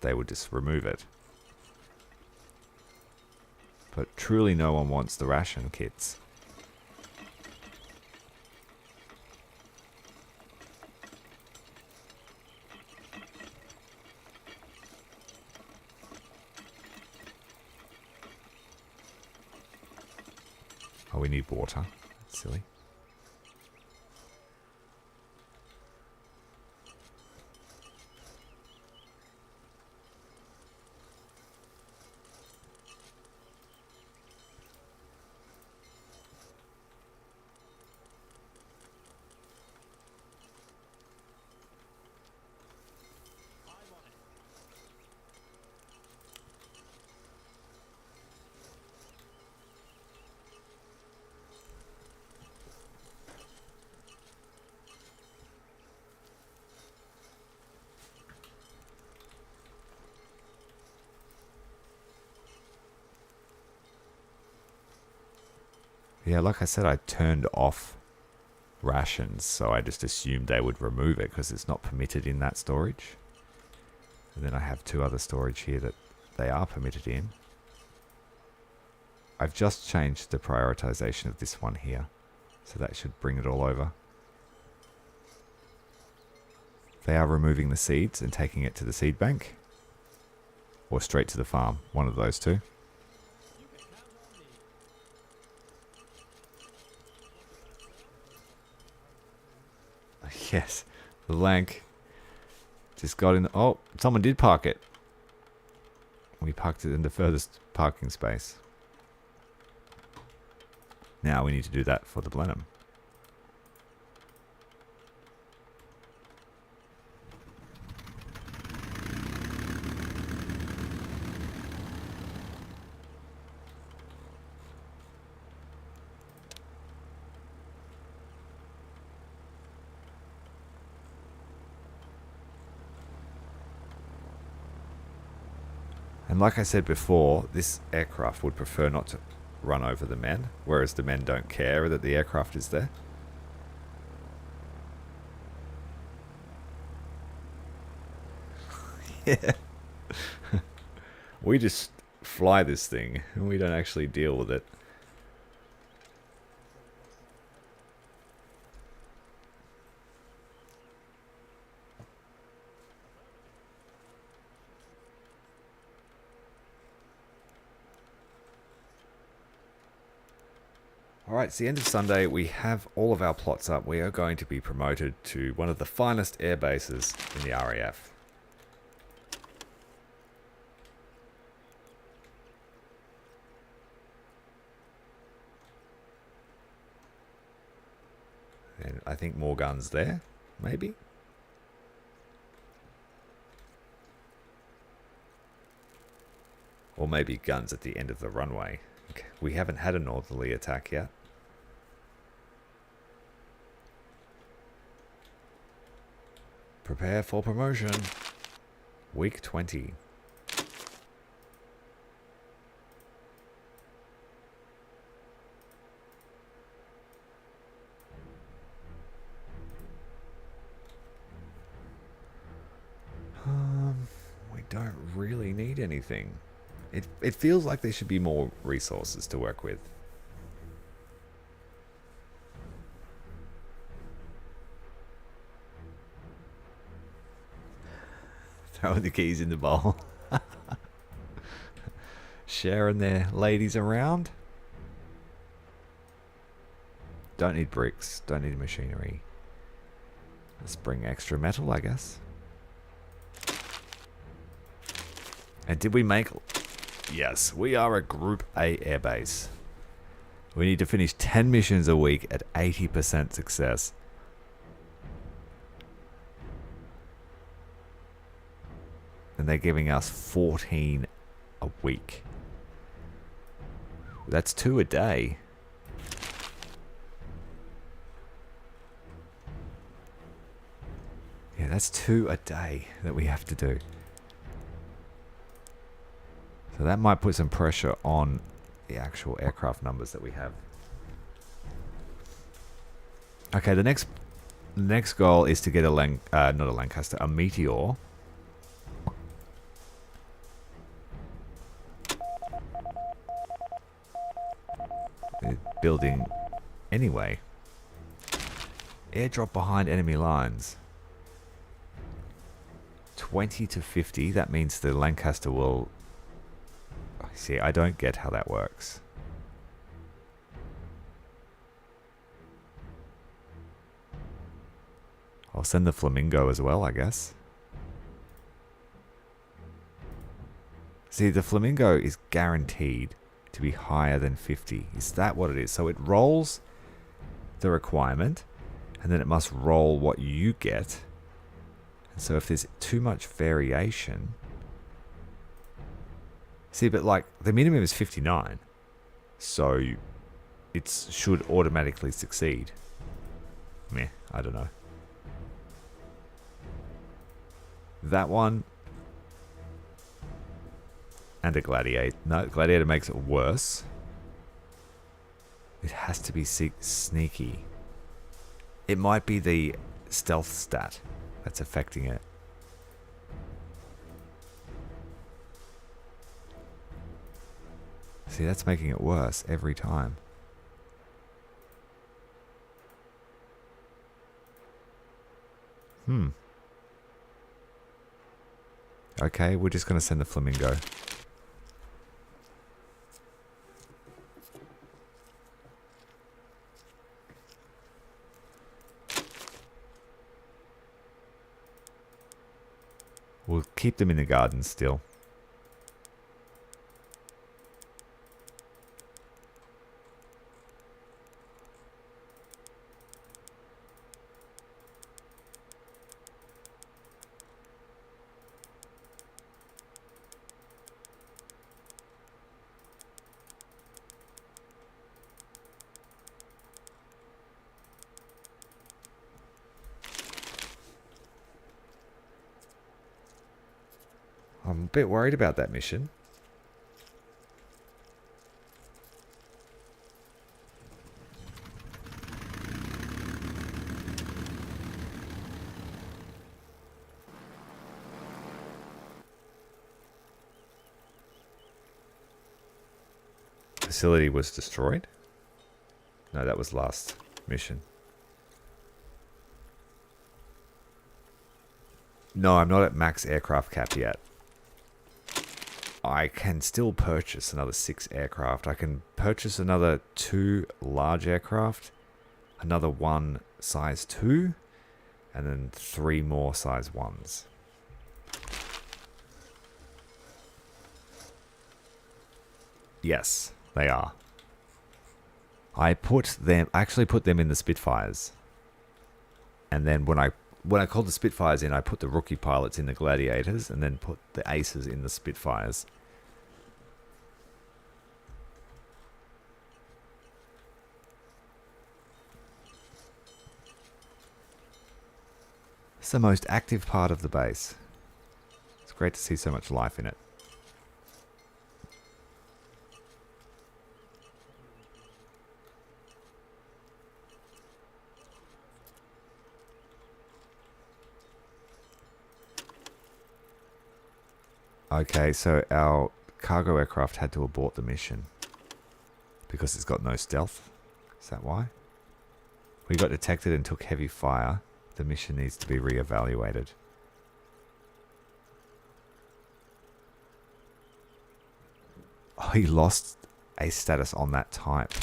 they would just remove it. But truly no one wants the ration kits. Oh, we need water. That's silly. Yeah, like I said, I turned off rations, so I just assumed they would remove it because it's not permitted in that storage. And then I have two other storage here that they are permitted in. I've just changed the prioritization of this one here, so that should bring it all over. They are removing the seeds and taking it to the seed bank, or straight to the farm, one of those two. Yes, the Lank just got in. Oh, someone did park it. We parked it in the furthest parking space. Now we need to do that for the Blenheim. And like I said before, this aircraft would prefer not to run over the men, whereas the men don't care that the aircraft is there. Yeah. We just fly this thing, and we don't actually deal with it. Alright, it's the end of Sunday. We have all of our plots up. We are going to be promoted to one of the finest air bases in the RAF. And I think more guns there, maybe? Or maybe guns at the end of the runway. Okay. We haven't had a northerly attack yet. Prepare for promotion. Week 20. We don't really need anything. It feels like there should be more resources to work with. Throwing the keys in the bowl. Sharing their ladies around. Don't need bricks. Don't need machinery. Let's bring extra metal, I guess. And did we make... Yes, we are a Group A airbase. We need to finish 10 missions a week at 80% success. And they're giving us 14 a week. That's 2 a day. Yeah, that's 2 a day that we have to do. So that might put some pressure on the actual aircraft numbers that we have. Okay, the next goal is to get a Meteor. Building anyway. Airdrop behind enemy lines. 20 to 50. That means the Lancaster will... See, I don't get how that works. I'll send the Flamingo as well, I guess. See, the Flamingo is guaranteed to be higher than 50. Is that what it is? So it rolls the requirement, and then it must roll what you get. And so if there's too much variation... See, but like, the minimum is 59. So it should automatically succeed. Meh, I don't know. That one. And a Gladiator. No, Gladiator makes it worse. It has to be sneaky. It might be the stealth stat that's affecting it. See, that's making it worse every time. Okay, we're just going to send the Flamingo. We'll keep them in the garden still. I'm a bit worried about that mission. Facility was destroyed? No, that was last mission. No, I'm not at max aircraft cap yet. I can still purchase another 6 aircraft. I can purchase another 2 large aircraft, another 1 size 2, and then 3 more size 1s. Yes, they are. I actually put them in the Spitfires. And then when I called the Spitfires in, I put the rookie pilots in the Gladiators and then put the Aces in the Spitfires. the most active part of the base. It's great to see so much life in it. Okay, so our cargo aircraft had to abort the mission because it's got no stealth. Is that why? We got detected and took heavy fire. The mission needs to be reevaluated. Oh, he lost a status on that type.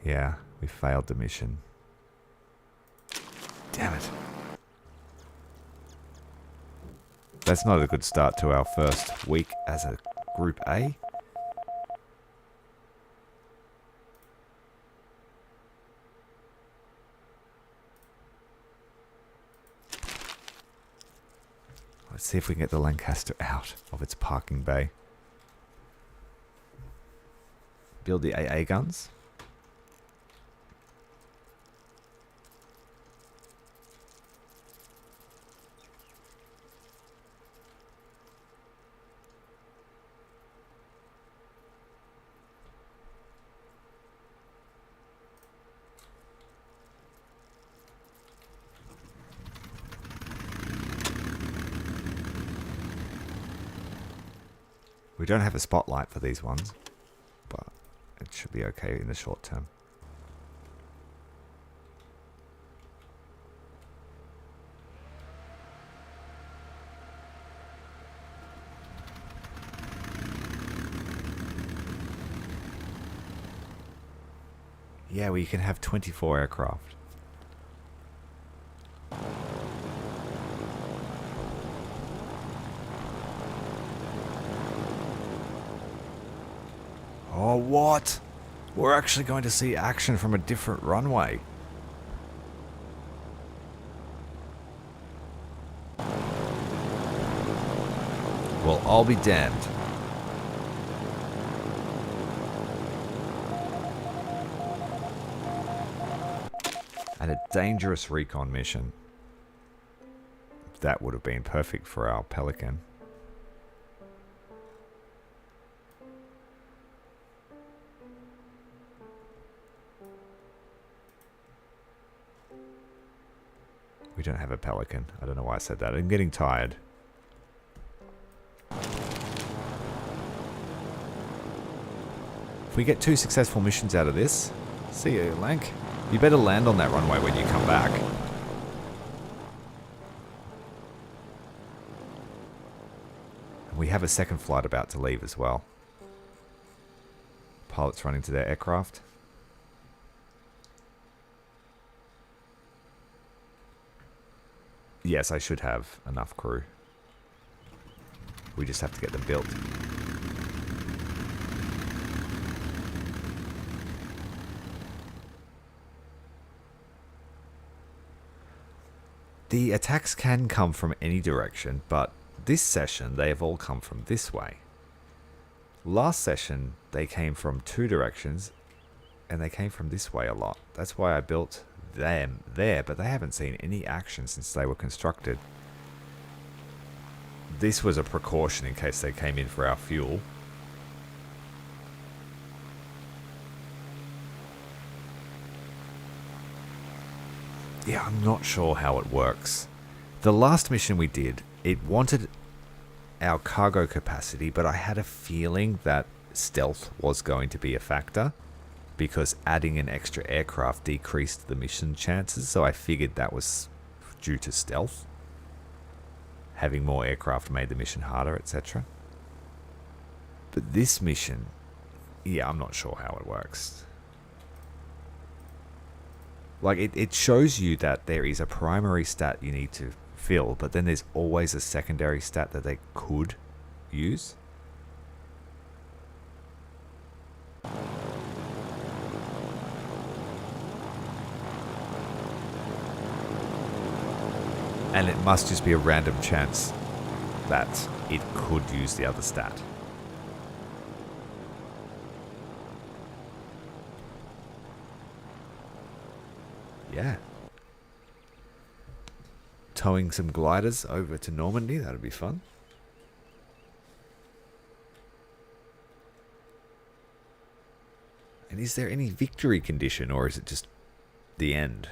Yeah, we failed the mission. Damn it. That's not a good start to our first week as a Group A. Let's see if we can get the Lancaster out of its parking bay. Build the AA guns. We don't have a spotlight for these ones, but it should be okay in the short term. Yeah, well, you can have 24 aircraft. Oh, what? We're actually going to see action from a different runway. Well, I'll be damned. And a dangerous recon mission. That would have been perfect for our Pelican. We don't have a Pelican. I don't know why I said that. I'm getting tired. If we get 2 successful missions out of this, see you, Lank. You better land on that runway when you come back. And we have a second flight about to leave as well. Pilots running to their aircraft. Yes, I should have enough crew. We just have to get them built. The attacks can come from any direction, but this session they have all come from this way. Last session they came from 2 directions, and they came from this way a lot. That's why I built them there, but they haven't seen any action since they were constructed. This was a precaution in case they came in for our fuel. Yeah, I'm not sure how it works. The last mission we did, it wanted our cargo capacity, but I had a feeling that stealth was going to be a factor because adding an extra aircraft decreased the mission chances, so I figured that was due to stealth. Having more aircraft made the mission harder, etc. But this mission, yeah, I'm not sure how it works. Like, it shows you that there is a primary stat you need to fill, but then there's always a secondary stat that they could use. And it must just be a random chance that it could use the other stat. Yeah. towing some gliders over to Normandy. That'd be fun. And is there any victory condition, or is it just the end?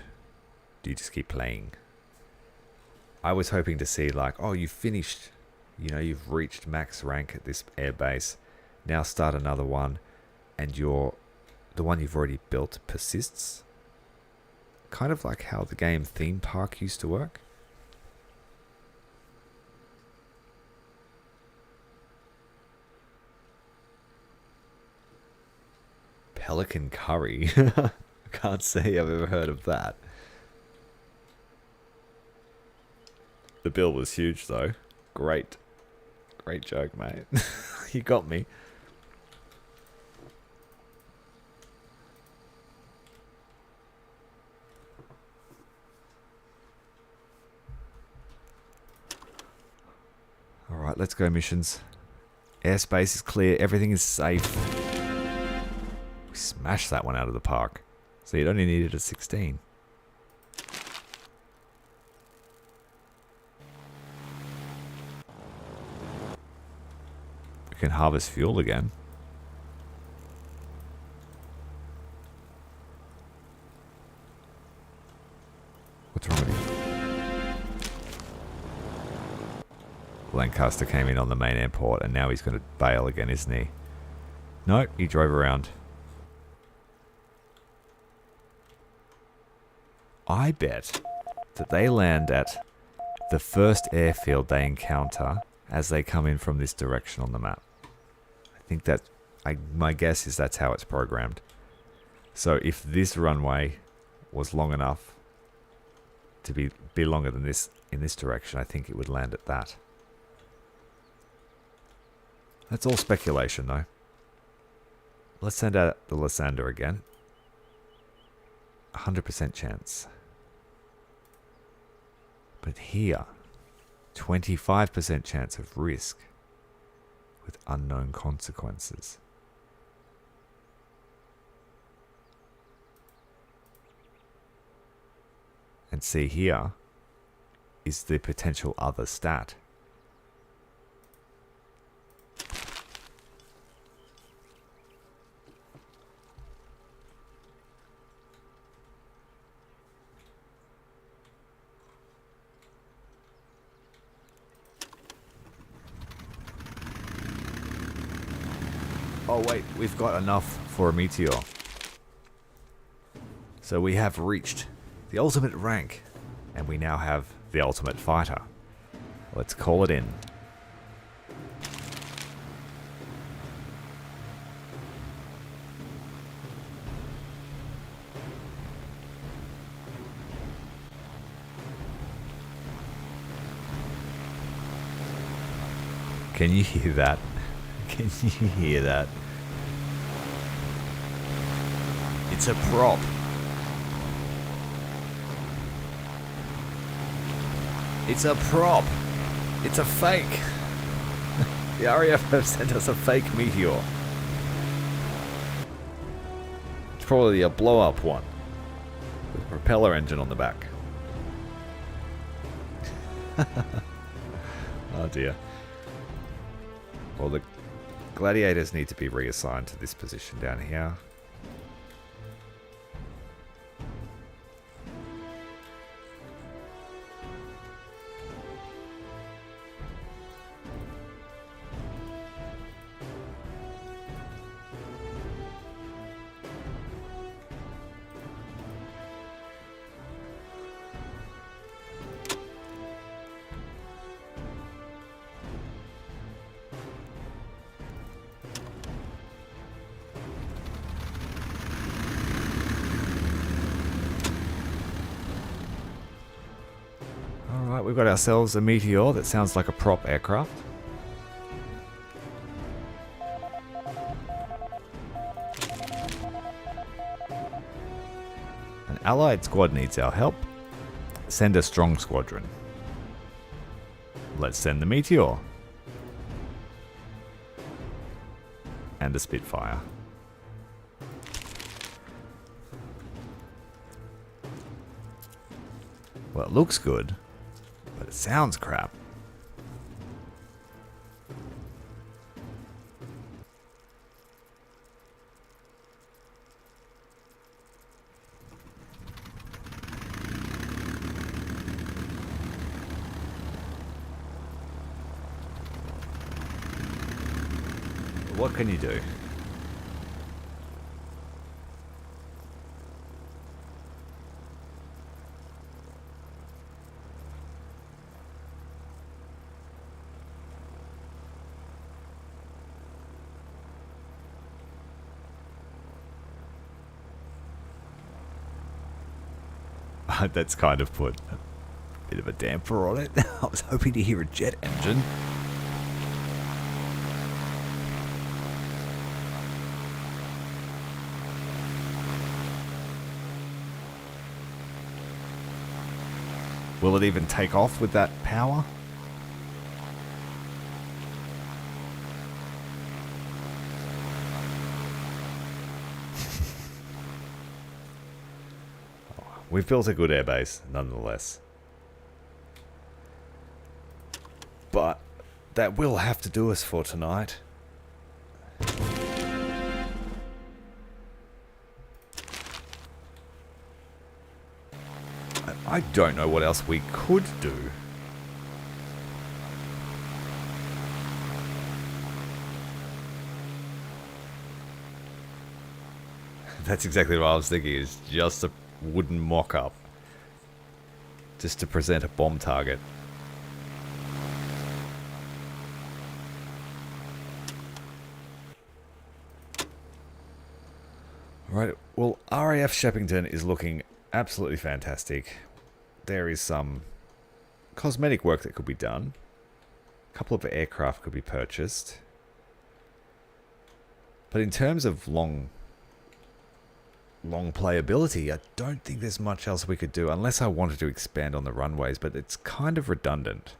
Do you just keep playing? I was hoping to see like, oh, you've finished, you know, you've reached max rank at this airbase. Now start another one, and the one you've already built persists. Kind of like how the game Theme Park used to work. Pelican curry. I can't say I've ever heard of that. The bill was huge though. Great joke, mate. You got me. Alright, let's go missions. Airspace is clear. Everything is safe. We smashed that one out of the park. So you'd only needed a 16. We can harvest fuel again. What's wrong with you? Lancaster came in on the main airport and now he's going to bail again, isn't he? No, he drove around. I bet that they land at the first airfield they encounter as they come in from this direction on the map. I think that, my guess is that's how it's programmed. So if this runway was long enough to be longer than this in this direction, I think it would land at that. That's all speculation though. Let's send out the Lysander again. 100% chance. But here, 25% chance of risk with unknown consequences. And see here is the potential other stat. Oh wait, we've got enough for a meteor. So we have reached the ultimate rank, and we now have the ultimate fighter. Let's call it in. Can you hear that? Can you hear that? It's a prop. It's a prop. It's a fake. The RAF have sent us a fake meteor. It's probably a blow-up one with a propeller engine on the back. Oh dear. Well, the gladiators need to be reassigned to this position down here. Alright, we've got ourselves a meteor that sounds like a prop aircraft. An allied squad needs our help. Send a strong squadron. Let's send the meteor. And a Spitfire. Well, it looks good. But it sounds crap. What can you do? That's kind of put a bit of a damper on it. I was hoping to hear a jet engine. Will it even take off with that power? We've built a good airbase, nonetheless. But that will have to do us for tonight. I don't know what else we could do. That's exactly what I was thinking, is just a wooden mock-up. Just to present a bomb target. Right, well, RAF Sheppington is looking absolutely fantastic. There is some cosmetic work that could be done. A couple of aircraft could be purchased. But in terms of long playability, I don't think there's much else we could do unless I wanted to expand on the runways, but it's kind of redundant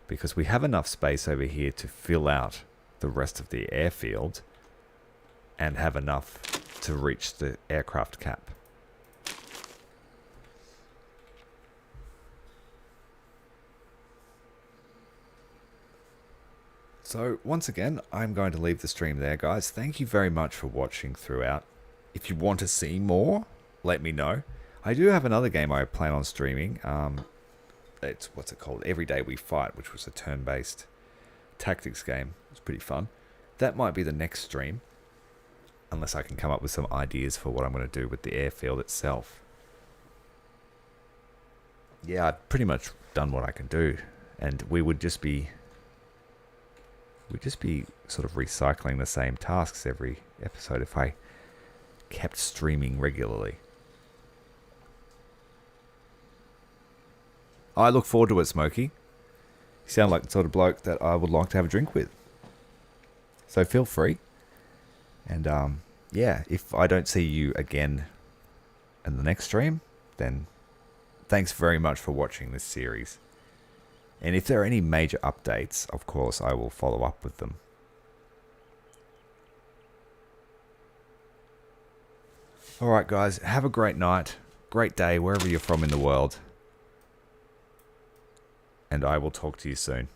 because we have enough space over here to fill out the rest of the airfield and have enough to reach the aircraft cap. So once again, I'm going to leave the stream there, guys. Thank you very much for watching throughout. If you want to see more, let me know. I do have another game I plan on streaming. It's, what's it called? Every Day We Fight, which was a turn-based tactics game. It's pretty fun. That might be the next stream, unless I can come up with some ideas for what I'm going to do with the airfield itself. Yeah, I've pretty much done what I can do, and we'd just be sort of recycling the same tasks every episode if I kept streaming regularly. I look forward to it, Smokey. You sound like the sort of bloke that I would like to have a drink with. So feel free. And yeah, if I don't see you again in the next stream, then thanks very much for watching this series. And if there are any major updates, of course, I will follow up with them. Alright guys, have a great night, great day, wherever you're from in the world. And I will talk to you soon.